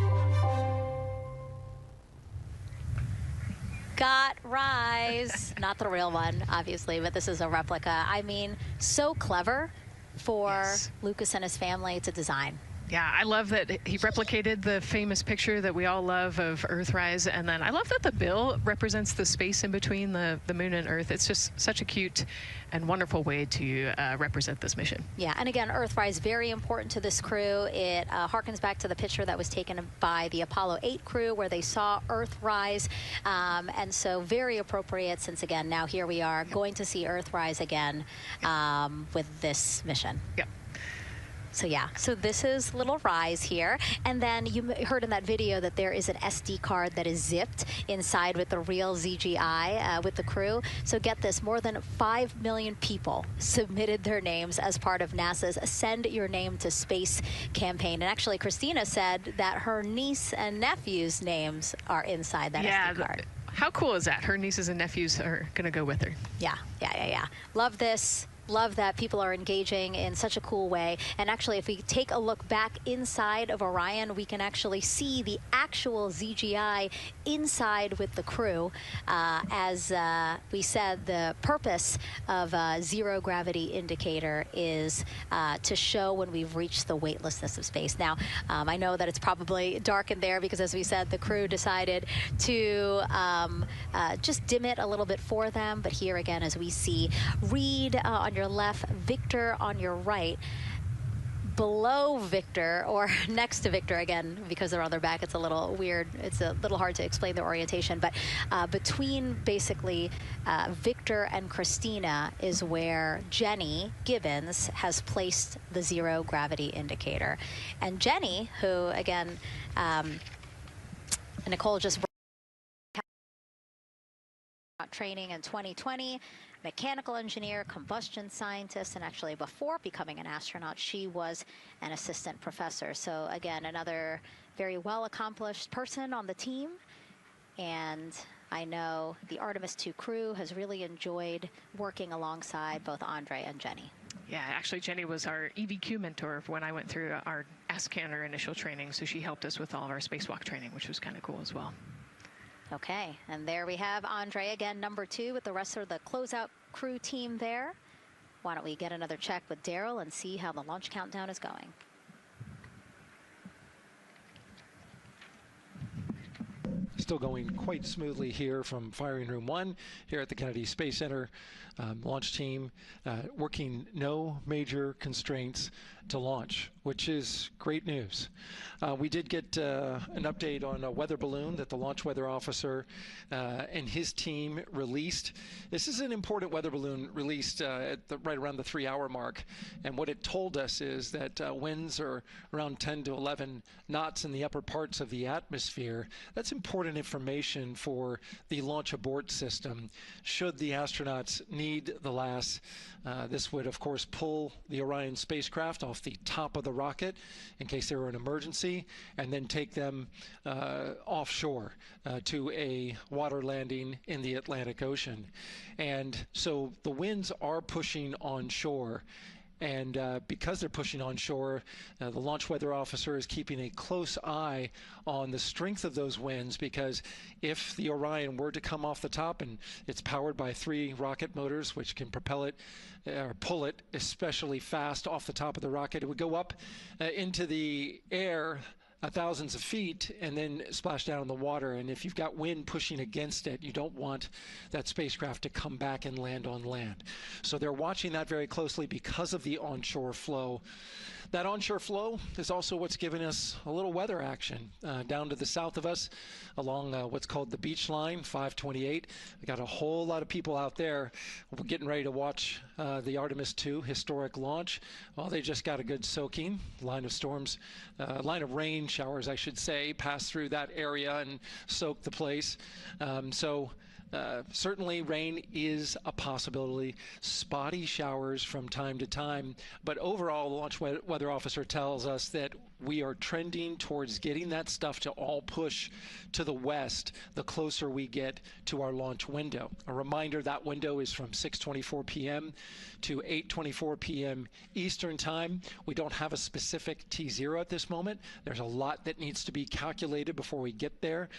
Got Rise. Not the real one, obviously, but this is a replica. I mean, so clever for Lucas and his family to design. Yeah, I love that he replicated the famous picture that we all love of Earthrise, and then I love that the bill represents the space in between the moon and Earth. It's just such a cute and wonderful way to represent this mission. Yeah, and again, Earthrise, very important to this crew. It harkens back to the picture that was taken by the Apollo 8 crew where they saw Earthrise, and so very appropriate since, again, now here we are going to see Earthrise again with this mission. Yep. So yeah, so this is little Rise here. And then you heard in that video that there is an SD card that is zipped inside with the real ZGI with the crew. So get this, more than 5 million people submitted their names as part of NASA's Send Your Name to Space campaign. And actually, Christina said that her niece and nephew's names are inside that SD card. How cool is that? Her nieces and nephews are going to go with her. Yeah. Love this. Love that people are engaging in such a cool way. And actually, if we take a look back inside of Orion, we can actually see the actual ZGI inside with the crew. As we said, the purpose of a zero gravity indicator is to show when we've reached the weightlessness of space. Now, I know that it's probably dark in there because, as we said, the crew decided to just dim it a little bit for them. But here again, as we see, Reed on your left, Victor on your right. below Victor, or next to Victor again, because they're on their back. It's a little weird. It's a little hard to explain their orientation, but between basically Victor and Christina is where Jenny Gibbons has placed the zero gravity indicator. And Jenny, who again, Nicole just training in 2020, mechanical engineer, combustion scientist, and actually before becoming an astronaut, she was an assistant professor. So again, another very well accomplished person on the team. And I know the Artemis II crew has really enjoyed working alongside both Andre and Jenny. Yeah, actually Jenny was our EVQ mentor when I went through our Ascent initial training, so she helped us with all of our spacewalk training, which was kind of cool as well. Okay, and there we have Andre again, number 2 with the rest of the closeout crew team there. Why don't we get another check with Daryl and see how the launch countdown is going. Still going quite smoothly here from firing room 1 here at the Kennedy Space Center. Launch team working no major constraints to launch, which is great news. We did get an update on a weather balloon that the launch weather officer and his team released. This is an important weather balloon released at right around the 3-hour mark, and what it told us is that winds are around 10 to 11 knots in the upper parts of the atmosphere. That's important information for the launch abort system should the astronauts need the LAS. This would of course pull the Orion spacecraft off the top of the rocket in case there were an emergency, and then take them offshore to a water landing in the Atlantic Ocean. And so the winds are pushing onshore. And because they're pushing onshore, the launch weather officer is keeping a close eye on the strength of those winds, because if the Orion were to come off the top, and it's powered by 3 rocket motors which can propel it or pull it especially fast off the top of the rocket, it would go up into the air thousands of feet and then splash down in the water. And if you've got wind pushing against it, you don't want that spacecraft to come back and land on land. So they're watching that very closely because of the onshore flow. That onshore flow is also what's giving us a little weather action down to the south of us along what's called the beach line, 528. We got a whole lot of people out there. We're getting ready to watch the Artemis II historic launch. Well, they just got a good soaking. Line of storms, line of rain showers, I should say, passed through that area and soaked the place. Certainly rain is a possibility, spotty showers from time to time, but overall the launch weather officer tells us that we are trending towards getting that stuff to all push to the west the closer we get to our launch window. A reminder, that window is from 6:24 p.m. to 8:24 p.m. Eastern Time. We don't have a specific T0 at this moment. There's a lot that needs to be calculated before we get there.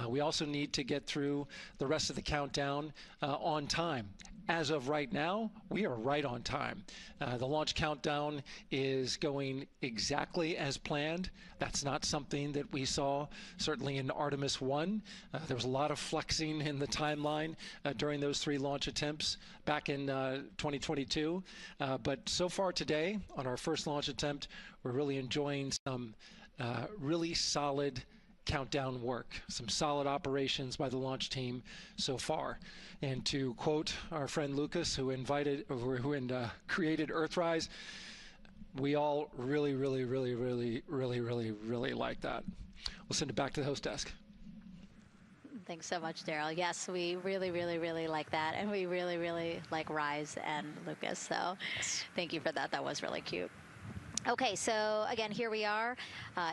We also need to get through the rest of the countdown on time. As of right now, we are right on time. The launch countdown is going exactly as planned. That's not something that we saw certainly in Artemis 1. There was a lot of flexing in the timeline during those 3 launch attempts back in 2022. But so far today, on our first launch attempt, we're really enjoying some really solid countdown work, some solid operations by the launch team so far. And to quote our friend Lucas, who created Earthrise, we all really like that. We'll send it back to the host desk. Thanks so much, Daryl. Yes, we really like that, and we really like Rise and Lucas. So thank you for that. That was really cute. Okay, so again, here we are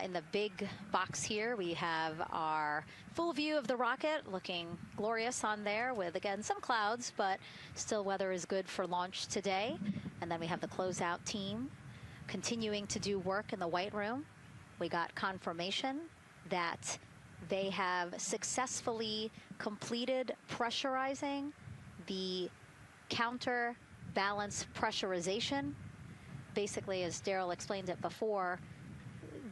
in the big box here. We have our full view of the rocket, looking glorious on there with, again, some clouds, but still weather is good for launch today. And then we have the closeout team continuing to do work in the White Room. We got confirmation that they have successfully completed pressurizing the counterbalance pressurization. Basically, as Daryl explained it before,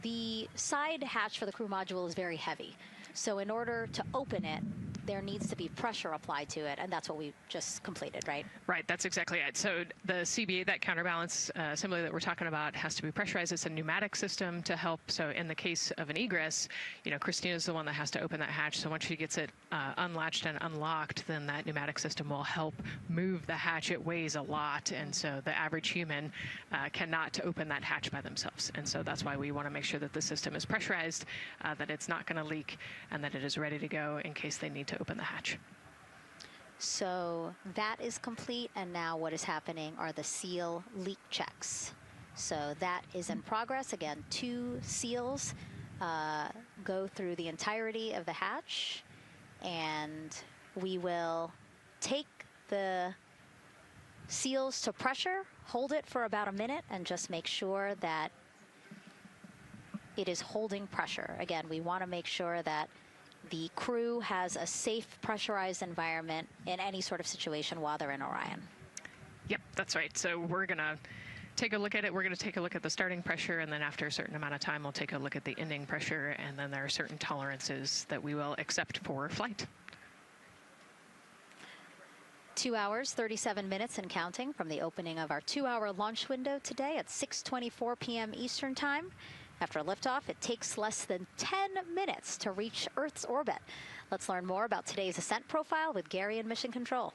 the side hatch for the crew module is very heavy. So in order to open it, there needs to be pressure applied to it, and that's what we just completed, right? Right, that's exactly it. So the CBA, that counterbalance assembly that we're talking about, has to be pressurized. It's a pneumatic system to help. So in the case of an egress, you know, Christina's the one that has to open that hatch. So once she gets it unlatched and unlocked, then that pneumatic system will help move the hatch. It weighs a lot, and so the average human cannot open that hatch by themselves. And so that's why we want to make sure that the system is pressurized, that it's not going to leak, and that it is ready to go in case they need to open the hatch. So that is complete, and now what is happening are the seal leak checks. So that is in progress. Again, 2 seals go through the entirety of the hatch, and we will take the seals to pressure, hold it for about a minute, and just make sure that it is holding pressure. Again, we want to make sure that the crew has a safe, pressurized environment in any sort of situation while they're in Orion. Yep, that's right. So we're going to take a look at it. We're going to take a look at the starting pressure, and then after a certain amount of time, we'll take a look at the ending pressure, and then there are certain tolerances that we will accept for flight. 2 hours, 37 minutes and counting from the opening of our 2-hour launch window today at 6:24 p.m. Eastern Time. After liftoff, it takes less than 10 minutes to reach Earth's orbit. Let's learn more about today's Ascent profile with Gary in Mission Control.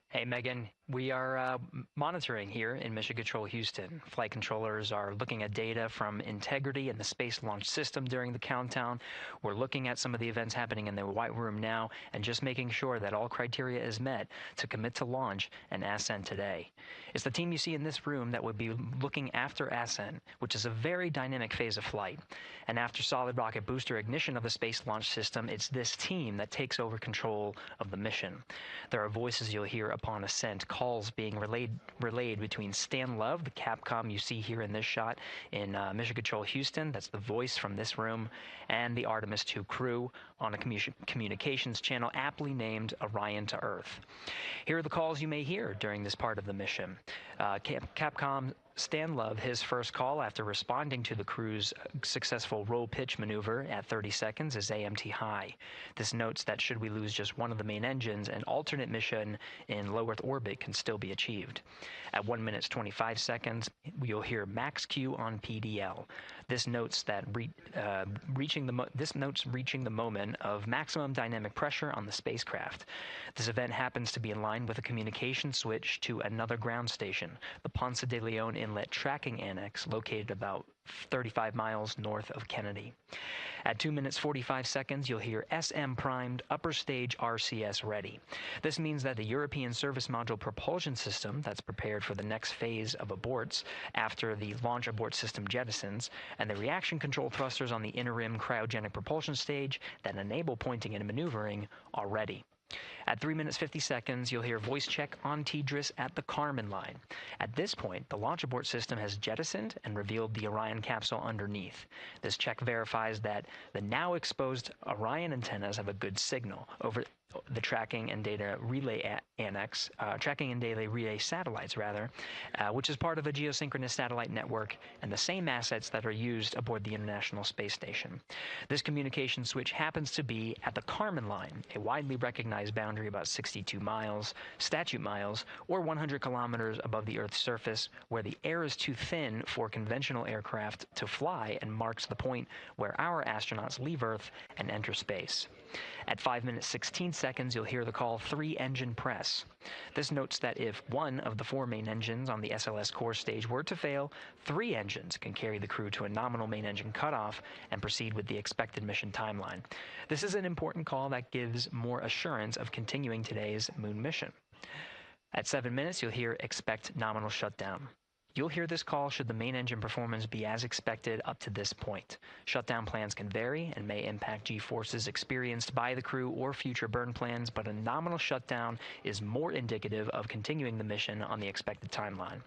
Hey, Megan. We are monitoring here in Mission Control Houston. Flight controllers are looking at data from integrity and the Space Launch System during the countdown. We're looking at some of the events happening in the White Room now and just making sure that all criteria is met to commit to launch and Ascent today. It's the team you see in this room that would be looking after Ascent, which is a very dynamic phase of flight. And after solid rocket booster ignition of the Space Launch System, it's this team that takes over control of the mission. There are voices you'll hear upon ascent, calls being relayed between Stan Love, the Capcom you see here in this shot in Mission Control Houston, that's the voice from this room, and the Artemis II crew on a communications channel aptly named Orion to Earth. Here are the calls you may hear during this part of the mission. Capcom Stan Love, his first call after responding to the crew's successful roll pitch maneuver at 30 seconds is AMT high. This notes that should we lose just one of the main engines, an alternate mission in low Earth orbit can still be achieved. At 1 minute 25 seconds, you'll hear max Q on PDL. This notes that reaching the moment of maximum dynamic pressure on the spacecraft. This event happens to be in line with a communication switch to another ground station, the Ponce de Leon Inlet Tracking Annex, located about 35 miles north of Kennedy. At 2 minutes 45 seconds, you'll hear SM primed, upper stage RCS ready. This means that the European Service Module propulsion system that's prepared for the next phase of aborts after the launch abort system jettisons, and the reaction control thrusters on the inner rim cryogenic propulsion stage that enable pointing and maneuvering are ready. At 3 minutes 50 seconds, you'll hear voice check on TDRS at the Kármán line. At this point, the launch abort system has jettisoned and revealed the Orion capsule underneath. This check verifies that the now exposed Orion antennas have a good signal over the tracking and data relay annex, tracking and data relay satellites rather, which is part of a geosynchronous satellite network and the same assets that are used aboard the International Space Station. This communication switch happens to be at the Kármán line, a widely recognized boundary about 62 miles, statute miles, or 100 kilometers above the Earth's surface, where the air is too thin for conventional aircraft to fly and marks the point where our astronauts leave Earth and enter space. At 5 minutes 16 seconds, you'll hear the call 3-engine press. This notes that if one of the 4 main engines on the SLS core stage were to fail, 3 engines can carry the crew to a nominal main engine cutoff and proceed with the expected mission timeline. This is an important call that gives more assurance of continuing today's moon mission. At 7 minutes, you'll hear expect nominal shutdown. You'll hear this call should the main engine performance be as expected up to this point. Shutdown plans can vary and may impact G-forces experienced by the crew or future burn plans, but a nominal shutdown is more indicative of continuing the mission on the expected timeline.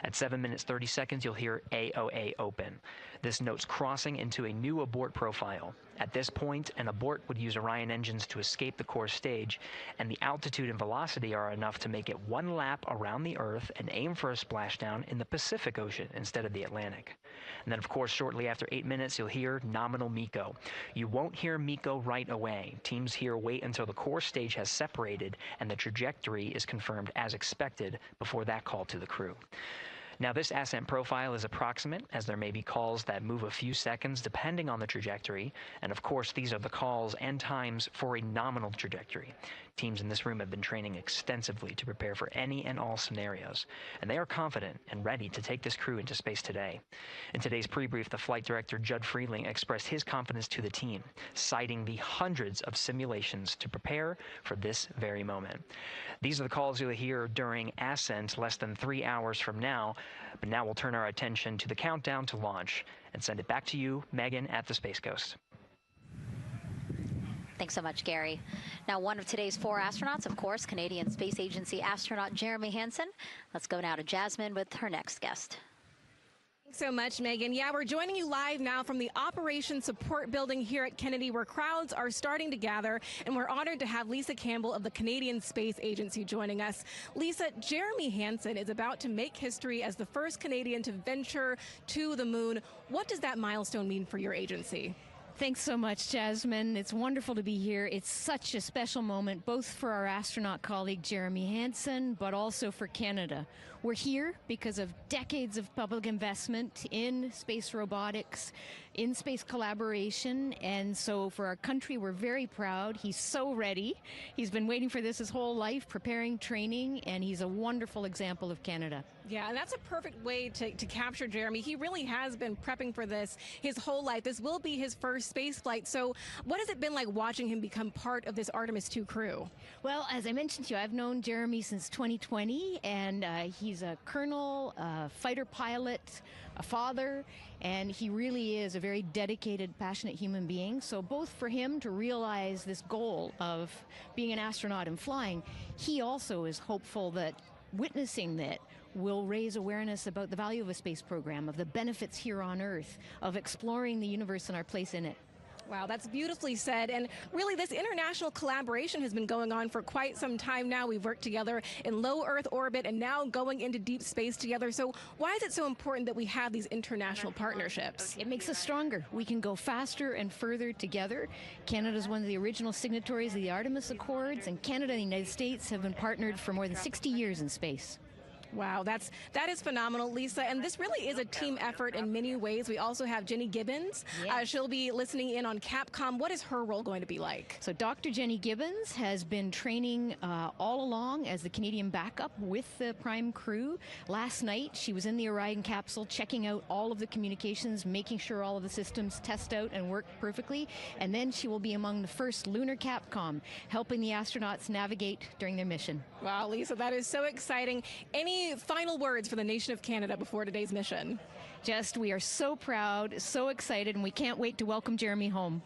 At 7 minutes 30 seconds, you'll hear AOA open. This notes crossing into a new abort profile. At this point, an abort would use Orion engines to escape the core stage, and the altitude and velocity are enough to make it one lap around the Earth and aim for a splashdown in the Pacific Ocean instead of the Atlantic. And then, of course, shortly after 8 minutes, you'll hear nominal MECO. You won't hear MECO right away. Teams here wait until the core stage has separated and the trajectory is confirmed as expected before that call to the crew. Now, this ascent profile is approximate, as there may be calls that move a few seconds depending on the trajectory, and of course these are the calls and times for a nominal trajectory. Teams in this room have been training extensively to prepare for any and all scenarios, and they are confident and ready to take this crew into space today. In today's pre-brief, the flight director, Judd Freeling, expressed his confidence to the team, citing the hundreds of simulations to prepare for this very moment. These are the calls you'll hear during Ascent less than 3 hours from now, but now we'll turn our attention to the countdown to launch and send it back to you, Megan, at the Space Coast. Thanks so much, Gary. Now, one of today's 4 astronauts, of course, Canadian Space Agency astronaut Jeremy Hansen. Let's go now to Jasmine with her next guest. Thanks so much, Megan. Yeah, we're joining you live now from the Operations Support Building here at Kennedy, where crowds are starting to gather, and we're honored to have Lisa Campbell of the Canadian Space Agency joining us. Lisa, Jeremy Hansen is about to make history as the first Canadian to venture to the moon. What does that milestone mean for your agency? Thanks so much, Jasmine. It's wonderful to be here. It's such a special moment, both for our astronaut colleague Jeremy Hansen, but also for Canada. We're here because of decades of public investment in space robotics, in space collaboration, and so for our country, we're very proud. He's so ready. He's been waiting for this his whole life, preparing, training, and he's a wonderful example of Canada. Yeah, and that's a perfect way to capture Jeremy. He really has been prepping for this his whole life. This will be his first space flight. So what has it been like watching him become part of this Artemis II crew? Well, as I mentioned to you, I've known Jeremy since 2020, and he's a colonel, a fighter pilot, a father, and he really is a very dedicated, passionate human being. So both for him to realize this goal of being an astronaut and flying, he also is hopeful that witnessing that will raise awareness about the value of a space program, of the benefits here on Earth, of exploring the universe and our place in it. Wow, that's beautifully said. And really, this international collaboration has been going on for quite some time now. We've worked together in low Earth orbit and now going into deep space together. So why is it so important that we have these international partnerships? It makes us stronger. We can go faster and further together. Canada is one of the original signatories of the Artemis Accords, and Canada and the United States have been partnered for more than 60 years in space. Wow, that is phenomenal, Lisa. And this really is a team effort in many ways. We also have Jenny Gibbons. Yes. She'll be listening in on Capcom. What is her role going to be like? So Dr. Jenny Gibbons has been training all along as the Canadian backup with the Prime crew. Last night, she was in the Orion capsule checking out all of the communications, making sure all of the systems test out and work perfectly. And then she will be among the first lunar Capcom, helping the astronauts navigate during their mission. Wow, Lisa, that is so exciting. Any final words for the nation of Canada before today's mission? Just, we are so proud, so excited, and we can't wait to welcome Jeremy home.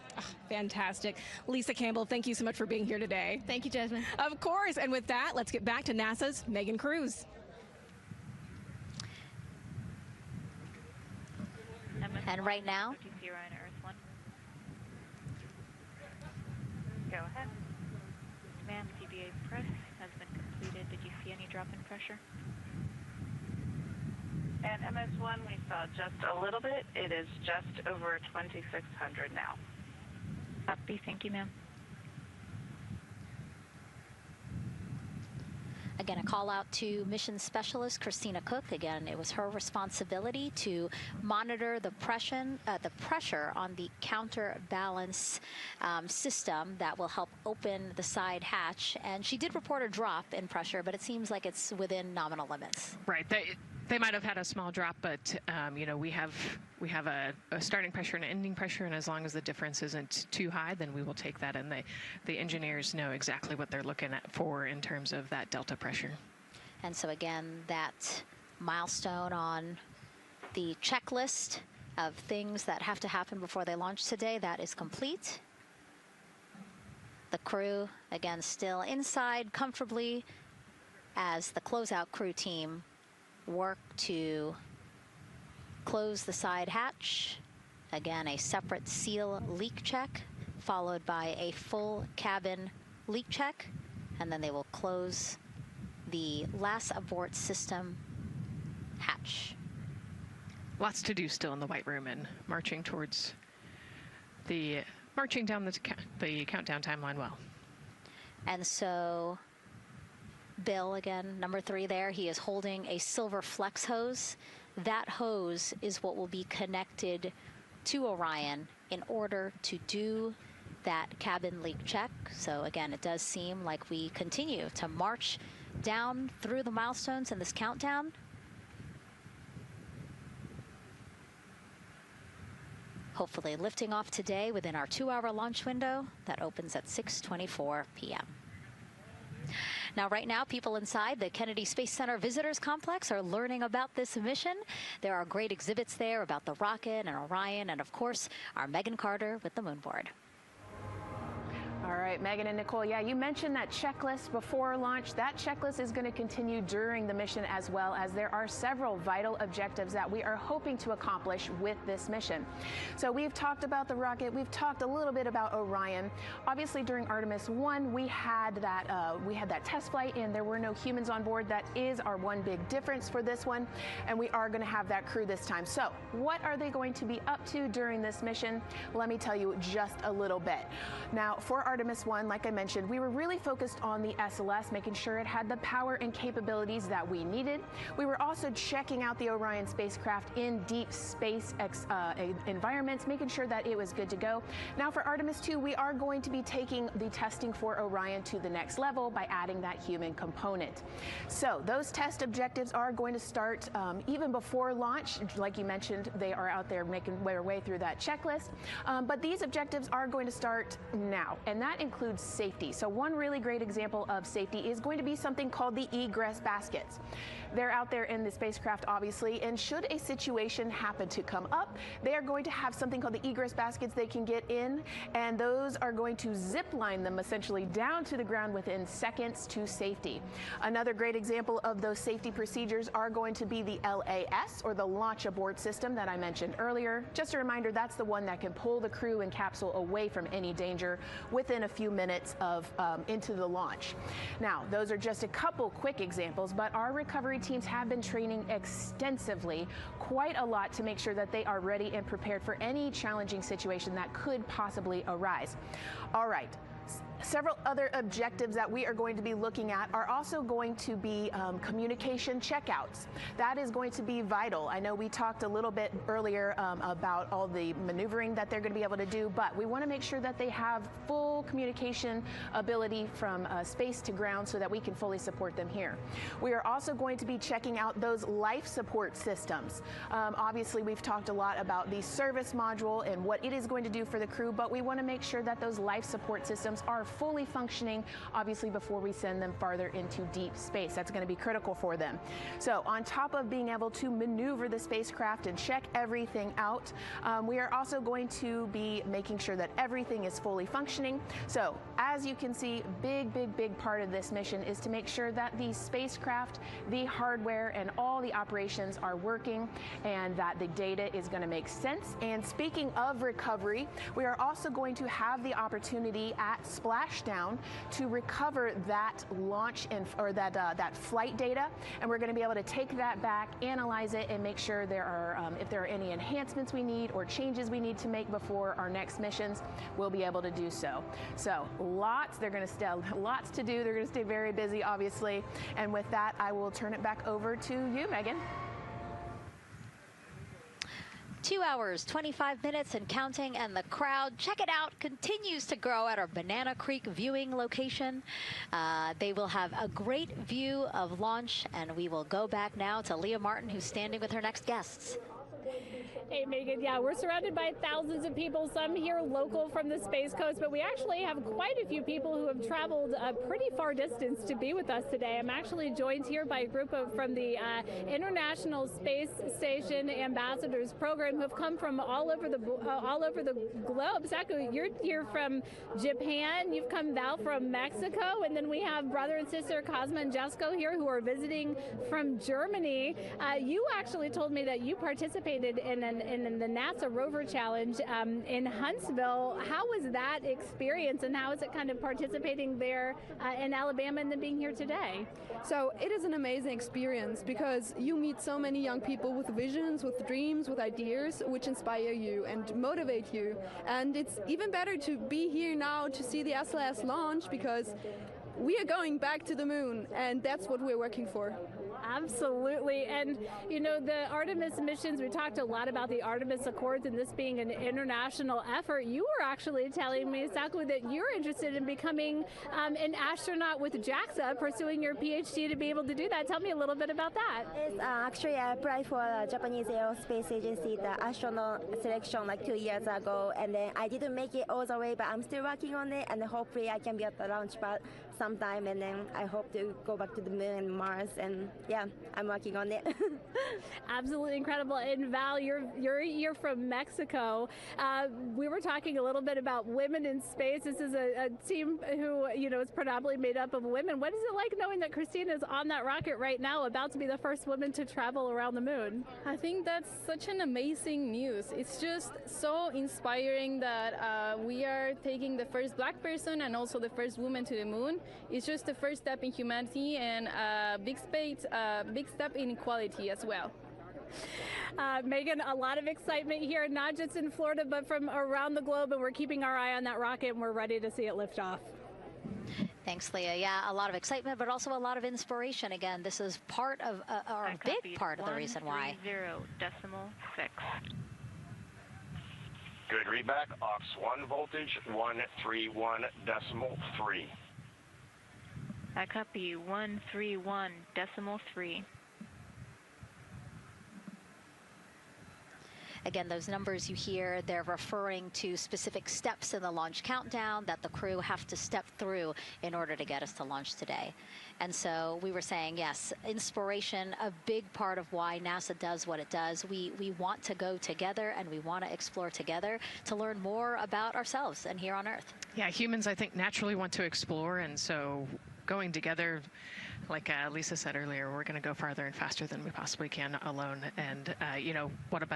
Fantastic. Lisa Campbell, thank you so much for being here today. Thank you, Jasmine. Of course. And with that, let's get back to NASA's Megan Cruz. And right now, go ahead. Ma'am, CBA press has been completed. Did you see any drop in pressure? And MS1, we saw just a little bit. It is just over 2,600 now. Copy. Thank you, ma'am. again, a call out to mission specialist Christina Cook. Again, it was her responsibility to monitor the pressure on the counterbalance system that will help open the side hatch. And she did report a drop in pressure, but it seems like it's within nominal limits. Right. They might have had a small drop, but you know, we have a starting pressure and an ending pressure, and as long as the difference isn't too high, then we will take that, and the engineers know exactly what they're looking at for in terms of that delta pressure. And so again, that milestone on the checklist of things that have to happen before they launch today, that is complete. The crew, again, still inside comfortably as the closeout crew team work to close the side hatch Again, a separate seal leak check, followed by a full cabin leak check, and then they will close the last abort system hatch. Lots to do still in the White Room and marching down the countdown timeline well. And so Bill, again, number 3 there, he is holding a silver flex hose. That hose is what will be connected to Orion in order to do that cabin leak check. So again, it does seem like we continue to march down through the milestones in this countdown. Hopefully lifting off today within our 2-hour launch window that opens at 6:24 p.m. Now, right now, people inside the Kennedy Space Center Visitors Complex are learning about this mission. There are great exhibits there about the rocket and Orion, and of course, our Megan Carter with the moon board. All right, Megan and Nicole, yeah, you mentioned that checklist before launch. That checklist is going to continue during the mission, as well as there are several vital objectives that we are hoping to accomplish with this mission. So we've talked about the rocket. We've talked a little bit about Orion. Obviously, during Artemis I, we had that test flight, and there were no humans on board. That is our one big difference for this one, and we are going to have that crew this time. So what are they going to be up to during this mission? Let me tell you just a little bit. Now, for Artemis I, like I mentioned, we were really focused on the SLS, making sure it had the power and capabilities that we needed. We were also checking out the Orion spacecraft in deep space environments, making sure that it was good to go. Now for Artemis II, we are going to be taking the testing for Orion to the next level by adding that human component. So those test objectives are going to start even before launch. Like you mentioned, they are out there making their way through that checklist. But these objectives are going to start now, and that includes safety. So one really great example of safety is going to be something called the egress baskets. They're out there in the spacecraft, obviously, and should a situation happen to come up, they are going to have something called the egress baskets they can get in, and those are going to zip line them essentially down to the ground within seconds to safety. Another great example of those safety procedures are going to be the LAS, or the launch abort system that I mentioned earlier. Just a reminder, that's the one that can pull the crew and capsule away from any danger within a few minutes of into the launch. Now, those are just a couple quick examples, but our recovery teams have been training extensively, quite a lot, to make sure that they are ready and prepared for any challenging situation that could possibly arise. All right. Several other objectives that we are going to be looking at are also going to be communication checkouts. That is going to be vital. I know we talked a little bit earlier about all the maneuvering that they're going to be able to do, but we want to make sure that they have full communication ability from space to ground so that we can fully support them here. We are also going to be checking out those life support systems. Obviously, we've talked a lot about the service module and what it is going to do for the crew, but we want to make sure that those life support systems are fully functioning, obviously, before we send them farther into deep space. That's going to be critical for them. So on top of being able to maneuver the spacecraft and check everything out, we are also going to be making sure that everything is fully functioning. So as you can see, big part of this mission is to make sure that the spacecraft, the hardware, and all the operations are working, and that the data is going to make sense. And speaking of recovery, we are also going to have the opportunity at Splashdown to recover that launch or that flight data, and we're going to be able to take that back, analyze it, and make sure there are if there are any enhancements we need or changes we need to make before our next missions, we'll be able to do so. So lots to do. They're going to stay very busy, obviously. And with that, I will turn it back over to you, Megan. 2 hours, 25 minutes and counting, and the crowd, check it out, continues to grow at our Banana Creek viewing location. They will have a great view of launch, and we will go back now to Leah Martin, who's standing with her next guests. Hey, Megan, yeah, we're surrounded by thousands of people, some here local from the Space Coast, but we actually have quite a few people who have traveled a pretty far distance to be with us today. I'm actually joined here by a group from the International Space Station Ambassadors Program who have come from all over the globe. Saku, you're here from Japan, you've come Val from Mexico, and then we have brother and sister Cosma and Jesco here who are visiting from Germany. You actually told me that you participated participated in the NASA Rover Challenge in Huntsville. How was that experience, and how is it kind of participating there in Alabama and then being here today? So it is an amazing experience because you meet so many young people with visions, with dreams, with ideas, which inspire you and motivate you. And it's even better to be here now to see the SLS launch because we are going back to the moon, and that's what we're working for. Absolutely. And, you know, the Artemis missions, we talked a lot about the Artemis Accords and this being an international effort. You were actually telling me, Saku, that you're interested in becoming an astronaut with JAXA, pursuing your PhD to be able to do that. Tell me a little bit about that. Yes, actually, I applied for the Japanese Aerospace Agency, the astronaut selection like 2 years ago, and then I didn't make it all the way, but I'm still working on it, and hopefully I can be at the launch pad sometime, and then I hope to go back to the moon and Mars, and yeah, I'm working on it. Absolutely incredible. And Val, you're from Mexico. We were talking a little bit about women in space. This is a team who, you know, is predominantly made up of women. What is it like knowing that Christina is on that rocket right now, about to be the first woman to travel around the moon? I think that's such an amazing news. It's just so inspiring that we are taking the first Black person and also the first woman to the moon. It's just the first step in humanity and a big step in equality as well. Megan, a lot of excitement here, not just in Florida, but from around the globe, and we're keeping our eye on that rocket, and we're ready to see it lift off. Thanks, Leah. Yeah, a lot of excitement, but also a lot of inspiration. Again, this is part of, or a big part of the reason why. 130.6. Good readback. Aux 1 voltage, 131.3. I copy 131.3. Again, those numbers you hear, they're referring to specific steps in the launch countdown that the crew have to step through in order to get us to launch today. And so we were saying, yes, inspiration, a big part of why NASA does what it does. We want to go together and we want to explore together to learn more about ourselves and here on Earth. Yeah, humans, I think, naturally want to explore, and so going together, like Lisa said earlier, we're going to go farther and faster than we possibly can alone. And, you know, what a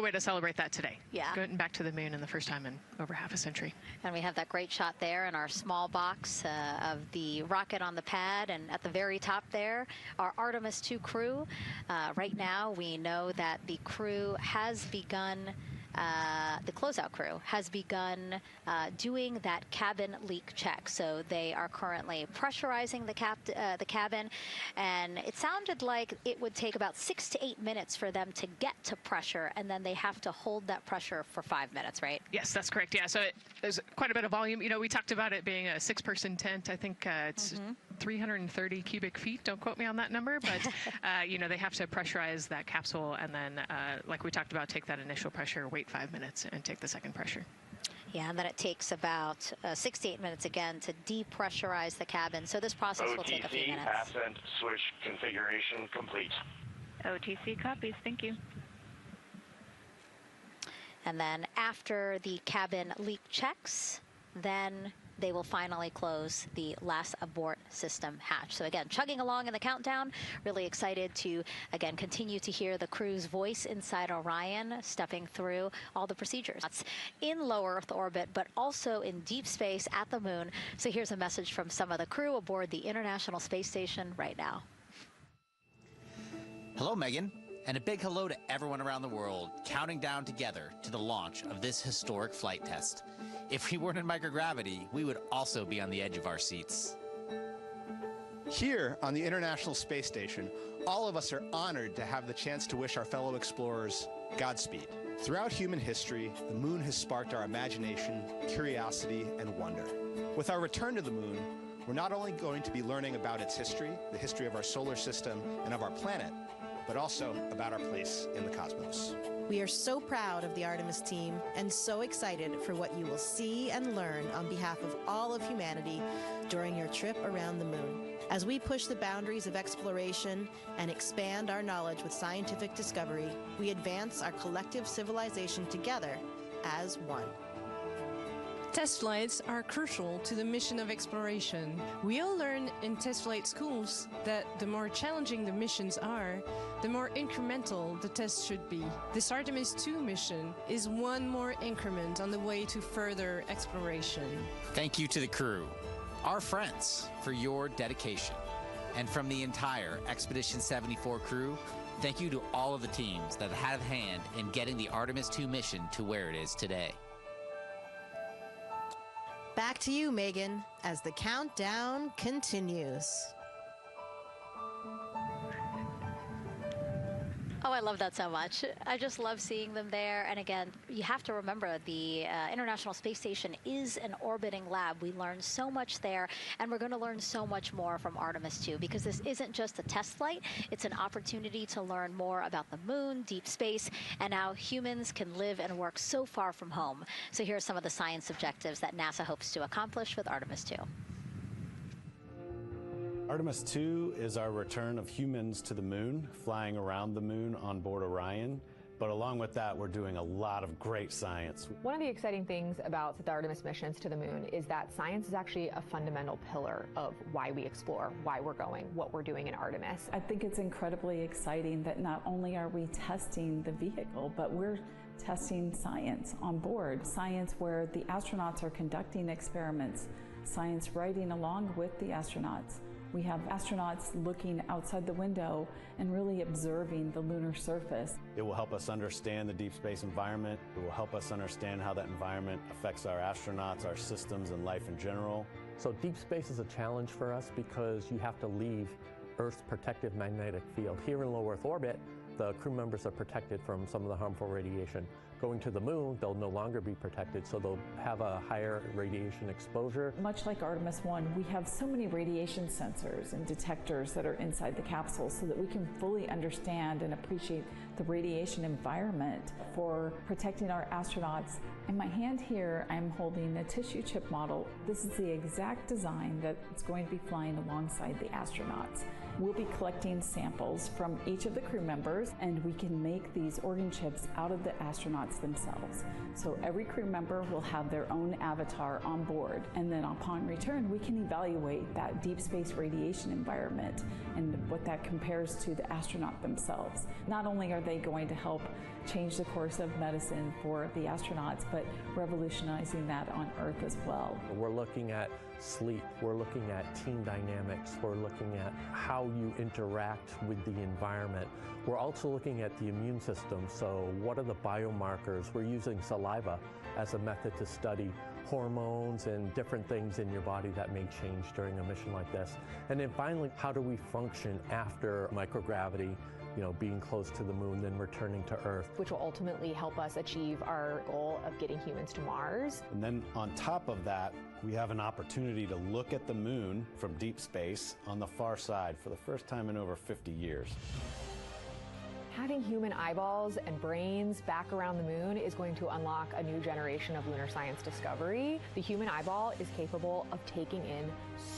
way to celebrate that today. Yeah. Going back to the moon in the first time in over half a century. And we have that great shot there in our small box of the rocket on the pad. And at the very top there, our Artemis II crew. Right now, we know that the crew has begun the closeout crew has begun doing that cabin leak check. So they are currently pressurizing the cabin, and it sounded like it would take about 6 to 8 minutes for them to get to pressure, and then they have to hold that pressure for 5 minutes, right? Yes, that's correct. Yeah, so there's quite a bit of volume. You know, we talked about it being a 6-person tent. I think it's 330 cubic feet. Don't quote me on that number, but you know, they have to pressurize that capsule, and then, like we talked about, take that initial pressure, wait 5 minutes, and take the second pressure. Yeah, and then it takes about 6 to 8 minutes again to depressurize the cabin. So this process will take a few minutes. Ascent switch configuration complete. OTC copies. Thank you. And then after the cabin leak checks, then they will finally close the last abort system hatch. So again, chugging along in the countdown, really excited to, again, continue to hear the crew's voice inside Orion, stepping through all the procedures. That's in low Earth orbit, but also in deep space at the moon. So here's a message from some of the crew aboard the International Space Station right now. Hello, Megan. And a big hello to everyone around the world, counting down together to the launch of this historic flight test. If we weren't in microgravity, we would also be on the edge of our seats. Here on the International Space Station, all of us are honored to have the chance to wish our fellow explorers Godspeed. Throughout human history, the moon has sparked our imagination, curiosity, and wonder. With our return to the moon, we're not only going to be learning about its history, the history of our solar system and of our planet, but also about our place in the cosmos. We are so proud of the Artemis team and so excited for what you will see and learn on behalf of all of humanity during your trip around the moon. As we push the boundaries of exploration and expand our knowledge with scientific discovery, we advance our collective civilization together as one. Test flights are crucial to the mission of exploration. We all learn in test flight schools that the more challenging the missions are, the more incremental the tests should be. This Artemis II mission is one more increment on the way to further exploration. Thank you to the crew, our friends, for your dedication. And from the entire Expedition 74 crew, thank you to all of the teams that had a hand in getting the Artemis II mission to where it is today. Back to you, Megan, as the countdown continues. Oh, I love that so much. I just love seeing them there. And again, you have to remember the International Space Station is an orbiting lab. We learned so much there, and we're going to learn so much more from Artemis II, because this isn't just a test flight. It's an opportunity to learn more about the moon, deep space, and how humans can live and work so far from home. So here are some of the science objectives that NASA hopes to accomplish with Artemis II. Artemis II is our return of humans to the moon, flying around the moon on board Orion. But along with that, we're doing a lot of great science. One of the exciting things about the Artemis missions to the moon is that science is actually a fundamental pillar of why we explore, why we're going, what we're doing in Artemis. I think it's incredibly exciting that not only are we testing the vehicle, but we're testing science on board. Science where the astronauts are conducting experiments, science riding along with the astronauts. We have astronauts looking outside the window and really observing the lunar surface. It will help us understand the deep space environment. It will help us understand how that environment affects our astronauts, our systems, and life in general. So deep space is a challenge for us because you have to leave Earth's protective magnetic field. Here in low Earth orbit, the crew members are protected from some of the harmful radiation. Going to the moon, they'll no longer be protected, so they'll have a higher radiation exposure. Much like Artemis I, we have so many radiation sensors and detectors that are inside the capsule so that we can fully understand and appreciate the radiation environment for protecting our astronauts. In my hand here, I'm holding a tissue chip model. This is the exact design that's going to be flying alongside the astronauts. We'll be collecting samples from each of the crew members, and we can make these organ chips out of the astronauts themselves. So every crew member will have their own avatar on board, and then upon return, we can evaluate that deep space radiation environment and what that compares to the astronaut themselves. Not only are they going to help change the course of medicine for the astronauts, but revolutionizing that on Earth as well. We're looking at sleep, we're looking at team dynamics, we're looking at how you interact with the environment. We're also looking at the immune system, so what are the biomarkers? We're using saliva as a method to study hormones and different things in your body that may change during a mission like this. And then finally, how do we function after microgravity, being close to the moon, then returning to Earth. Which will ultimately help us achieve our goal of getting humans to Mars. And then on top of that, we have an opportunity to look at the moon from deep space on the far side for the first time in over 50 years. Having human eyeballs and brains back around the moon is going to unlock a new generation of lunar science discovery. The human eyeball is capable of taking in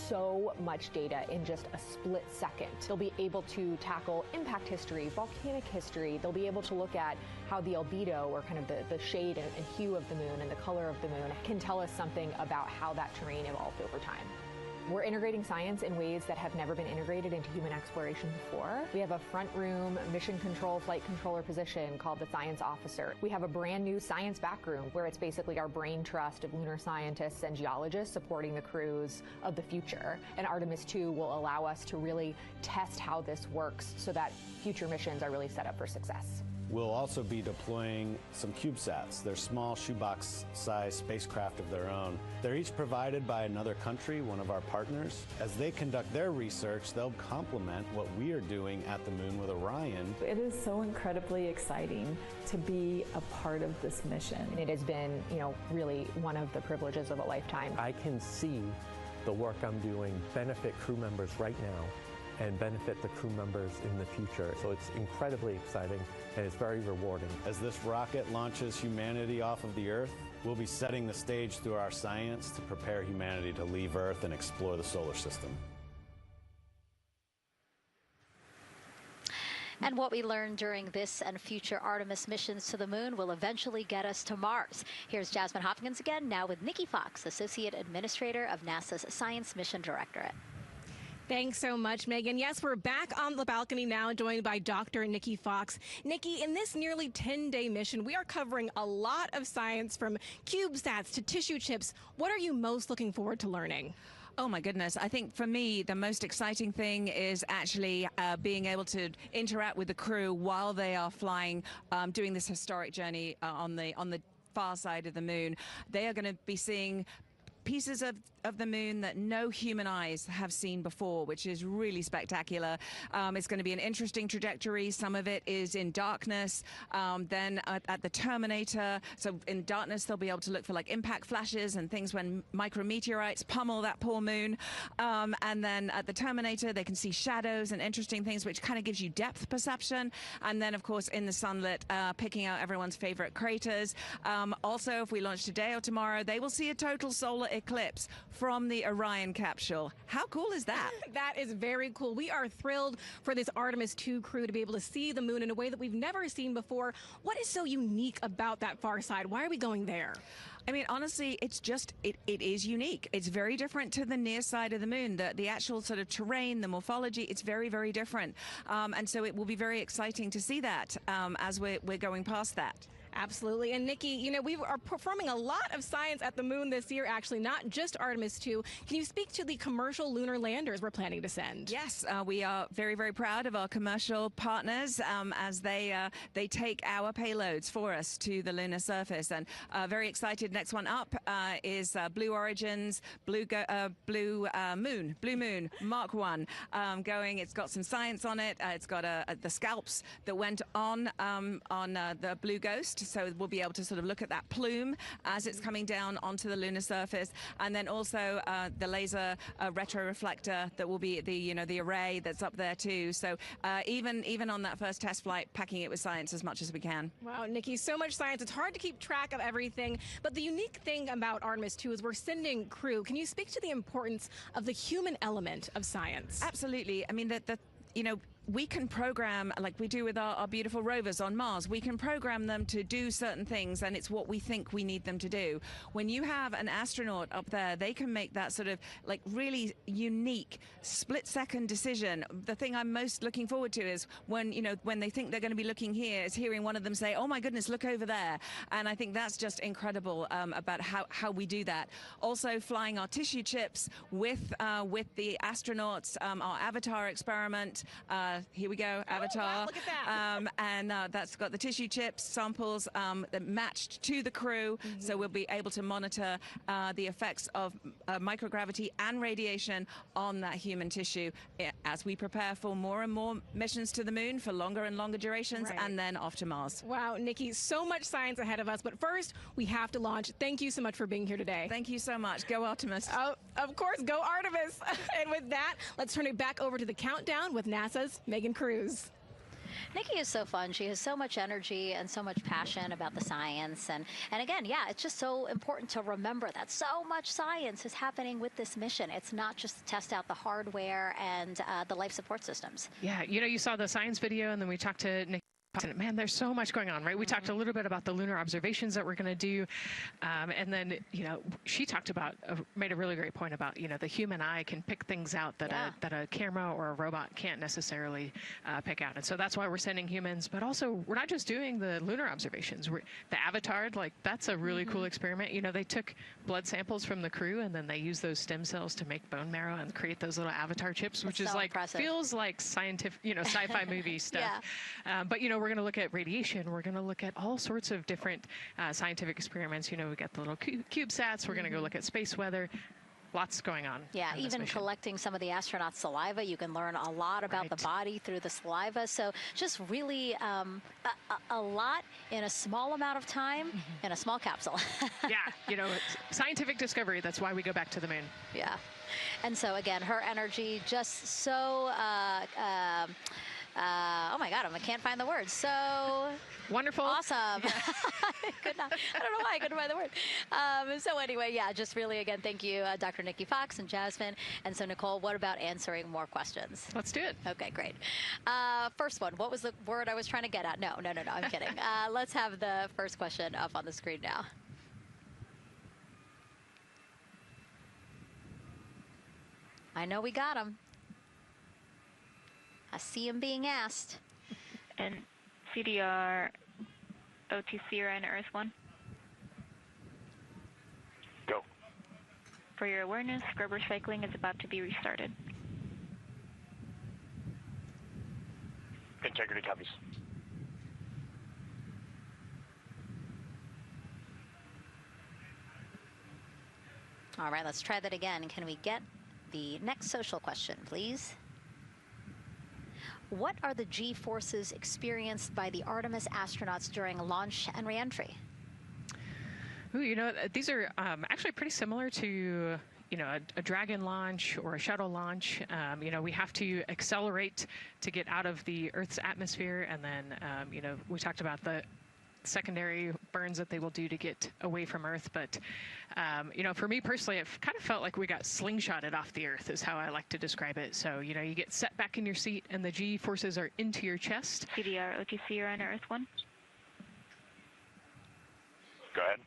so much data in just a split second. They'll be able to tackle impact history, volcanic history. They'll be able to look at how the albedo, or kind of the shade and hue of the moon and the color of the moon, can tell us something about how that terrain evolved over time. We're integrating science in ways that have never been integrated into human exploration before. We have a front room mission control flight controller position called the Science Officer. We have a brand new science back room where it's basically our brain trust of lunar scientists and geologists supporting the crews of the future. And Artemis II will allow us to really test how this works so that future missions are really set up for success. We'll also be deploying some CubeSats. They're small shoebox-sized spacecraft of their own. They're each provided by another country, one of our partners. As they conduct their research, they'll complement what we are doing at the moon with Orion. It is so incredibly exciting to be a part of this mission. And it has been, really one of the privileges of a lifetime. I can see the work I'm doing benefit crew members right now and benefit the crew members in the future. So it's incredibly exciting and it's very rewarding. As this rocket launches humanity off of the Earth, we'll be setting the stage through our science to prepare humanity to leave Earth and explore the solar system. And what we learn during this and future Artemis missions to the moon will eventually get us to Mars. Here's Jasmine Hopkins again, now with Nikki Fox, Associate Administrator of NASA's Science Mission Directorate. Thanks so much, Megan. Yes, we're back on the balcony now, joined by Dr. Nikki Fox. Nikki, in this nearly 10-day mission, we are covering a lot of science from CubeSats to tissue chips. What are you most looking forward to learning? Oh my goodness. I think for me, the most exciting thing is actually being able to interact with the crew while they are flying, doing this historic journey on the far side of the moon. They are going to be seeing pieces of the moon that no human eyes have seen before, which is really spectacular. It's going to be an interesting trajectory. Some of it is in darkness. Then at the terminator, so in darkness they'll be able to look for like impact flashes and things when micrometeorites pummel that poor moon. And then at the terminator they can see shadows and interesting things, which kind of gives you depth perception. And then of course in the sunlit, picking out everyone's favorite craters. Also, if we launch today or tomorrow, they will see a total solar eclipse from the Orion capsule. How cool is that? That is very cool. We are thrilled for this Artemis II crew to be able to see the moon in a way that we've never seen before. What is so unique about that far side? Why are we going there? I mean, honestly, it's just, it is unique. It's very different to the near side of the moon. The actual sort of terrain, the morphology, it's very, very different. And so it will be very exciting to see that as we're going past that. Absolutely. And Nikki, you know, we are performing a lot of science at the moon this year, actually, not just Artemis II. Can you speak to the commercial lunar landers we're planning to send? Yes, we are very, very proud of our commercial partners as they take our payloads for us to the lunar surface. And very excited. Next one up is Blue Origin's Blue Moon Mark 1 going. It's got some science on it. It's got the scalps that went on the Blue Ghost. So we'll be able to sort of look at that plume as it's coming down onto the lunar surface, and then also the laser retroreflector that will be the array that's up there too. So even on that first test flight, packing it with science as much as we can. Wow, Nikki, so much science. It's hard to keep track of everything. But the unique thing about Artemis II is we're sending crew. Can you speak to the importance of the human element of science? Absolutely. I mean, we can program, like we do with our beautiful rovers on Mars, we can program them to do certain things, and it's what we think we need them to do. When you have an astronaut up there, they can make that sort of like really unique split-second decision. The thing I'm most looking forward to is when they think they're going to be looking here, is hearing one of them say, "Oh my goodness, look over there." And I think that's just incredible about how we do that. Also, flying our tissue chips with the astronauts, our Avatar experiment. Here we go, Avatar. Wow, look at that. And that's got the tissue chips samples that matched to the crew, so we'll be able to monitor the effects of microgravity and radiation on that human tissue as we prepare for more and more missions to the moon for longer and longer durations, and then off to Mars. Wow, Nikki, so much science ahead of us, but first we have to launch. Thank you so much for being here today. Thank you so much. Go Artemis. Oh, of course, go Artemis. And with that, let's turn it back over to the countdown with NASA's Megan Cruz. Nikki is so fun. She has so much energy and so much passion about the science. And again, yeah, it's just so important to remember that so much science is happening with this mission. It's not just to test out the hardware and the life support systems. Yeah, you saw the science video, and then we talked to Nikki. Man, there's so much going on, right? We talked a little bit about the lunar observations that we're going to do. And then, she talked about, made a really great point about, the human eye can pick things out that a camera or a robot can't necessarily pick out. And so that's why we're sending humans. But also, we're not just doing the lunar observations. The Avatar, that's a really cool experiment. They took blood samples from the crew, and then they used those stem cells to make bone marrow and create those little Avatar chips, which is feels like scientific, sci-fi movie stuff. But, we're going to look at radiation. We're going to look at all sorts of different scientific experiments. We got the little CubeSats. We're going to go look at space weather. Lots going on. Yeah, even collecting some of the astronauts' saliva. You can learn a lot about the body through the saliva. So just really a lot in a small amount of time in a small capsule. Yeah, scientific discovery. That's why we go back to the moon. Yeah. And so, again, her energy just so Oh my God, I can't find the words. So wonderful. Awesome. I don't know why I couldn't find the word. So anyway, yeah, just really, again, thank you, Dr. Nikki Fox and Jasmine. And so, Nicole, what about answering more questions? Let's do it. Okay, great. First one, what was the word I was trying to get at? No, I'm kidding. Let's have the first question up on the screen now. I know we got him. I see him being asked. And CDR OTC or Earth 1? Go. For your awareness, scrubber cycling is about to be restarted. Integrity copies. All right, let's try that again. Can we get the next social question, please? What are the G-forces experienced by the Artemis astronauts during launch and reentry? Ooh, you know, these are actually pretty similar to, you know, a Dragon launch or a shuttle launch. You know, we have to accelerate to get out of the Earth's atmosphere, and then, you know, we talked about the secondary burns that they will do to get away from Earth. But, you know, for me personally, it kind of felt like we got slingshotted off the Earth is how I like to describe it. So, you know, you get set back in your seat and the G forces are into your chest. CDR OTC or Earth 1? Go ahead.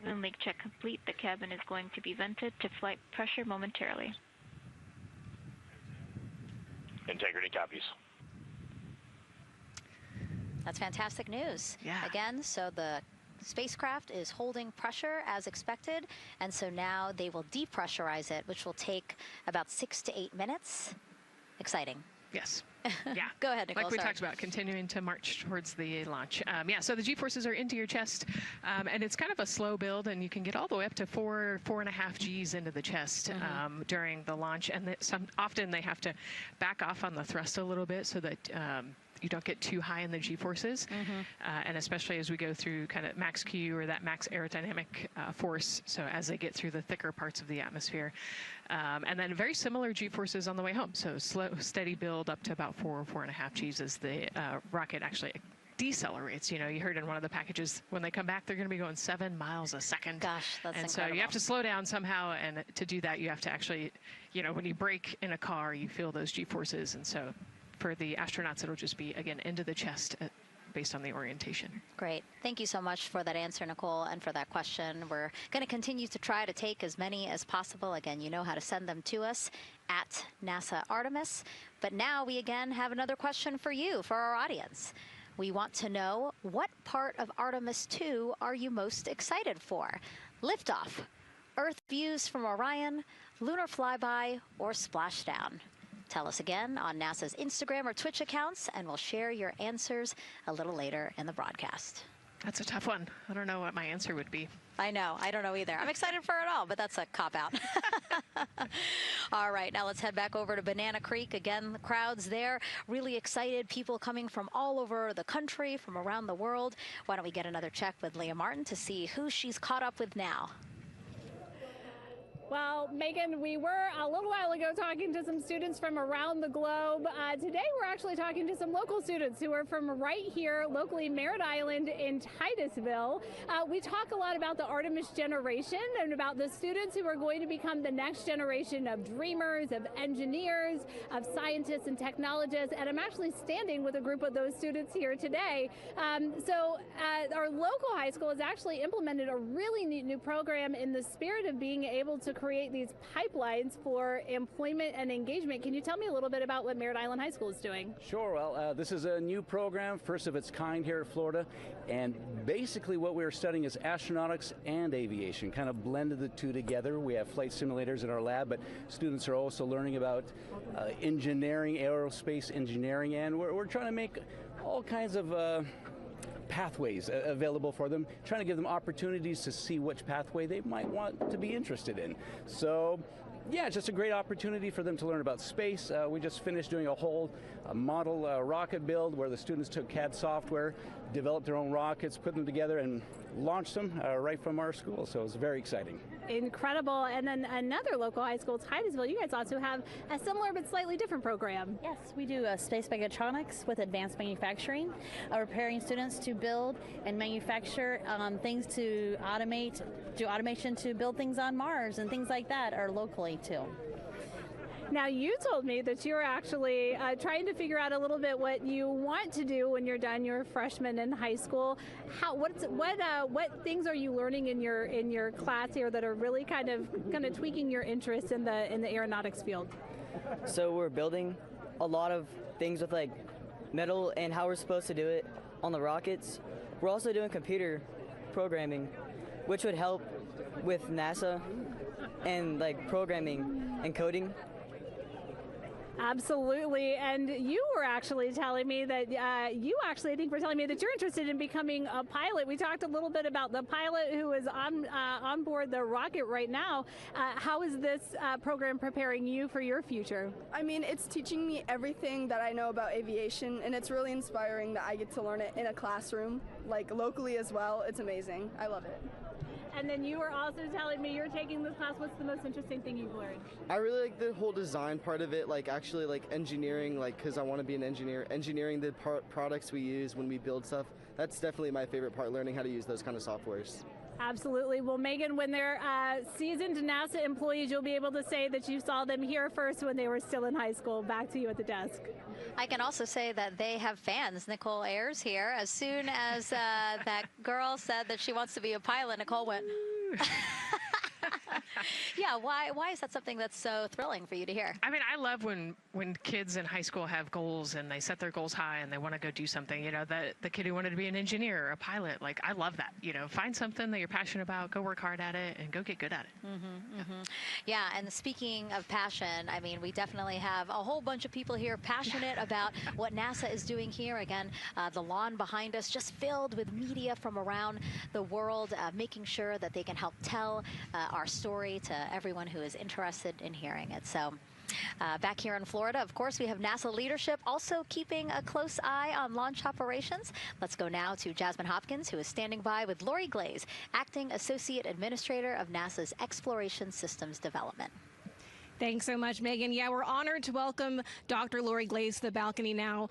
Moon leak check complete. The cabin is going to be vented to flight pressure momentarily. Integrity copies. That's fantastic news. Yeah. Again, so the spacecraft is holding pressure as expected, and so now they will depressurize it, which will take about 6 to 8 minutes. Exciting. Yes. Yeah. Go ahead, Nicole. Like we sorry. talked about, continuing to march towards the launch. Yeah, so the G-forces are into your chest, and it's kind of a slow build, and you can get all the way up to 4.5 Gs into the chest during the launch, and often they have to back off on the thrust a little bit so that you don't get too high in the G-forces, and especially as we go through kind of max Q or that max aerodynamic force, so as they get through the thicker parts of the atmosphere. And then very similar G-forces on the way home, so slow, steady build up to about 4.5 Gs as the rocket actually decelerates. You know, you heard in one of the packages, when they come back, they're going to be going 7 miles a second. Gosh, that's and incredible. so you have to slow down somehow, and to do that, you have to actually, you know, when you brake in a car, you feel those G-forces, and so for the astronauts, it'll just be, again, into the chest based on the orientation. Great. Thank you so much for that answer, Nicole, and for that question. We're going to continue to try to take as many as possible. Again, you know how to send them to us at NASA Artemis. But now we again have another question for you, for our audience. We want to know, what part of Artemis II are you most excited for? Liftoff, Earth views from Orion, lunar flyby, or splashdown? Tell us again on NASA's Instagram or Twitch accounts, and we'll share your answers a little later in the broadcast. That's a tough one. I don't know what my answer would be. I know. I don't know either. I'm excited for it all, but that's a cop-out. All right, now let's head back over to Banana Creek. Again, the crowds there, really excited. People coming from all over the country, from around the world. Why don't we get another check with Leah Martin to see who she's caught up with now. Well, Megan, we were a little while ago talking to some students from around the globe. Today, we're actually talking to some local students who are from right here, locally, Merritt Island in Titusville. We talk a lot about the Artemis generation and about the students who are going to become the next generation of dreamers, of engineers, of scientists and technologists. And I'm actually standing with a group of those students here today. Our local high school has actually implemented a really neat new program in the spirit of being able to create these pipelines for employment and engagement. Can you tell me a little bit about what Merritt Island High School is doing? Sure. Well, this is a new program, first of its kind here at Florida, and basically what we're studying is astronautics and aviation, kind of blended the two together. We have flight simulators in our lab, but students are also learning about engineering, aerospace engineering, and we're trying to make all kinds of pathways available for them, trying to give them opportunities to see which pathway they might want to be interested in. So, yeah, it's just a great opportunity for them to learn about space. We just finished doing a whole model rocket build where the students took CAD software, developed their own rockets, put them together, and launched them right from our school. So it was very exciting. Incredible. And then another local high school, Titusville, you guys also have a similar but slightly different program. Yes, we do space mechatronics with advanced manufacturing, preparing students to build and manufacture things to automate, do automation to build things on Mars and things like that, or locally too. Now, you told me that you're actually trying to figure out a little bit what you want to do when you're done. You're a freshman in high school. What things are you learning in your class here that are really kind of tweaking your interest in the aeronautics field? So we're building a lot of things with like metal and how we're supposed to do it on the rockets. We're also doing computer programming, which would help with NASA and like programming and coding. Absolutely. And you were actually telling me that I think were telling me that you're interested in becoming a pilot. We talked a little bit about the pilot who is on board the rocket right now. How is this program preparing you for your future? I mean, it's teaching me everything that I know about aviation, and it's really inspiring that I get to learn it in a classroom, like locally as well. It's amazing. I love it. And then you were also telling me you're taking this class. What's the most interesting thing you've learned? I really like the whole design part of it, like actually like engineering, like because I want to be an engineer. Engineering the products we use when we build stuff. That's definitely my favorite part, learning how to use those kind of softwares. Absolutely. Well, Megan, when they're seasoned NASA employees, you'll be able to say that you saw them here first when they were still in high school. Back to you at the desk. I can also say that they have fans. Nicole Ayers here. As soon as that girl said that she wants to be a pilot, Nicole went, yeah, why is that something that's so thrilling for you to hear? I mean, I love when kids in high school have goals and they set their goals high and they want to go do something. You know, the kid who wanted to be an engineer or a pilot, like, I love that. You know, find something that you're passionate about, go work hard at it, and go get good at it. Yeah, and speaking of passion, I mean, we definitely have a whole bunch of people here passionate about what NASA is doing here. Again, the lawn behind us just filled with media from around the world, making sure that they can help tell our story to everyone who is interested in hearing it. So back here in Florida, of course, we have NASA leadership also keeping a close eye on launch operations. Let's go now to Jasmine Hopkins, who is standing by with Lori Glaze, Acting Associate Administrator of NASA's Exploration Systems Development. Thanks so much, Megan. Yeah, we're honored to welcome Dr. Lori Glaze to the balcony now.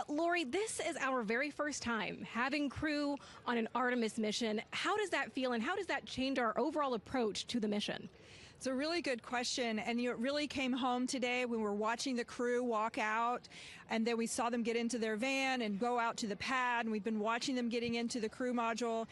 Lori, this is our very first time having crew on an Artemis mission. How does that feel, and how does that change our overall approach to the mission? It's a really good question, and it really came home today when we were watching the crew walk out, and then we saw them get into their van and go out to the pad, and we've been watching them getting into the crew module.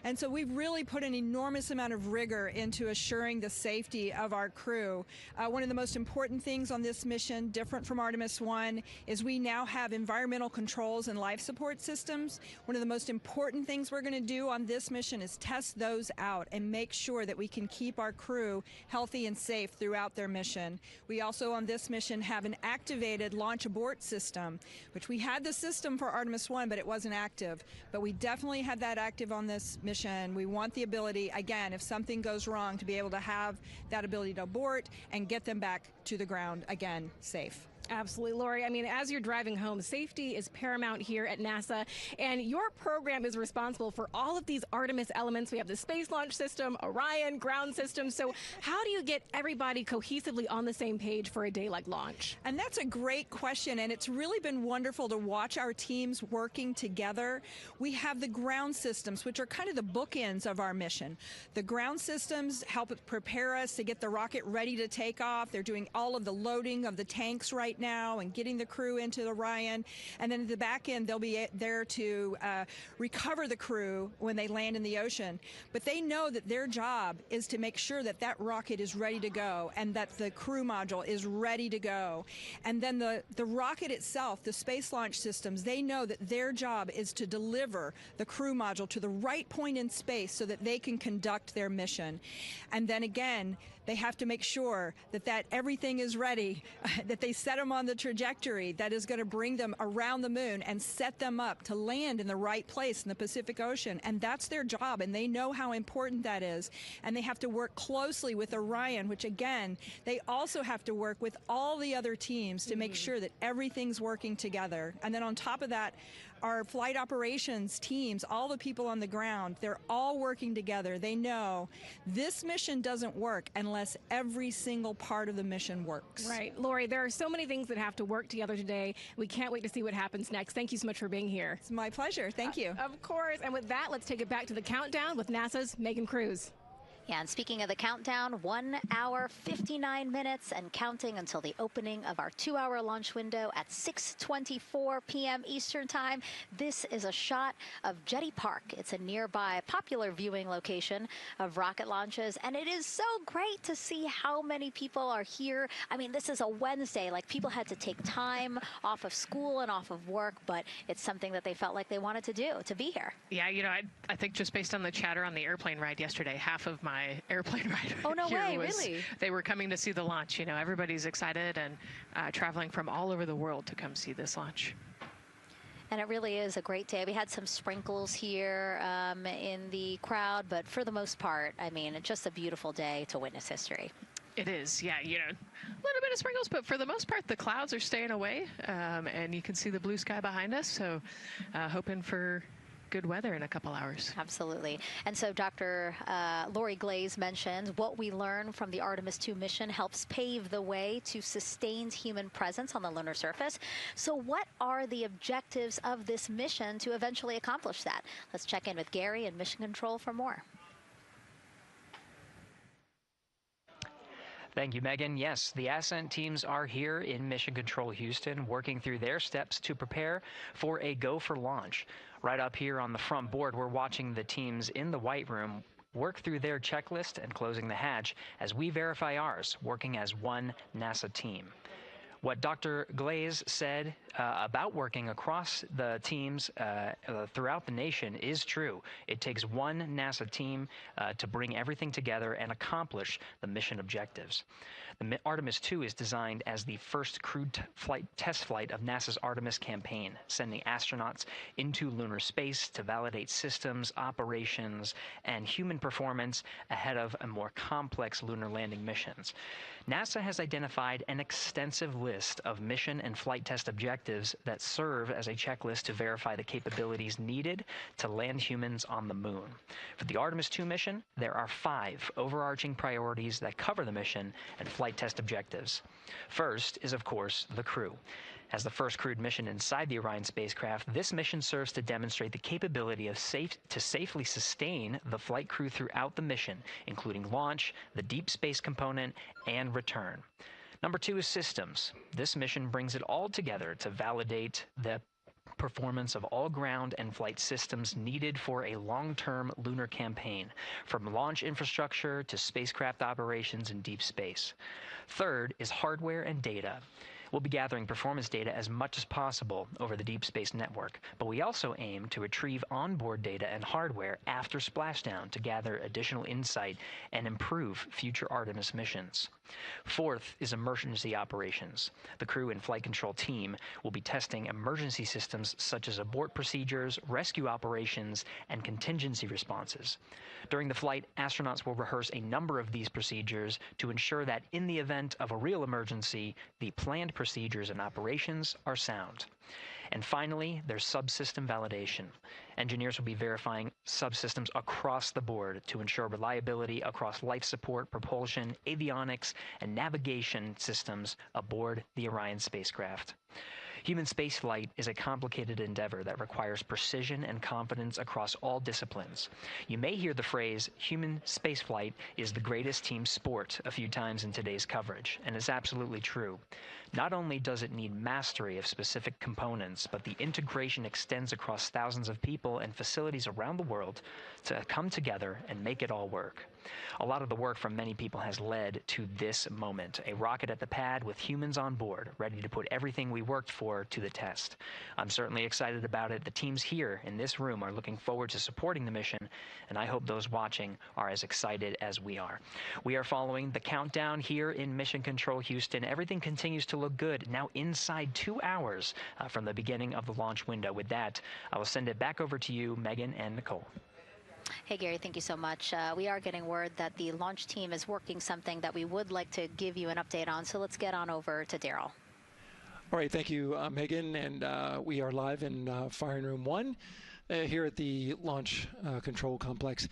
And so we've really put an enormous amount of rigor into assuring the safety of our crew. One of the most important things on this mission, different from Artemis I, is we now have environmental controls and life support systems. One of the most important things we're going to do on this mission is test those out and make sure that we can keep our crew healthy and safe throughout their mission. We also on this mission have an activated launch abort system, which we had the system for Artemis I, but it wasn't active. But we definitely have that active on this mission. We want the ability, again, if something goes wrong, to be able to have that ability to abort and get them back to the ground again, safe. Absolutely, Lori. I mean, as you're driving home, safety is paramount here at NASA, and your program is responsible for all of these Artemis elements. We have the Space Launch System, Orion, ground system. So how do you get everybody cohesively on the same page for a day like launch? And that's a great question, and it's really been wonderful to watch our teams working together. We have the ground systems, which are kind of the bookends of our mission. The ground systems help prepare us to get the rocket ready to take off. They're doing all of the loading of the tanks right now and getting the crew into Orion, and then at the back end they'll be there to recover the crew when they land in the ocean. But they know that their job is to make sure that that rocket is ready to go and that the crew module is ready to go. And then the rocket itself, the space launch systems, they know that their job is to deliver the crew module to the right point in space so that they can conduct their mission. And then again, they have to make sure that everything is ready, that they set them on the trajectory that is going to bring them around the moon and set them up to land in the right place in the Pacific Ocean. And that's their job, and they know how important that is. And they have to work closely with Orion, which again, they also have to work with all the other teams to make sure that everything's working together. And then on top of that, our flight operations teams, all the people on the ground, they're all working together. They know this mission doesn't work unless every single part of the mission works. Right. Lori, there are so many things that have to work together today. We can't wait to see what happens next. Thank you so much for being here. It's my pleasure. Thank you. Of course. And with that, let's take it back to the countdown with NASA's Megan Cruz. Yeah, and speaking of the countdown, 1 hour, 59 minutes and counting until the opening of our 2-hour launch window at 6:24 p.m. Eastern Time. This is a shot of Jetty Park. It's a nearby popular viewing location of rocket launches, and it is so great to see how many people are here. I mean, this is a Wednesday. Like, people had to take time off of school and off of work, but it's something that they felt like they wanted to do, to be here. Yeah, you know, I think just based on the chatter on the airplane ride yesterday, half of my airplane ride oh, no here way, was really? They were coming to see the launch. You know, everybody's excited and traveling from all over the world to come see this launch. And it really is a great day. We had some sprinkles here in the crowd, but for the most part, I mean, it's just a beautiful day to witness history. It is, yeah, you know, a little bit of sprinkles, but for the most part, the clouds are staying away, and you can see the blue sky behind us, so hoping for good weather in a couple hours. Absolutely. And so Dr. Lori Glaze mentioned what we learned from the Artemis II mission helps pave the way to sustained human presence on the lunar surface. So what are the objectives of this mission to eventually accomplish that? Let's check in with Gary in Mission Control for more. Thank you, Megan. Yes, the Ascent teams are here in Mission Control Houston, working through their steps to prepare for a go for launch. Right up here on the front board, we're watching the teams in the White Room work through their checklist and closing the hatch as we verify ours, working as one NASA team. What Dr. Glaze said about working across the teams throughout the nation is true. It takes one NASA team to bring everything together and accomplish the mission objectives. The Artemis II is designed as the first crewed test flight of NASA's Artemis campaign, sending astronauts into lunar space to validate systems, operations, and human performance ahead of a more complex lunar landing missions. NASA has identified an extensive list of mission and flight test objectives that serve as a checklist to verify the capabilities needed to land humans on the moon. For the Artemis II mission, there are 5 overarching priorities that cover the mission and flight test objectives. First is, of course, the crew. As the first crewed mission inside the Orion spacecraft, this mission serves to demonstrate the capability of safely sustain the flight crew throughout the mission, including launch, the deep space component, and return. Number 2 is systems. This mission brings it all together to validate the performance of all ground and flight systems needed for a long-term lunar campaign, from launch infrastructure to spacecraft operations in deep space. Third is hardware and data. We'll be gathering performance data as much as possible over the Deep Space Network, but we also aim to retrieve onboard data and hardware after splashdown to gather additional insight and improve future Artemis missions. Fourth is emergency operations. The crew and flight control team will be testing emergency systems such as abort procedures, rescue operations, and contingency responses. During the flight, astronauts will rehearse a number of these procedures to ensure that in the event of a real emergency, the planned procedures and operations are sound. And finally, there's subsystem validation. Engineers will be verifying subsystems across the board to ensure reliability across life support, propulsion, avionics, and navigation systems aboard the Orion spacecraft. Human spaceflight is a complicated endeavor that requires precision and confidence across all disciplines. You may hear the phrase, human spaceflight is the greatest team sport, a few times in today's coverage, and it's absolutely true. Not only does it need mastery of specific components, but the integration extends across thousands of people and facilities around the world to come together and make it all work. A lot of the work from many people has led to this moment, a rocket at the pad with humans on board, ready to put everything we worked for to the test. I'm certainly excited about it. The teams here in this room are looking forward to supporting the mission, and I hope those watching are as excited as we are. We are following the countdown here in Mission Control Houston. Everything continues to look good, now inside 2 hours from the beginning of the launch window. With that, I will send it back over to you, Megan and Nicole. Hey, Gary, thank you so much. We are getting word that the launch team is working something that we would like to give you an update on, so let's get on over to Daryl. All right, thank you, Megan. And we are live in Firing Room 1 here at the Launch Control Complex.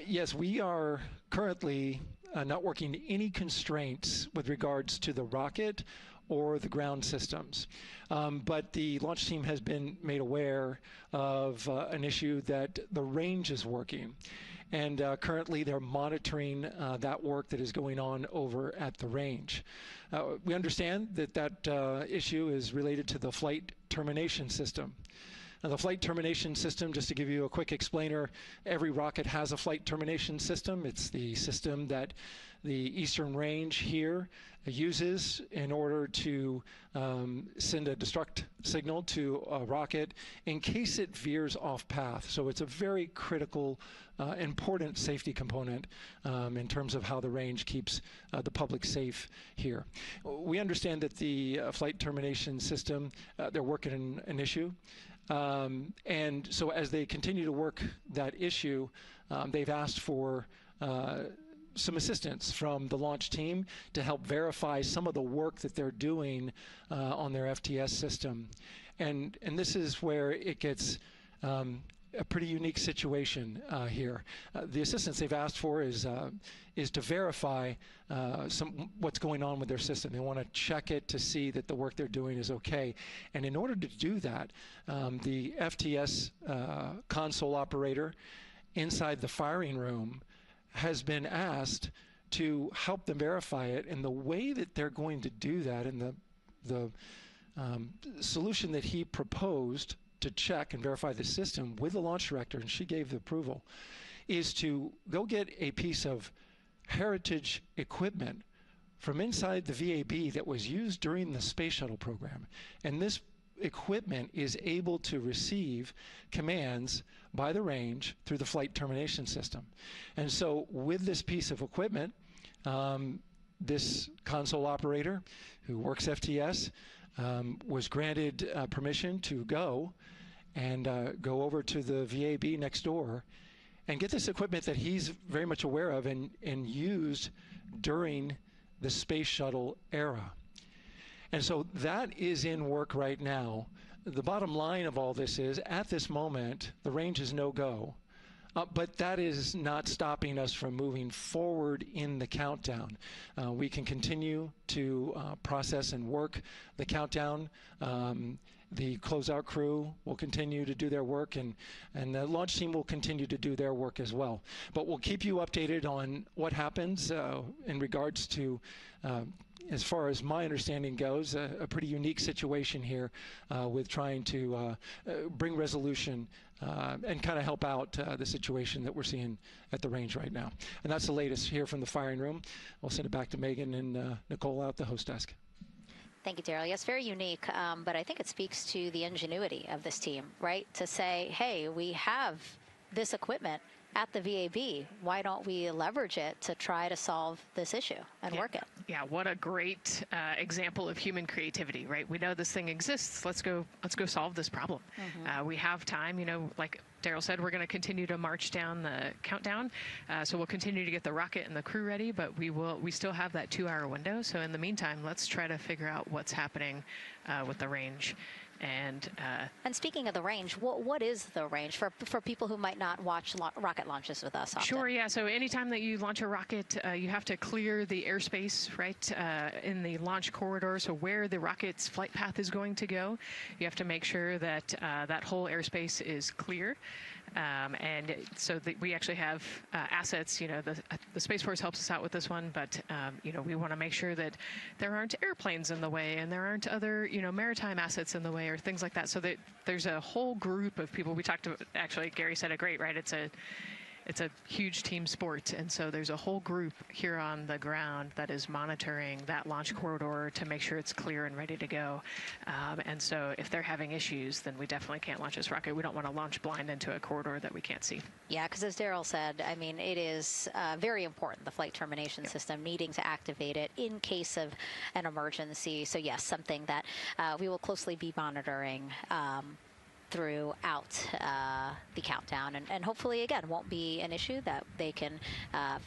Yes, we are currently not working any constraints with regards to the rocket or the ground systems. But the launch team has been made aware of an issue that the range is working. And currently they're monitoring that work that is going on over at the range. We understand that that issue is related to the flight termination system. Now, the flight termination system, just to give you a quick explainer, every rocket has a flight termination system. It's the system that the Eastern Range here uses in order to send a destruct signal to a rocket in case it veers off path. So it's a very critical, important safety component in terms of how the range keeps the public safe here. We understand that the flight termination system, they're working an issue. And so as they continue to work that issue, they've asked for some assistance from the launch team to help verify some of the work that they're doing on their FTS system. And this is where it gets a pretty unique situation here. The assistance they've asked for is to verify what's going on with their system. They want to check it to see that the work they're doing is okay. And in order to do that, the FTS console operator inside the firing room has been asked to help them verify it. And the way that they're going to do that, and the solution that he proposed to check and verify the system with the launch director, and she gave the approval, is to go get a piece of heritage equipment from inside the VAB that was used during the space shuttle program. And this equipment is able to receive commands by the range through the flight termination system. And so with this piece of equipment, this console operator who works FTS was granted permission to go go over to the VAB next door and get this equipment that he's very much aware of and used during the space shuttle era. And so that is in work right now. The bottom line of all this is, at this moment, the range is no-go. But that is not stopping us from moving forward in the countdown. We can continue to process and work the countdown. The closeout crew will continue to do their work, and the launch team will continue to do their work as well. But we'll keep you updated on what happens in regards to, as far as my understanding goes, a pretty unique situation here with trying to bring resolution and kind of help out the situation that we're seeing at the range right now. And that's the latest here from the firing room. I'll send it back to Megan and Nicole out the host desk. Thank you, Daryl. Yes, very unique, but I think it speaks to the ingenuity of this team, right? To say, hey, we have this equipment at the VAB. Why don't we leverage it to try to solve this issue and work it? Yeah, what a great example of human creativity, right? We know this thing exists. Let's go solve this problem. We have time, like Daryl said, we're going to continue to march down the countdown. So we'll continue to get the rocket and the crew ready, but we still have that 2-hour window. So in the meantime, let's try to figure out what's happening with the range. And speaking of the range, what is the range for people who might not watch rocket launches with us often? Sure, yeah. So anytime that you launch a rocket, you have to clear the airspace, right, in the launch corridor. So where the rocket's flight path is going to go, you have to make sure that that whole airspace is clear. And so we actually have assets, the Space Force helps us out with this one, but, we want to make sure that there aren't airplanes in the way and there aren't other, maritime assets in the way or things like that. So that there's a whole group of people. We talked to, actually, Gary said it great, right? It's a huge team sport, and so there's a whole group here on the ground that is monitoring that launch corridor to make sure it's clear and ready to go. And so if they're having issues, then we definitely can't launch this rocket. We don't want to launch blind into a corridor that we can't see. Yeah, because as Daryl said, I mean, it is very important, the flight termination system, needing to activate it in case of an emergency. So yes, something that we will closely be monitoring throughout the countdown. And hopefully, again, won't be an issue, that they can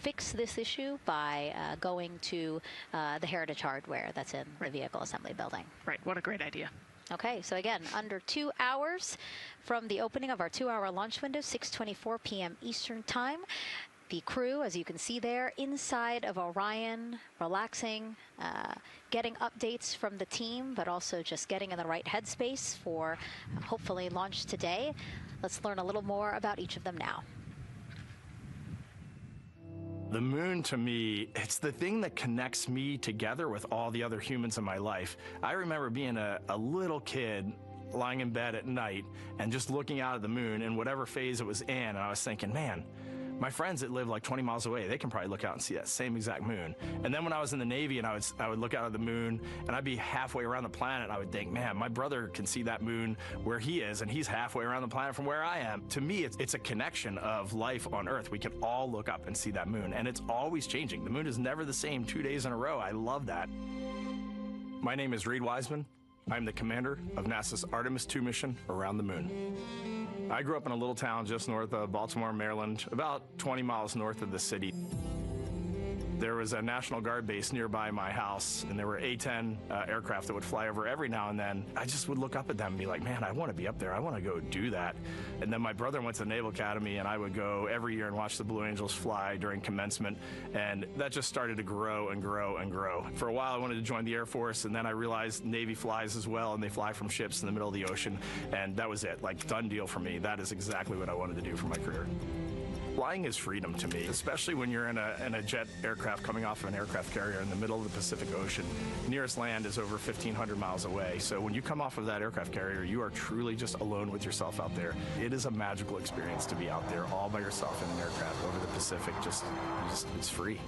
fix this issue by going to the heritage hardware that's in the vehicle assembly building. Right, what a great idea. Okay, so again, under 2 hours from the opening of our 2-hour launch window, 6:24 p.m. Eastern Time. The crew, as you can see there, inside of Orion, relaxing, getting updates from the team, but also just getting in the right headspace for hopefully launch today. Let's learn a little more about each of them now. The moon, to me, it's the thing that connects me together with all the other humans in my life. I remember being a little kid lying in bed at night and just looking out at the moon in whatever phase it was in, and I was thinking, man, my friends that live like 20 miles away, they can probably look out and see that same exact moon. And then when I was in the Navy and I would look out at the moon and I'd be halfway around the planet, and I would think, man, my brother can see that moon where he is, and he's halfway around the planet from where I am. To me, it's a connection of life on Earth. We can all look up and see that moon, and it's always changing. The moon is never the same 2 days in a row. I love that. My name is Reed Wiseman. I'm the commander of NASA's Artemis II mission around the moon. I grew up in a little town just north of Baltimore, Maryland, about 20 miles north of the city. There was a National Guard base nearby my house, and there were A-10 aircraft that would fly over every now and then. I just would look up at them and be like, man, I want to be up there. I want to go do that. And then my brother went to the Naval Academy, and I would go every year and watch the Blue Angels fly during commencement, and that just started to grow and grow and grow. For a while, I wanted to join the Air Force, and then I realized Navy flies as well, and they fly from ships in the middle of the ocean, and that was it. Like, done deal for me. That is exactly what I wanted to do for my career. Flying is freedom to me, especially when you're in a jet aircraft coming off of an aircraft carrier in the middle of the Pacific Ocean. Nearest land is over 1,500 miles away. So when you come off of that aircraft carrier, you are truly just alone with yourself out there. It is a magical experience to be out there all by yourself in an aircraft over the Pacific. It's free.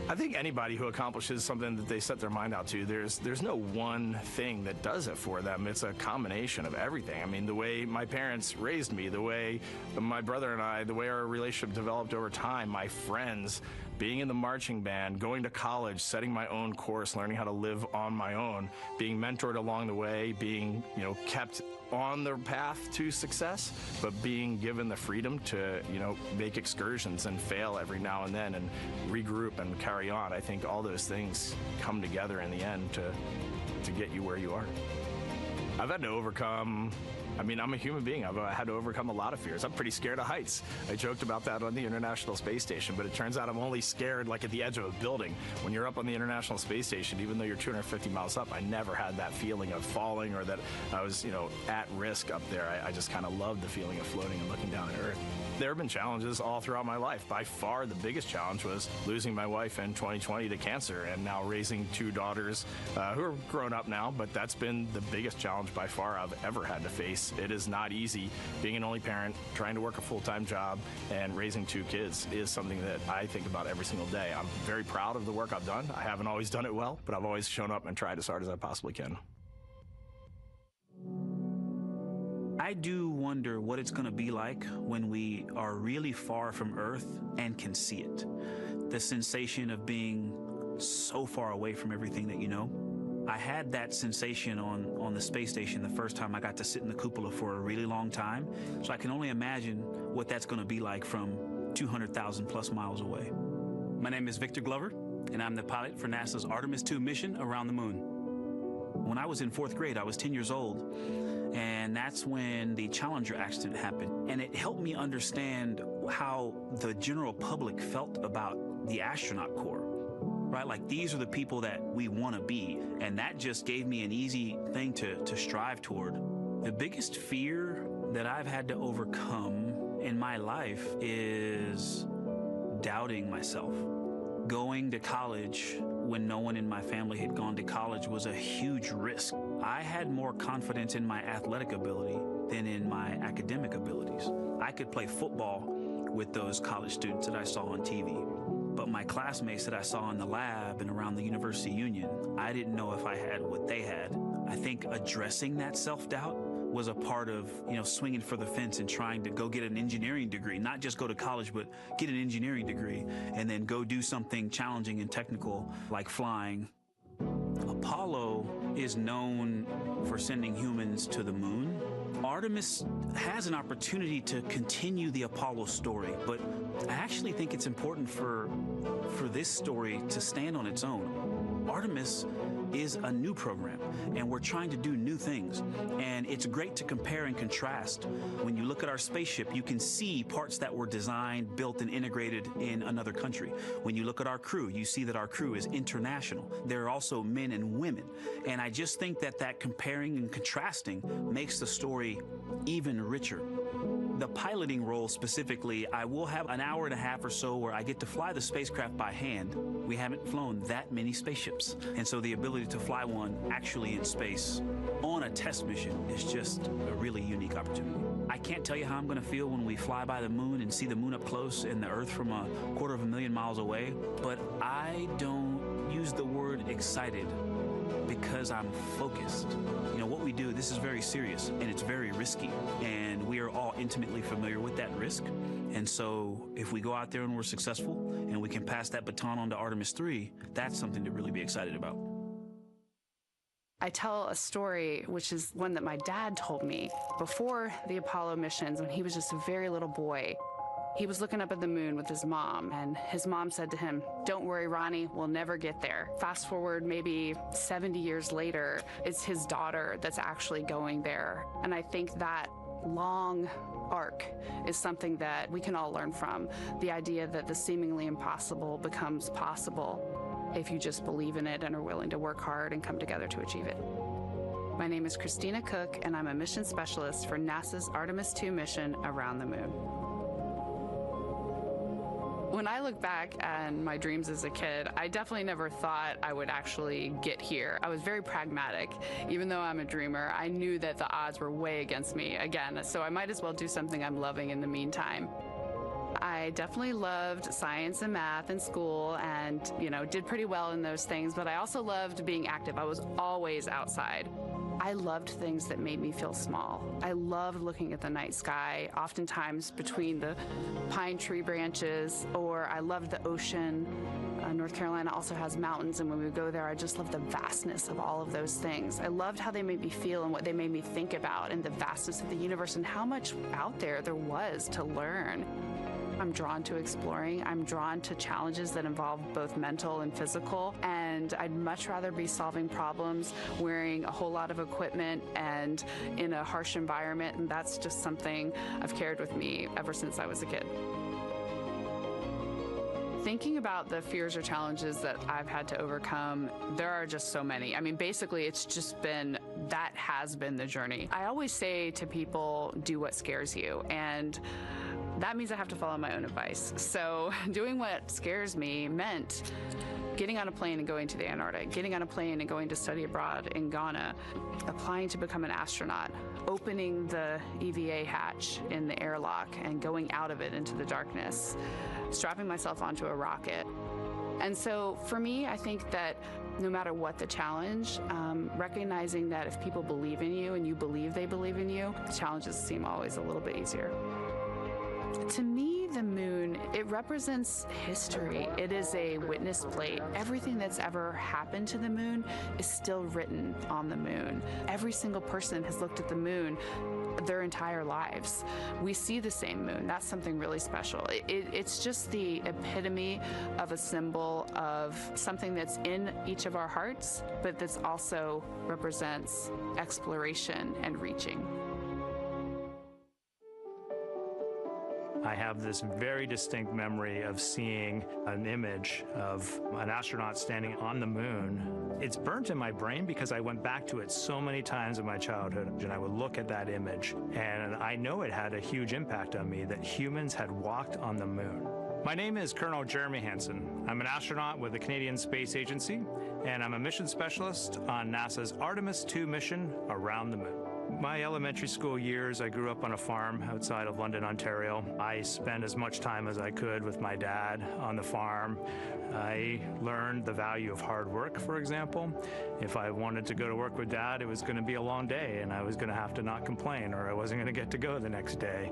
I think anybody who accomplishes something that they set their mind out to, there's no one thing that does it for them. It's a combination of everything. I mean, the way my parents raised me, the way my brother and I, the way our relationship developed over time, my friends, being in the marching band, going to college, setting my own course, learning how to live on my own, being mentored along the way, being, kept on the path to success, but being given the freedom to, make excursions and fail every now and then and regroup and carry on. I think all those things come together in the end to get you where you are. I've had to overcome, I'm a human being. I've had to overcome a lot of fears. I'm pretty scared of heights. I joked about that on the International Space Station, but it turns out I'm only scared like at the edge of a building. When you're up on the International Space Station, even though you're 250 miles up, I never had that feeling of falling or that I was, at risk up there. I just kind of loved the feeling of floating and looking down at Earth. There have been challenges all throughout my life. By far, the biggest challenge was losing my wife in 2020 to cancer, and now raising 2 daughters who are grown up now, but that's been the biggest challenge by far I've ever had to face. It is not easy. Being an only parent, trying to work a full-time job, and raising 2 kids is something that I think about every single day. I'm very proud of the work I've done. I haven't always done it well, but I've always shown up and tried as hard as I possibly can. I do wonder what it's going to be like when we are really far from Earth and can see it. The sensation of being so far away from everything that you know. I had that sensation on the space station the first time I got to sit in the cupola for a really long time. So I can only imagine what that's going to be like from 200,000 plus miles away. My name is Victor Glover, and I'm the pilot for NASA's Artemis II mission around the moon. When I was in 4th grade, I was 10 years old, and that's when the Challenger accident happened. And it helped me understand how the general public felt about the astronaut corps, right? Like, these are the people that we want to be, and that just gave me an easy thing to strive toward. The biggest fear that I've had to overcome in my life is doubting myself. Going to college when no one in my family had gone to college was a huge risk. I had more confidence in my athletic ability than in my academic abilities. I could play football with those college students that I saw on TV, but my classmates that I saw in the lab and around the University Union, I didn't know if I had what they had. I think addressing that self-doubt was a part of, swinging for the fence and trying to go get an engineering degree, not just go to college, but get an engineering degree and then go do something challenging and technical like flying. Apollo is known for sending humans to the moon. Artemis has an opportunity to continue the Apollo story, but I actually think it's important for this story to stand on its own. Artemis is a new program, and we're trying to do new things. And it's great to compare and contrast. When you look at our spaceship, you can see parts that were designed, built, and integrated in another country. When you look at our crew, you see that our crew is international. There are also men and women. And I just think that comparing and contrasting makes the story even richer. The piloting role specifically, I will have an hour and a half or so where I get to fly the spacecraft by hand. We haven't flown that many spaceships. And so the ability to fly one actually in space on a test mission is just a really unique opportunity. I can't tell you how I'm going to feel when we fly by the moon and see the moon up close and the Earth from 250,000 miles away, but I don't use the word excited because I'm focused. You know, what we do, this is very serious and it's very risky, and we are all intimately familiar with that risk. And so if we go out there and we're successful and we can pass that baton on to Artemis II, that's something to really be excited about. I tell a story, which is one that my dad told me before the Apollo missions when he was just a very little boy. He was looking up at the moon with his mom, and his mom said to him, "Don't worry, Ronnie, we'll never get there." Fast forward maybe 70 years later, it's his daughter that's actually going there. And I think that long arc is something that we can all learn from. The idea that the seemingly impossible becomes possible if you just believe in it and are willing to work hard and come together to achieve it. My name is Christina Cook, and I'm a mission specialist for NASA's Artemis II mission around the moon. When I look back at my dreams as a kid, I definitely never thought I would actually get here. I was very pragmatic. Even though I'm a dreamer, I knew that the odds were way against me again, so I might as well do something I'm loving in the meantime. I definitely loved science and math in school and, did pretty well in those things, but I also loved being active. I was always outside. I loved things that made me feel small. I loved looking at the night sky, oftentimes between the pine tree branches, or I loved the ocean. North Carolina also has mountains, and when we go there, I just loved the vastness of all of those things. I loved how they made me feel and what they made me think about, and the vastness of the universe and how much out there was to learn. I'm drawn to exploring. I'm drawn to challenges that involve both mental and physical, and I'd much rather be solving problems wearing a whole lot of equipment and in a harsh environment, and that's just something I've carried with me ever since I was a kid. Thinking about the fears or challenges that I've had to overcome, there are just so many. I mean, basically, it's just been, that has been the journey. I always say to people, do what scares you, and that means I have to follow my own advice. So doing what scares me meant getting on a plane and going to the Antarctic, getting on a plane and going to study abroad in Ghana, applying to become an astronaut, opening the EVA hatch in the airlock and going out of it into the darkness, strapping myself onto a rocket. And so for me, I think that no matter what the challenge, recognizing that if people believe in you and you believe they believe in you, the challenges seem always a little bit easier. To me, the moon, it represents history. It is a witness plate. Everything that's ever happened to the moon is still written on the moon. Every single person has looked at the moon their entire lives. We see the same moon. That's something really special. It's just the epitome of a symbol of something that's in each of our hearts, but that's also represents exploration and reaching. I have this very distinct memory of seeing an image of an astronaut standing on the moon. It's burnt in my brain because I went back to it so many times in my childhood, and I would look at that image, and I know it had a huge impact on me that humans had walked on the moon. My name is Colonel Jeremy Hansen. I'm an astronaut with the Canadian Space Agency, and I'm a mission specialist on NASA's Artemis II mission around the moon. My elementary school years, I grew up on a farm outside of London, Ontario. I spent as much time as I could with my dad on the farm. I learned the value of hard work, for example. If I wanted to go to work with Dad, it was going to be a long day, and I was going to have to not complain, or I wasn't going to get to go the next day.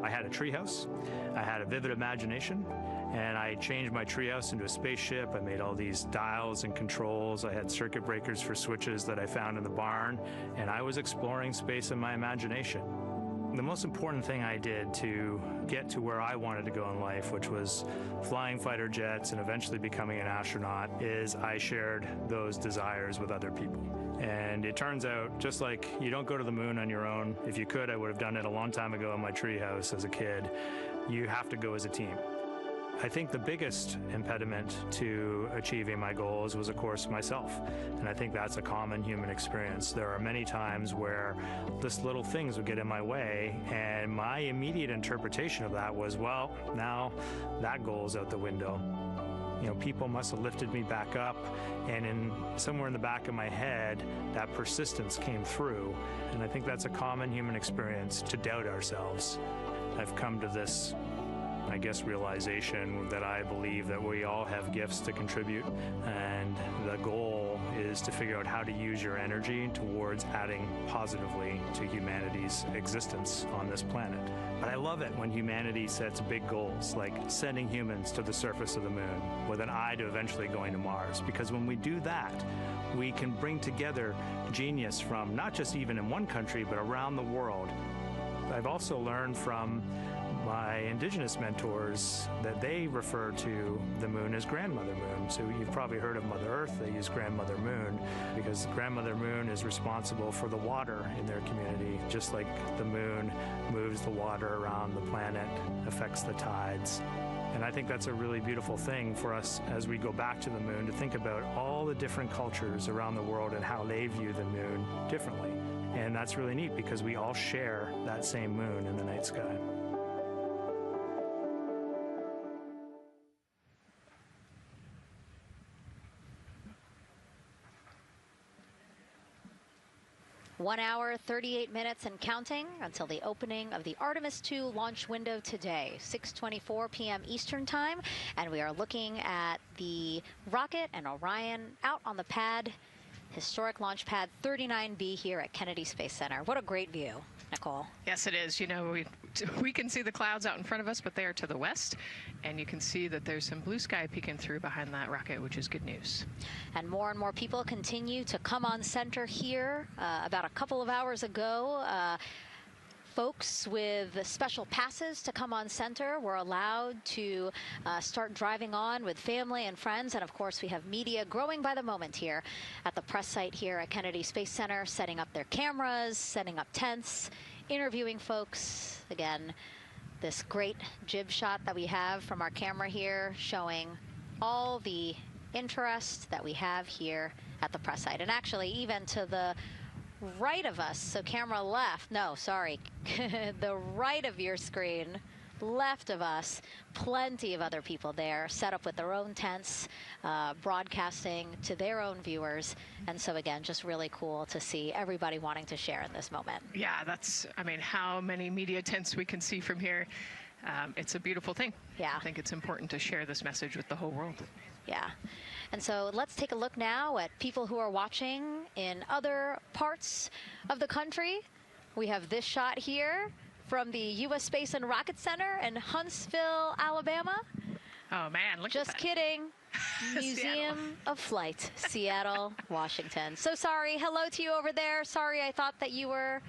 I had a treehouse, I had a vivid imagination, And I changed my treehouse into a spaceship. I made all these dials and controls. I had circuit breakers for switches that I found in the barn, and I was exploring space in my imagination. The most important thing I did to get to where I wanted to go in life, which was flying fighter jets and eventually becoming an astronaut, is I shared those desires with other people. And it turns out, just like you don't go to the moon on your own, if you could, I would have done it a long time ago in my treehouse as a kid, you have to go as a team. I think the biggest impediment to achieving my goals was, of course, myself. And I think that's a common human experience. There are many times where just little things would get in my way, and my immediate interpretation of that was, well, now that goal's out the window. You know, people must have lifted me back up, and somewhere in the back of my head, that persistence came through. And I think that's a common human experience, to doubt ourselves. I've come to this, I guess, realization that I believe that we all have gifts to contribute, and the goal is to figure out how to use your energy towards adding positively to humanity's existence on this planet. But I love it when humanity sets big goals, like sending humans to the surface of the moon with an eye to eventually going to Mars, because when we do that, we can bring together genius from not just even in one country, but around the world. I've also learned from my indigenous mentors that they refer to the moon as Grandmother Moon. So you've probably heard of Mother Earth. They use Grandmother Moon because Grandmother Moon is responsible for the water in their community, just like the moon moves the water around the planet, affects the tides. And I think that's a really beautiful thing for us as we go back to the moon, to think about all the different cultures around the world and how they view the moon differently. And that's really neat because we all share that same moon in the night sky. One hour, 38 minutes and counting until the opening of the Artemis II launch window today, 6:24 p.m. Eastern Time. And we are looking at the rocket and Orion out on the pad, historic launch pad 39B here at Kennedy Space Center. What a great view, Nicole. Yes, it is. You know, we can see the clouds out in front of us, but they are to the west. And you can see that there's some blue sky peeking through behind that rocket, which is good news. And more people continue to come on center here. About a couple of hours ago, folks with special passes to come on center were allowed to start driving on with family and friends. And of course, we have media growing by the moment here at the press site here at Kennedy Space Center, setting up their cameras, setting up tents, interviewing folks. Again, this great jib shot that we have from our camera here showing all the interest that we have here at the press site. And actually, even to the right of us, so camera left, no, sorry, the right of your screen, left of us, plenty of other people there set up with their own tents, broadcasting to their own viewers. And so again, just really cool to see everybody wanting to share in this moment. Yeah, that's, I mean, how many media tents we can see from here. It's a beautiful thing. Yeah. I think it's important to share this message with the whole world. Yeah. And so let's take a look now at people who are watching in other parts of the country. We have this shot here from the U.S. Space and Rocket Center in Huntsville, Alabama. Oh, man, look Just at that. kidding. Museum of Flight, Seattle, Washington. So sorry. Hello to you over there. Sorry, I thought that you were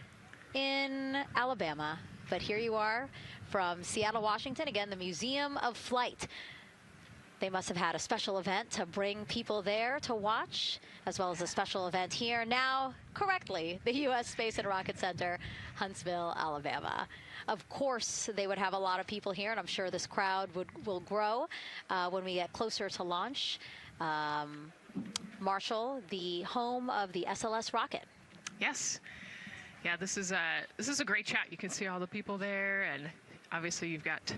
in Alabama. But here you are from Seattle, Washington. Again, the Museum of Flight. They must have had a special event to bring people there to watch, as well as a special event here. Now, correctly, the U.S. Space and Rocket Center, Huntsville, Alabama. Of course, they would have a lot of people here, and I'm sure this crowd will grow when we get closer to launch. Marshall, the home of the SLS rocket. Yes. Yeah, this is a great shot. You can see all the people there, and obviously you've got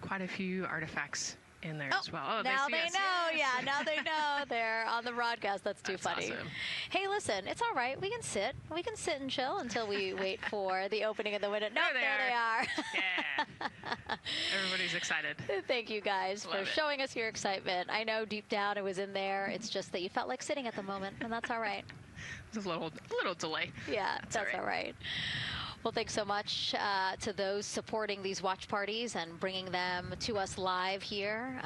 quite a few artifacts in there as well. Oh, now they know. Yes. Yeah, now they know. They're on the broadcast. That's too funny. Awesome. Hey, listen, it's all right. We can sit. We can sit and chill until we wait for the opening of the window. No, there they are. Yeah. Everybody's excited. Thank you guys for showing us your excitement. I know deep down it was in there. It's just that you felt like sitting at the moment, and that's all right. There's a little delay. Yeah, that's all right. Well, thanks so much to those supporting these watch parties and bringing them to us live here.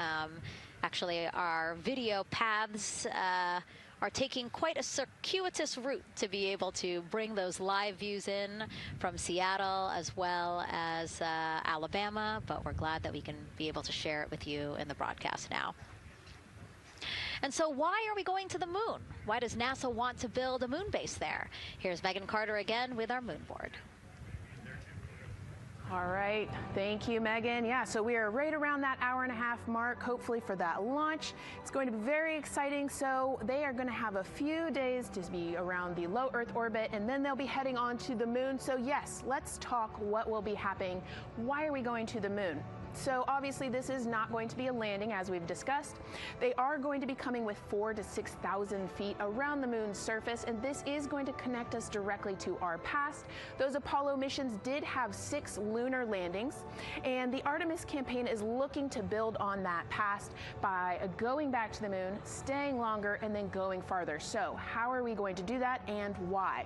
Actually, our video paths are taking quite a circuitous route to be able to bring those live views in from Seattle as well as Alabama, but we're glad that we can be able to share it with you in the broadcast now. And so why are we going to the moon? Why does NASA want to build a moon base there? Here's Megan Carter again with our moon board. All right, thank you, Megan. Yeah, so we are right around that hour-and-a-half mark, hopefully for that launch. It's going to be very exciting. So they are going to have a few days to be around the low Earth orbit, and then they'll be heading on to the moon. So yes, let's talk what will be happening. Why are we going to the moon? So obviously this is not going to be a landing, as we've discussed. They are going to be coming with 4,000 to 6,000 feet around the moon's surface, and this is going to connect us directly to our past. Those Apollo missions did have 6 lunar landings, and the Artemis campaign is looking to build on that past by going back to the moon, staying longer, and then going farther. So how are we going to do that, and why?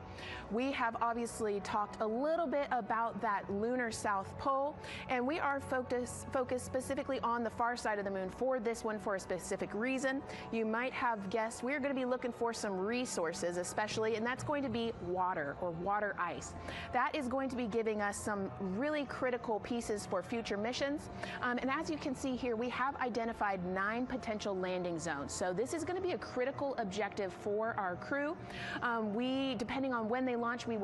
We have obviously talked a little bit about that lunar South Pole, and we are focused specifically on the far side of the moon for this one for a specific reason. You might have guessed we're going to be looking for some resources especially, and that's going to be water or water ice. That is going to be giving us some really critical pieces for future missions. And as you can see here, we have identified 9 potential landing zones. So this is going to be a critical objective for our crew. Depending on when they launch, it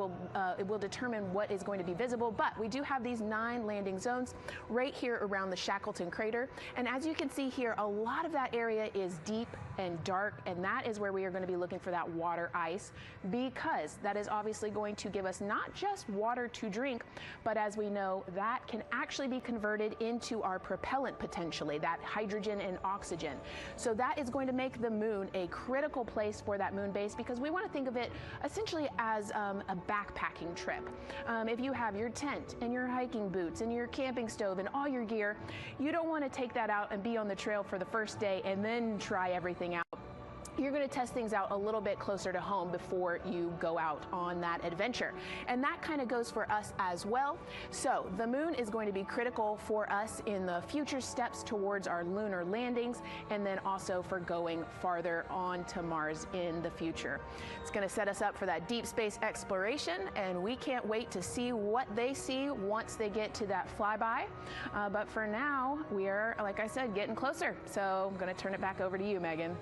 will determine what is going to be visible, but we do have these 9 landing zones right here around the Shackleton crater. And as you can see here, a lot of that area is deep and dark, and that is where we are going to be looking for that water ice, because that is obviously going to give us not just water to drink, but as we know, that can actually be converted into our propellant potentially, that hydrogen and oxygen. So that is going to make the moon a critical place for that moon base, because we want to think of it essentially as a backpacking trip. If you have your tent and your hiking boots and your camping stove and all your gear, you don't want to take that out and be on the trail for the first day and then try everything out. You're going to test things out a little bit closer to home before you go out on that adventure. And that kind of goes for us as well. So the moon is going to be critical for us in the future steps towards our lunar landings, and then also for going farther on to Mars in the future. It's going to set us up for that deep space exploration, and we can't wait to see what they see once they get to that flyby. But for now, we are, like I said, getting closer. So I'm going to turn it back over to you, Megan.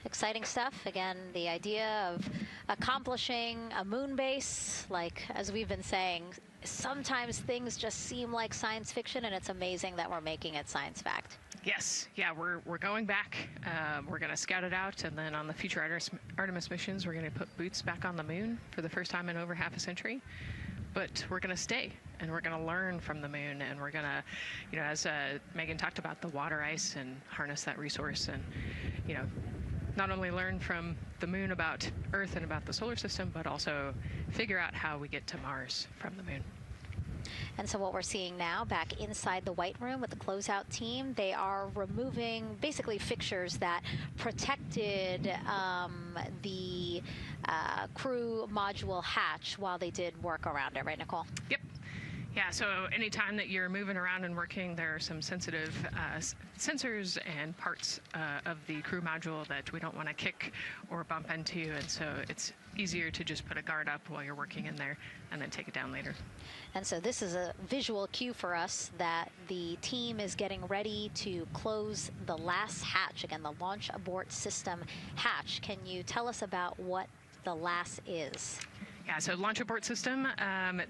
Exciting stuff. Again, the idea of accomplishing a moon base, like as we've been saying, sometimes things just seem like science fiction, and it's amazing that we're making it science fact. Yes, yeah, we're going back. We're going to scout it out, and then on the future Artemis missions, we're going to put boots back on the moon for the first time in over half a century. But we're going to stay, and we're going to learn from the moon, and we're going to, as Megan talked about, the water ice, and harness that resource, and, not only learn from the moon about Earth and about the solar system, but also figure out how we get to Mars from the moon. And so what we're seeing now back inside the White Room with the closeout team, they are removing basically fixtures that protected the crew module hatch while they did work around it, right, Nicole? Yep. Yeah, so anytime that you're moving around and working, there are some sensitive sensors and parts of the crew module that we don't want to kick or bump into, and so it's easier to just put a guard up while you're working in there and then take it down later. And so this is a visual cue for us that the team is getting ready to close the last hatch, again, the launch abort system hatch. Can you tell us about what the LAS is? Yeah, so launch abort system,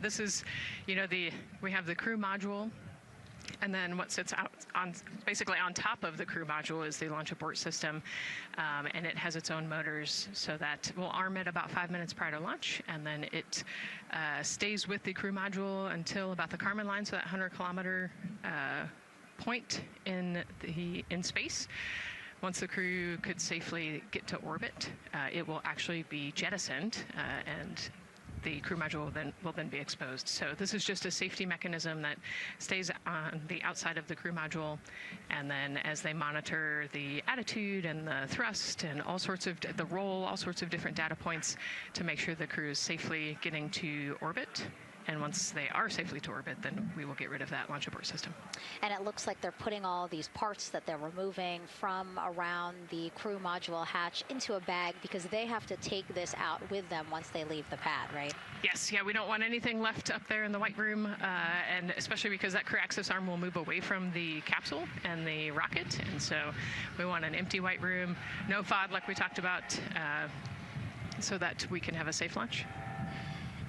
this is, we have the crew module, and then what sits out basically on top of the crew module is the launch abort system, and it has its own motors, so that we'll arm it about 5 minutes prior to launch, and then it stays with the crew module until about the Kármán line, so that 100-kilometer point in space. Once the crew could safely get to orbit, it will actually be jettisoned, and the crew module will then be exposed. So this is just a safety mechanism that stays on the outside of the crew module, and then as they monitor the attitude and the thrust and all sorts of the roll, all sorts of different data points to make sure the crew is safely getting to orbit. And once they are safely to orbit, then we will get rid of that launch abort system. And it looks like they're putting all these parts that they're removing from around the crew module hatch into a bag because they have to take this out with them once they leave the pad, right? Yes, yeah, we don't want anything left up there in the white room, and especially because that crew access arm will move away from the capsule and the rocket, and so we want an empty white room, no FOD like we talked about, so that we can have a safe launch.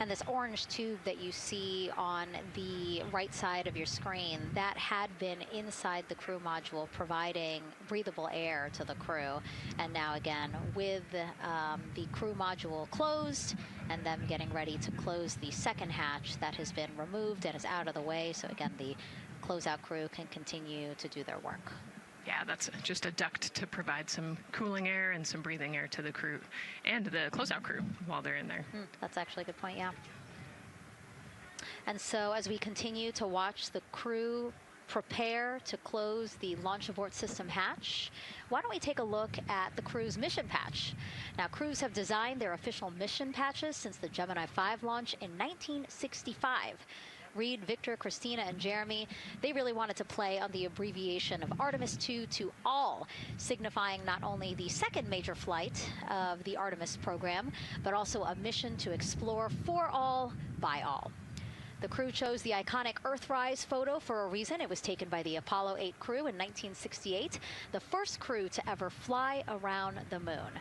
And this orange tube that you see on the right side of your screen, that had been inside the crew module providing breathable air to the crew. And now again, with the crew module closed and them getting ready to close the second hatch that has been removed and is out of the way. So again, the closeout crew can continue to do their work. Yeah, that's just a duct to provide some cooling air and some breathing air to the crew and the closeout crew while they're in there. That's actually a good point, yeah. And so as we continue to watch the crew prepare to close the launch abort system hatch, why don't we take a look at the crew's mission patch? Now, crews have designed their official mission patches since the Gemini 5 launch in 1965. Reed, Victor, Christina, and Jeremy, they really wanted to play on the abbreviation of Artemis II to all, signifying not only the second major flight of the Artemis program, but also a mission to explore for all, by all. The crew chose the iconic Earthrise photo for a reason. It was taken by the Apollo 8 crew in 1968, the first crew to ever fly around the moon.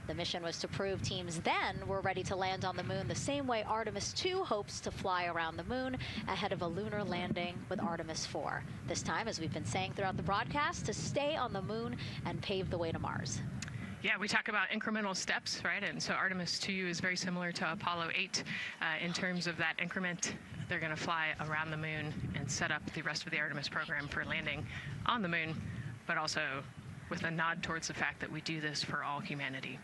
The mission was to prove teams then were ready to land on the moon the same way Artemis II hopes to fly around the moon ahead of a lunar landing with Artemis IV. This time, as we've been saying throughout the broadcast, to stay on the moon and pave the way to Mars. Yeah, we talk about incremental steps, right? And so Artemis II is very similar to Apollo 8 in terms of that increment. They're going to fly around the moon and set up the rest of the Artemis program for landing on the moon, but also with a nod towards the fact that we do this for all humanity.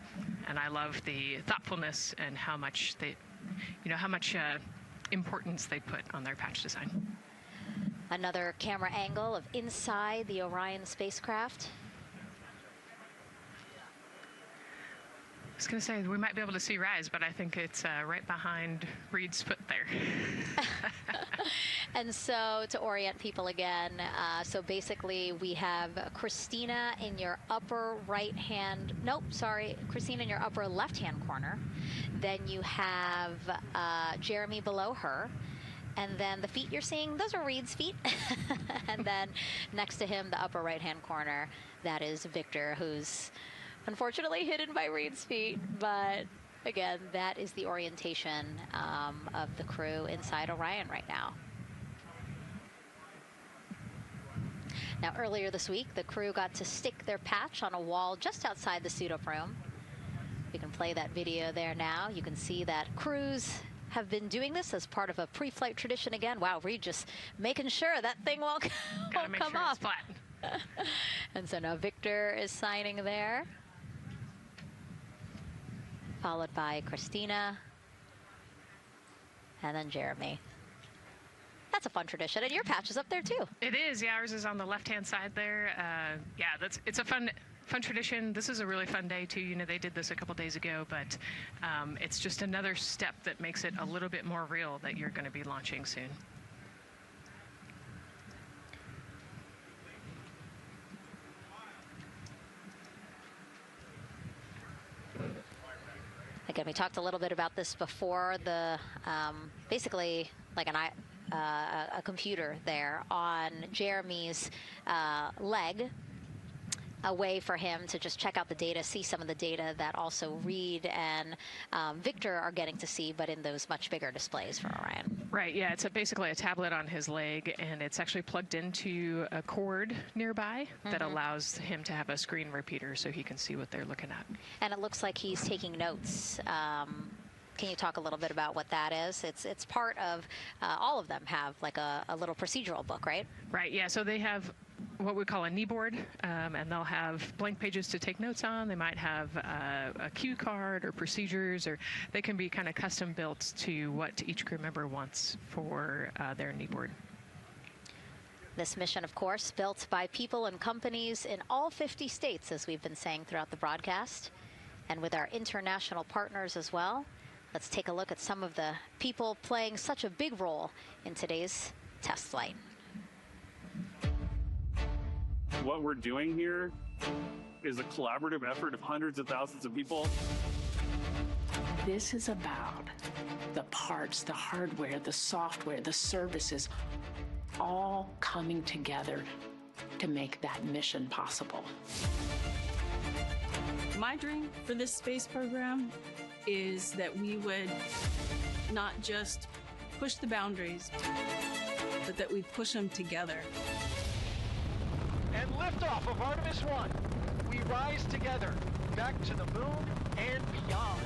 And I love the thoughtfulness and how much they, how much importance they put on their patch design. Another camera angle of inside the Orion spacecraft. I was going to say we might be able to see Rise, but I think it's right behind Reed's foot there. And so to orient people again, so basically we have Christina in your upper right hand, Christina in your upper left hand corner. Then you have Jeremy below her. And then the feet you're seeing, those are Reed's feet. And then next to him, the upper right hand corner, that is Victor, who's unfortunately hidden by Reed's feet, but again, that is the orientation of the crew inside Orion right now. Now, earlier this week, the crew got to stick their patch on a wall just outside the suit-up room. We can play that video there now. You can see that crews have been doing this as part of a pre-flight tradition again. Wow, Reed just making sure that thing won't come off. It's flat. And so now Victor is signing there, followed by Christina, and then Jeremy. That's a fun tradition, and your patch is up there too. It is, yeah, ours is on the left-hand side there. Yeah, it's a fun tradition. This is a really fun day too. They did this a couple days ago, but it's just another step that makes it a little bit more real that you're going to be launching soon. Again, we talked a little bit about this before. The basically like a computer there on Jeremy's leg, a way for him to just check out the data, see some of the data that also Reed and Victor are getting to see, but in those much bigger displays for Orion. Right, yeah, it's basically a tablet on his leg, and it's actually plugged into a cord nearby that allows him to have a screen repeater so he can see what they're looking at. And it looks like he's taking notes. Can you talk a little bit about what that is? It's part of, all of them have like a little procedural book, right? Right, yeah, so they have what we call a knee board, and they'll have blank pages to take notes on. They might have a cue card or procedures, or they can be kind of custom built to what each crew member wants for their knee board. This mission, of course, built by people and companies in all 50 states, as we've been saying throughout the broadcast, and with our international partners as well. Let's take a look at some of the people playing such a big role in today's test flight. What we're doing here is a collaborative effort of hundreds of thousands of people. This is about the parts, the hardware, the software, the services, all coming together to make that mission possible. My dream for this space program is that we would not just push the boundaries, but that we push them together. And liftoff of Artemis I. We rise together, back to the moon and beyond.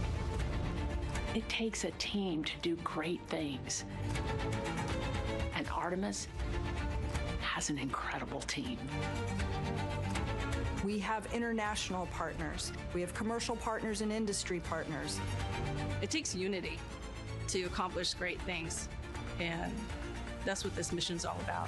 It takes a team to do great things. And Artemis has an incredible team. We have international partners. We have commercial partners and industry partners. It takes unity to accomplish great things, and that's what this mission's all about.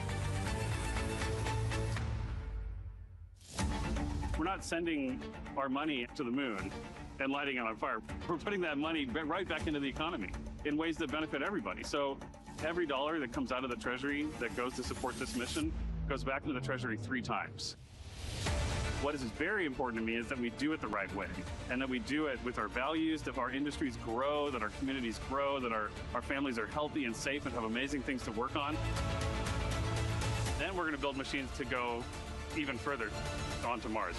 We're not sending our money to the moon and lighting it on fire. We're putting that money right back into the economy in ways that benefit everybody. So every dollar that comes out of the Treasury that goes to support this mission goes back into the Treasury 3 times. What is very important to me is that we do it the right way, and that we do it with our values, that our industries grow, that our communities grow, that our families are healthy and safe and have amazing things to work on. Then we're going to build machines to go even further onto Mars.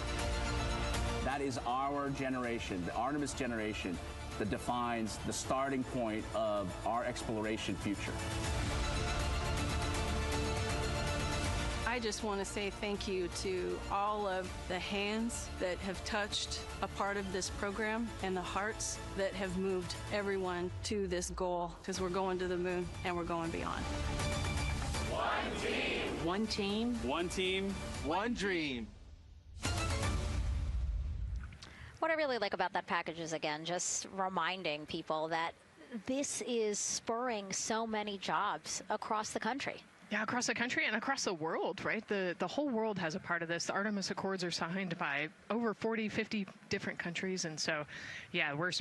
That is our generation, the Artemis generation, that defines the starting point of our exploration future. I just want to say thank you to all of the hands that have touched a part of this program and the hearts that have moved everyone to this goal, because we're going to the moon and we're going beyond. One team. One team. One team. One dream. What I really like about that package is, again, just reminding people that this is spurring so many jobs across the country. Yeah, across the country and across the world, right? The whole world has a part of this. The Artemis Accords are signed by over 40, 50 different countries. And so, yeah, we're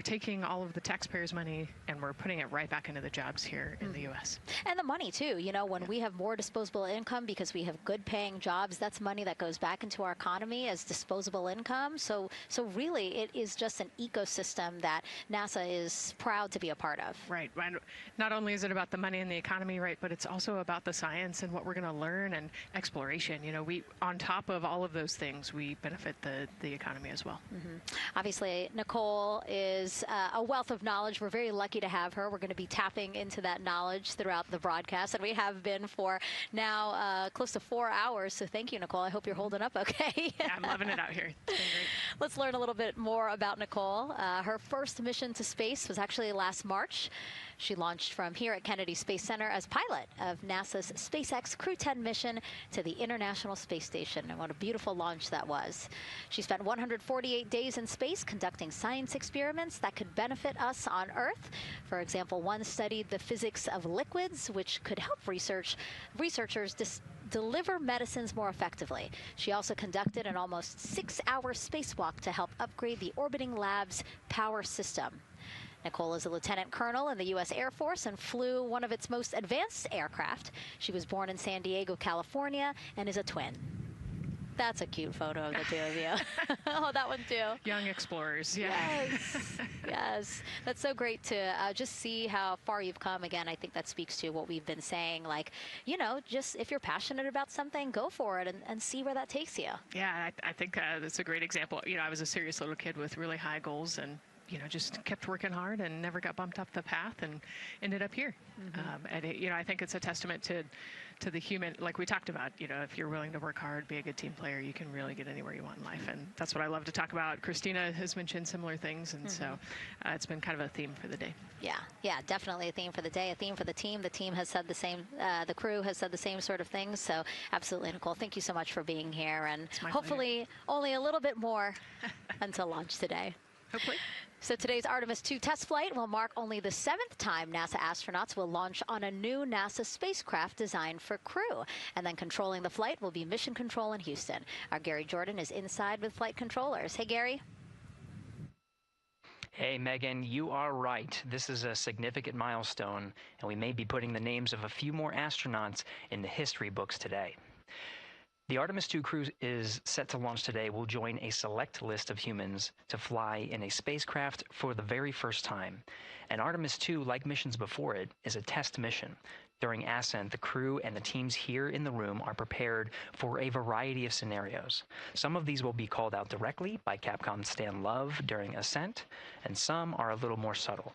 taking all of the taxpayers' money and we're putting it right back into the jobs here in the U.S. And the money, too. You know, when we have more disposable income because we have good paying jobs, that's money that goes back into our economy as disposable income. So really, it is just an ecosystem that NASA is proud to be a part of. Right. Not only is it about the money and the economy, right, but it's also about the science and what we're going to learn and exploration. You know, on top of all of those things, we benefit the economy as well. Obviously, Nicole is a wealth of knowledge. We're very lucky to have her. We're going to be tapping into that knowledge throughout the broadcast, and we have been for now close to 4 hours. So thank you, Nicole. I hope you're holding up okay. Yeah, I'm loving it out here. It's been great. Let's learn a little bit more about Nicole. Her first mission to space was actually last March. She launched from here at Kennedy Space Center as pilot of NASA's SpaceX Crew 10 mission to the International Space Station. And what a beautiful launch that was. She spent 148 days in space conducting science experiments that could benefit us on Earth. For example, one studied the physics of liquids, which could help researchers deliver medicines more effectively. She also conducted an almost 6-hour spacewalk to help upgrade the orbiting lab's power system. Nicole is a lieutenant colonel in the U.S. Air Force and flew one of its most advanced aircraft. She was born in San Diego, California, and is a twin. That's a cute photo of the two of you. Oh, that one too. Young explorers, yeah. Yes, yes. That's so great to just see how far you've come. Again, I think that speaks to what we've been saying. Like, you know, just if you're passionate about something, go for it and see where that takes you. Yeah, I think that's a great example. You know, I was a serious little kid with really high goals, and just kept working hard and never got bumped off the path and ended up here. I think it's a testament to the human, like we talked about, if you're willing to work hard, be a good team player, you can really get anywhere you want in life. And that's what I love to talk about. Christina has mentioned similar things. And so it's been kind of a theme for the day. Yeah, definitely a theme for the day, a theme for the team. The team has said the same, the crew has said the same sort of things. So absolutely, Nicole, thank you so much for being here. And hopefully only a little bit more until launch today. Hopefully. So today's Artemis II test flight will mark only the 7th time NASA astronauts will launch on a new NASA spacecraft designed for crew. And then controlling the flight will be Mission Control in Houston. Our Gary Jordan is inside with flight controllers. Hey, Gary. Hey, Megan, you are right. This is a significant milestone, and we may be putting the names of a few more astronauts in the history books today. The Artemis II crew is set to launch today will join a select list of humans to fly in a spacecraft for the very first time. And Artemis II, like missions before it, is a test mission. During Ascent, the crew and the teams here in the room are prepared for a variety of scenarios. Some of these will be called out directly by Capcom Stan Love during Ascent, and some are a little more subtle.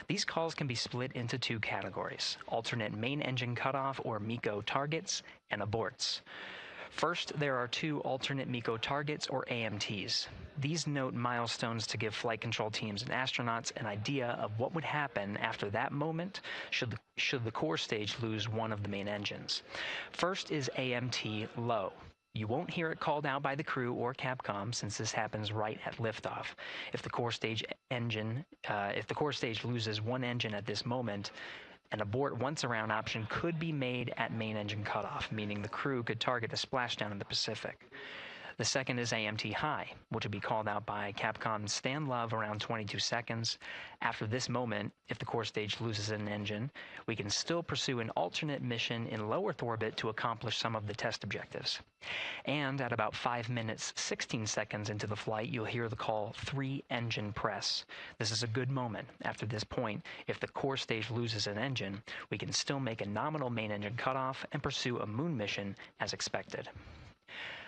These calls can be split into 2 categories: alternate main engine cutoff or MECO targets and aborts. First, there are 2 alternate MECO targets, or AMTs. These note milestones to give flight control teams and astronauts an idea of what would happen after that moment should the core stage lose one of the main engines. First is AMT low. You won't hear it called out by the crew or Capcom since this happens right at liftoff. If the core stage loses one engine at this moment, an abort once around option could be made at main engine cutoff, meaning the crew could target a splashdown in the Pacific. The second is AMT high, which would be called out by Capcom's Stan Love around 22 seconds. After this moment, if the core stage loses an engine, we can still pursue an alternate mission in low Earth orbit to accomplish some of the test objectives. And at about 5 minutes, 16 seconds into the flight, you'll hear the call 3-engine press. This is a good moment. After this point, if the core stage loses an engine, we can still make a nominal main engine cutoff and pursue a moon mission as expected.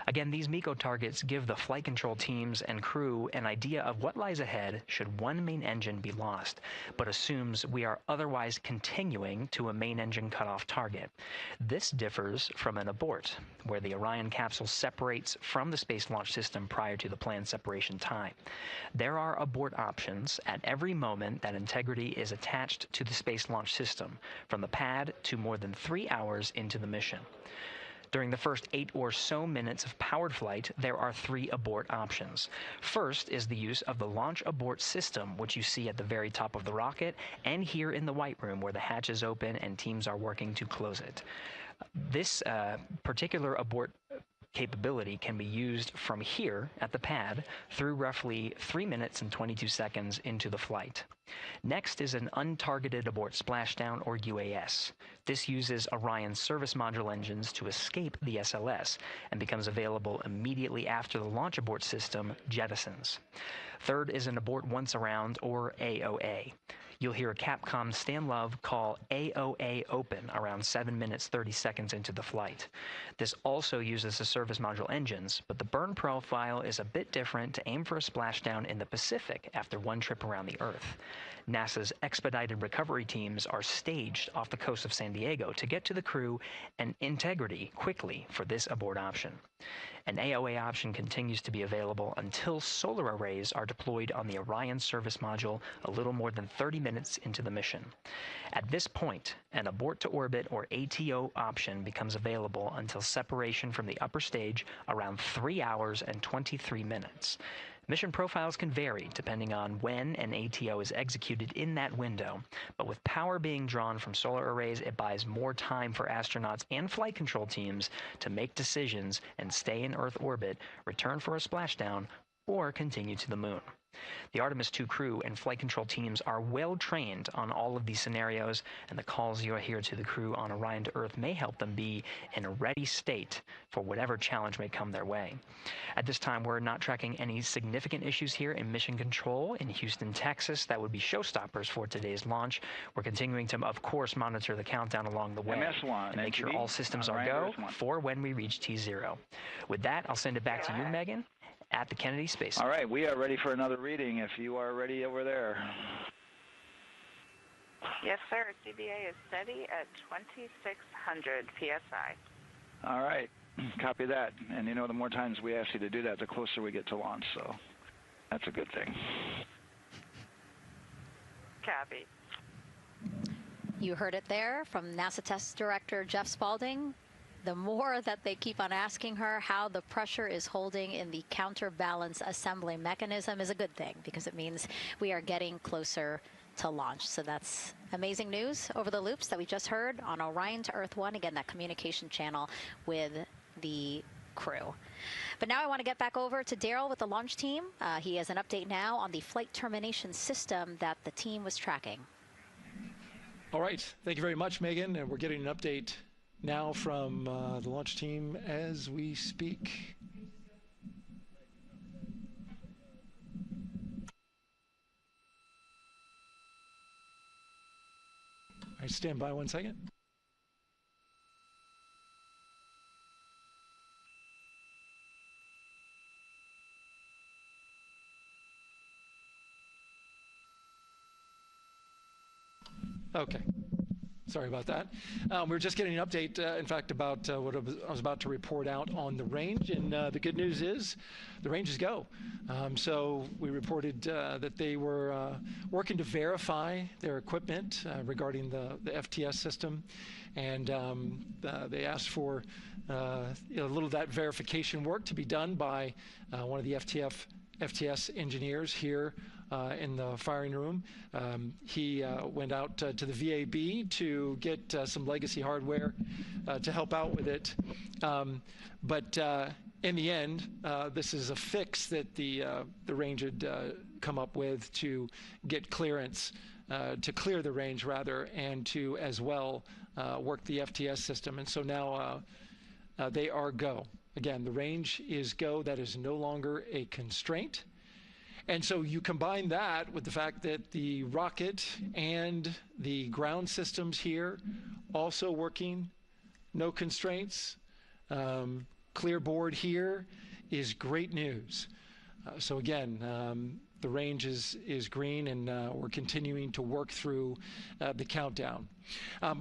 Again, these MECO targets give the flight control teams and crew an idea of what lies ahead should one main engine be lost, but assumes we are otherwise continuing to a main engine cutoff target. This differs from an abort, where the Orion capsule separates from the Space Launch System prior to the planned separation time. There are abort options at every moment that integrity is attached to the Space Launch System, from the pad to more than 3 hours into the mission. During the first 8 or so minutes of powered flight, there are 3 abort options. First is the use of the launch abort system, which you see at the very top of the rocket and here in the White Room where the hatch is open and teams are working to close it. This particular abort capability can be used from here at the pad through roughly 3 minutes and 22 seconds into the flight. Next is an untargeted abort splashdown, or UAS. This uses Orion's service module engines to escape the SLS and becomes available immediately after the launch abort system jettisons. Third is an abort once around, or AOA. You'll hear Capcom Stan Love call AOA open around 7 minutes 30 seconds into the flight. This also uses the service module engines, but the burn profile is a bit different to aim for a splashdown in the Pacific after one trip around the Earth. NASA's expedited recovery teams are staged off the coast of San Diego to get to the crew and integrity quickly for this abort option. An AOA option continues to be available until solar arrays are deployed on the Orion service module a little more than 30 minutes into the mission. At this point, an abort to orbit, or ATO option, becomes available until separation from the upper stage around 3 hours and 23 minutes. Mission profiles can vary depending on when an ATO is executed in that window, but with power being drawn from solar arrays, it buys more time for astronauts and flight control teams to make decisions and stay in Earth orbit, return for a splashdown, or continue to the moon. The Artemis II crew and flight control teams are well trained on all of these scenarios, and the calls you'll hear to the crew on Orion to Earth may help them be in a ready state for whatever challenge may come their way. At this time, we're not tracking any significant issues here in mission control in Houston, Texas. That would be showstoppers for today's launch. We're continuing to, of course, monitor the countdown along the way MS1, and make sure all systems are go for when we reach T0. With that, I'll send it back to you, Megan. at the Kennedy Space Center. All right, we are ready for another reading if you are ready over there. Yes, sir. CBA is steady at 2,600 PSI. All right, copy that. And you know, the more times we ask you to do that, the closer we get to launch, so that's a good thing. Copy. You heard it there from NASA Test Director Jeff Spaulding. The more that they keep on asking her how the pressure is holding in the counterbalance assembly mechanism is a good thing, because it means we are getting closer to launch. So that's amazing news over the loops that we just heard on Orion to Earth 1. Again, that communication channel with the crew. But now I want to get back over to Daryl with the launch team. He has an update now on the flight termination system that the team was tracking. All right. Thank you very much, Megan. And we're getting an update now from the launch team as we speak. All right, stand by 1 second. Okay. Sorry about that. We're just getting an update, in fact, about what I was about to report out on the range. And the good news is the range is go. So we reported that they were working to verify their equipment regarding the FTS system. And they asked for a little of that verification work to be done by one of the FTS engineers here in the firing room. He went out to the VAB to get some legacy hardware to help out with it. But in the end, this is a fix that the range had come up with to get clearance, to clear the range rather, and to as well work the FTS system. And so now they are go. Again, the range is go. That is no longer a constraint. And so you combine that with the fact that the rocket and the ground systems here also working, no constraints, clear board here is great news. So again, the range is green, and we're continuing to work through the countdown.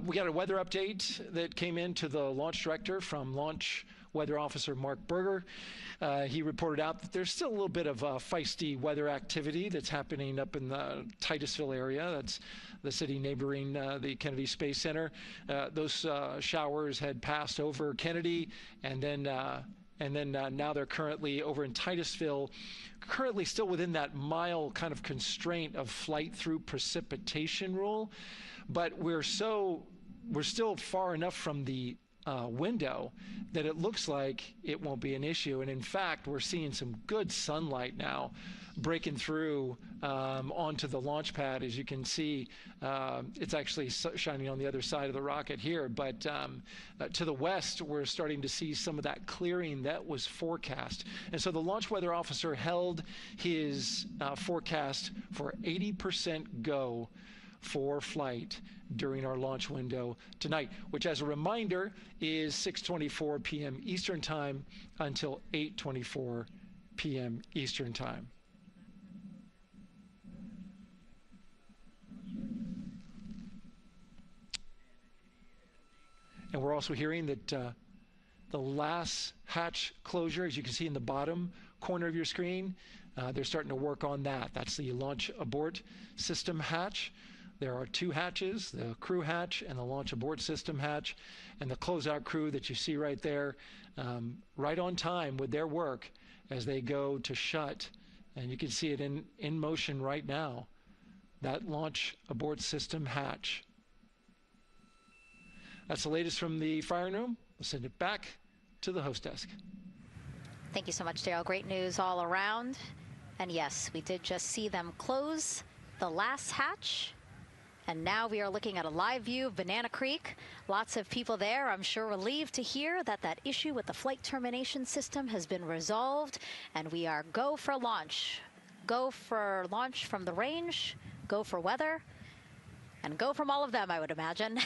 We got a weather update that came in to the launch director from Launch Weather Officer Mark Berger. He reported out that there's still a little bit of feisty weather activity that's happening up in the Titusville area. That's the city neighboring the Kennedy Space Center. Those showers had passed over Kennedy, and then now they're currently over in Titusville, currently still within that mile kind of constraint of flight through precipitation rule. But we're still far enough from the window that it looks like it won't be an issue. And in fact, we're seeing some good sunlight now breaking through onto the launch pad. As you can see, it's actually shining on the other side of the rocket here. But to the west, we're starting to see some of that clearing that was forecast. And so the launch weather officer held his forecast for 80% go for flight during our launch window tonight, which, as a reminder, is 6:24 p.m. Eastern Time until 8:24 p.m. Eastern Time. And we're also hearing that the last hatch closure, as you can see in the bottom corner of your screen, they're starting to work on that. That's the launch abort system hatch. There are two hatches, the crew hatch and the launch abort system hatch, and the closeout crew that you see right there, right on time with their work as they go to shut. And you can see it in motion right now, that launch abort system hatch. That's the latest from the firing room. We'll send it back to the host desk. Thank you so much, Daryl. Great news all around. And yes, we did just see them close the last hatch. And now we are looking at a live view of Banana Creek. Lots of people there, I'm sure, relieved to hear that that issue with the flight termination system has been resolved. And we are go for launch. Go for launch from the range. Go for weather. and go from all of them, I would imagine.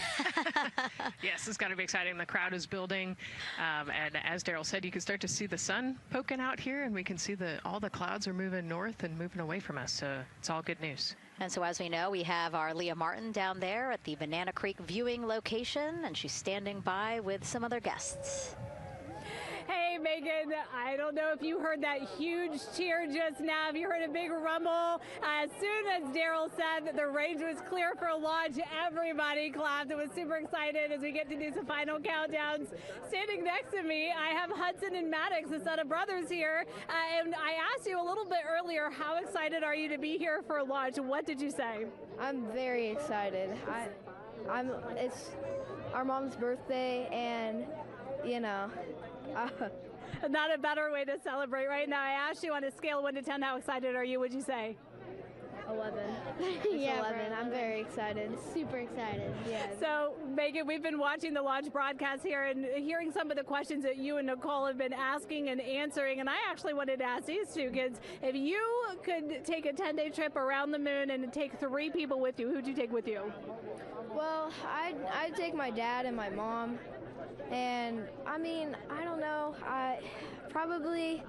Yes, it's going to be exciting. The crowd is building. And as Daryl said, you can start to see the sun poking out here, and we can see all the clouds are moving north and moving away from us. So it's all good news. And so as we know, we have our Leah Martin down there at the Banana Creek viewing location, and she's standing by with some other guests. Hey, Megan, I don't know if you heard that huge cheer just now. If you heard a big rumble, as soon as Daryl said that the range was clear for launch, everybody clapped. It was super excited as we get to do some final countdowns. Standing next to me, I have Hudson and Maddox, the son of brothers here. And I asked you a little bit earlier, how excited are you to be here for launch? What did you say? I'm very excited. It's our mom's birthday, and not a better way to celebrate right now. I asked you on a scale of 1 to 10, how excited are you? Would you say? 11. Yeah, 11. I'm very excited. Super excited. Yeah. So, Megan, we've been watching the launch broadcast here and hearing some of the questions that you and Nicole have been asking and answering. And I actually wanted to ask these two kids, if you could take a 10-day trip around the moon and take 3 people with you, who'd you take with you? Well, I'd take my dad and my mom. And I mean, I don't know. Probably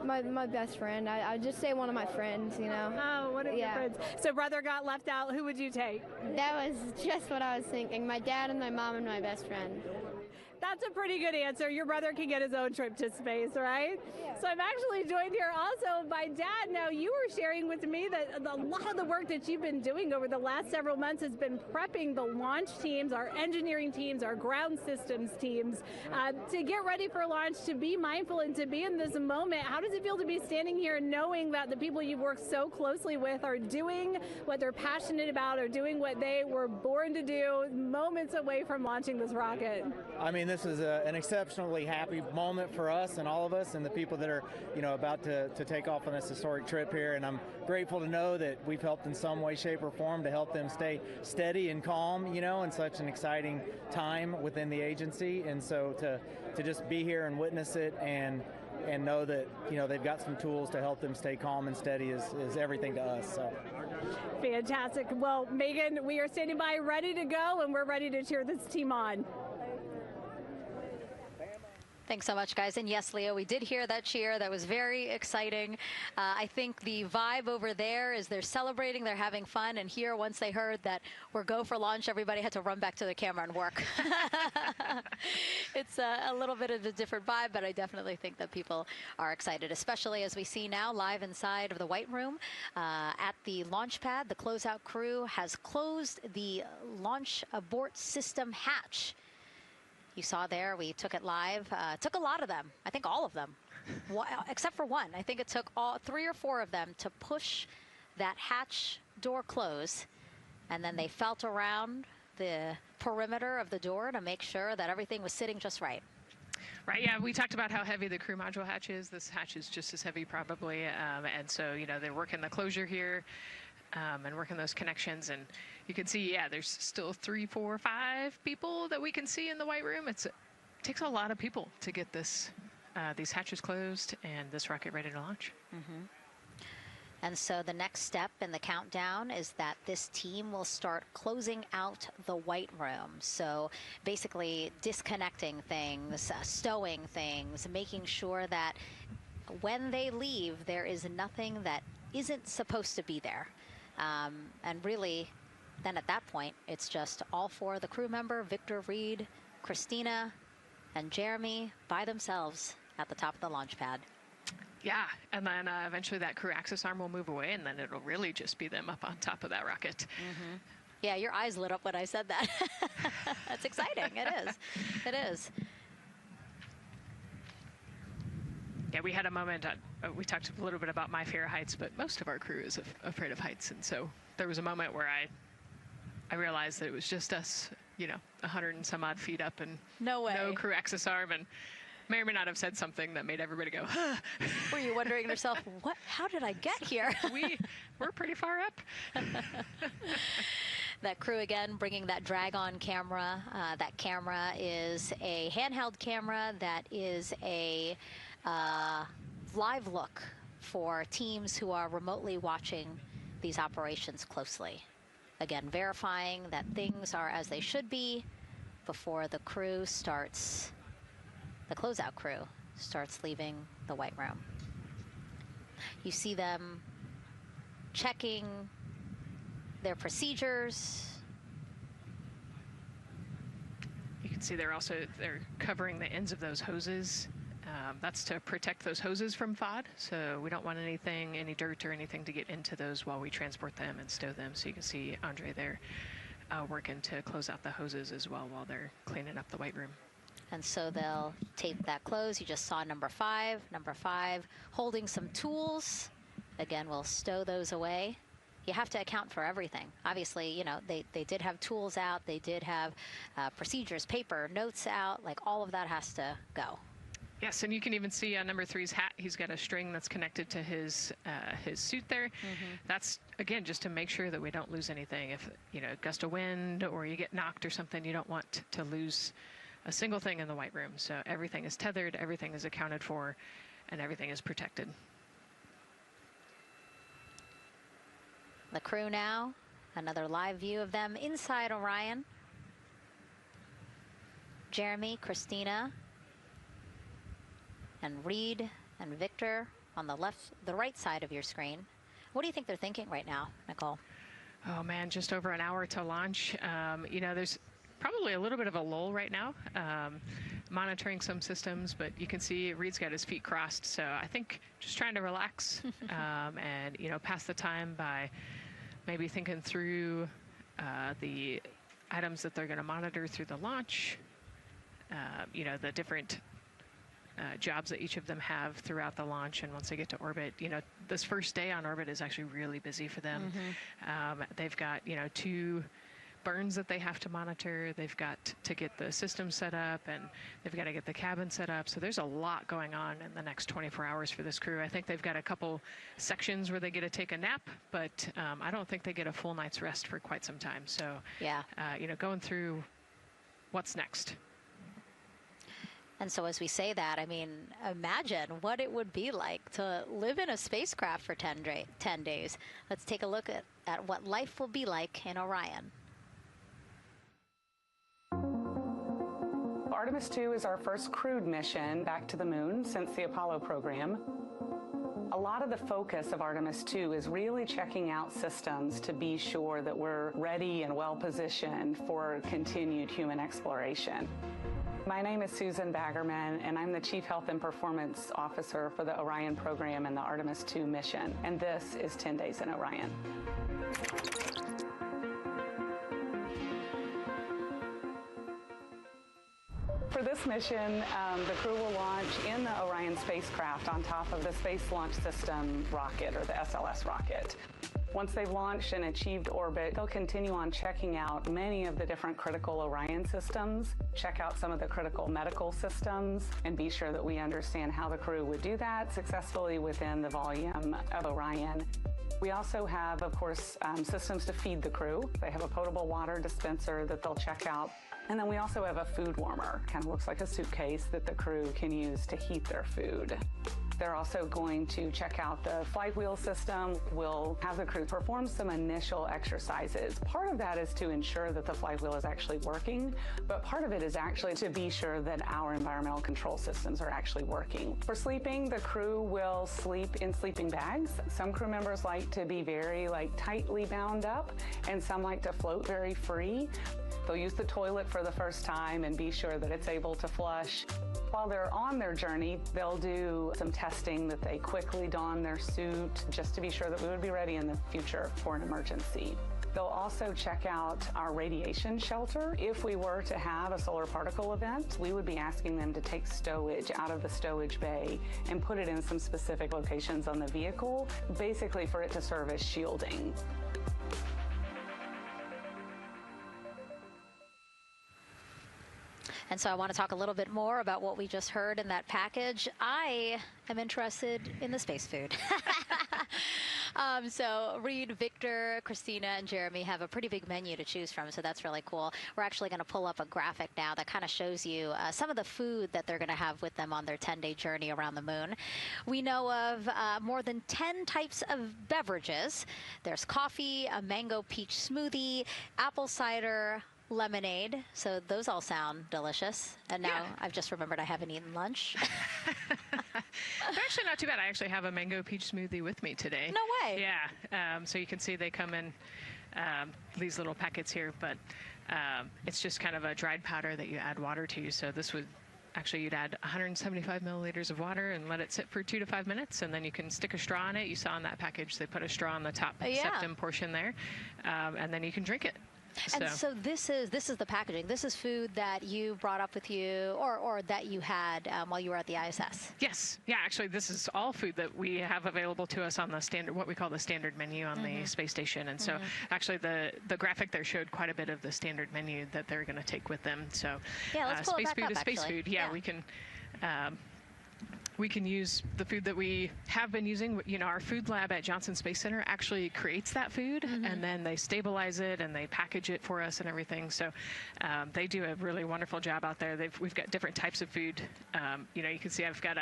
my best friend. I'd just say one of my friends, Oh, one of your friends. So brother got left out. Who would you take? That was just what I was thinking. My dad and my mom and my best friend. That's a pretty good answer. Your brother can get his own trip to space, right? Yeah. So I'm actually joined here also by Dad. Now, you were sharing with me that a lot of the work that you've been doing over the last several months has been prepping the launch teams, our engineering teams, our ground systems teams to get ready for launch, to be mindful and to be in this moment. How does it feel to be standing here knowing that the people you've worked so closely with are doing what they're passionate about, or doing what they were born to do, moments away from launching this rocket? I mean, this is an exceptionally happy moment for us and all of us and the people that are, about to take off on this historic trip here. And I'm grateful to know that we've helped in some way, shape, or form to help them stay steady and calm, in such an exciting time within the agency. And so to just be here and witness it and know that, they've got some tools to help them stay calm and steady is everything to us. So. Fantastic. Well, Megan, we are standing by ready to go, and we're ready to cheer this team on. Thanks so much, guys. And yes, Leo, we did hear that cheer. That was very exciting. I think the vibe over there is they're celebrating, they're having fun. And here, once they heard that we're go for launch, everybody had to run back to the camera and work. It's a little bit of a different vibe, but I definitely think that people are excited, especially as we see now live inside of the White Room at the launch pad. The closeout crew has closed the launch abort system hatch. You saw there, we took it live. Took a lot of them. I think all of them, except for one. I think it took 3 or 4 of them to push that hatch door close. And then they felt around the perimeter of the door to make sure that everything was sitting just right. Right, yeah, we talked about how heavy the crew module hatch is. This hatch is just as heavy probably. And so, they're working the closure here and working those connections. And you can see, there's still 3, 4, 5 people that we can see in the White Room. It takes a lot of people to get these hatches closed and this rocket ready to launch. Mm-hmm. And so the next step in the countdown is that this team will start closing out the White Room. So basically disconnecting things, stowing things, making sure that when they leave, there is nothing that isn't supposed to be there. And really, then at that point, it's just all 4 of the crew member, Victor, Reed, Christina, and Jeremy by themselves at the top of the launch pad. Yeah, and then eventually that crew access arm will move away, and then it'll really just be them up on top of that rocket. Mm-hmm. Yeah, your eyes lit up when I said that. That's exciting. It is. It is. Yeah, we had a moment, we talked a little bit about my fear of heights, but most of our crew is afraid of heights. And so there was a moment where I realized that it was just us, 100 and some odd feet up and no crew access arm, and may or may not have said something that made everybody go, huh. Were you wondering to yourself, how did I get here? We're pretty far up. That crew again bringing that drag-on camera. That camera is a handheld camera that is a live look for teams who are remotely watching these operations closely. Again, verifying that things are as they should be before the crew starts, the closeout crew starts leaving the white room. You see them checking their procedures. You can see they're covering the ends of those hoses. That's to protect those hoses from FOD. So we don't want any dirt or anything to get into those while we transport them and stow them. So you can see Andre there working to close out the hoses as well while they're cleaning up the white room. And so they'll tape that close. You just saw number 5 holding some tools. Again, we'll stow those away. You have to account for everything. Obviously, you know, they did have tools out. They did have procedures, paper, notes out. Like, all of that has to go. Yes, and you can even see on number 3's hat, he's got a string that's connected to his suit there. Mm-hmm. That's, again, just to make sure that we don't lose anything. If, you know, gust of wind or you get knocked or something, you don't want to lose a single thing in the white room. So everything is tethered, everything is accounted for, and everything is protected. The crew now, another live view of them inside Orion. Jeremy, Christina, and Reed and Victor on the right side of your screen. What do you think they're thinking right now, Nicole? Oh man, just over an hour to launch. You know, there's probably a little bit of a lull right now, monitoring some systems, but you can see Reed's got his feet crossed. So I think just trying to relax and, you know, pass the time by maybe thinking through the items that they're going to monitor through the launch, you know, the different jobs that each of them have throughout the launch. And once they get to orbit, you know, this first day on orbit is actually really busy for them. Mm-hmm. They've got, you know, 2 burns that they have to monitor. They've got to get the system set up, and they've got to get the cabin set up. So there's a lot going on in the next 24 hours for this crew. I think they've got a couple sections where they get to take a nap, but I don't think they get a full night's rest for quite some time. So, yeah, you know, going through what's next. And so as we say that, I mean, imagine what it would be like to live in a spacecraft for 10 days. Let's take a look at what life will be like in Orion. Artemis II is our first crewed mission back to the moon since the Apollo program. A lot of the focus of Artemis II is really checking out systems to be sure that we're ready and well positioned for continued human exploration. My name is Susan Baggerman, and I'm the Chief Health and Performance Officer for the Orion program and the Artemis II mission. And this is 10 Days in Orion. For this mission, the crew will launch in the Orion spacecraft on top of the Space Launch System rocket, or the SLS rocket. Once they've launched and achieved orbit, they'll continue on checking out many of the different critical Orion systems, check out some of the critical medical systems, and be sure that we understand how the crew would do that successfully within the volume of Orion. We also have, of course, systems to feed the crew. They have a potable water dispenser that they'll check out. And then we also have a food warmer, kind of looks like a suitcase that the crew can use to heat their food. They're also going to check out the flywheel system. We'll have the crew perform some initial exercises. Part of that is to ensure that the flywheel is actually working, but part of it is actually to be sure that our environmental control systems are actually working. For sleeping, the crew will sleep in sleeping bags. Some crew members like to be very tightly bound up, and some like to float very free. They'll use the toilet for the first time and be sure that it's able to flush. While they're on their journey, they'll do some testing that they quickly don their suit just to be sure that we would be ready in the future for an emergency. They'll also check out our radiation shelter. If we were to have a solar particle event, we would be asking them to take stowage out of the stowage bay and put it in some specific locations on the vehicle, basically for it to serve as shielding. And so I want to talk a little bit more about what we just heard in that package. I am interested in the space food. So Reed, Victor, Christina, and Jeremy have a pretty big menu to choose from, so that's really cool. We're actually going to pull up a graphic now that kind of shows you some of the food that they're going to have with them on their 10-day journey around the moon. We know of more than 10 types of beverages. There's coffee, a mango peach smoothie, apple cider, lemonade. So those all sound delicious. And now I've just remembered I haven't eaten lunch. They're actually not too bad. I actually have a mango peach smoothie with me today. No way. Yeah. So you can see they come in these little packets here, but it's just kind of a dried powder that you add water to. So this would actually, you'd add 175 milliliters of water and let it sit for 2 to 5 minutes, and then you can stick a straw in it. You saw in that package they put a straw on the top septum portion there, and then you can drink it. And so this is the packaging. This is food that you brought up with you, or that you had while you were at the ISS. Yes. Yeah. Actually, this is all food that we have available to us on the standard, what we call the standard menu on the space station. And so, actually, the graphic there showed quite a bit of the standard menu that they're going to take with them. So, let's pull space it back food up, is space actually. food. Yeah, we can use the food that we have been using. You know, our food lab at Johnson Space Center actually creates that food, and then they stabilize it and they package it for us and everything. So they do a really wonderful job out there. We've got different types of food. You know, you can see I've got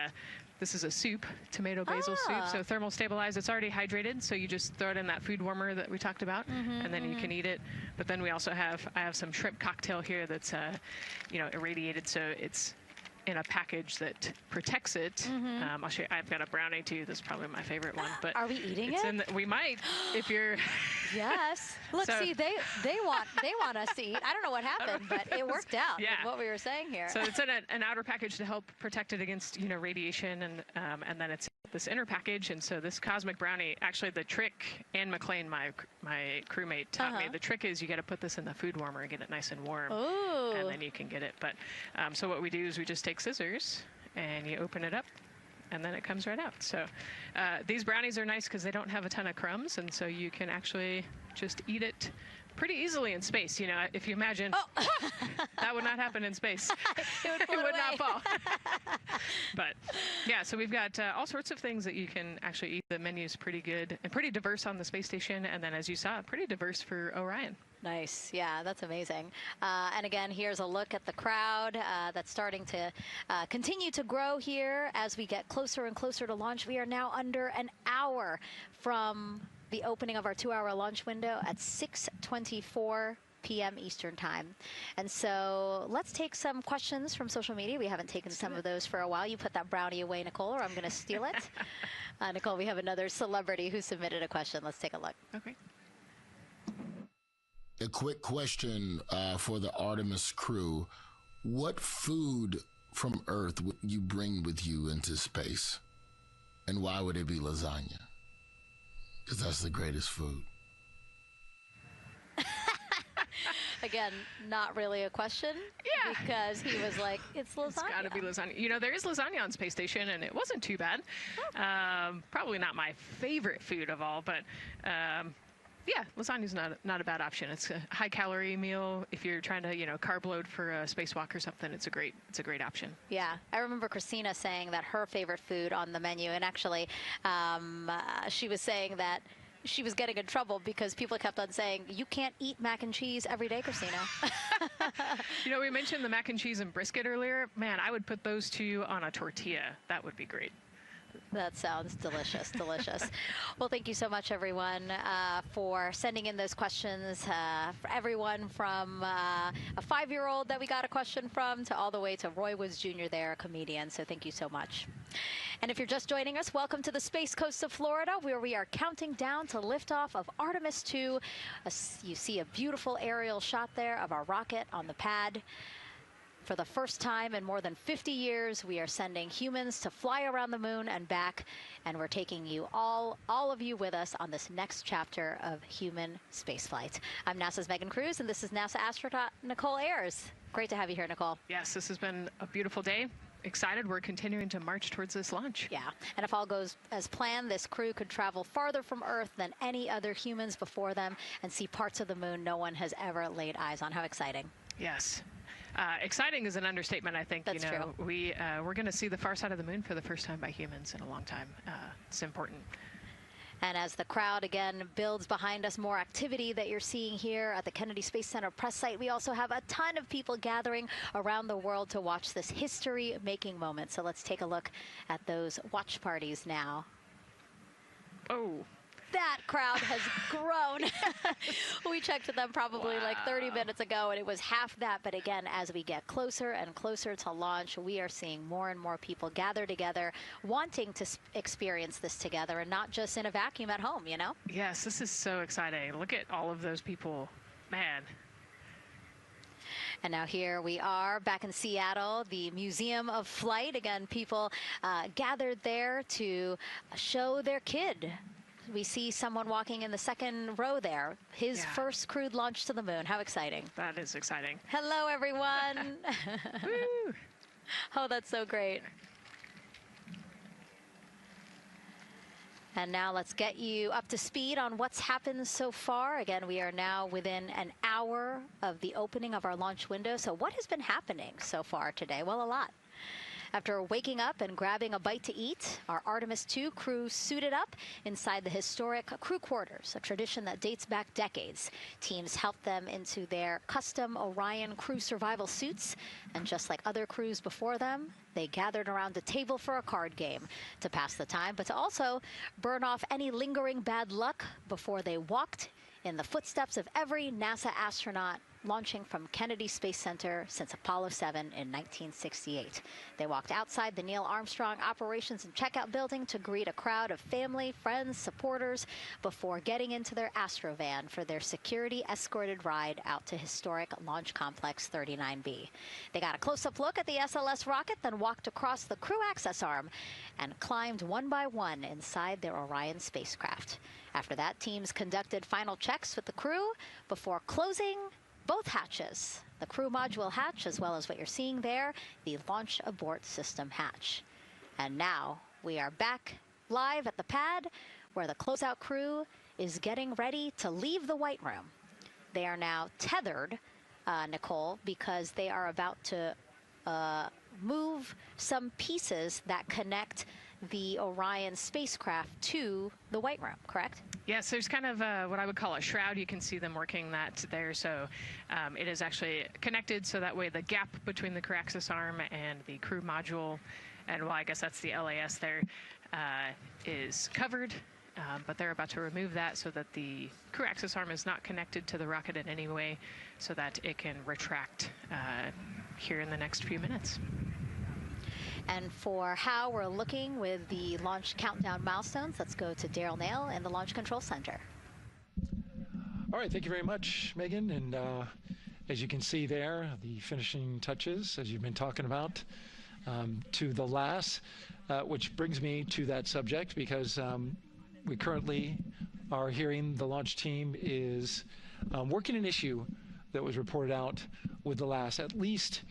this is a soup, tomato basil soup, so thermal stabilized. It's already hydrated, so you just throw it in that food warmer that we talked about, and then you can eat it. But then we also I have some shrimp cocktail here that's, you know, irradiated, so it's in a package that protects it. I'll show you. I've got a brownie too. That's probably my favorite one. But are we eating it? We might, if you're. Yes. Look, see, they want us to eat. I don't know what happened, but it worked out. With what we were saying here. So it's in an outer package to help protect it against, you know, radiation, and then it's this inner package. And so this cosmic brownie, actually the trick, Anne McLean, my crewmate, taught me, the trick is you got to put this in the food warmer and get it nice and warm. Ooh. And then you can get it. But so what we do is we just take scissors and you open it up, and then it comes right out. So these brownies are nice because they don't have a ton of crumbs, and so you can actually just eat it pretty easily in space. You know, if you imagine, that would not happen in space. It would not fall. But yeah, so we've got all sorts of things that you can actually eat. The menu's pretty good and pretty diverse on the space station, and then as you saw, pretty diverse for Orion. Nice. Yeah, that's amazing. And again, here's a look at the crowd that's starting to continue to grow here as we get closer and closer to launch. We are now under an hour from the opening of our 2-hour launch window at 6:24 p.m. Eastern Time. And so let's take some questions from social media. We haven't taken some of those for a while. You put that brownie away, Nicole, or I'm going to steal it. Nicole, we have another celebrity who submitted a question. Let's take a look. Okay. A quick question for the Artemis crew. What food from Earth would you bring with you into space? And why would it be lasagna? Because that's the greatest food. Again, not really a question. Yeah. Because he was like, it's lasagna. It's got to be lasagna. You know, there is lasagna on space station, and it wasn't too bad. Probably not my favorite food of all, but yeah, lasagna's not a bad option. It's a high-calorie meal. If you're trying to, you know, carb load for a spacewalk or something, it's a great option. Yeah, I remember Christina saying that her favorite food on the menu, and actually, she was saying that she was getting in trouble because people kept on saying, you can't eat mac and cheese every day, Christina. You know, we mentioned the mac and cheese and brisket earlier. Man, I would put those two on a tortilla. That would be great. That sounds delicious, delicious. Well, thank you so much, everyone, for sending in those questions. For everyone from a 5-year-old that we got a question from to all the way to Roy Woods Jr. there, a comedian. So thank you so much. And if you're just joining us, welcome to the Space Coast of Florida, where we are counting down to liftoff of Artemis II. You see a beautiful aerial shot there of our rocket on the pad. For the first time in more than 50 years, we are sending humans to fly around the moon and back, and we're taking you all of you with us on this next chapter of human spaceflight. I'm NASA's Megan Cruz, and this is NASA astronaut Nicole Ayers. Great to have you here, Nicole. Yes, this has been a beautiful day. Excited. We're continuing to march towards this launch. Yeah, and if all goes as planned, this crew could travel farther from Earth than any other humans before them and see parts of the moon no one has ever laid eyes on. How exciting. Yes. Exciting is an understatement, I think. That's true. We're going to see the far side of the moon for the first time by humans in a long time. It's important. And as the crowd again builds behind us, more activity that you're seeing here at the Kennedy Space Center press site. We also have a ton of people gathering around the world to watch this history-making moment. So let's take a look at those watch parties now. Oh. That crowd has grown. We checked with them probably like 30 minutes ago, and it was half that. But again, as we get closer and closer to launch, we are seeing more and more people gather together, wanting to experience this together and not just in a vacuum at home, you know? Yes, this is so exciting. Look at all of those people. Man. And now here we are back in Seattle, the Museum of Flight. Again, people gathered there to show their kid. We see someone walking in the second row there. His first crewed launch to the moon. How exciting. That is exciting. Hello, everyone. Woo. Oh, that's so great. And now let's get you up to speed on what's happened so far. Again, we are now within an hour of the opening of our launch window. So what has been happening so far today? Well, a lot. After waking up and grabbing a bite to eat, our Artemis II crew suited up inside the historic crew quarters, a tradition that dates back decades. Teams helped them into their custom Orion crew survival suits, and just like other crews before them, they gathered around a table for a card game to pass the time, but to also burn off any lingering bad luck before they walked in the footsteps of every NASA astronaut launching from Kennedy Space Center since Apollo 7 in 1968. They walked outside the Neil Armstrong Operations and Checkout Building to greet a crowd of family, friends, supporters before getting into their Astrovan for their security-escorted ride out to historic Launch Complex 39B. They got a close-up look at the SLS rocket, then walked across the crew access arm and climbed one by one inside their Orion spacecraft. After that, teams conducted final checks with the crew before closing both hatches, the crew module hatch, as well as what you're seeing there, the launch abort system hatch. And now we are back live at the pad where the closeout crew is getting ready to leave the White Room. They are now tethered, Nicole, because they are about to move some pieces that connect the Orion spacecraft to the White Room, correct? Yes, there's kind of what I would call a shroud. You can see them working that there. So it is actually connected, so that way the gap between the crew access arm and the crew module, and well, I guess that's the LAS there, is covered. But they're about to remove that so that the crew access arm is not connected to the rocket in any way, so that it can retract here in the next few minutes. And for how we're looking with the launch countdown milestones, let's go to Daryl Nail in the Launch Control Center. All right, thank you very much, Megan. And as you can see there, the finishing touches, as you've been talking about, to the LAS, which brings me to that subject, because we currently are hearing the launch team is working an issue that was reported out with the LAS. At least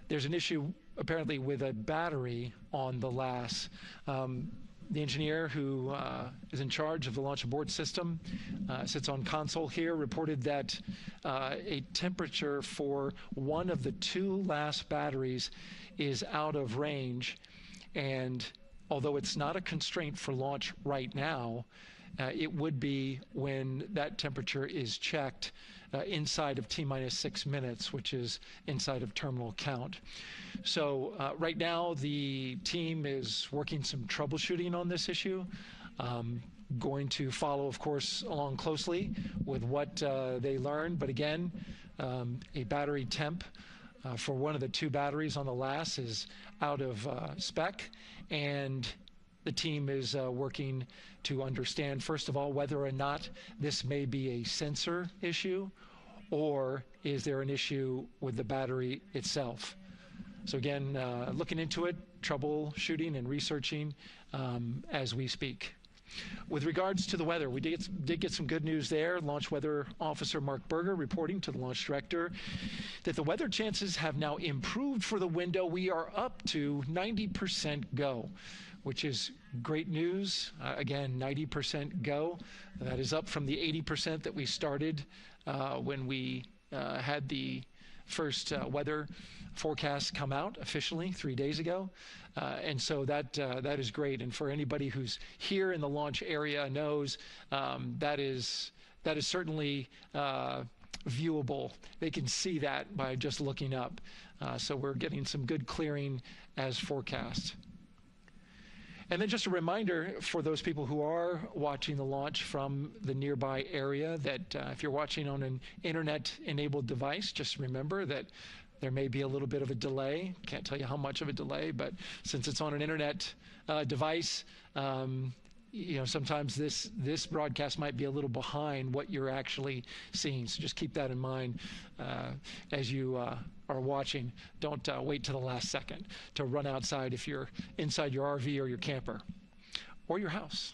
there's an issue apparently with a battery on the LAS. The engineer who is in charge of the launch abort system sits on console here, reported that a temperature for one of the two LAS batteries is out of range, and although it's not a constraint for launch right now, it would be when that temperature is checked inside of T-minus 6 minutes, which is inside of terminal count. So right now the team is working some troubleshooting on this issue. Going to follow, of course, along closely with what they learn. But again, a battery temp for one of the two batteries on the LAS is out of spec, and the team is working to understand, first of all, whether or not this may be a sensor issue, or is there an issue with the battery itself. So again, looking into it, troubleshooting and researching as we speak. With regards to the weather, we did get some good news there. Launch Weather Officer Mark Berger reporting to the launch director that the weather chances have now improved for the window. We are up to 90% go, which is great news. Again, 90% go. That is up from the 80% that we started when we had the first weather forecasts come out officially 3 days ago. And so that is great. And for anybody who's here in the launch area knows that is certainly viewable. They can see that by just looking up. So we're getting some good clearing as forecast. And then just a reminder for those people who are watching the launch from the nearby area that if you're watching on an internet-enabled device, just remember that there may be a little bit of a delay. Can't tell you how much of a delay, but since it's on an internet device, sometimes this broadcast might be a little behind what you're actually seeing. So just keep that in mind as you are watching. Don't wait to the last second to run outside if you're inside your RV or your camper or your house.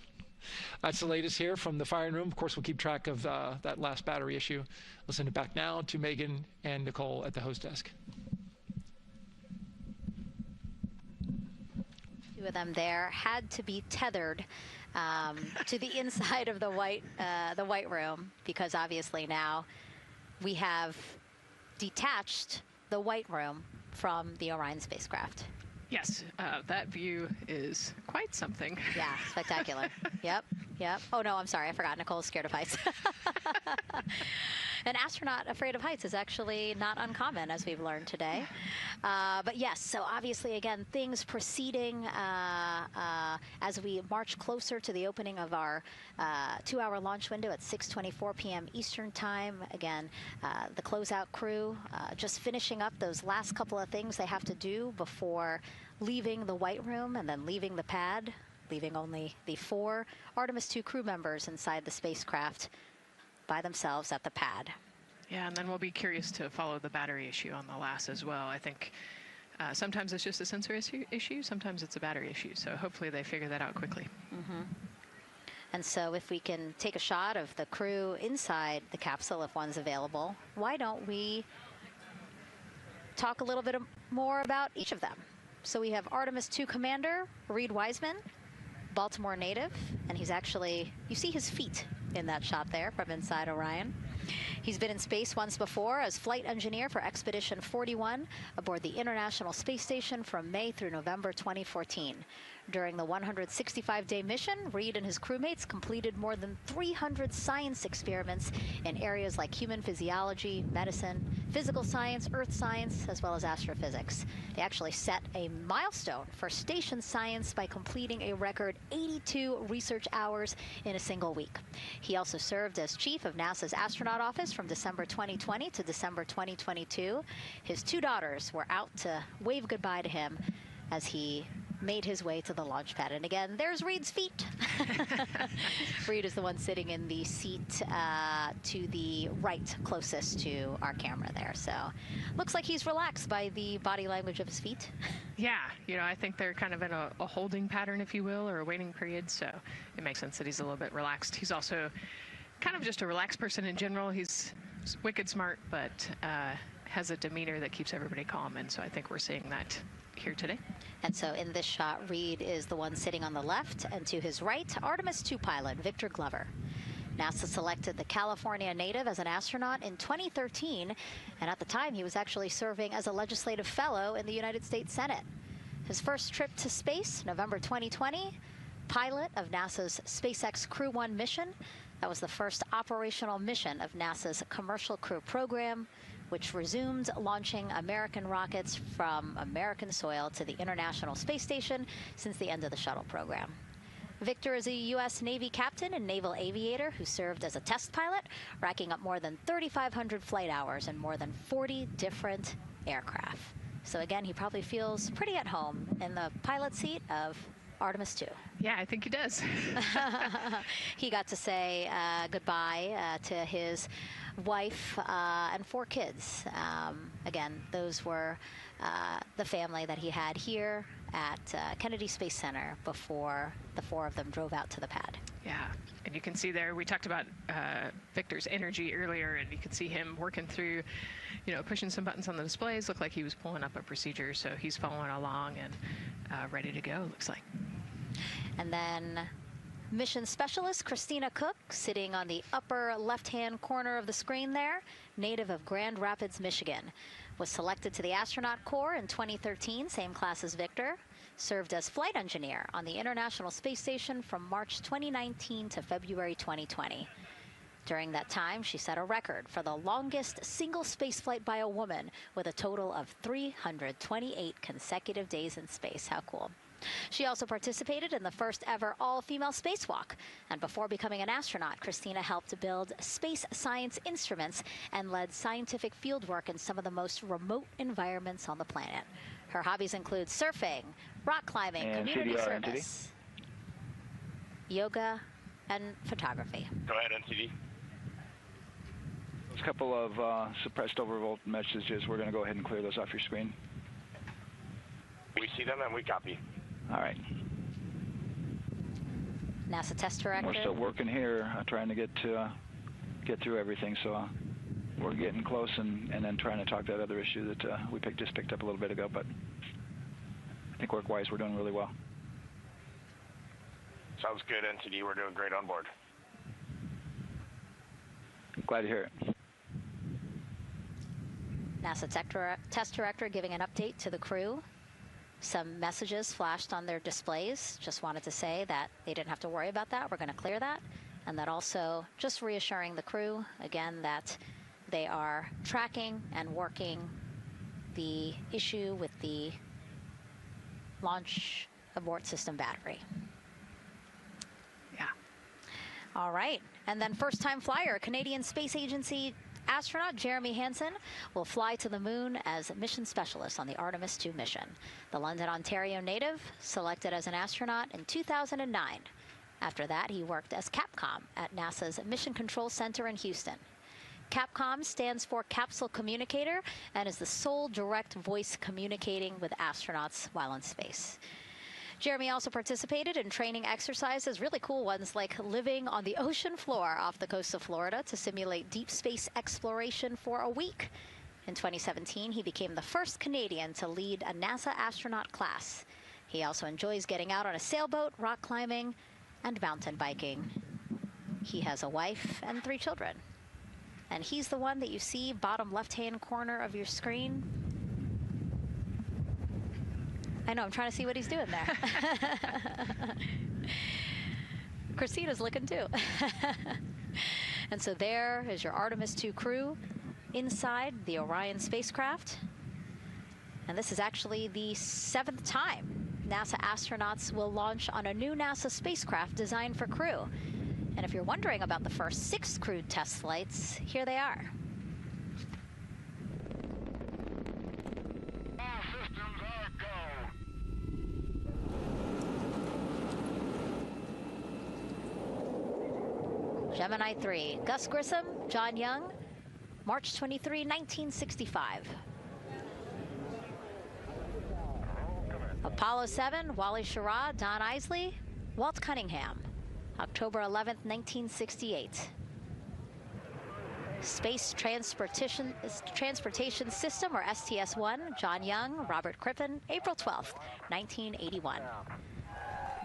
That's the latest here from the firing room. Of course, we'll keep track of that last battery issue. We'll send it back now to Megan and Nicole at the host desk. Two of them there had to be tethered to the inside of the white room, because obviously now we have detached the white room from the Orion spacecraft. Yes, that view is quite something. Yeah, spectacular. Yep. Oh, no, I'm sorry. I forgot. Nicole's scared of heights. An astronaut afraid of heights is actually not uncommon, as we've learned today. But yes, so obviously, again, things proceeding as we march closer to the opening of our 2-hour launch window at 6:24 p.m. Eastern Time. Again, the closeout crew just finishing up those last couple of things they have to do before leaving the white room and then leaving the pad, leaving only the 4 Artemis II crew members inside the spacecraft by themselves at the pad. Yeah, and then we'll be curious to follow the battery issue on the LAS as well. I think sometimes it's just a sensor issue, sometimes it's a battery issue. So hopefully they figure that out quickly. Mm-hmm. And so if we can take a shot of the crew inside the capsule, if one's available, why don't we talk a little bit more about each of them? So we have Artemis II Commander Reed Wiseman, Baltimore native, and he's actually, you see his feet in that shot there from inside Orion. He's been in space once before as flight engineer for Expedition 41 aboard the International Space Station from May through November 2014. During the 165-day mission, Reed and his crewmates completed more than 300 science experiments in areas like human physiology, medicine, physical science, earth science, as well as astrophysics. They actually set a milestone for station science by completing a record 82 research hours in a single week. He also served as chief of NASA's astronaut office from December 2020 to December 2022. His 2 daughters were out to wave goodbye to him as he made his way to the launch pad. And again, there's Reed's feet. Reed is the one sitting in the seat to the right, closest to our camera there. So looks like he's relaxed by the body language of his feet. Yeah, I think they're kind of in a holding pattern, if you will, or a waiting period. So it makes sense that he's a little bit relaxed. He's also kind of just a relaxed person in general. He's wicked smart, but has a demeanor that keeps everybody calm. And so I think we're seeing that here today. And so in this shot, Reed is the one sitting on the left, and to his right, Artemis II pilot Victor Glover. NASA selected the California native as an astronaut in 2013, and at the time he was actually serving as a legislative fellow in the United States Senate. His first trip to space, November 2020, pilot of NASA's SpaceX Crew 1 mission. That was the first operational mission of NASA's Commercial Crew program, which resumed launching American rockets from American soil to the International Space Station since the end of the shuttle program. Victor is a U.S. Navy captain and naval aviator who served as a test pilot, racking up more than 3,500 flight hours in more than 40 different aircraft. So again, he probably feels pretty at home in the pilot seat of Artemis II. Yeah, I think he does. He got to say goodbye to his wife and 4 kids. Again, those were the family that he had here at Kennedy Space Center before the 4 of them drove out to the pad. Yeah, and you can see there, we talked about Victor's energy earlier, and you can see him working through, pushing some buttons on the displays. Looked like he was pulling up a procedure, so he's following along and ready to go, looks like. And then Mission Specialist Christina Cook, sitting on the upper left-hand corner of the screen there, native of Grand Rapids, Michigan, was selected to the Astronaut Corps in 2013, same class as Victor, served as flight engineer on the International Space Station from March 2019 to February 2020. During that time, she set a record for the longest single spaceflight by a woman with a total of 328 consecutive days in space. How cool. She also participated in the first ever all-female spacewalk. And before becoming an astronaut, Christina helped build space science instruments and led scientific fieldwork in some of the most remote environments on the planet. Her hobbies include surfing, rock climbing, And community CDR, service, yoga, and photography. Go ahead, NCD. There's a couple of suppressed overvolt messages. We're going to go ahead and clear those off your screen. We see them and we copy. All right. NASA test director. We're still working here, trying to get through everything. So we're getting close, and then trying to talk that other issue that we just picked up a little bit ago. But I think work-wise, we're doing really well. Sounds good, NCD. We're doing great on board. Glad to hear it. NASA test director giving an update to the crew. Some messages flashed on their displays. Just wanted to say that they didn't have to worry about that. We're going to clear that. And that also just reassuring the crew, again, that they are tracking and working the issue with the launch abort system battery. Yeah. All right. And then first-time flyer, Canadian Space Agency astronaut Jeremy Hansen will fly to the moon as mission specialist on the Artemis II mission. The London, Ontario native selected as an astronaut in 2009. After that, he worked as Capcom at NASA's Mission Control Center in Houston. Capcom stands for Capsule Communicator and is the sole direct voice communicating with astronauts while in space. Jeremy also participated in training exercises, really cool ones like living on the ocean floor off the coast of Florida to simulate deep space exploration for a week. In 2017, he became the first Canadian to lead a NASA astronaut class. He also enjoys getting out on a sailboat, rock climbing, and mountain biking. He has a wife and 3 children. And he's the one that you see bottom left-hand corner of your screen. I know, I'm trying to see what he's doing there. Christina's looking too. And so there is your Artemis II crew inside the Orion spacecraft. And this is actually the 7th time NASA astronauts will launch on a new NASA spacecraft designed for crew. And if you're wondering about the first 6 crewed test flights, here they are. Gemini 3, Gus Grissom, John Young, March 23, 1965. Apollo 7, Wally Schirra, Don Isley, Walt Cunningham, October 11, 1968. Space Transportation System, or STS-1, John Young, Robert Crippen, April 12, 1981.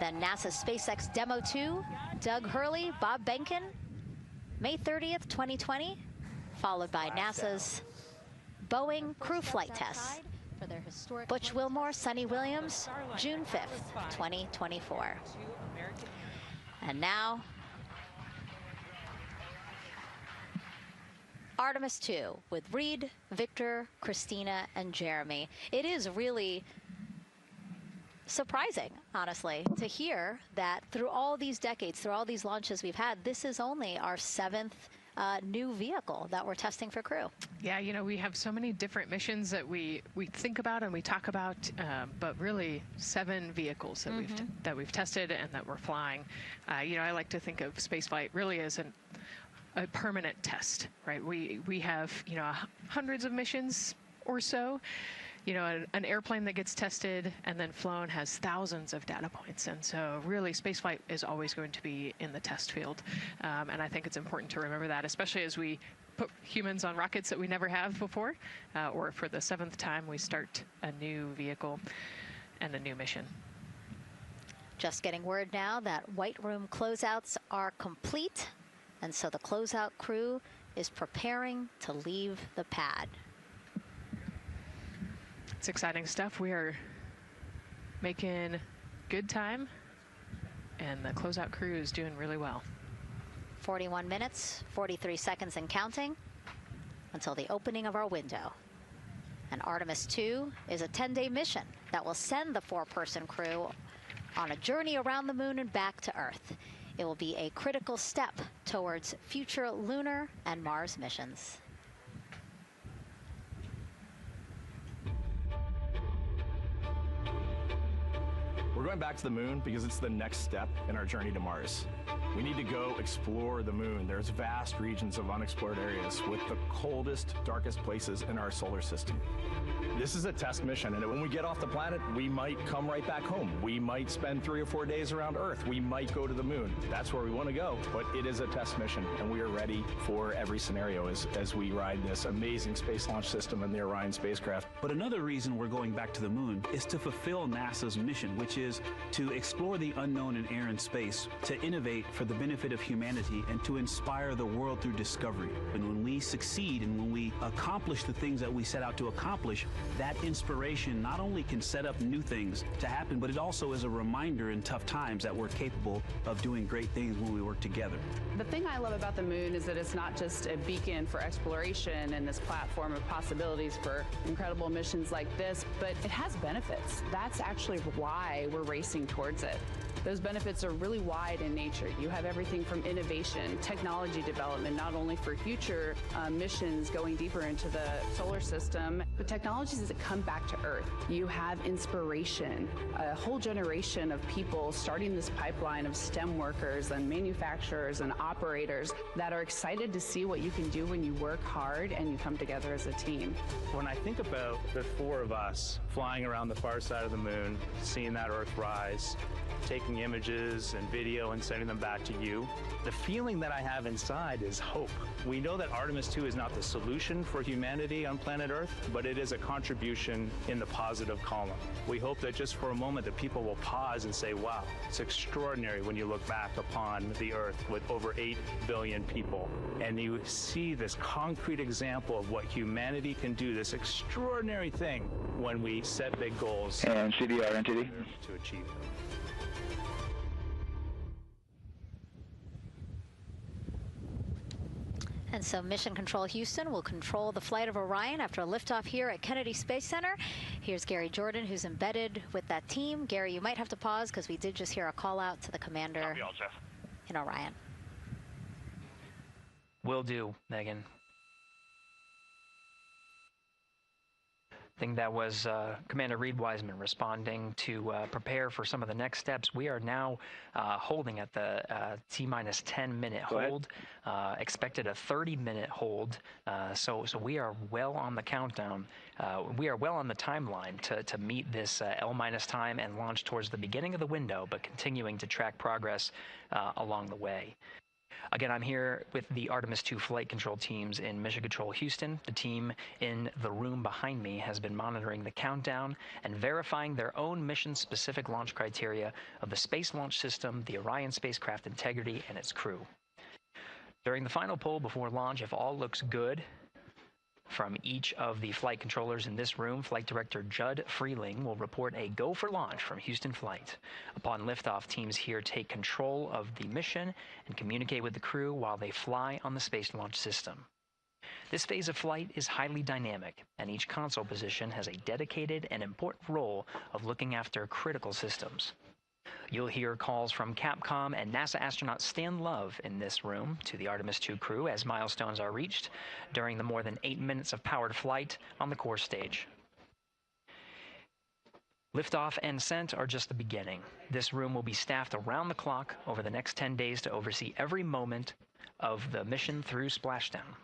Then NASA's SpaceX Demo 2, Doug Hurley, Bob Behnken, May 30th, 2020, followed by NASA's Boeing crew flight tests. Butch Wilmore, Sonny Williams, June 5th, 2024. And now, Artemis II with Reed, Victor, Christina, and Jeremy. It is really surprising, honestly, to hear that through all these decades, through all these launches we've had, this is only our 7th new vehicle that we're testing for crew. Yeah, you know, we have so many different missions that we think about and we talk about, but really 7 vehicles that we've tested and that we're flying. You know, I like to think of spaceflight really as a permanent test, right? We have, you know, hundreds of missions or so. You know, an airplane that gets tested and then flown has thousands of data points. And so really spaceflight is always going to be in the test field. And I think it's important to remember that, especially as we put humans on rockets that we never have before, or for the 7th time we start a new vehicle and a new mission. Just getting word now that White Room closeouts are complete, and so the closeout crew is preparing to leave the pad. It's exciting stuff. We are making good time, and the closeout crew is doing really well. 41 minutes, 43 seconds and counting until the opening of our window. And Artemis II is a 10-day mission that will send the 4-person crew on a journey around the moon and back to Earth. It will be a critical step towards future lunar and Mars missions. We're going back to the moon because it's the next step in our journey to Mars. We need to go explore the moon. There's vast regions of unexplored areas with the coldest, darkest places in our solar system. This is a test mission, and when we get off the planet, we might come right back home. We might spend 3 or 4 days around Earth. We might go to the moon. That's where we want to go, but it is a test mission, and we are ready for every scenario as we ride this amazing space launch system and the Orion spacecraft. But another reason we're going back to the moon is to fulfill NASA's mission, which is to explore the unknown in air and space, to innovate for the benefit of humanity, and to inspire the world through discovery. And when we succeed and when we accomplish the things that we set out to accomplish, that inspiration not only can set up new things to happen, but it also is a reminder in tough times that we're capable of doing great things when we work together. The thing I love about the moon is that it's not just a beacon for exploration and this platform of possibilities for incredible missions like this, but it has benefits. That's actually why we're racing towards it. Those benefits are really wide in nature. You have everything from innovation, technology development, not only for future missions going deeper into the solar system, but technologies that come back to Earth. You have inspiration, a whole generation of people starting this pipeline of STEM workers and manufacturers and operators that are excited to see what you can do when you work hard and you come together as a team. When I think about the 4 of us flying around the far side of the moon, seeing that Earth rise, taking images and video and sending them back to you, the feeling that I have inside is hope. We know that Artemis II is not the solution for humanity on planet Earth, but it is a contribution in the positive column. We hope that just for a moment that people will pause and say, wow, it's extraordinary when you look back upon the Earth with over 8 billion people, and you see this concrete example of what humanity can do, this extraordinary thing when we set big goals and CDR entity to achieve them. And so Mission Control Houston will control the flight of Orion after a liftoff here at Kennedy Space Center. Here's Gary Jordan, who's embedded with that team. Gary, you might have to pause because we did just hear a call out to the commander in Orion. Will do, Megan. I think that was Commander Reed Wiseman responding to prepare for some of the next steps. We are now holding at the T-minus 10-minute hold. Expected a 30-minute hold. So we are well on the countdown. We are well on the timeline to meet this L- time and launch towards the beginning of the window, but continuing to track progress along the way. Again, I'm here with the Artemis II flight control teams in Mission Control Houston. The team in the room behind me has been monitoring the countdown and verifying their own mission-specific launch criteria of the Space Launch System, the Orion spacecraft integrity, and its crew. During the final poll before launch, if all looks good from each of the flight controllers in this room, Flight Director Judd Freeling will report a go for launch from Houston Flight. Upon liftoff, teams here take control of the mission and communicate with the crew while they fly on the Space Launch System. This phase of flight is highly dynamic, and each console position has a dedicated and important role of looking after critical systems. You'll hear calls from Capcom and NASA astronaut Stan Love in this room to the Artemis II crew as milestones are reached during the more than 8 minutes of powered flight on the core stage. Liftoff and Ascent are just the beginning. This room will be staffed around the clock over the next 10 days to oversee every moment of the mission through splashdown.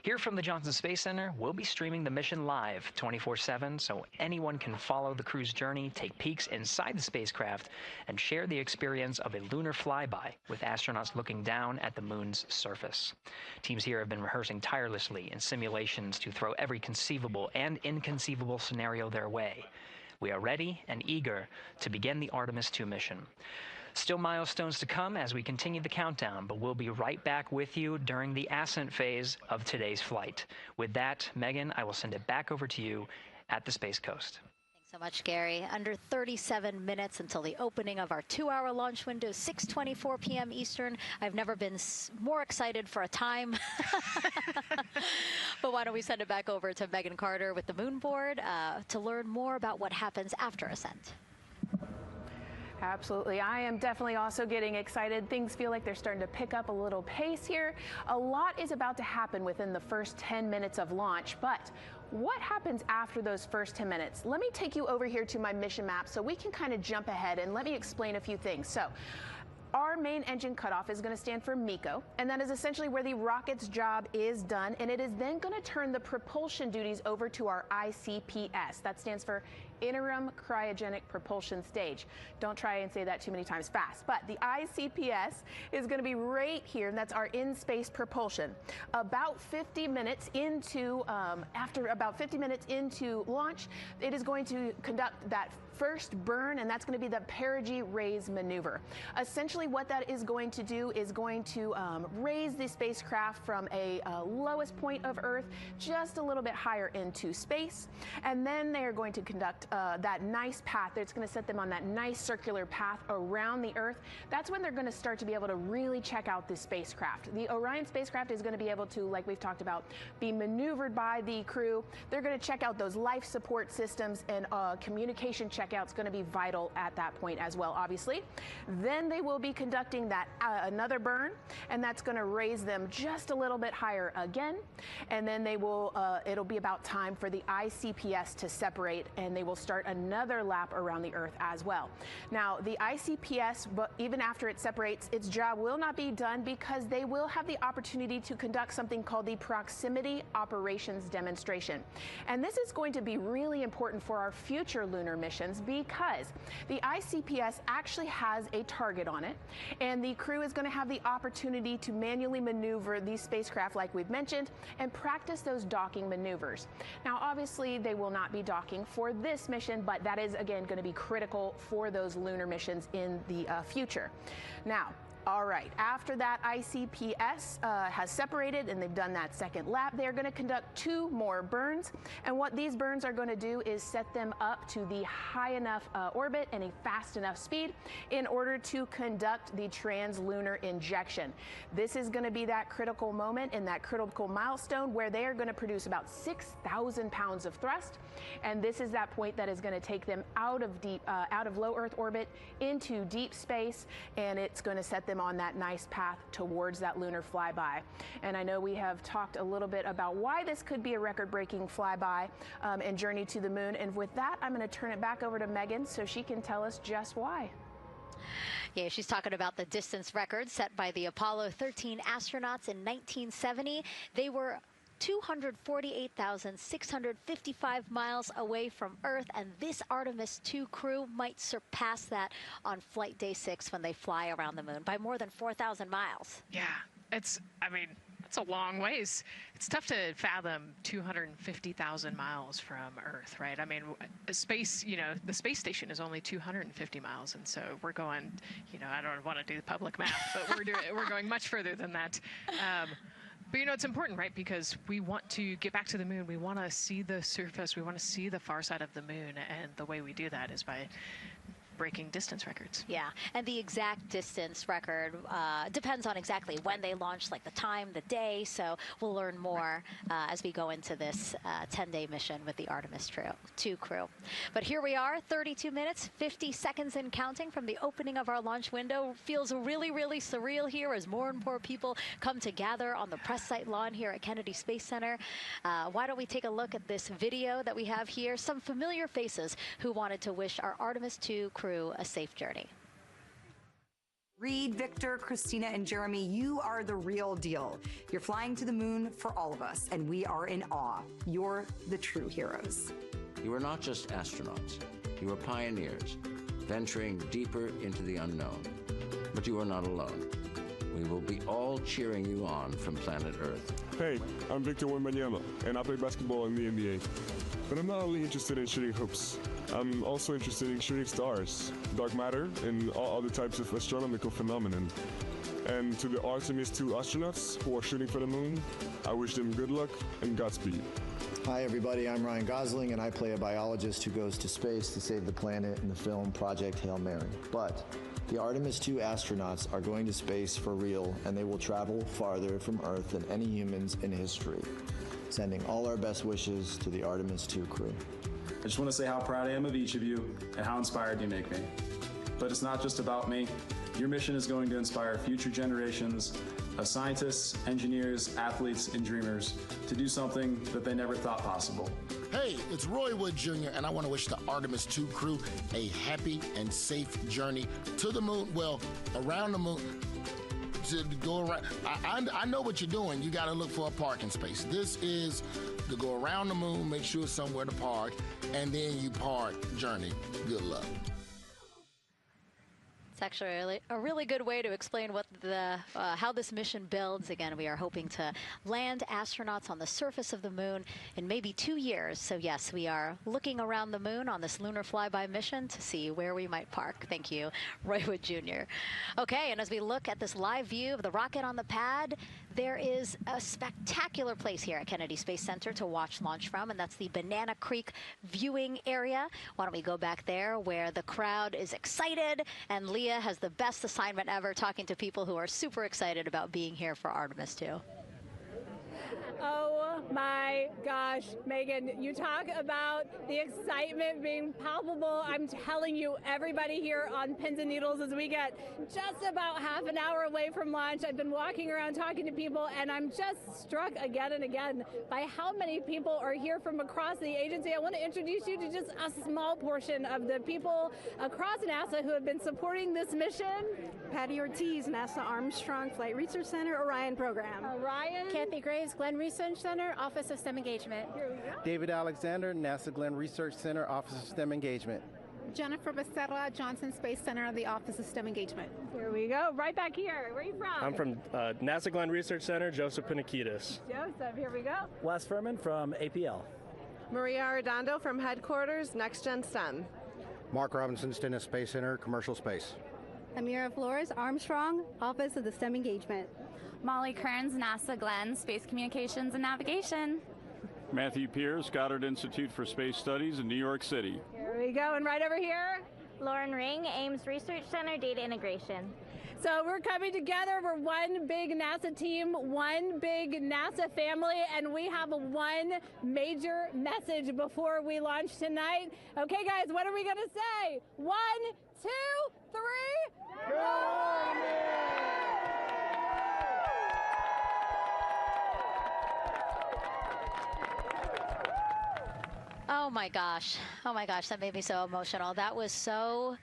Here from the Johnson Space Center, we'll be streaming the mission live 24/7 so anyone can follow the crew's journey, take peeks inside the spacecraft, and share the experience of a lunar flyby with astronauts looking down at the moon's surface. Teams here have been rehearsing tirelessly in simulations to throw every conceivable and inconceivable scenario their way. We are ready and eager to begin the Artemis II mission. Still milestones to come as we continue the countdown, but we'll be right back with you during the ascent phase of today's flight. With that, Megan, I will send it back over to you at the Space Coast. Thanks so much, Gary. Under 37 minutes until the opening of our 2-hour launch window, 6:24 p.m. Eastern. I've never been more excited for a time. But why don't we send it back over to Megan Carter with the Moon Board to learn more about what happens after Ascent. Absolutely. I am definitely also getting excited. Things feel like they're starting to pick up a little pace here. A lot is about to happen within the first 10 minutes of launch, but what happens after those first 10 minutes? Let me take you over here to my mission map so we can kind of jump ahead and let me explain a few things. So, our main engine cutoff is going to stand for MECO, and that is essentially where the rocket's job is done, and it is then going to turn the propulsion duties over to our ICPS. That stands for Interim Cryogenic Propulsion Stage. Don't try and say that too many times fast, but the ICPS is going to be right here, and that's our in-space propulsion. About 50 minutes into, after about 50 minutes into launch, it is going to conduct that first burn, and that's going to be the perigee raise maneuver. Essentially what that is going to do is going to raise the spacecraft from a lowest point of Earth just a little bit higher into space, and then they are going to conduct that nice path. It's going to set them on that nice circular path around the Earth. That's when they're going to start to be able to really check out this spacecraft. The Orion spacecraft is going to be able to, like we've talked about, be maneuvered by the crew. They're going to check out those life support systems, and communication checkout's going to be vital at that point as well, obviously. Then they will be conducting that another burn, and that's going to raise them just a little bit higher again. And then they will, it'll be about time for the ICPS to separate, and they will start another lap around the Earth as well. Now, the ICPS, but even after it separates, its job will not be done because they will have the opportunity to conduct something called the Proximity Operations Demonstration. And this is going to be really important for our future lunar missions because the ICPS actually has a target on it, and the crew is going to have the opportunity to manually maneuver these spacecraft like we've mentioned and practice those docking maneuvers. Now, obviously, they will not be docking for this mission, but that is, again, going to be critical for those lunar missions in the future. Now, all right, after that ICPS has separated and they've done that second lap, they're going to conduct 2 more burns. And what these burns are going to do is set them up to the high enough orbit and a fast enough speed in order to conduct the translunar injection. This is going to be that critical moment and that critical milestone where they are going to produce about 6,000 pounds of thrust. And this is that point that is going to take them out of low Earth orbit into deep space, and it's going to set them on that nice path towards that lunar flyby. And I know we have talked a little bit about why this could be a record-breaking flyby and journey to the moon. And with that, I'm going to turn it back over to Megan so she can tell us just why. Yeah, she's talking about the distance record set by the Apollo 13 astronauts in 1970. They were 248,655 miles away from Earth, and this Artemis II crew might surpass that on flight day 6 when they fly around the moon by more than 4,000 miles. Yeah, it's a long ways. It's tough to fathom 250,000 miles from Earth, right? I mean, space, the space station is only 250 miles, and so we're going, I don't want to do the public math, but we're going much further than that. But it's important, right? Because we want to get back to the moon. We want to see the surface. We want to see the far side of the moon. And the way we do that is by breaking distance records. Yeah, and the exact distance record depends on exactly when they launched, like the time, the day. So we'll learn more as we go into this 10-day mission with the Artemis II crew. But here we are, 32 minutes, 50 seconds and counting from the opening of our launch window. Feels really, really surreal here as more and more people come to gather on the press site lawn here at Kennedy Space Center. Why don't we take a look at this video that we have here? Some familiar faces who wanted to wish our Artemis II crew a safe journey. Reed, Victor, Christina, and Jeremy, you are the real deal. You're flying to the moon for all of us, and we are in awe. You're the true heroes. You are not just astronauts. You are pioneers, venturing deeper into the unknown. But you are not alone. We will be all cheering you on from planet Earth. Hey, I'm Victor Wembanyama, and I play basketball in the NBA. But I'm not only interested in shooting hoops, I'm also interested in shooting stars, dark matter, and all other types of astronomical phenomenon. And to the Artemis II astronauts who are shooting for the moon, I wish them good luck and Godspeed. Hi everybody, I'm Ryan Gosling and I play a biologist who goes to space to save the planet in the film Project Hail Mary. But the Artemis II astronauts are going to space for real, and they will travel farther from Earth than any humans in history. Sending all our best wishes to the Artemis II crew. I just want to say how proud I am of each of you and how inspired you make me. But it's not just about me. Your mission is going to inspire future generations of scientists, engineers, athletes, and dreamers to do something that they never thought possible. Hey, it's Roy Wood Jr., and I want to wish the Artemis II crew a happy and safe journey to the moon, well, around the moon. To go around. I know what you're doing. You got to look for a parking space. This is to go around the moon, make sure it's somewhere to park, and then you park journey. Good luck. It's actually a really good way to explain what how this mission builds. Again, we are hoping to land astronauts on the surface of the moon in maybe 2 years. So yes, we are looking around the moon on this lunar flyby mission to see where we might park. Thank you, Roy Wood Jr. Okay, and as we look at this live view of the rocket on the pad, there is a spectacular place here at Kennedy Space Center to watch launch from, and that's the Banana Creek viewing area. Why don't we go back there where the crowd is excited, and Leah has the best assignment ever, talking to people who are super excited about being here for Artemis II. Oh my gosh, Megan, you talk about the excitement being palpable. I'm telling you, everybody here on pins and needles as we get just about half an hour away from launch. I've been walking around talking to people, and I'm just struck again and again by how many people are here from across the agency. I want to introduce you to just a small portion of the people across NASA who have been supporting this mission. Patty Ortiz, NASA Armstrong Flight Research Center, Orion Program. Orion. Kathy Graves, Glenn Research Center, Office of STEM Engagement. Here we go. David Alexander, NASA Glenn Research Center, Office of STEM Engagement. Jennifer Becerra, Johnson Space Center, the Office of STEM Engagement. Here we go. Right back here. Where are you from? I'm from NASA Glenn Research Center, Joseph Panakitis. Joseph, here we go. Wes Furman from APL. Maria Arredondo from Headquarters, Next Gen STEM. Mark Robinson, Stennis Space Center, Commercial Space. Amira Flores, Armstrong, Office of the STEM Engagement. Molly Kearns, NASA Glenn, Space Communications and Navigation. Matthew Pierce, Goddard Institute for Space Studies in New York City. Here we go, and right over here. Lauren Ring, Ames Research Center, Data Integration. So we're coming together. We're one big NASA team, one big NASA family, and we have one major message before we launch tonight. Okay, guys, what are we going to say? 1, 2, 3. Go Army! Oh my gosh, that made me so emotional. That was so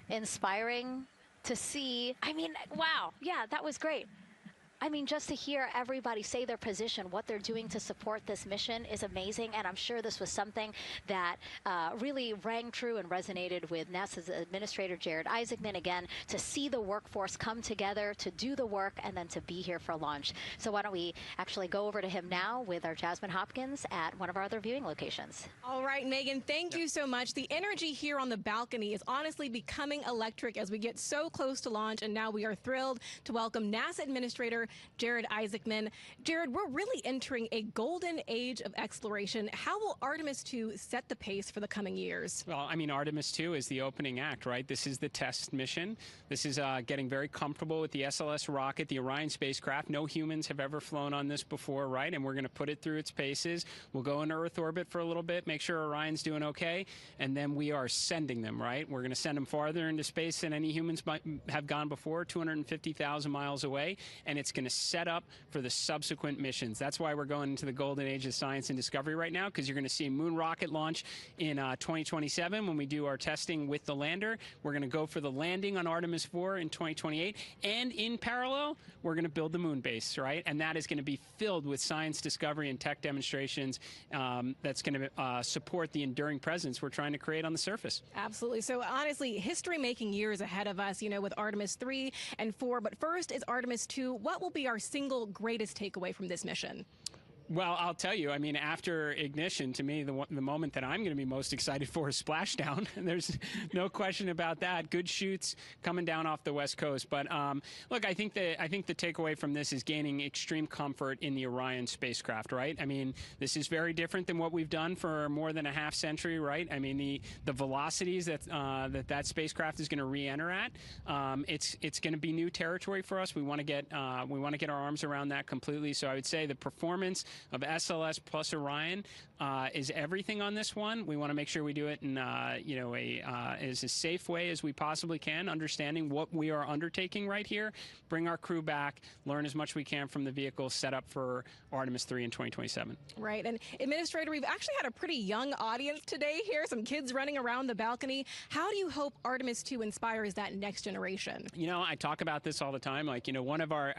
inspiring to see. I mean, wow, yeah, that was great. I mean, just to hear everybody say their position, what they're doing to support this mission is amazing. And I'm sure this was something that really rang true and resonated with NASA's Administrator Jared Isaacman, again, to see the workforce come together to do the work and then to be here for launch. So why don't we actually go over to him now with our Jasmine Hopkins at one of our other viewing locations. All right, Megan, thank you so much. The energy here on the balcony is honestly becoming electric as we get so close to launch. And now we are thrilled to welcome NASA Administrator Jared Isaacman. Jared, we're really entering a golden age of exploration. How will Artemis II set the pace for the coming years? Well, I mean, Artemis II is the opening act, right? This is the test mission. This is getting very comfortable with the SLS rocket, the Orion spacecraft. No humans have ever flown on this before, right? And we're going to put it through its paces. We'll go into Earth orbit for a little bit, make sure Orion's doing okay, and then we are sending them, right? We're going to send them farther into space than any humans might have gone before, 250,000 miles away, and it's going going to set up for the subsequent missions. That's why we're going into the golden age of science and discovery right now, because you're going to see a moon rocket launch in 2027 when we do our testing with the lander. We're going to go for the landing on Artemis IV in 2028, and in parallel, we're going to build the moon base, right? And that is going to be filled with science discovery and tech demonstrations that's going to support the enduring presence we're trying to create on the surface. Absolutely. So honestly, history-making years ahead of us, you know, with Artemis 3 and 4. But first is Artemis 2. What will be our single greatest takeaway from this mission? Well, I'll tell you, I mean, after ignition, to me, the moment that I'm going to be most excited for is splashdown. There's no question about that. Good shoots coming down off the West Coast. But look, I think the takeaway from this is gaining extreme comfort in the Orion spacecraft, right? I mean, this is very different than what we've done for more than a half century, right? I mean, the velocities that spacecraft is going to re-enter at, it's going to be new territory for us. We want to get our arms around that completely. So I would say the performance of SLS plus Orion is everything on this one. We want to make sure we do it in as a safe way as we possibly can, understanding what we are undertaking right here, bring our crew back, learn as much we can from the vehicle, set up for Artemis 3 in 2027. Right. And Administrator, we've actually had a pretty young audience today here, some kids running around the balcony. How do you hope Artemis 2 inspires that next generation? You know, I talk about this all the time. Like, you know, one of our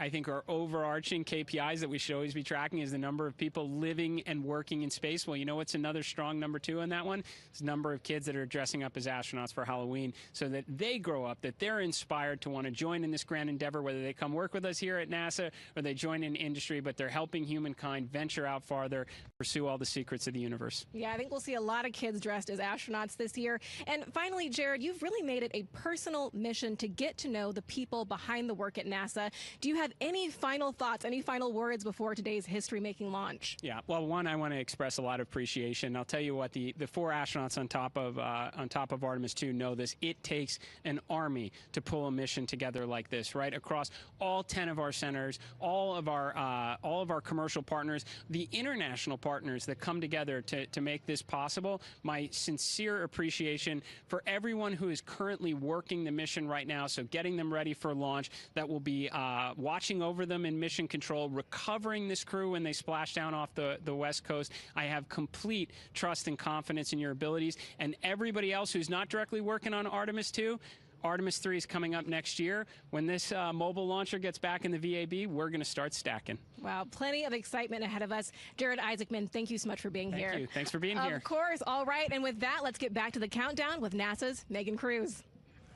overarching KPIs that we should always be tracking is the number of people living and working in space. Well, you know what's another strong number 2 on that one? It's the number of kids that are dressing up as astronauts for Halloween, so that they grow up, that they're inspired to want to join in this grand endeavor, whether they come work with us here at NASA or they join in industry, but they're helping humankind venture out farther, pursue all the secrets of the universe. Yeah, I think we'll see a lot of kids dressed as astronauts this year. And finally, Jared, you've really made it a personal mission to get to know the people behind the work at NASA. Do you have any final thoughts, any final words before today's history-making launch? Yeah, well, one, I want to express a lot of appreciation. I'll tell you what, the 4 astronauts on top of Artemis 2 know this. It takes an army to pull a mission together like this, right? Across all 10 of our centers, all of our commercial partners, the international partners that come together to make this possible. My sincere appreciation for everyone who is currently working the mission right now, so getting them ready for launch, that will be watching over them in mission control, recovering this crew when they splash down off the West Coast. I have complete trust and confidence in your abilities. And everybody else who's not directly working on Artemis 2, Artemis 3 is coming up next year. When this mobile launcher gets back in the VAB, we're going to start stacking. Wow, plenty of excitement ahead of us. Jared Isaacman, thank you so much for being here. Thank you. Thanks for being here. Of course. All right. And with that, let's get back to the countdown with NASA's Megan Cruz.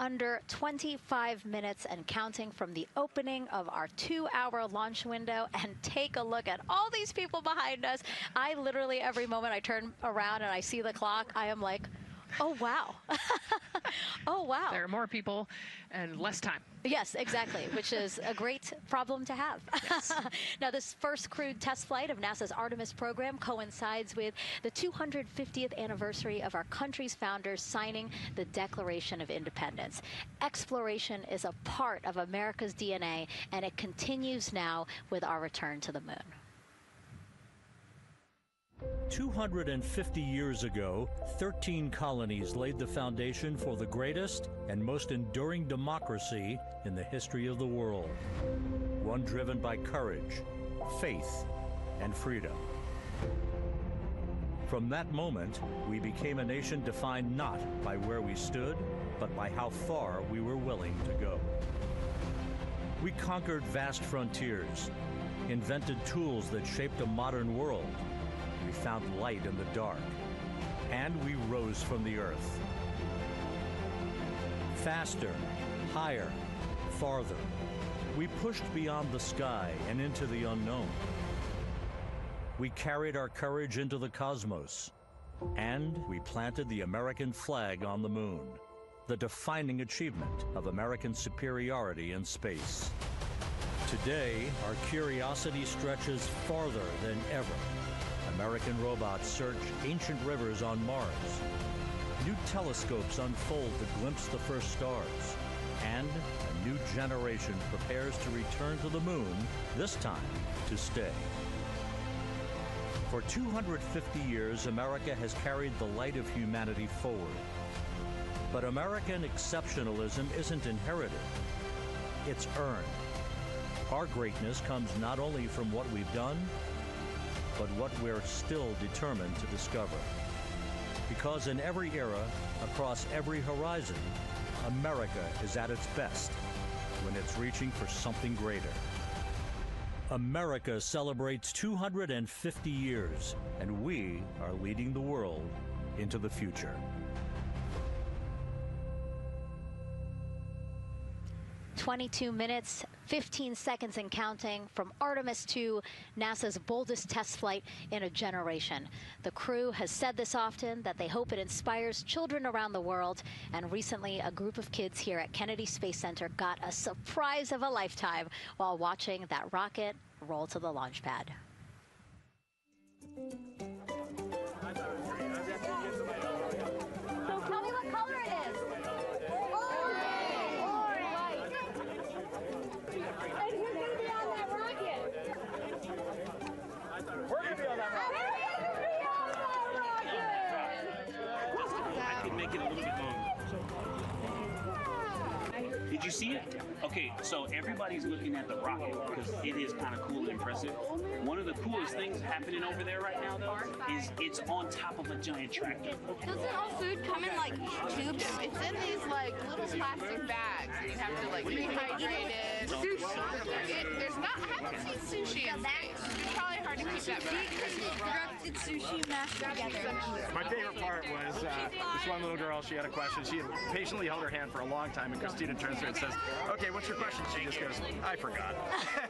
Under 25 minutes and counting from the opening of our 2-hour launch window. And take a look at all these people behind us. I literally, every moment I turn around and I see the clock, I am like, oh, wow. Oh, wow. There are more people and less time. Yes, exactly, which is a great problem to have. Yes. Now, this first crewed test flight of NASA's Artemis program coincides with the 250th anniversary of our country's founders signing the Declaration of Independence. Exploration is a part of America's DNA, and it continues now with our return to the moon. 250 years ago, 13 colonies laid the foundation for the greatest and most enduring democracy in the history of the world. One driven by courage, faith, and freedom. From that moment, we became a nation defined not by where we stood, but by how far we were willing to go. We conquered vast frontiers, invented tools that shaped a modern world. We found light in the dark, and we rose from the earth. Faster, higher, farther. We pushed beyond the sky and into the unknown. We carried our courage into the cosmos, and we planted the American flag on the moon, the defining achievement of American superiority in space. Today, our curiosity stretches farther than ever. American robots search ancient rivers on Mars. New telescopes unfold to glimpse the first stars. And a new generation prepares to return to the moon, this time to stay. For 250 years, America has carried the light of humanity forward. But American exceptionalism isn't inherited, it's earned. Our greatness comes not only from what we've done, but what we're still determined to discover. Because in every era, across every horizon, America is at its best when it's reaching for something greater. America celebrates 250 years, and we are leading the world into the future. "22 minutes, 15 seconds and counting from Artemis II, NASA's boldest test flight in a generation. The crew has said this often, that they hope it inspires children around the world. And recently, a group of kids here at Kennedy Space Center got a surprise of a lifetime while watching that rocket roll to the launch pad. So tell me what color it is. Make it a little bit longer. Did you see it? Okay, so everybody's looking at the rocket because it is kind of cool and impressive. One of the coolest things happening over there right now, though, is it's on top of a giant tractor. Doesn't all food come in like tubes? It's in these like little plastic bags, and you have to like rehydrate it. Sushi. There's not. I haven't seen sushi in space. It's probably hard to keep that back. It's sushi mashed together. My favorite part was this one little girl, she had a question. She had patiently held her hand for a long time, and Christina turns to her and says, "Okay, what's your question?" She just goes, "I forgot."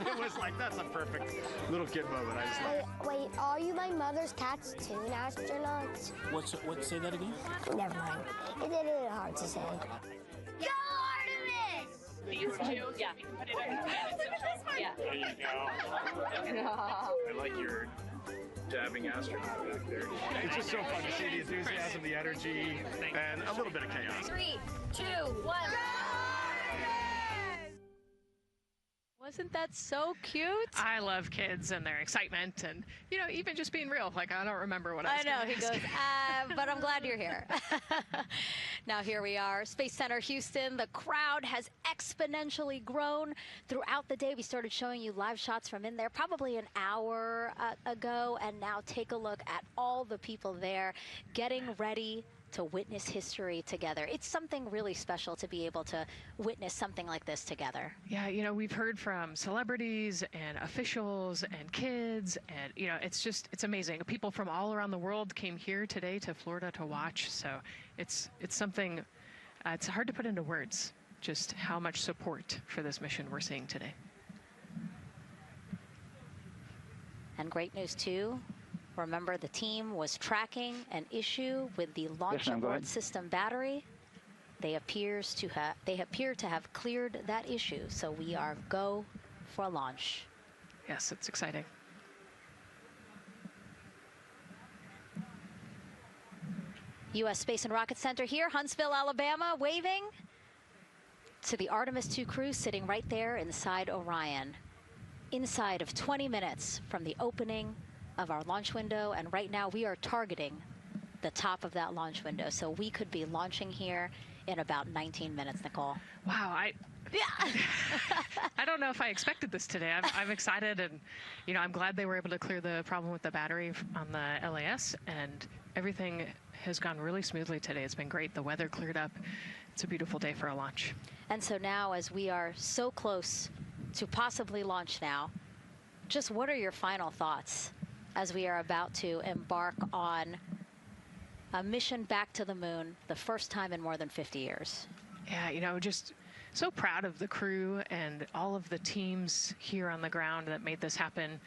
It was like, that's a perfect little kid moment. I just wait, are you my mother's cartoon astronauts? What? Say that again? Never mind. It's a little hard to say. Go Artemis! These two? Yeah. Put it on. Yeah. There you go. I like your dabbing astronaut back there. It's just so fun to see the enthusiasm, the energy, and a little bit of chaos. 3, 2, 1. Wasn't that so cute? I love kids and their excitement and, you know, even just being real. Like, I don't remember what I was know, he ask. goes, but I'm glad you're here. Now here we are, Space Center Houston. The crowd has exponentially grown throughout the day. We started showing you live shots from in there probably an hour ago. And now take a look at all the people there getting ready to witness history together. It's something really special to be able to witness something like this together. Yeah, you know, we've heard from celebrities and officials and kids, and, you know, it's amazing. People from all around the world came here today to Florida to watch, so it's something, it's hard to put into words, just how much support for this mission we're seeing today. And great news, too. Remember, the team was tracking an issue with the launch abort system battery. They appear to have cleared that issue, so we are go for launch. Yes, it's exciting. U.S. Space and Rocket Center here, Huntsville, Alabama, waving to the Artemis II crew sitting right there inside Orion. Inside of 20 minutes from the opening of our launch window, and right now we are targeting the top of that launch window, so we could be launching here in about 19 minutes, Nicole. Wow, I don't know if I expected this today. I'm excited, and, you know, I'm glad they were able to clear the problem with the battery on the LAS, and everything has gone really smoothly today. It's been great. The weather cleared up. It's a beautiful day for a launch. And so now, as we are so close to possibly launch now, just what are your final thoughts as we are about to embark on a mission back to the moon, the first time in more than 50 years? Yeah, you know, just so proud of the crew and all of the teams here on the ground that made this happen.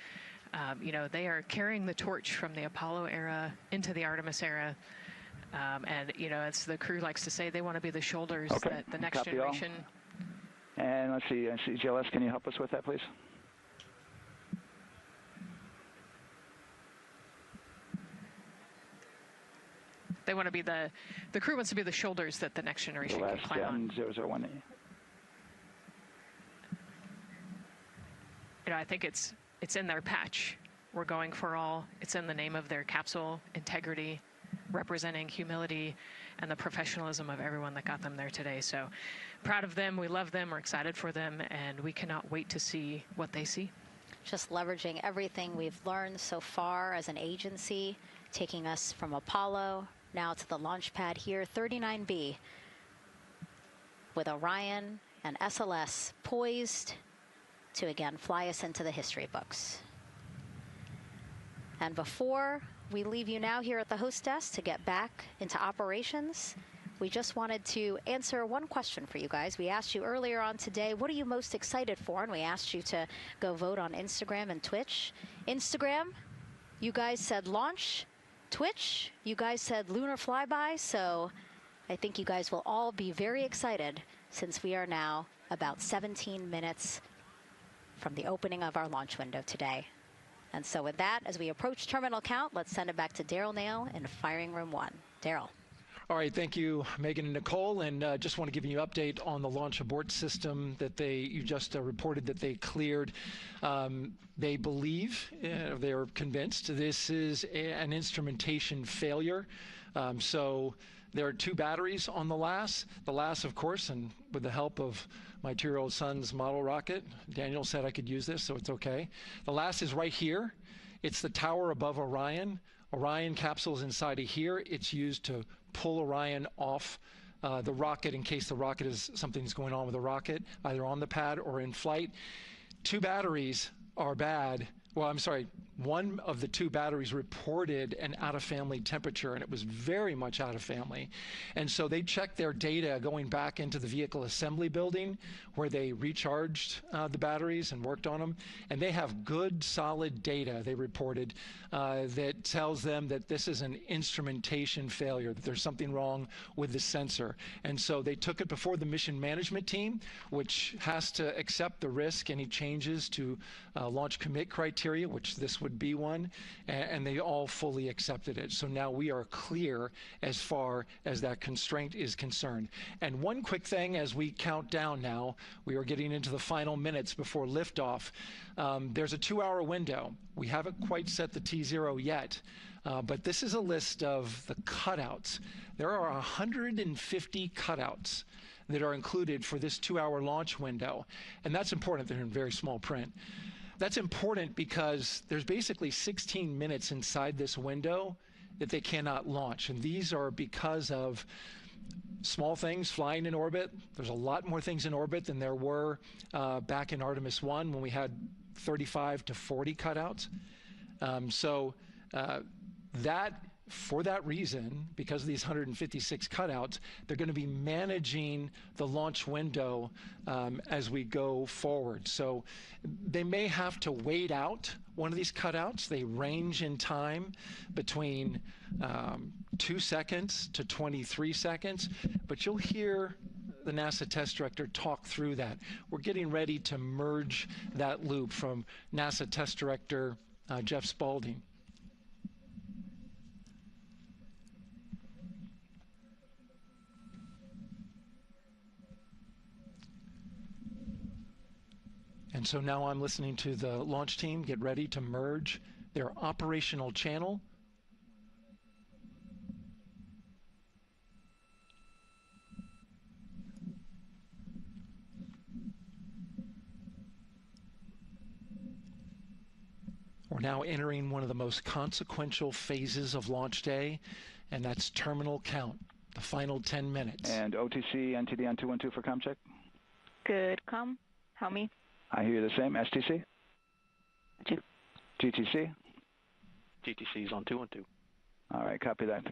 You know, they are carrying the torch from the Apollo era into the Artemis era. And, you know, as the crew likes to say, they want to be the shoulders that the next generation. And let's see, GLS, can you help us with that, please? They want to be the crew wants to be the shoulders that the next generation can climb on. 001. You know, I think it's in their patch. We're going for all. It's in the name of their capsule, integrity, representing humility and the professionalism of everyone that got them there today. So proud of them. We love them. We're excited for them, and we cannot wait to see what they see. Just leveraging everything we've learned so far as an agency, taking us from Apollo now to the launch pad here, 39B, with Orion and SLS poised to again fly us into the history books. And before we leave you now here at the host desk to get back into operations, we just wanted to answer one question for you guys. We asked you earlier on today, what are you most excited for? And we asked you to go vote on Instagram and Twitch. Instagram, you guys said launch. Twitch, you guys said lunar flyby. So I think you guys will all be very excited since we are now about 17 minutes from the opening of our launch window today. And so with that, as we approach terminal count, let's send it back to Daryl Nail in firing room 1. Daryl. All right, thank you, Megan and Nicole, and just want to give you an update on the launch abort system that you just reported that they cleared. They believe, they're convinced, this is an instrumentation failure. So there are 2 batteries on the LAS. The LAS, of course, and with the help of my 2-year-old son's model rocket, Daniel said I could use this, so it's okay. The LAS is right here. It's the tower above Orion. Orion capsule's inside of here. It's used to pull Orion off the rocket in case something's going on with the rocket, either on the pad or in flight. 2 batteries are bad. Well, I'm sorry, one of the 2 batteries reported an out-of-family temperature, and it was very much out of family. And so they checked their data going back into the vehicle assembly building where they recharged the batteries and worked on them. And they have good, solid data, they reported, that tells them that this is an instrumentation failure, that there's something wrong with the sensor. And so they took it before the mission management team, which has to accept the risk, any changes to launch commit criteria, which this would be one, and they all fully accepted it. So now we are clear as far as that constraint is concerned. And one quick thing as we count down now, we are getting into the final minutes before liftoff. There's a 2-hour window. We haven't quite set the T0 yet, but this is a list of the cutouts. There are 150 cutouts that are included for this 2-hour launch window, and that's important. They're in very small print. That's important because there's basically 16 minutes inside this window that they cannot launch. And these are because of small things flying in orbit. There's a lot more things in orbit than there were back in Artemis 1 when we had 35 to 40 cutouts. For that reason, because of these 156 cutouts, they're going to be managing the launch window as we go forward. So they may have to wait out one of these cutouts. They range in time between 2 seconds to 23 seconds, but you'll hear the NASA test director talk through that. We're getting ready to merge that loop from NASA test director Jeff Spaulding. And so now I'm listening to the launch team get ready to merge their operational channel. We're now entering one of the most consequential phases of launch day, and that's terminal count, the final 10 minutes. And OTC, NTD on 212 for comm check. Good comm. Help me. I hear the same. STC? GTC? GTC is on 212. All right, copy that.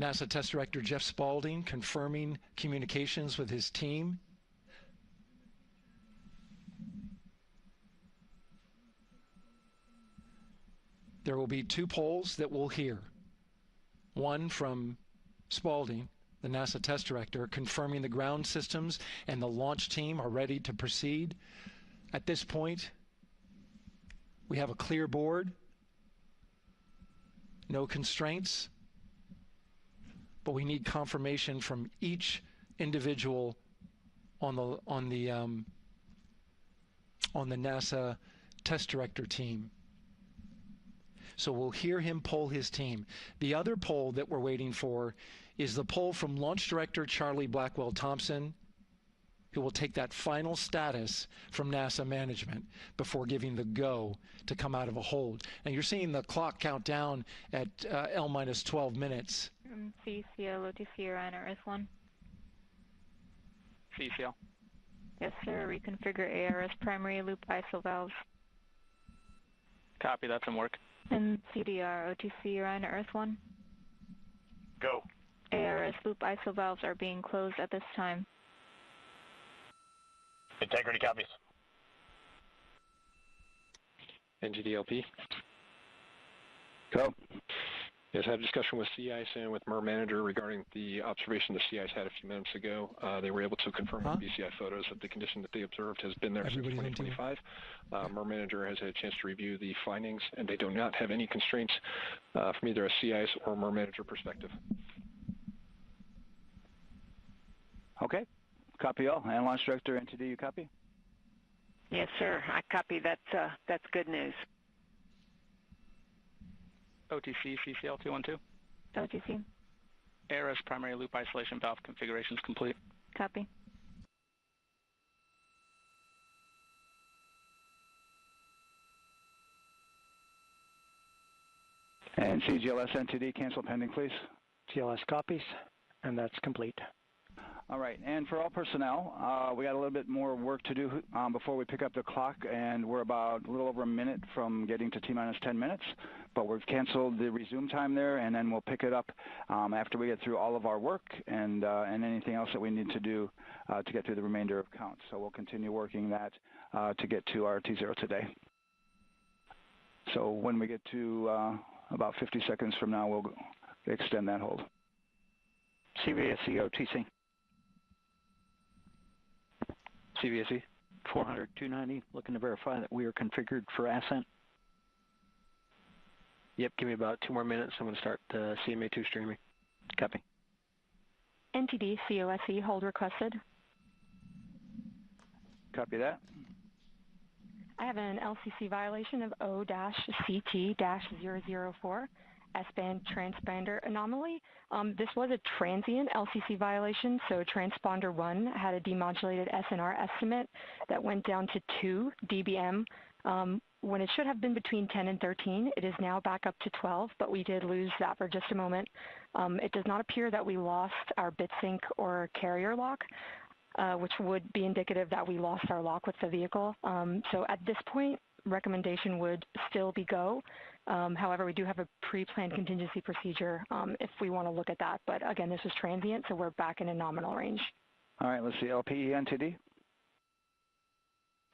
NASA Test Director Jeff Spaulding confirming communications with his team. There will be 2 polls that we'll hear. One from Spaulding, the NASA Test Director, confirming the ground systems and the launch team are ready to proceed. At this point, we have a clear board, no constraints, but we need confirmation from each individual on the NASA Test Director team. So we'll hear him poll his team. The other poll that we're waiting for is the poll from Launch Director Charlie Blackwell Thompson, who will take that final status from NASA management before giving the go to come out of a hold. And you're seeing the clock count down at L-12 minutes. CCL, OTC, Orion, RS1. CCL. Yes, sir. Reconfigure ARS primary loop ISO valves. Copy, that's in work. And CDR, OTC, Orion, RS1. Go. ARS loop ISO valves are being closed at this time. Integrity copies. NGDLP. Go. Yes, I had a discussion with Sea Ice and with MER Manager regarding the observation the Sea Ice had a few minutes ago. They were able to confirm with BCI photos that the condition that they observed has been there since 2025. MER Manager has had a chance to review the findings, and they do not have any constraints from either a Sea Ice or MER Manager perspective. Okay. Copy all. And Launch Director, NTD, you copy? Yes, sir. I copy. That's good news. OTC, CCL 212. OTC. ARS primary loop isolation valve configuration is complete. Copy. And CGLS, NTD, cancel pending, please. GLS copies, and that's complete. All right, and for all personnel, we got a little bit more work to do before we pick up the clock, and we're about a little over a minute from getting to T-minus 10 minutes, but we've canceled the resume time there, and then we'll pick it up after we get through all of our work and anything else that we need to do to get through the remainder of counts. So we'll continue working that to get to our T0 today. So when we get to about 50 seconds from now, we'll extend that hold. CVSE OTC. CVSE 400-290, looking to verify that we are configured for Ascent. Yep, give me about 2 more minutes. I'm going to start CMA2 streaming. Copy. NTD, COSE, hold requested. Copy that. I have an LCC violation of O-CT-004, S-band transponder anomaly. This was a transient LCC violation, so transponder 1 had a demodulated SNR estimate that went down to 2 dBm when it should have been between 10 and 13. It is now back up to 12, but we did lose that for just a moment. It does not appear that we lost our bit sync or carrier lock, which would be indicative that we lost our lock with the vehicle. So at this point, recommendation would still be go. However, we do have a pre-planned contingency procedure if we want to look at that. But again, this is transient, so we're back in a nominal range. All right, let's see, LPE, NTD.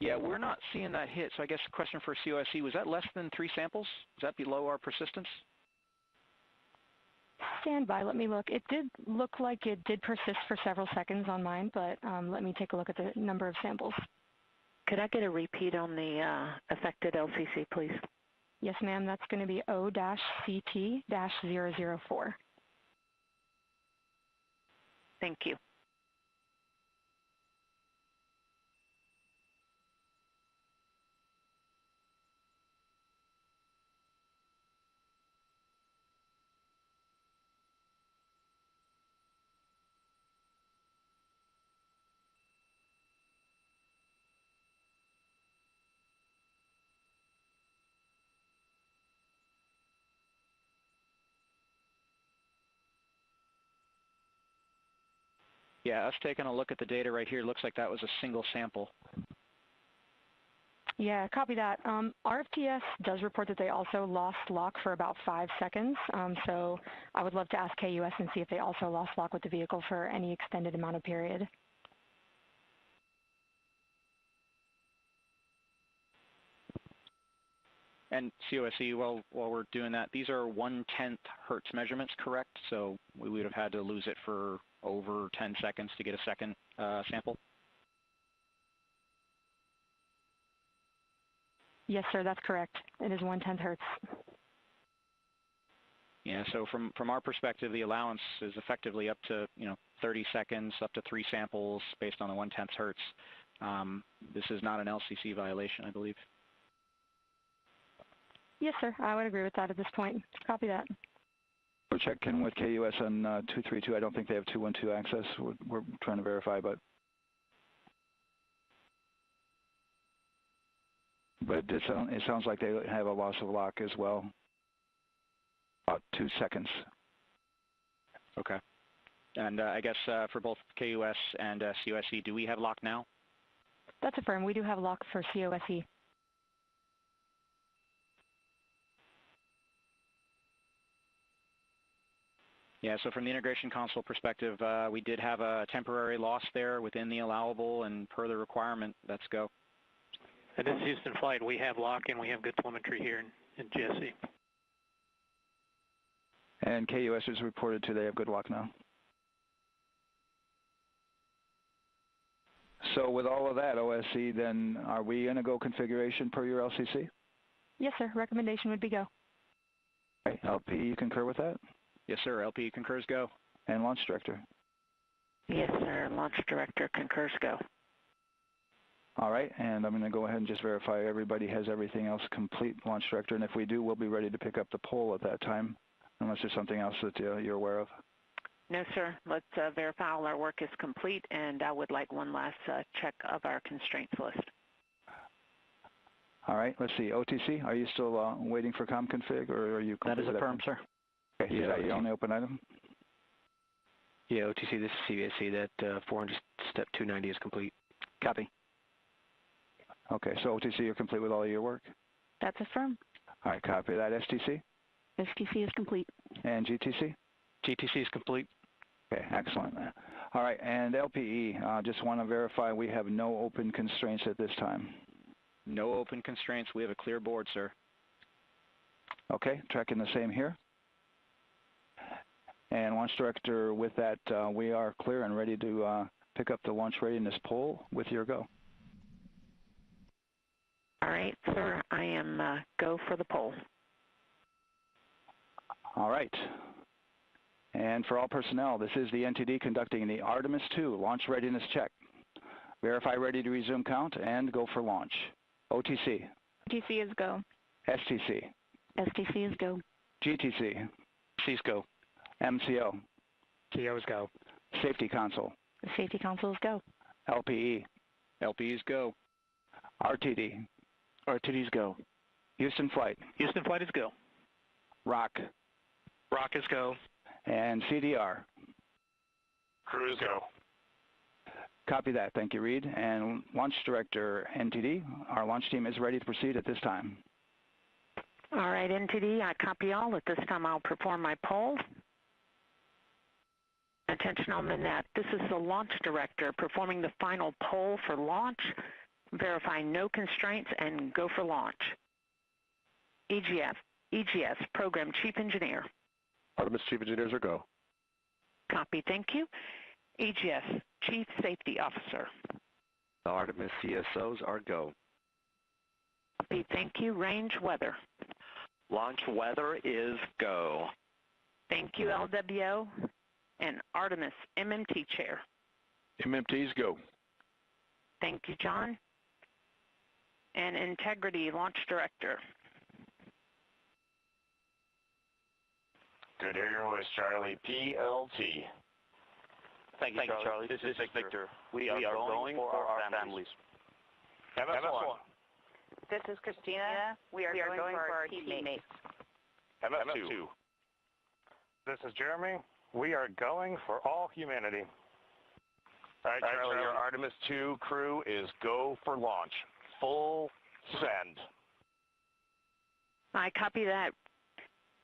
Yeah, we're not seeing that hit, so I guess the question for COSE, was that less than 3 samples? Is that below our persistence? Stand by, let me look. It did look like it did persist for several seconds on mine, but let me take a look at the number of samples. Could I get a repeat on the affected LCC, please? Yes, ma'am, that's going to be O-CT-004. Thank you. Yeah, us taking a look at the data right here, looks like that was a single sample. Yeah, copy that. RFTS does report that they also lost lock for about 5 seconds. So I would love to ask KUS and see if they also lost lock with the vehicle for any extended amount of period. And COSE, while we're doing that, these are 1/10 hertz measurements, correct? So we would have had to lose it for over 10 seconds to get a second sample? Yes, sir, that's correct. It is 1/10 hertz. Yeah, so from our perspective, the allowance is effectively up to 30 seconds, up to 3 samples based on the 1/10 hertz. This is not an LCC violation, I believe. Yes, sir. I would agree with that at this point. Copy that. We're checking with KUS on 232. I don't think they have 212 access. We're trying to verify, but it sounds like they have a loss of lock as well. About 2 seconds. Okay. And I guess for both KUS and COSE, do we have lock now? That's affirmed. We do have lock for COSE. Yeah, so from the integration console perspective, we did have a temporary loss there within the allowable, and per the requirement, let's go. And this is Houston Flight. We have lock and we have good telemetry here in GSE. And KUS is reported to they have good lock now. So with all of that, OSC, then are we in a go configuration per your LCC? Yes, sir. Recommendation would be go. Okay. LP, you concur with that? Yes, sir. LP concurs go. And Launch Director? Yes, sir. Launch Director concurs go. All right, and I'm going to go ahead and just verify everybody has everything else complete, Launch Director, and if we do, we'll be ready to pick up the poll at that time, unless there's something else that you're aware of. No, sir. Let's verify all our work is complete, and I would like one last check of our constraints list. All right, let's see. OTC, are you still waiting for ComConfig, or are you complete? That is affirmed, sir. Okay, yeah, is that your only open item? Yeah, OTC, this is CVSC. That 400 step 290 is complete. Copy. Okay, so OTC, you're complete with all of your work? That's affirmed. All right, copy that. STC? STC is complete. And GTC? GTC is complete. Okay, excellent. All right, and LPE, just want to verify we have no open constraints at this time. No open constraints. We have a clear board, sir. Okay, tracking the same here. And Launch Director, with that, we are clear and ready to pick up the launch readiness poll with your go. All right, sir. I am go for the poll. All right. And for all personnel, this is the NTD conducting the Artemis II launch readiness check. Verify ready to resume count and go for launch. OTC. OTC is go. STC. STC is go. GTC. C's go. MCO. CO is go. Safety Console. The Safety Console is go. LPE. LPE is go. RTD. RTD's go. Houston Flight. Houston Flight is go. ROC. ROC is go. And CDR. Crew is go. Copy that. Thank you, Reed. And Launch Director, NTD, our launch team is ready to proceed at this time. All right, NTD, I copy all. At this time, I'll perform my poll. Attention on the net. This is the Launch Director performing the final poll for launch, verifying no constraints, and go for launch. EGS, Program Chief Engineer. Artemis Chief Engineers are go. Copy, thank you. EGS, Chief Safety Officer. The Artemis CSOs are go. Copy, thank you. Range Weather. Launch weather is go. Thank you, LWO. And Artemis MMT Chair. MMTs go. Thank you, John. And Integrity Launch Director. Good Air Voice Charlie, PLT. Thank you, Charlie. This is Victor. We are going for our families. MS1. This is Christina. We are going for our teammates. MS2. This is Jeremy. We are going for all humanity. All right, Charlie, your Artemis II crew is go for launch. Full send. I copy that.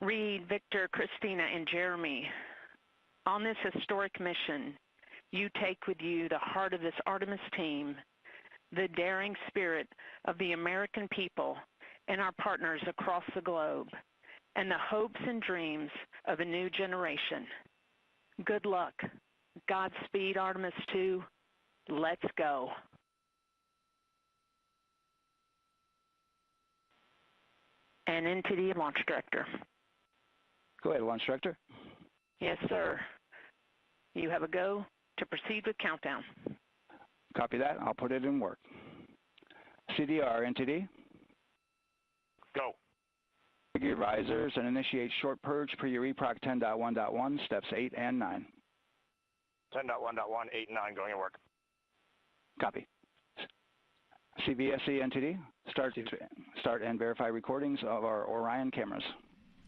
Reed, Victor, Christina, and Jeremy. On this historic mission, you take with you the heart of this Artemis team, the daring spirit of the American people and our partners across the globe, and the hopes and dreams of a new generation. Good luck. Godspeed, Artemis II. Let's go. And NTD Launch Director. Go ahead, Launch Director. Yes, sir. You have a go to proceed with countdown. Copy that. I'll put it in work. CDR, NTD. Go. Your risers and initiate short purge per your EPROC 10.1.1, steps 8 and 9. 10.1.1, 8 and 9 going to work. Copy. CVSE NTD, start and verify recordings of our Orion cameras.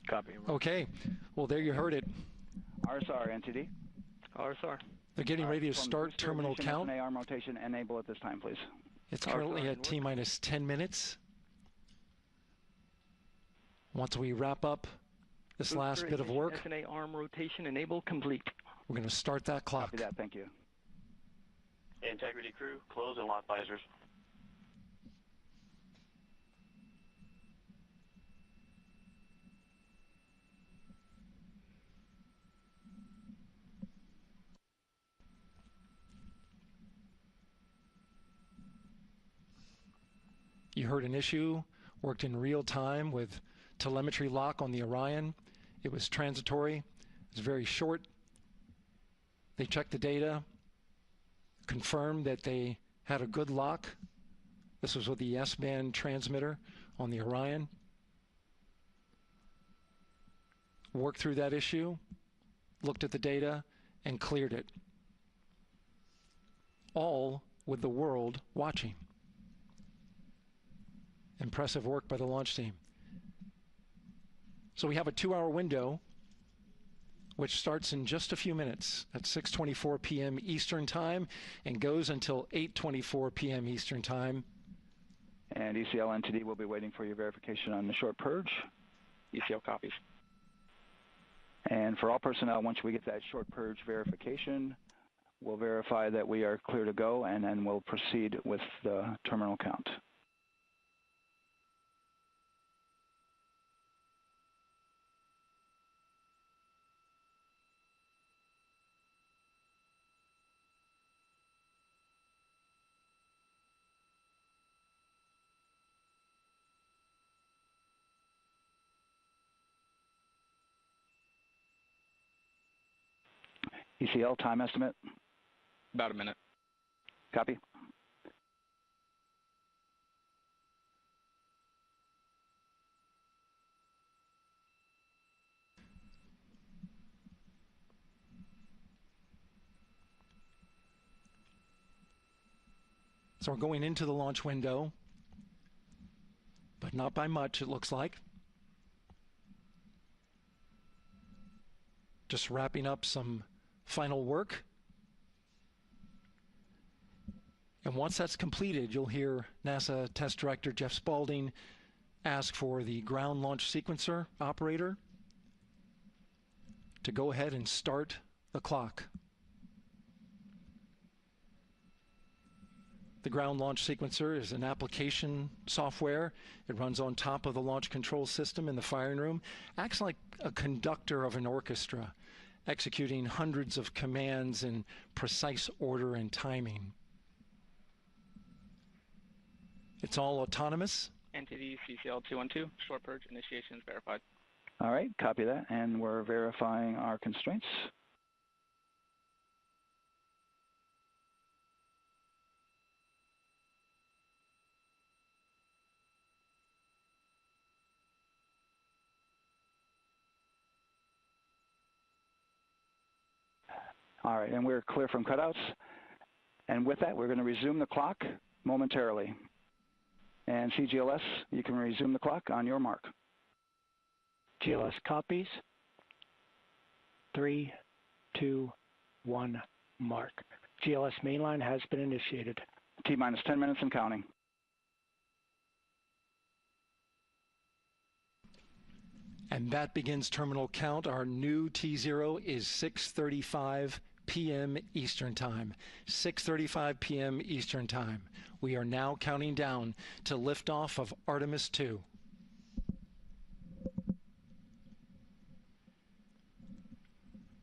Copy. Okay. Well, there you heard it. RSR NTD. RSR. They're getting ready to start terminal count. Arm rotation enable at this time, please. It's currently at T-minus 10 minutes. Once we wrap up this last bit of work, SNA arm rotation enable complete. We're going to start that clock. Copy that. Thank you. Integrity crew, close and lock visors. You heard an issue, worked in real time with telemetry lock on the Orion. It was transitory. It was very short. They checked the data, confirmed that they had a good lock. This was with the S-band transmitter on the Orion. Worked through that issue, looked at the data, and cleared it. All with the world watching. Impressive work by the launch team. So we have a 2-hour window, which starts in just a few minutes at 6:24 p.m. Eastern Time and goes until 8:24 p.m. Eastern Time. And ECL NTD will be waiting for your verification on the short purge. ECL copies. And for all personnel, once we get that short purge verification, we'll verify that we are clear to go, and then we'll proceed with the terminal count. ECL time estimate? About a minute. Copy. So we're going into the launch window, but not by much, it looks like. Just wrapping up some final work. And once that's completed, you'll hear NASA Test Director Jeff Spaulding ask for the ground launch sequencer operator to go ahead and start the clock. The ground launch sequencer is an application software. It runs on top of the launch control system in the firing room, acts like a conductor of an orchestra, executing hundreds of commands in precise order and timing. It's all autonomous. NTD CCL 212, short purge initiation is verified. All right, copy that, and we're verifying our constraints. All right, and we're clear from cutouts. And with that, we're going to resume the clock momentarily. And CGLS, you can resume the clock on your mark. GLS copies. 3, 2, 1, mark. GLS mainline has been initiated. T-minus 10 minutes and counting. And that begins terminal count. Our new T0 is 6:35 p.m. Eastern Time. 6:35 p.m. Eastern Time. We are now counting down to liftoff of Artemis II.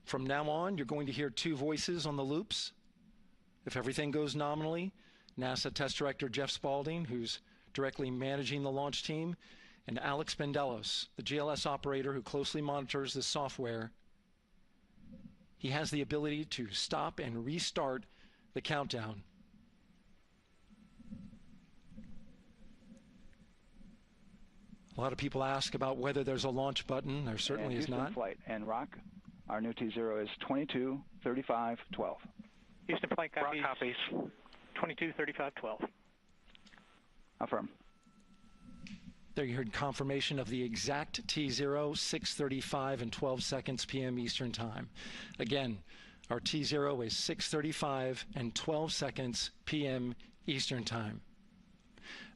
From now on, you're going to hear two voices on the loops. If everything goes nominally, NASA Test Director Jeff Spaulding, who's directly managing the launch team, and Alex Bendelos, the GLS operator who closely monitors the software. He has the ability to stop and restart the countdown. A lot of people ask about whether there's a launch button. There certainly is not. Flight and Rock, our new T0 is 223512. Houston flight copies. Rock copies. 223512. Affirm. There you heard confirmation of the exact T0, 6:35 and 12 seconds p.m. Eastern Time. Again, our T0 is 6:35 and 12 seconds p.m. Eastern Time.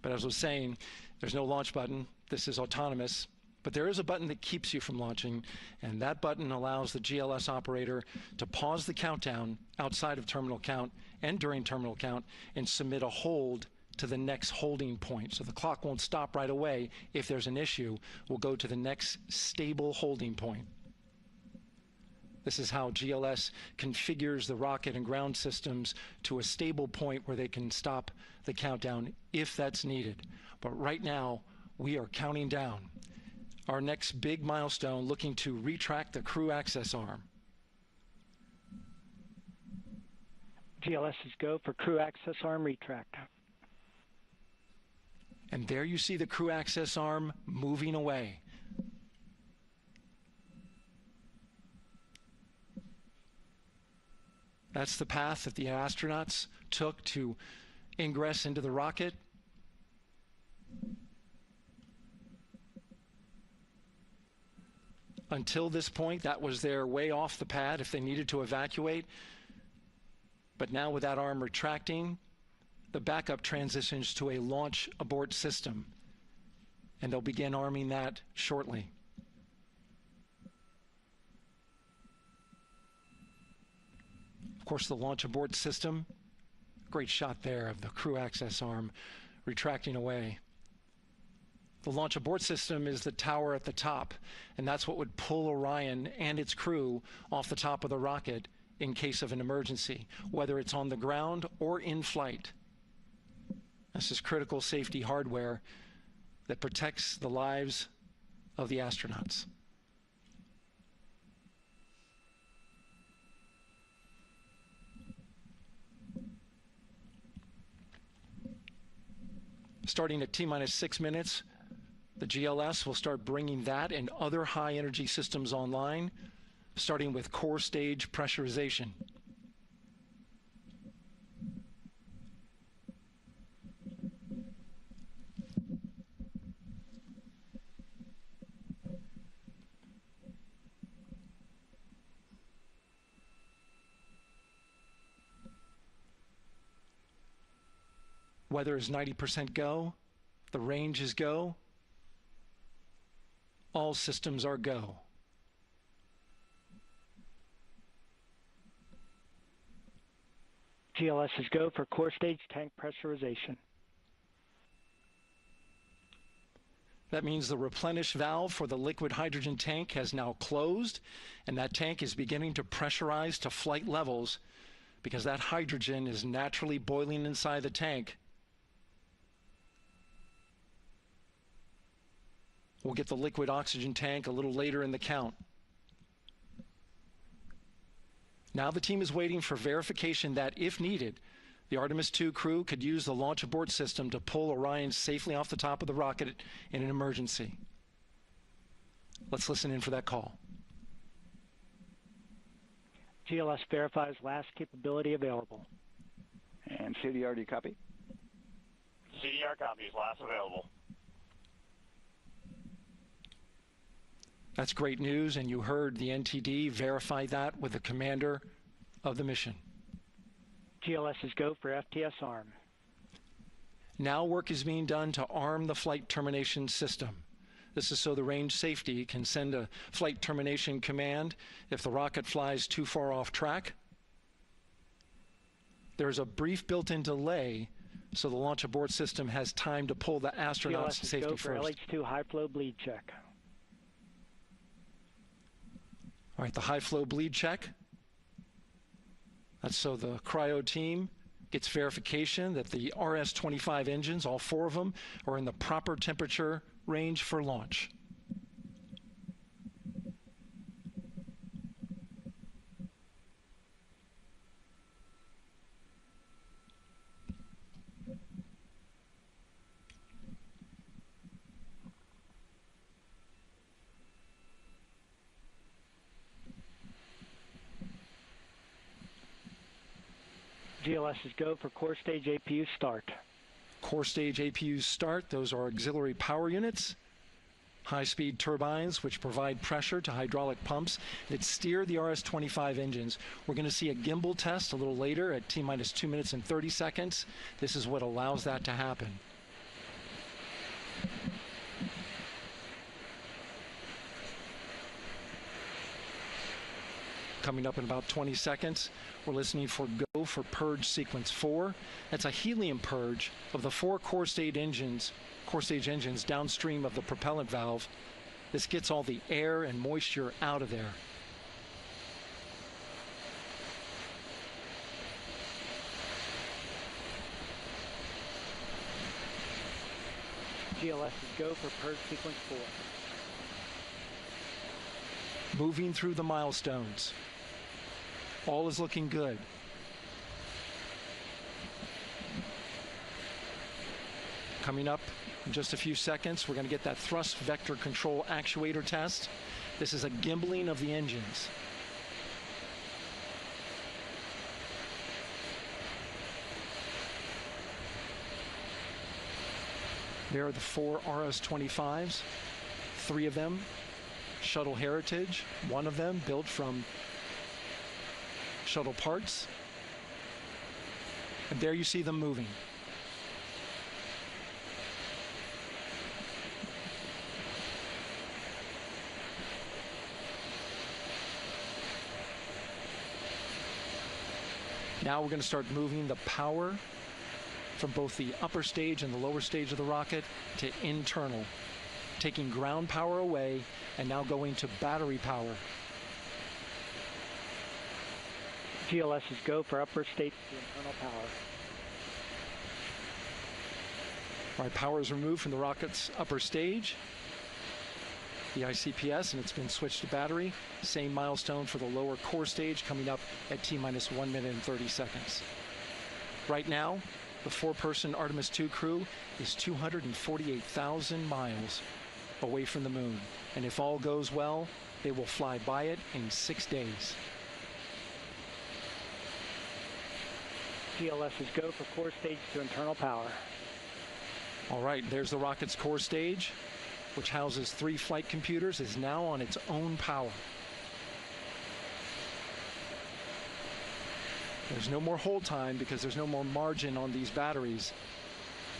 But as I was saying, there's no launch button. This is autonomous. But there is a button that keeps you from launching, and that button allows the GLS operator to pause the countdown outside of terminal count and during terminal count and submit a hold to the next holding point. So the clock won't stop right away. If there's an issue, we'll go to the next stable holding point. This is how GLS configures the rocket and ground systems to a stable point where they can stop the countdown if that's needed. But right now, we are counting down. Our next big milestone, looking to retract the crew access arm. GLS is go for crew access arm retract. And there you see the crew access arm moving away. That's the path that the astronauts took to ingress into the rocket. Until this point, that was their way off the pad if they needed to evacuate. But now with that arm retracting, the backup transitions to a launch abort system, and they'll begin arming that shortly. Of course, the launch abort system, great shot there of the crew access arm retracting away. The launch abort system is the tower at the top, and that's what would pull Orion and its crew off the top of the rocket in case of an emergency, whether it's on the ground or in flight. This is critical safety hardware that protects the lives of the astronauts. Starting at T-minus 6 minutes, the GLS will start bringing that and other high-energy systems online, starting with core stage pressurization. Weather is 90% go. The range is go. All systems are go. GLS is go for core stage tank pressurization. That means the replenish valve for the liquid hydrogen tank has now closed, and that tank is beginning to pressurize to flight levels because that hydrogen is naturally boiling inside the tank. We'll get the liquid oxygen tank a little later in the count. Now the team is waiting for verification that, if needed, the Artemis II crew could use the launch abort system to pull Orion safely off the top of the rocket in an emergency. Let's listen in for that call. GLS verifies last capability available. And CDR, do you copy? CDR copies, last available. That's great news, and you heard the NTD verify that with the commander of the mission. GLS is go for FTS arm. Now work is being done to arm the flight termination system. This is so the range safety can send a flight termination command if the rocket flies too far off track. There's a brief built-in delay, so the launch abort system has time to pull the astronauts to safety first. GLS is go for LH2 high flow bleed check. All right, the high flow bleed check. That's so the cryo team gets verification that the RS-25 engines, all 4 of them, are in the proper temperature range for launch. GLS is go for core stage APU start. Core stage APUs start. Those are auxiliary power units, high-speed turbines which provide pressure to hydraulic pumps that steer the RS-25 engines. We're going to see a gimbal test a little later at T-minus 2 minutes and 30 seconds. This is what allows that to happen. Coming up in about 20 seconds, we're listening for go for purge sequence 4. That's a helium purge of the 4 core stage engines downstream of the propellant valve. This gets all the air and moisture out of there. GLS is go for purge sequence 4. Moving through the milestones. All is looking good. Coming up in just a few seconds, we're going to get that thrust vector control actuator test. This is a gimbaling of the engines. There are the 4 RS-25s, 3 of them shuttle heritage, 1 of them built from shuttle parts. And there you see them moving. Now we're going to start moving the power from both the upper stage and the lower stage of the rocket to internal, taking ground power away and now going to battery power. GLS is go for upper stage to internal power. All right, power is removed from the rocket's upper stage, the ICPS, and it's been switched to battery. Same milestone for the lower core stage coming up at T-minus 1 minute and 30 seconds. Right now, the 4-person Artemis II crew is 248,000 miles away from the moon. And if all goes well, they will fly by it in 6 days. GLS is go for core stage to internal power. All right, there's the rocket's core stage, which houses 3 flight computers, is now on its own power. There's no more hold time because there's no more margin on these batteries.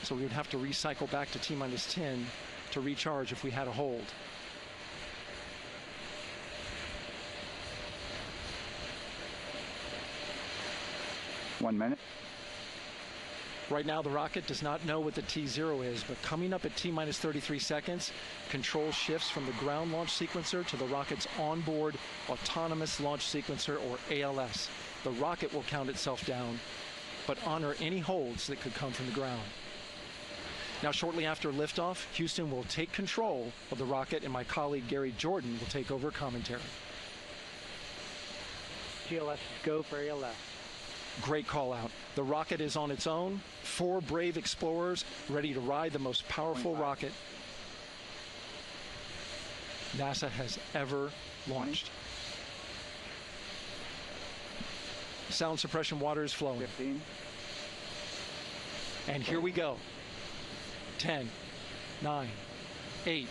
So we would have to recycle back to T-minus 10 to recharge if we had a hold. One minute. Right now, the rocket does not know what the T0 is, but coming up at T-minus 33 seconds, control shifts from the ground launch sequencer to the rocket's onboard autonomous launch sequencer, or ALS. The rocket will count itself down, but honor any holds that could come from the ground. Now, shortly after liftoff, Houston will take control of the rocket, and my colleague Gary Jordan will take over commentary. GLS is go for ALS. Great call out. The rocket is on its own. 4 brave explorers ready to ride the most powerful rocket NASA has ever launched. Sound suppression water is flowing. 15. And here we go. 10, 9, 8,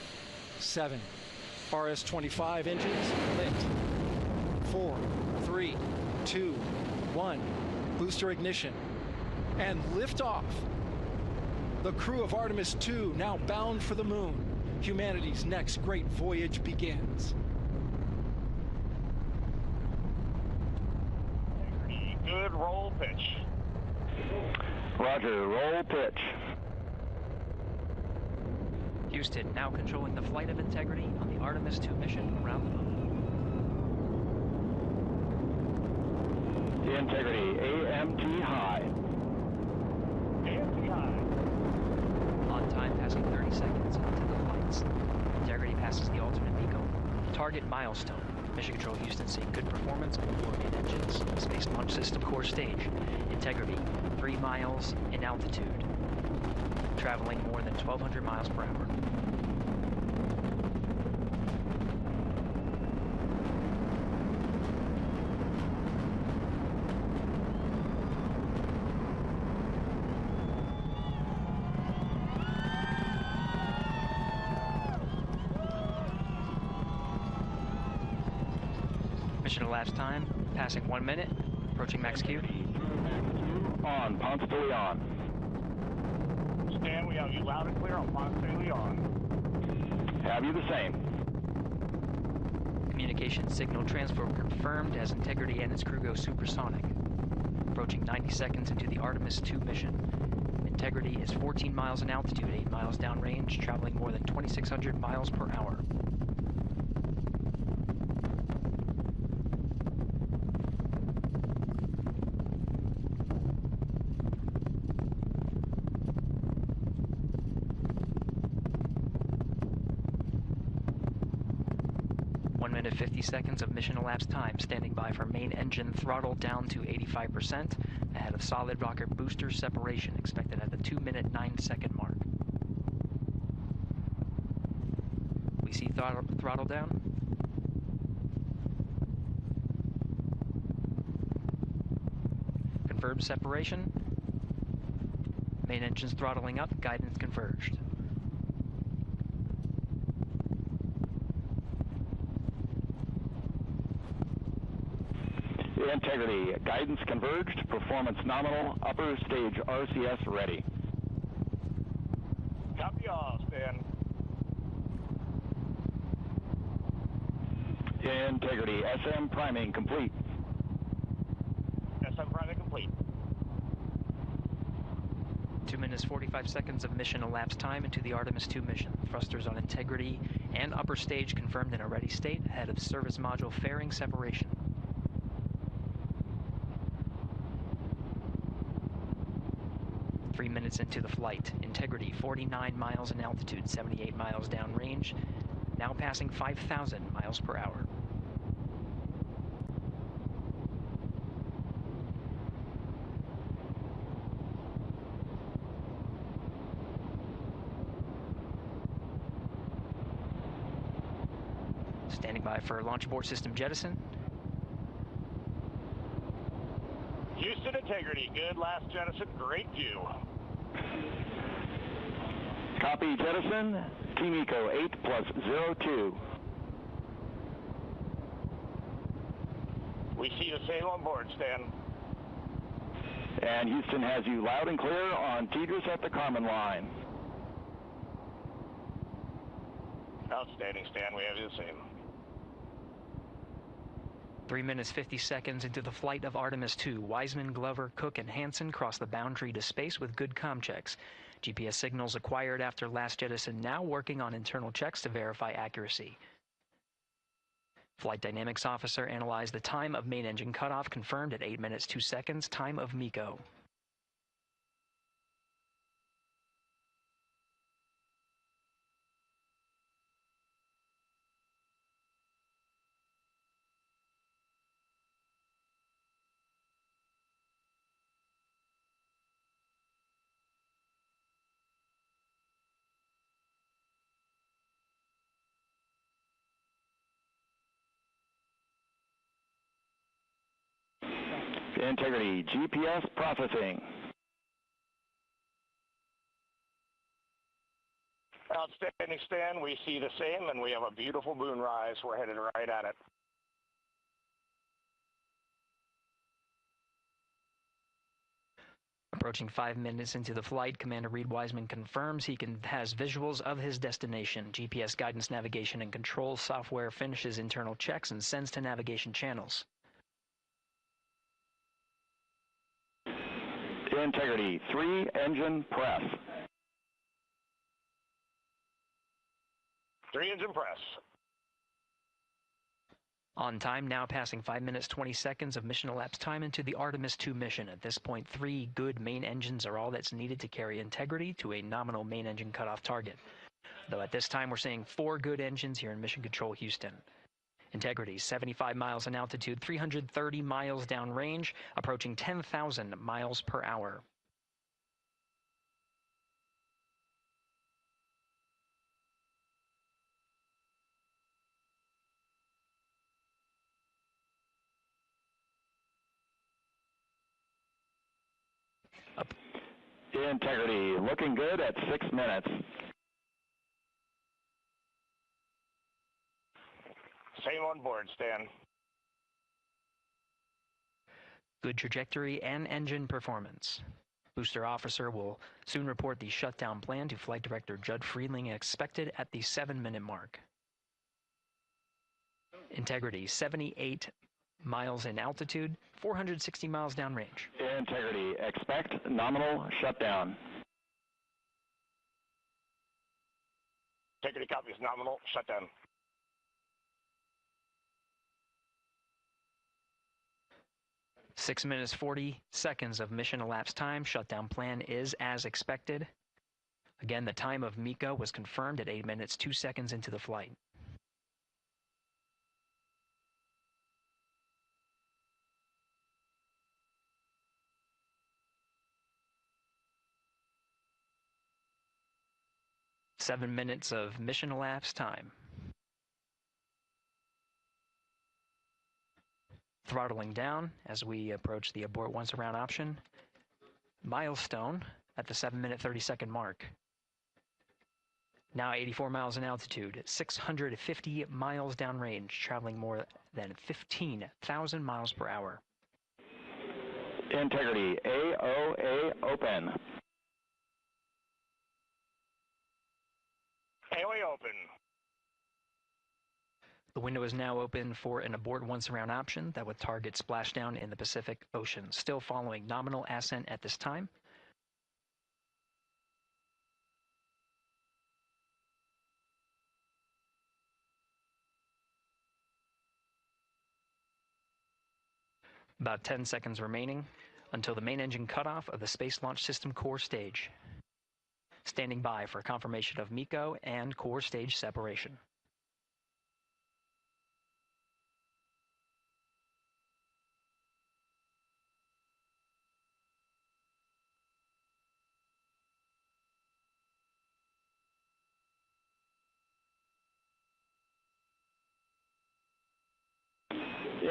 7. RS-25 engines lit. 4, 3, 2, 1. Booster ignition. And liftoff. The crew of Artemis II now bound for the moon. Humanity's next great voyage begins. Good roll pitch. Roger, roll pitch. Houston now controlling the flight of integrity on the Artemis II mission around the moon. Integrity, AMT high. AMT high. On time passing 30 seconds into the flights. Integrity passes the alternate MECO. Target milestone. Mission Control Houston seeing good performance on 4 main engines. Space Launch System core stage. Integrity, 3 miles in altitude. Traveling more than 1,200 miles per hour. Mission elapsed time, passing 1 minute, approaching max Q. On, Ponce de Leon. Stan, we have you loud and clear on Ponce de Leon. Have you the same? Communication signal transfer confirmed as Integrity and its crew go supersonic. Approaching 90 seconds into the Artemis II mission. Integrity is 14 miles in altitude, 8 miles downrange, traveling more than 2,600 miles per hour. Minute 50 seconds of mission elapsed time, standing by for main engine throttle down to 85%, ahead of solid rocket booster separation, expected at the 2-minute 9-second mark. We see throttle down. Confirmed separation. Main engines throttling up, guidance converged. Integrity, guidance converged, performance nominal, upper stage RCS ready. Copy all, Stan. Integrity, SM priming complete. SM priming complete. 2 minutes 45 seconds of mission elapsed time into the Artemis II mission. Thrusters on Integrity and upper stage confirmed in a ready state, ahead of service module fairing separation. 3 minutes into the flight. Integrity, 49 miles in altitude, 78 miles downrange, now passing 5,000 miles per hour. Standing by for launch abort system jettison. Houston Integrity, good last jettison, great view. Copy jettison, Team Eco 8+02. We see the same on board, Stan. And Houston has you loud and clear on Tigris at the Carmen line. Outstanding, Stan, we have you the same. 3 minutes 50 seconds into the flight of Artemis II, Wiseman, Glover, Cook, and Hansen cross the boundary to space with good comm checks. GPS signals acquired after last jettison now working on internal checks to verify accuracy. Flight Dynamics Officer analyzed the time of main engine cutoff, confirmed at 8 minutes 2 seconds, time of MECO. Integrity, GPS processing. Outstanding, Stan, we see the same, and we have a beautiful moonrise. We're headed right at it. Approaching 5 minutes into the flight, Commander Reed Wiseman confirms he has visuals of his destination. GPS guidance, navigation, and control software finishes internal checks and sends to navigation channels. Integrity, 3 engine press. 3 engine press. On time, now passing 5 minutes 20 seconds of mission elapsed time into the Artemis II mission. At this point, 3 good main engines are all that's needed to carry Integrity to a nominal main engine cutoff target. Though at this time, we're seeing 4 good engines here in Mission Control Houston. Integrity, 75 miles in altitude, 330 miles downrange, approaching 10,000 miles per hour. Integrity, looking good at 6 minutes. Same on board, Stan. good trajectory and engine performance. Booster officer will soon report the shutdown plan to Flight Director Judd Friedling, expected at the 7-minute mark. Integrity, 78 miles in altitude, 460 miles downrange. Integrity, expect nominal shutdown. Integrity copies nominal shutdown. Six minutes, 40 seconds of mission elapsed time. Shutdown plan is as expected. Again, the time of MECO was confirmed at 8 minutes, 2 seconds into the flight. Seven minutes of mission elapsed time. Throttling down as we approach the abort once around option. Milestone at the 7-minute, 30-second mark. Now 84 miles in altitude, 650 miles downrange, traveling more than 15,000 miles per hour. Integrity, AOA open. AOA open. The window is now open for an abort once around option that would target splashdown in the Pacific Ocean. Still following nominal ascent at this time. About 10 seconds remaining until the main engine cutoff of the Space Launch System core stage. Standing by for confirmation of MECO and core stage separation.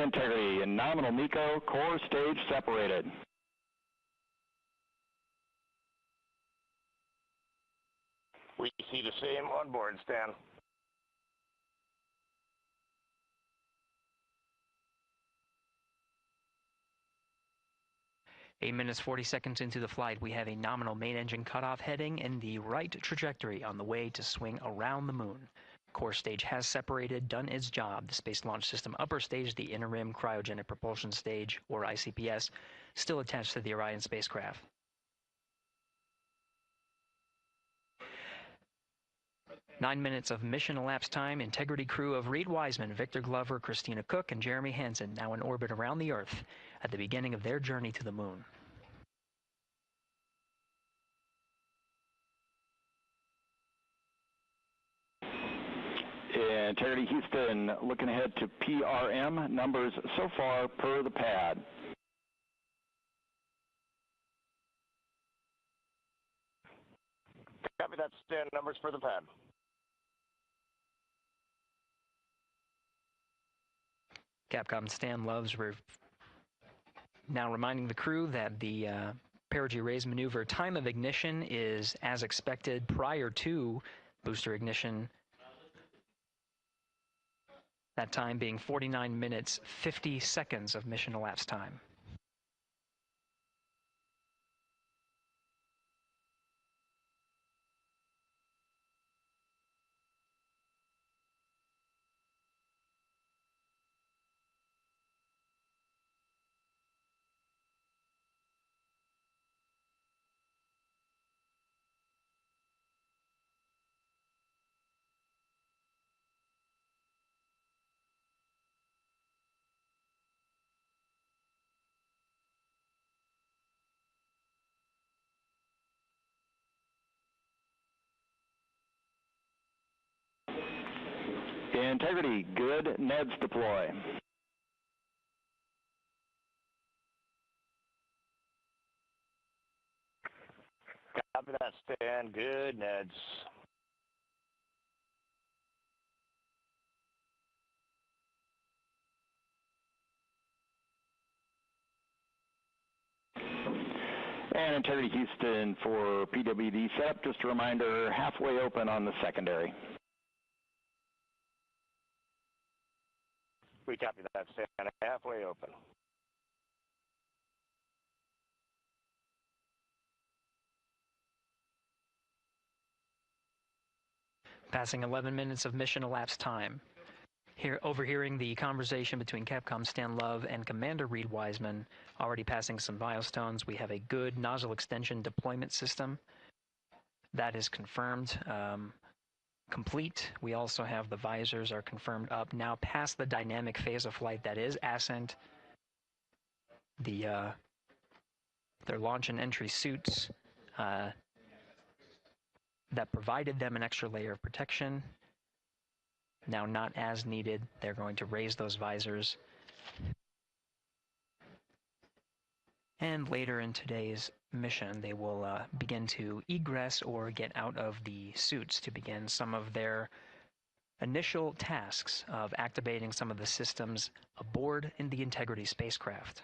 Integrity and nominal MECO, core stage separated. We see the same on board, Stan. Eight minutes, 40 seconds into the flight, we have a nominal main engine cutoff heading in the right trajectory on the way to swing around the moon. Core stage has separated, done its job. The Space Launch System upper stage, the Interim Cryogenic Propulsion Stage, or ICPS, still attached to the Orion spacecraft. Nine minutes of mission elapsed time. Integrity crew of Reed Wiseman, Victor Glover, Christina Cook, and Jeremy Hansen now in orbit around the Earth at the beginning of their journey to the moon. Integrity Houston, looking ahead to PRM numbers so far per the pad. Copy that, Stan. Numbers for the pad. Capcom Stan Loves now reminding the crew that the perigee raise maneuver time of ignition is as expected prior to booster ignition. That time being 49 minutes, 50 seconds of mission elapsed time. Integrity, good. NEDS deploy. Copy that, Stan. Good, Neds. And Integrity Houston for PWD setup. Just a reminder, halfway open on the secondary. We copy that, Stan. Halfway open. passing 11 minutes of mission elapsed time. Here, overhearing the conversation between Capcom Stan Love and Commander Reed Wiseman, already passing some milestones. We have a good nozzle extension deployment system. That is confirmed, complete. We also have the visors are confirmed up, now past the dynamic phase of flight, that is Ascent. Their launch and entry suits that provided them an extra layer of protection. Now not as needed. They're going to raise those visors. And later in today's mission, they will begin to egress or get out of the suits to begin some of their initial tasks of activating some of the systems aboard in the Integrity spacecraft.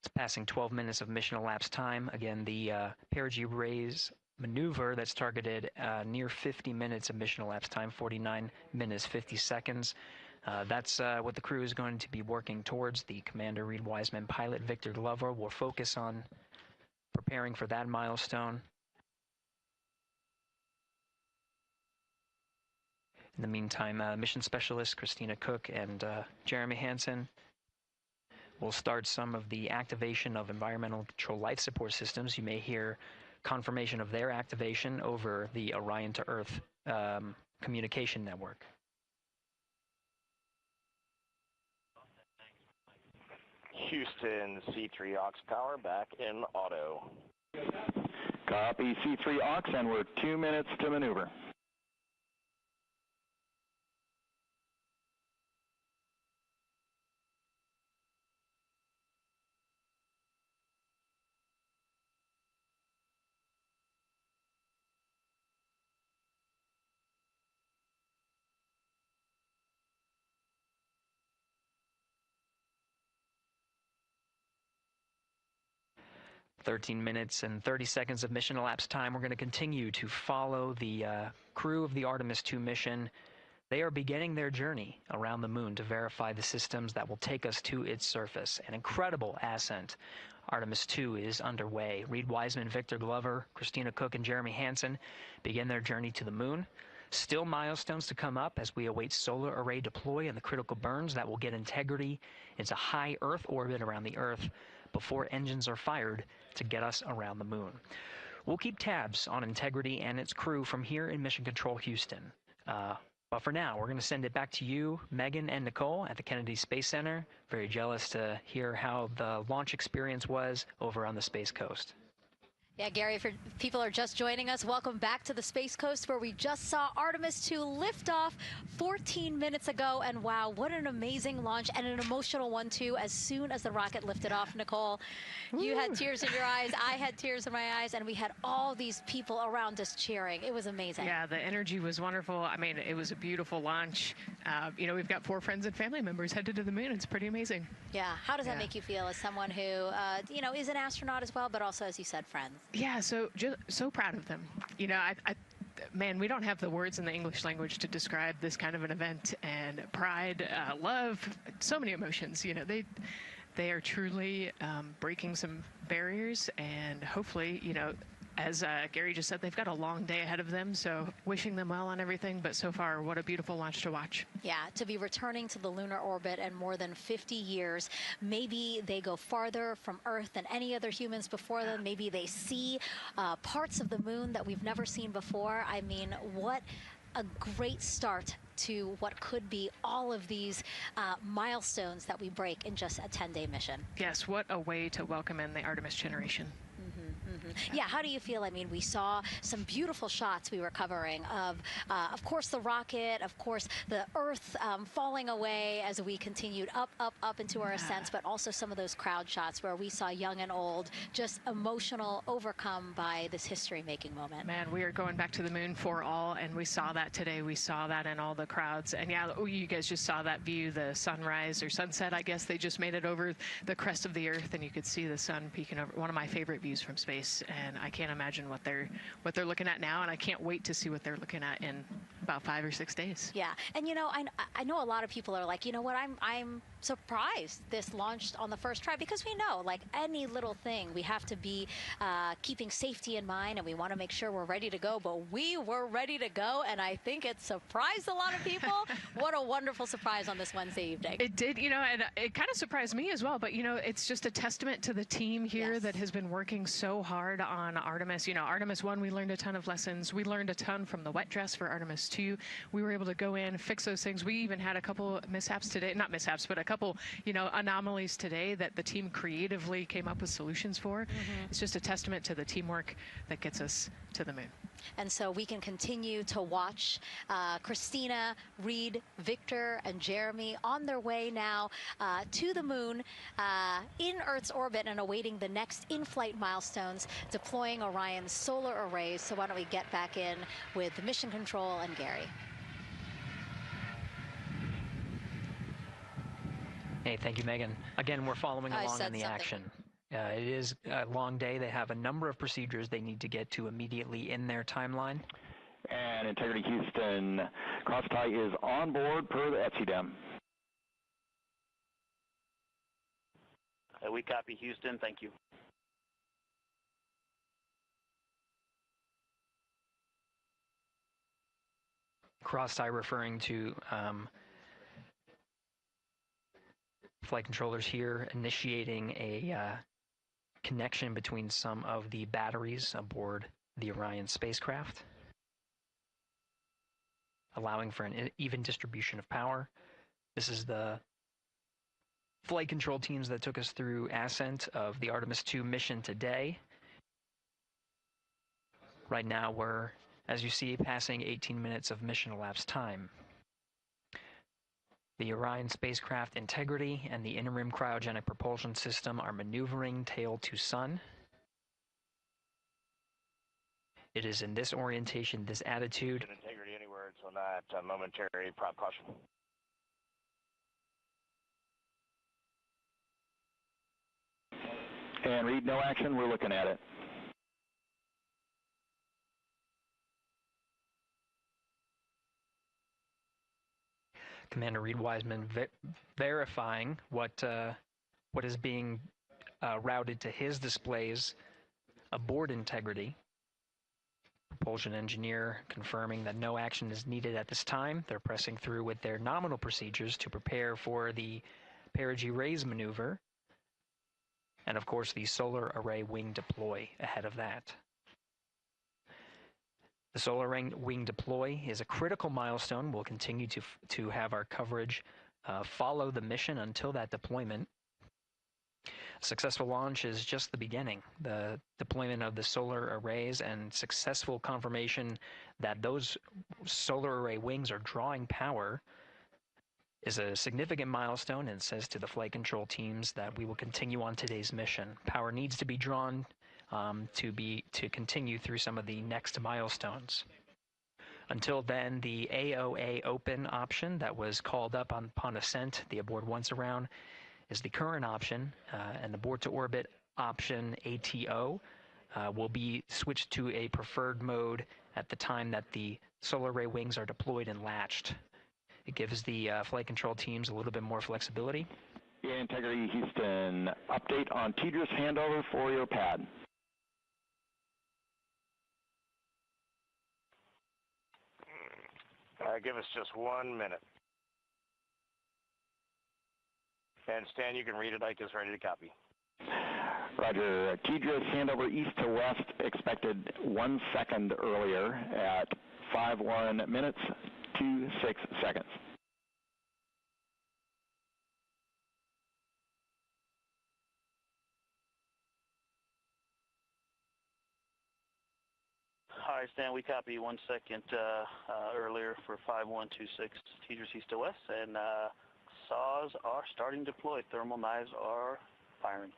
It's passing 12 minutes of mission elapsed time. Again, the perigee raise maneuver that's targeted near 50 minutes of mission elapsed time, 49 minutes, 50 seconds. That's what the crew is going to be working towards. The Commander Reed Wiseman, pilot Victor Glover will focus on preparing for that milestone. In the meantime, mission specialist Christina Cook and Jeremy Hansen will start some of the activation of environmental control life support systems. You may hear confirmation of their activation over the Orion to Earth communication network. Houston, C3 aux power back in auto. Copy C3 aux, and we're 2 minutes to maneuver. "13 minutes and 30 seconds of mission elapsed time. We're going to continue to follow the crew of the Artemis II mission. They are beginning their journey around the moon to verify the systems that will take us to its surface. An incredible ascent. Artemis II is underway. Reed Wiseman, Victor Glover, Christina Cook, and Jeremy Hansen begin their journey to the moon. Still milestones to come up as we await solar array deploy and the critical burns that will get Integrity into high Earth orbit around the Earth before engines are fired to get us around the moon. We'll keep tabs on Integrity and its crew from here in Mission Control Houston. But for now, we're going to send it back to you, Megan and Nicole at the Kennedy Space Center. Very jealous to hear how the launch experience was over on the Space Coast. Yeah, Gary, if people are just joining us, welcome back to the Space Coast, where we just saw Artemis II lift off 14 minutes ago. And wow, what an amazing launch, and an emotional one, too, as soon as the rocket lifted off. Nicole, you had tears in your eyes, I had tears in my eyes, and we had all these people around us cheering. It was amazing. Yeah, the energy was wonderful. I mean, it was a beautiful launch. You know, we've got 4 friends and family members headed to the moon. It's pretty amazing. Yeah, how does that make you feel as someone who, you know, is an astronaut as well, but also, as you said, friends? Yeah, so proud of them. You know, man, we don't have the words in the English language to describe this kind of an event, and pride, love, so many emotions. You know, they are truly breaking some barriers, and hopefully, you know, as Gary just said, they've got a long day ahead of them, so wishing them well on everything. But so far, what a beautiful launch to watch. Yeah, to be returning to the lunar orbit in more than 50 years. Maybe they go farther from Earth than any other humans before them. Maybe they see parts of the moon that we've never seen before. I mean, what a great start to what could be all of these milestones that we break in just a 10-day mission. Yes, what a way to welcome in the Artemis generation. Yeah, how do you feel? I mean, we saw some beautiful shots we were covering of course, the rocket, of course, the Earth falling away as we continued up into our ascents, but also some of those crowd shots where we saw young and old, just emotional, overcome by this history-making moment. Man, we are going back to the moon for all, and we saw that today. We saw that in all the crowds. And yeah, you guys just saw that view, the sunrise or sunset, I guess. They just made it over the crest of the Earth, and you could see the sun peeking over. One of my favorite views from space. And I can't imagine what they're looking at now, and I can't wait to see what they're looking at in about 5 or 6 days. Yeah, and you know, I know a lot of people are like, you know what, I'm surprised this launched on the first try, because we know, like any little thing, we have to be keeping safety in mind, and we want to make sure we're ready to go. But we were ready to go, and I think it surprised a lot of people. What a wonderful surprise on this Wednesday evening. It did, and it kind of surprised me as well. But, it's just a testament to the team here that has been working so hard on Artemis. Artemis 1, we learned a ton of lessons. We learned a ton from the wet dress for Artemis 2. We were able to go in, fix those things. We even had a couple mishaps today, not mishaps, but a couple, anomalies today that the team creatively came up with solutions for. It's just a testament to the teamwork that gets us to the moon. And so we can continue to watch Christina, Reed, Victor, and Jeremy on their way now to the moon in Earth's orbit and awaiting the next in-flight milestones, deploying Orion's solar arrays. So why don't we get back in with Mission Control and Gary. Hey, thank you, Megan. Again, we're following along in the action. It is a long day. They have a number of procedures they need to get to immediately in their timeline. And Integrity Houston, CrossTie is on board per the ETSI-DEM. We copy Houston. Thank you. CrossTie referring to flight controllers here initiating a connection between some of the batteries aboard the Orion spacecraft, allowing for an even distribution of power. This is the flight control teams that took us through Ascent of the Artemis II mission today. Right now we're, as you see, passing 18 minutes of mission elapsed time. The Orion spacecraft integrity and the in-rim cryogenic propulsion system are maneuvering tail to sun. It is in this orientation, this attitude. Integrity anywhere until not momentary prop caution. And Reed, no action. We're looking at it. Commander Reed Wiseman verifying what is being routed to his displays aboard Integrity. Propulsion engineer confirming that no action is needed at this time. They're pressing through with their nominal procedures to prepare for the perigee raise maneuver. And of course the solar array wing deploy ahead of that. The solar wing deploy is a critical milestone. We'll continue to have our coverage follow the mission until that deployment. A successful launch is just the beginning. The deployment of the solar arrays and successful confirmation that those solar array wings are drawing power is a significant milestone, and says to the flight control teams that we will continue on today's mission. Power needs to be drawn to continue through some of the next milestones. Until then, the AOA open option that was called up upon ascent, the aboard once around, is the current option, and the board to orbit option ATO will be switched to a preferred mode at the time that the solar array wings are deployed and latched. It gives the flight control teams a little bit more flexibility. Integrity Houston, update on TDRS handover for your pad. Give us just 1 minute. And Stan, you can read it. Ike is ready to copy. Roger. TDRS handover east to west expected 1 second earlier at 5:1 minutes 26 seconds. Hi, Stan. We copy 1 second earlier for 5126 TDRS east to west, and saws are starting to deploy. Thermal knives are firing.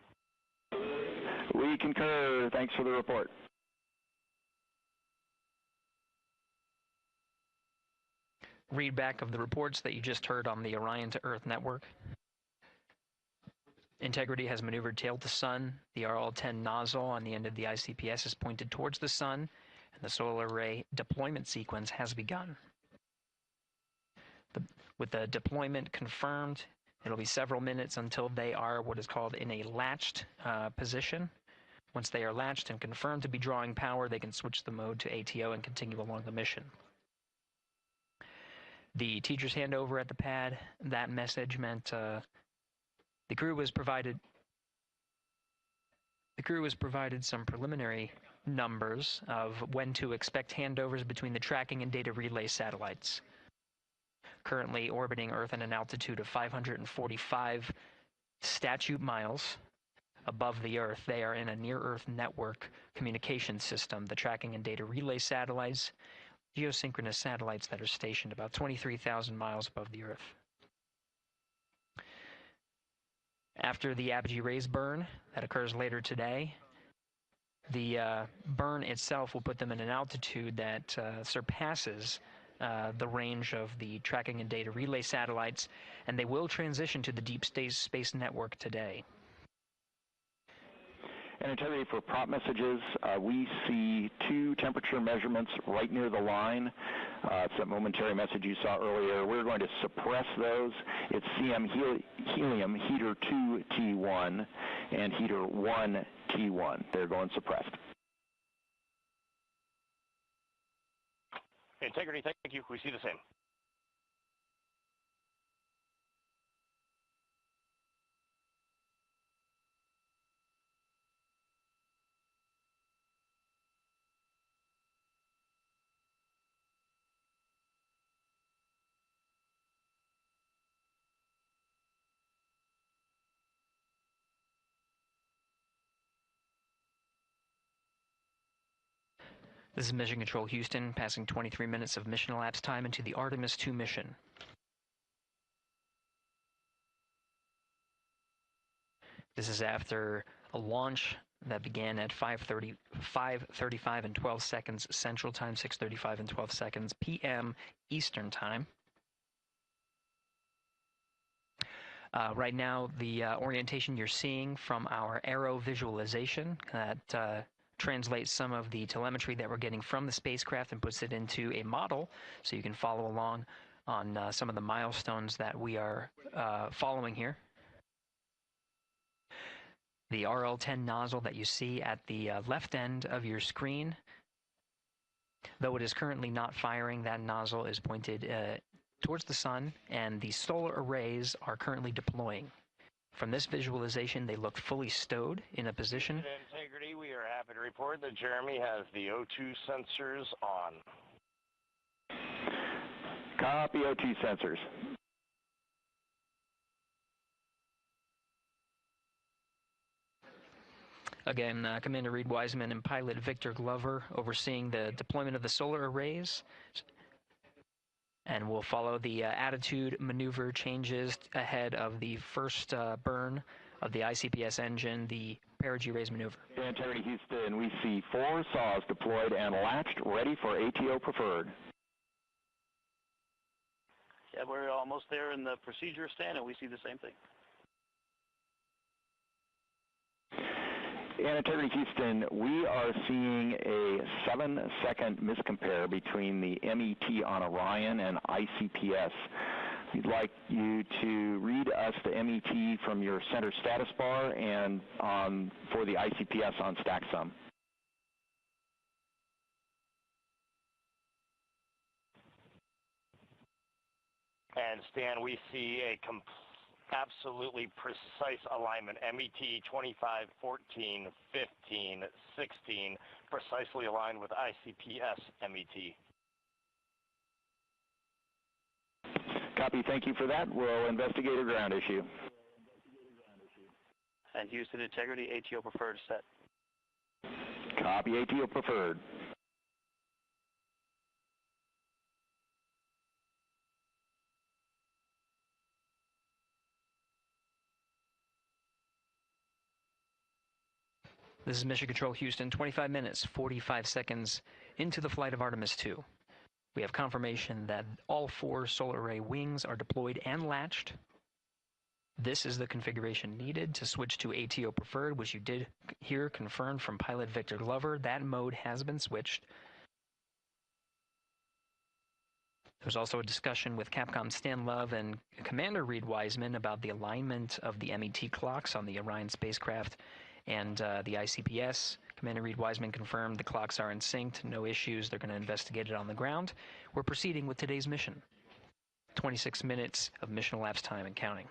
We concur. Thanks for the report. Read back of the reports that you just heard on the Orion to Earth network. Integrity has maneuvered tail to sun. The RL-10 nozzle on the end of the ICPS is pointed towards the sun, and the solar array deployment sequence has begun. With the deployment confirmed, It'll be several minutes until they are what is called in a latched position. Once they are latched and confirmed to be drawing power, they can switch the mode to ATO and continue along the mission. The teacher's handover at the pad, that message meant the crew was provided some preliminary numbers of when to expect handovers between the tracking and data relay satellites. Currently orbiting Earth at an altitude of 545 statute miles above the Earth, they are in a near-Earth network communication system. The tracking and data relay satellites, geosynchronous satellites that are stationed about 23,000 miles above the Earth. After the apogee raise burn that occurs later today, the burn itself will put them in an altitude that surpasses the range of the tracking and data relay satellites, and they will transition to the deep space network today. And integrity for prop messages, we see 2 temperature measurements right near the line. It's that momentary message you saw earlier. We're going to suppress those. It's CM helium heater 2 T1 and heater 1 T1. They're going suppressed. Integrity, thank you. We see the same. This is Mission Control Houston, passing 23 minutes of mission elapsed time into the Artemis II mission. This is after a launch that began at 5:35 and 12 seconds Central Time, 6:35 and 12 seconds p.m. Eastern Time. Right now, the orientation you're seeing from our arrow visualization that translates some of the telemetry that we're getting from the spacecraft and puts it into a model so you can follow along on some of the milestones that we are following here. The RL-10 nozzle that you see at the left end of your screen, though it is currently not firing, that nozzle is pointed towards the sun, and the solar arrays are currently deploying. From this visualization, they look fully stowed in a position. Integrity, we are happy to report that Jeremy has the O2 sensors on. Copy O2 sensors. Again, Commander Reed Wiseman and pilot Victor Glover overseeing the deployment of the solar arrays. And we'll follow the attitude maneuver changes ahead of the first burn of the ICPS engine, the perigee raise maneuver. Integrity Houston, we see 4 saws deployed and latched, ready for ATO preferred. Yeah, we're almost there in the procedure stand, and we see the same thing. And Integrity Houston, we are seeing a 7-second miscompare between the MET on Orion and ICPS. We'd like you to read us the MET from your center status bar and for the ICPS on StackSum. And Stan, we see a absolutely precise alignment. MET 25, 14, 15, 16, precisely aligned with ICPS MET. Copy, thank you for that. We'll investigate a ground issue. And Houston Integrity, ATO preferred set. Copy, ATO preferred. This is Mission Control Houston, 25 minutes, 45 seconds into the flight of Artemis II. We have confirmation that all 4 solar array wings are deployed and latched. This is the configuration needed to switch to ATO preferred, which you did hear confirmed from pilot Victor Glover. That mode has been switched. There was also a discussion with Capcom Stan Love and Commander Reed Wiseman about the alignment of the MET clocks on the Orion spacecraft and the ICPS. Commander Reed Wiseman confirmed the clocks are in sync, no issues, they're going to investigate it on the ground. We're proceeding with today's mission. 26 minutes of mission elapsed time and counting.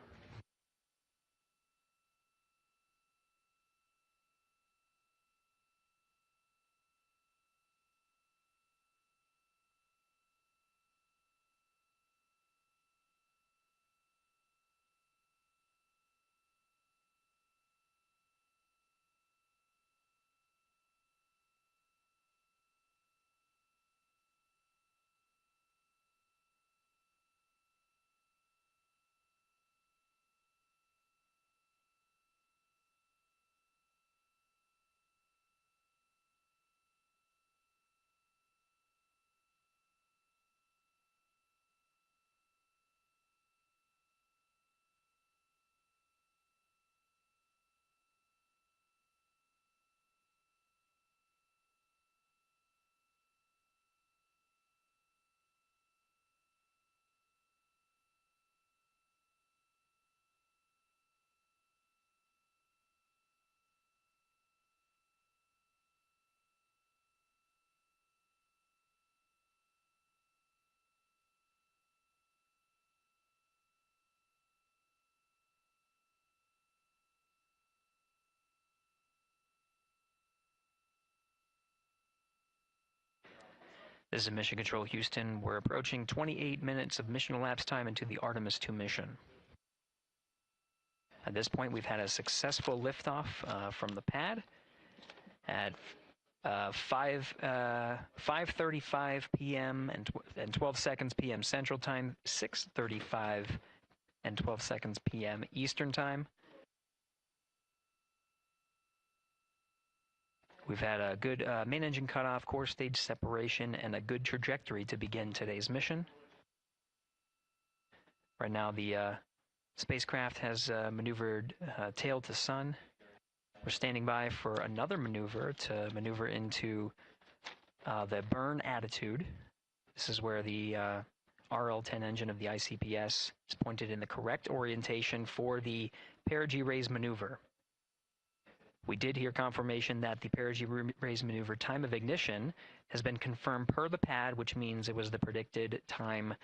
This is Mission Control Houston. We're approaching 28 minutes of mission elapsed time into the Artemis II mission. At this point, we've had a successful liftoff from the pad at 5:35 p.m. and 12 seconds p.m. Central Time, 6:35 and 12 seconds p.m. Eastern Time. We've had a good main engine cutoff, core stage separation, and a good trajectory to begin today's mission. Right now, the spacecraft has maneuvered tail to sun. We're standing by for another maneuver to maneuver into the burn attitude. This is where the RL-10 engine of the ICPS is pointed in the correct orientation for the perigee raise maneuver. We did hear confirmation that the perigee raise maneuver time of ignition has been confirmed per the pad, which means it was the predicted time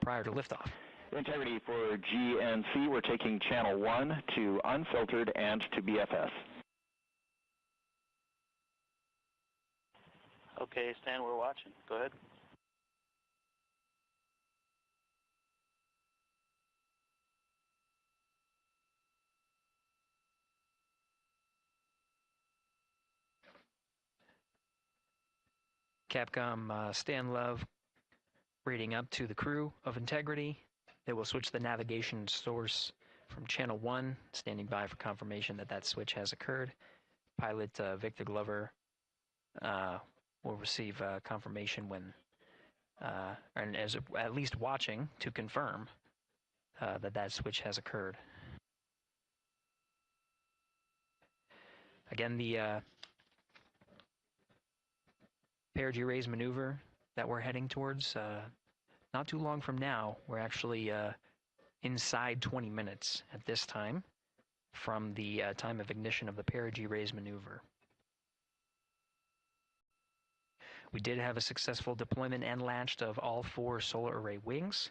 prior to liftoff. Integrity for G and C, we're taking channel 1 to unfiltered and to BFS. Okay, Stan, we're watching. Go ahead. Capcom Stan Love reading up to the crew of Integrity. They will switch the navigation source from channel 1, standing by for confirmation that that switch has occurred. Pilot Victor Glover will receive confirmation when, and as at least watching to confirm that that switch has occurred. Again, the perigee raise maneuver that we're heading towards, not too long from now, we're actually inside 20 minutes at this time from the time of ignition of the perigee raise maneuver. We did have a successful deployment and launched of all 4 solar array wings.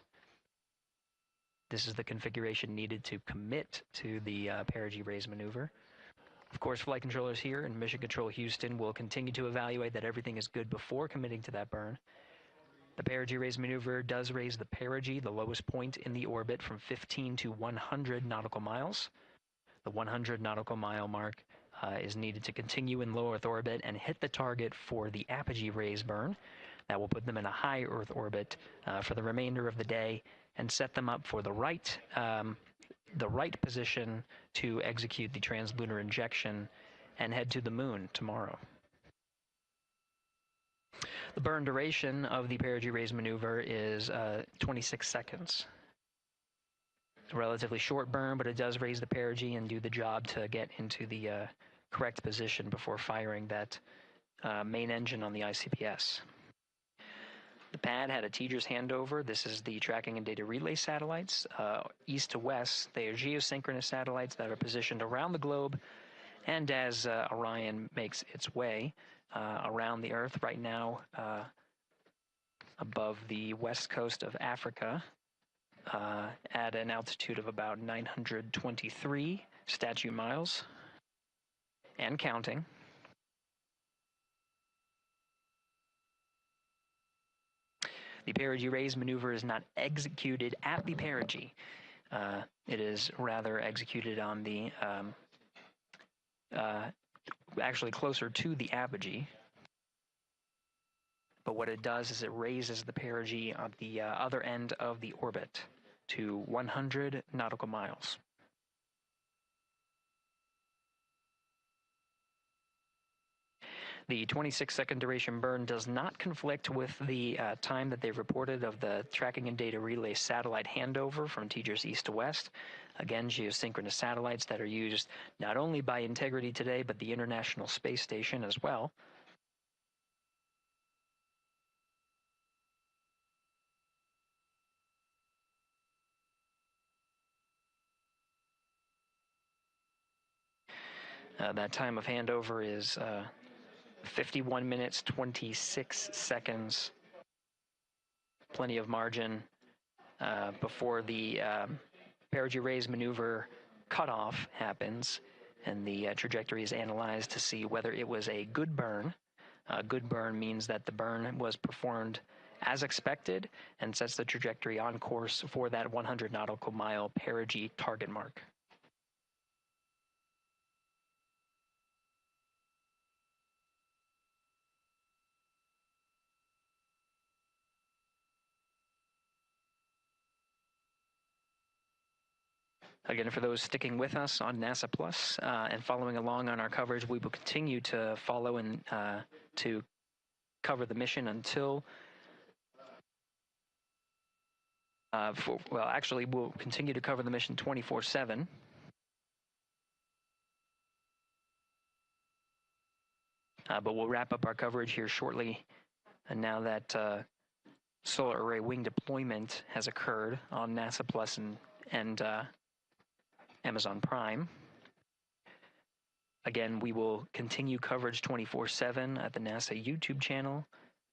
This is the configuration needed to commit to the perigee raise maneuver. Of course, flight controllers here in Mission Control Houston will continue to evaluate that everything is good before committing to that burn. The perigee raise maneuver does raise the perigee, the lowest point in the orbit, from 15 to 100 nautical miles. The 100 nautical mile mark is needed to continue in low Earth orbit and hit the target for the apogee raise burn. That will put them in a high Earth orbit for the remainder of the day and set them up for the right position to execute the translunar injection and head to the moon tomorrow. The burn duration of the perigee raise maneuver is 26 seconds. It's a relatively short burn, but it does raise the perigee and do the job to get into the correct position before firing that main engine on the ICPS. The pad had a TGERS handover. This is the tracking and data relay satellites. East to west, they are geosynchronous satellites that are positioned around the globe. And as Orion makes its way around the Earth right now, above the west coast of Africa, at an altitude of about 923 statute miles, and counting. The perigee raise maneuver is not executed at the perigee. It is rather executed on the, actually closer to the apogee. But what it does is it raises the perigee on the other end of the orbit to 100 nautical miles. The 26-second duration burn does not conflict with the time that they reported of the tracking and data relay satellite handover from TGERS east to west. Again, geosynchronous satellites that are used not only by Integrity today, but the International Space Station as well. That time of handover is 51 minutes, 26 seconds. Plenty of margin before the perigee raise maneuver cutoff happens, and the trajectory is analyzed to see whether it was a good burn. A good burn means that the burn was performed as expected and sets the trajectory on course for that 100 nautical mile perigee target mark. Again, for those sticking with us on NASA Plus and following along on our coverage, we will continue to follow and to cover the mission until, well, actually, we'll continue to cover the mission 24/7. But we'll wrap up our coverage here shortly. And now that solar array wing deployment has occurred on NASA Plus and Amazon Prime. Again, we will continue coverage 24/7 at the NASA YouTube channel.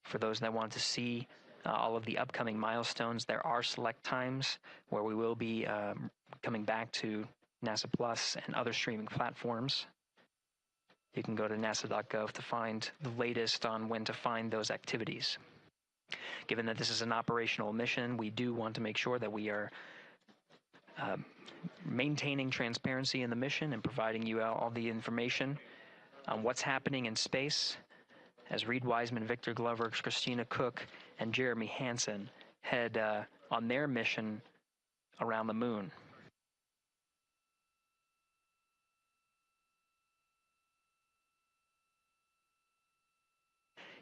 For those that want to see all of the upcoming milestones, there are select times where we will be coming back to NASA Plus and other streaming platforms. You can go to nasa.gov to find the latest on when to find those activities. Given that this is an operational mission, we do want to make sure that we are maintaining transparency in the mission and providing you all the information on what's happening in space as Reed Wiseman, Victor Glover, Christina Cook, and Jeremy Hansen head on their mission around the moon.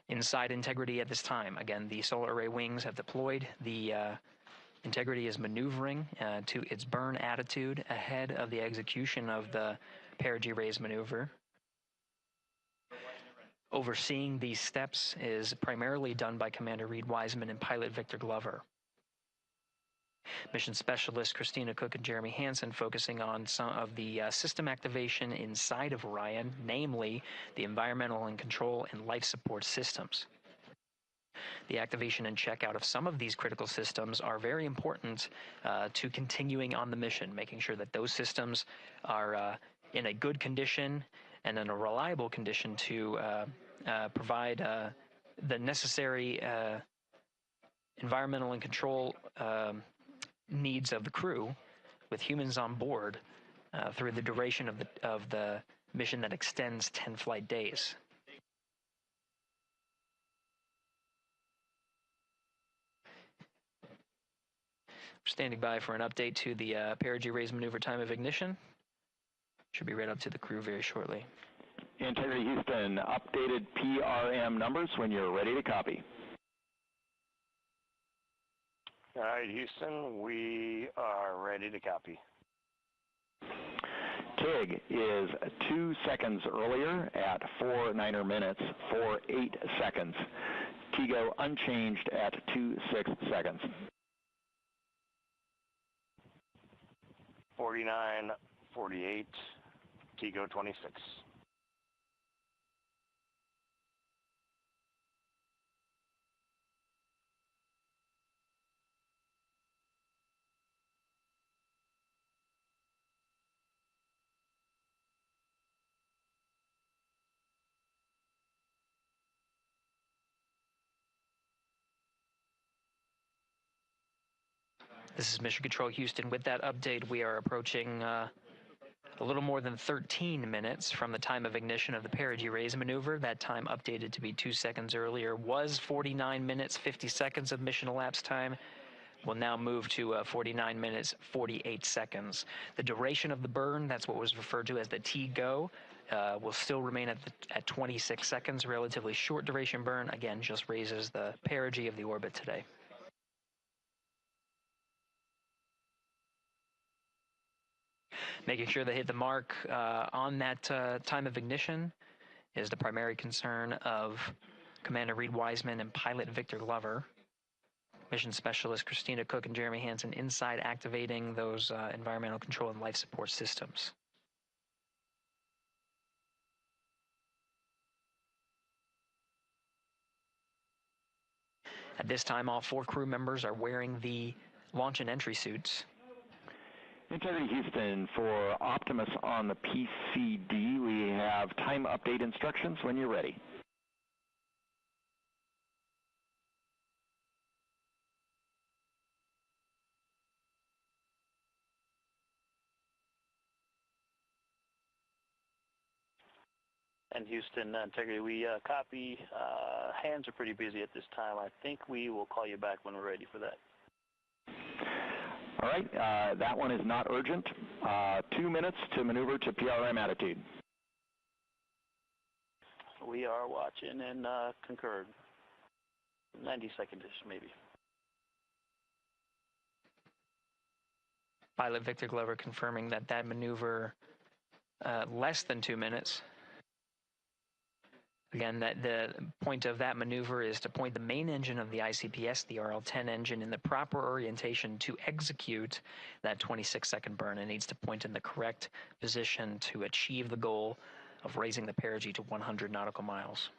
Inside Integrity at this time, again, the solar array wings have deployed. The Integrity is maneuvering to its burn attitude ahead of the execution of the perigee raise maneuver. Overseeing these steps is primarily done by Commander Reed Wiseman and pilot Victor Glover. Mission specialists Christina Cook and Jeremy Hansen focusing on some of the system activation inside of Orion, namely the environmental and control and life support systems. The activation and checkout of some of these critical systems are very important to continuing on the mission, making sure that those systems are in a good condition and in a reliable condition to provide the necessary environmental and control needs of the crew with humans on board through the duration of the mission that extends 10 flight days. Standing by for an update to the perigee raise maneuver time of ignition. Should be read up to the crew very shortly. Integrity Houston, updated PRM numbers when you're ready to copy. All right, Houston, we are ready to copy. TIG is 2 seconds earlier at 4 9er minutes, 48 seconds. TGO unchanged at 26 seconds. 49, 48, TGO 26. This is Mission Control Houston. With that update, we are approaching a little more than 13 minutes from the time of ignition of the perigee raise maneuver. That time updated to be 2 seconds earlier was 49 minutes, 50 seconds of mission elapsed time. We'll now move to 49 minutes, 48 seconds. The duration of the burn, that's what was referred to as the TGO, will still remain at 26 seconds. Relatively short duration burn, again, just raises the perigee of the orbit today. Making sure they hit the mark on that time of ignition is the primary concern of Commander Reed Wiseman and pilot Victor Glover. Mission Specialist Christina Cook and Jeremy Hansen inside activating those environmental control and life support systems. At this time, all 4 crew members are wearing the launch and entry suits. Integrity Houston, for Optimus on the PCD, we have time update instructions when you're ready. And Houston, Integrity, we copy. Hands are pretty busy at this time. I think we will call you back when we're ready for that. All right, that one is not urgent. 2 minutes to maneuver to PRM attitude. We are watching and concurred. 90 seconds-ish, maybe. Pilot Victor Glover confirming that that maneuver less than 2 minutes. Again, that the point of that maneuver is to point the main engine of the ICPS, the RL-10 engine, in the proper orientation to execute that 26-second burn. It needs to point in the correct position to achieve the goal of raising the perigee to 100 nautical miles.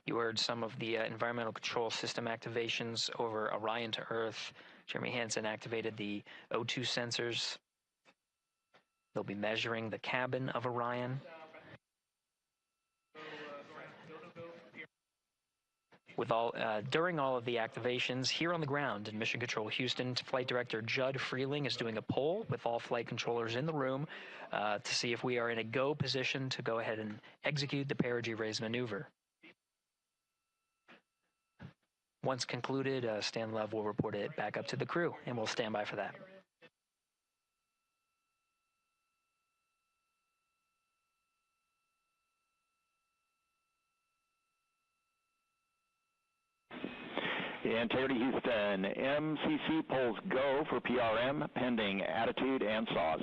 You heard some of the environmental control system activations over Orion to Earth. Jeremy Hansen activated the O2 sensors. They'll be measuring the cabin of Orion. During all of the activations here on the ground in Mission Control Houston, Flight Director Judd Freeling is doing a poll with all flight controllers in the room to see if we are in a go position to go ahead and execute the perigee raise maneuver. Once concluded, Stan Love will report it back up to the crew, and we'll stand by for that. Integrity Houston, MCC polls go for PRM pending attitude and SAWS.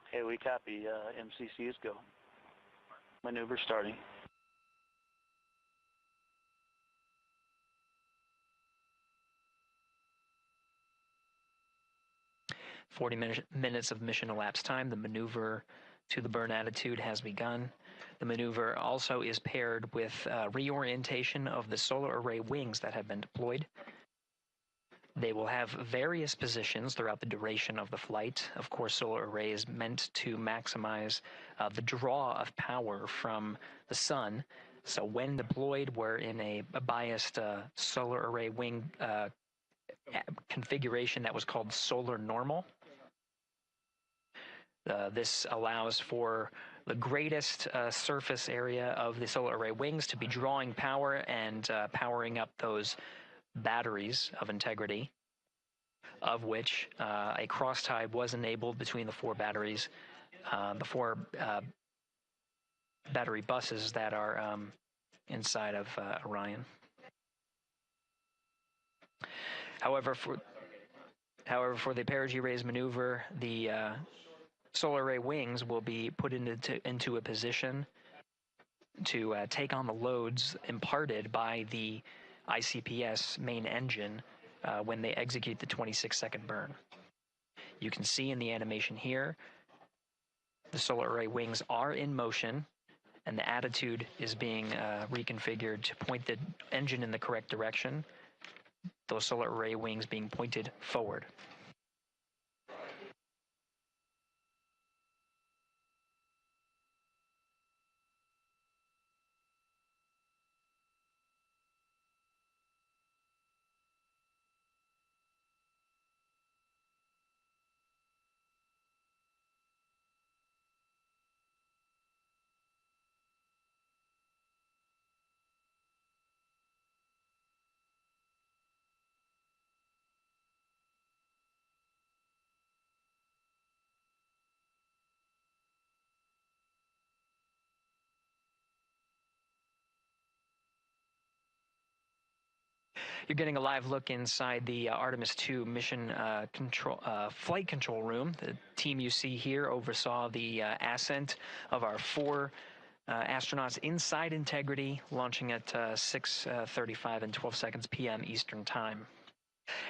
Okay, we copy. MCC is go. Maneuver starting. 40 minutes of mission elapsed time. The maneuver to the burn attitude has begun. The maneuver also is paired with reorientation of the solar array wings that have been deployed. They will have various positions throughout the duration of the flight. Of course, solar array is meant to maximize the draw of power from the sun. So when deployed, we're in a biased solar array wing configuration that was called solar normal. This allows for the greatest surface area of the solar array wings to be drawing power and powering up those batteries of integrity, of which a cross-tie was enabled between the 4 batteries, the 4 battery buses that are inside of Orion. However, However, for the perigee raise maneuver, the solar array wings will be put into a position to take on the loads imparted by the ICPS main engine when they execute the 26-second burn. You can see in the animation here, the solar array wings are in motion, and the attitude is being reconfigured to point the engine in the correct direction, those solar array wings being pointed forward. You're getting a live look inside the Artemis II mission flight control room. The team you see here oversaw the ascent of our 4 astronauts inside Integrity, launching at 6:35 and 12 seconds p.m. Eastern Time.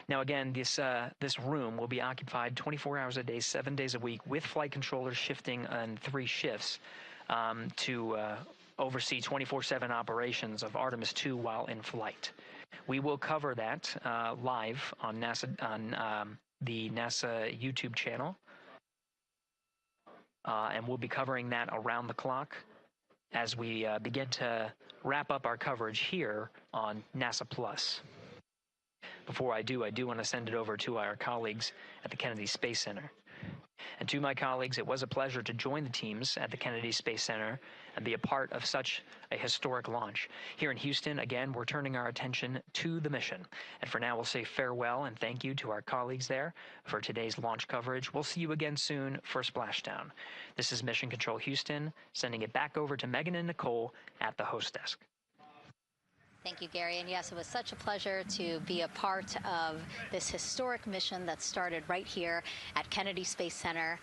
Now again, this room will be occupied 24 hours a day, 7 days a week, with flight controllers shifting on 3 shifts to oversee 24/7 operations of Artemis II while in flight. We will cover that live on the NASA YouTube channel, and we'll be covering that around the clock as we begin to wrap up our coverage here on NASA Plus. Before I do want to send it over to our colleagues at the Kennedy Space Center. And to my colleagues, it was a pleasure to join the teams at the Kennedy Space Center and be a part of such a historic launch. Here in Houston, again, we're turning our attention to the mission. And for now, we'll say farewell and thank you to our colleagues there for today's launch coverage. We'll see you again soon for Splashdown. This is Mission Control Houston, sending it back over to Megan and Nicole at the host desk. Thank you, Gary. And yes, it was such a pleasure to be a part of this historic mission that started right here at Kennedy Space Center.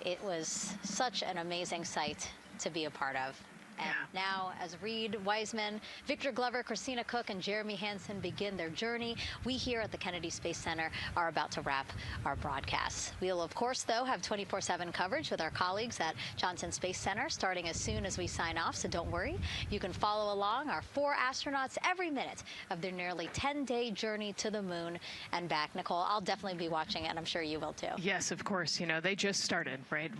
It was such an amazing sight to be a part of. And now, as Reed Wiseman, Victor Glover, Christina Cook, and Jeremy Hansen begin their journey, we here at the Kennedy Space Center are about to wrap our broadcasts. We'll, of course, though, have 24/7 coverage with our colleagues at Johnson Space Center starting as soon as we sign off, so don't worry. You can follow along our 4 astronauts every minute of their nearly 10-day journey to the moon and back. Nicole, I'll definitely be watching it, and I'm sure you will, too. Yes, of course. You know, they just started, right?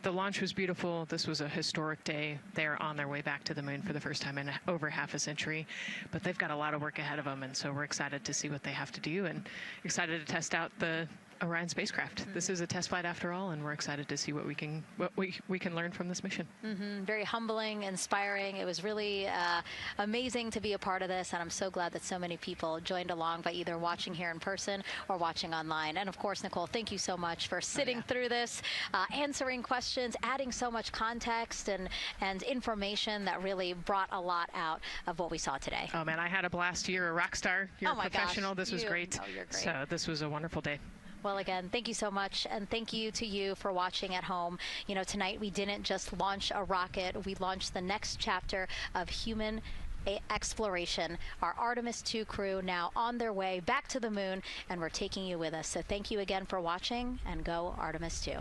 The launch was beautiful. This was a historic day. They're on their way back to the moon for the first time in over half a century, but they've got a lot of work ahead of them, and so we're excited to see what they have to do and excited to test out the Orion spacecraft. Mm-hmm. This is a test flight after all, and we're excited to see what we can learn from this mission. Mm-hmm. Very humbling, inspiring. It was really amazing to be a part of this, and I'm so glad that so many people joined along by either watching here in person or watching online. And of course, Nicole, thank you so much for sitting through this, answering questions, adding so much context and information that really brought a lot out of what we saw today. Oh man, I had a blast. You're a rock star. You're a professional. Gosh, this was great. Oh, you're great. So this was a wonderful day. Well, again, thank you so much, and thank you to you for watching at home. You know, tonight we didn't just launch a rocket, we launched the next chapter of human exploration. Our Artemis II crew now on their way back to the moon, and we're taking you with us. So thank you again for watching, and go Artemis II.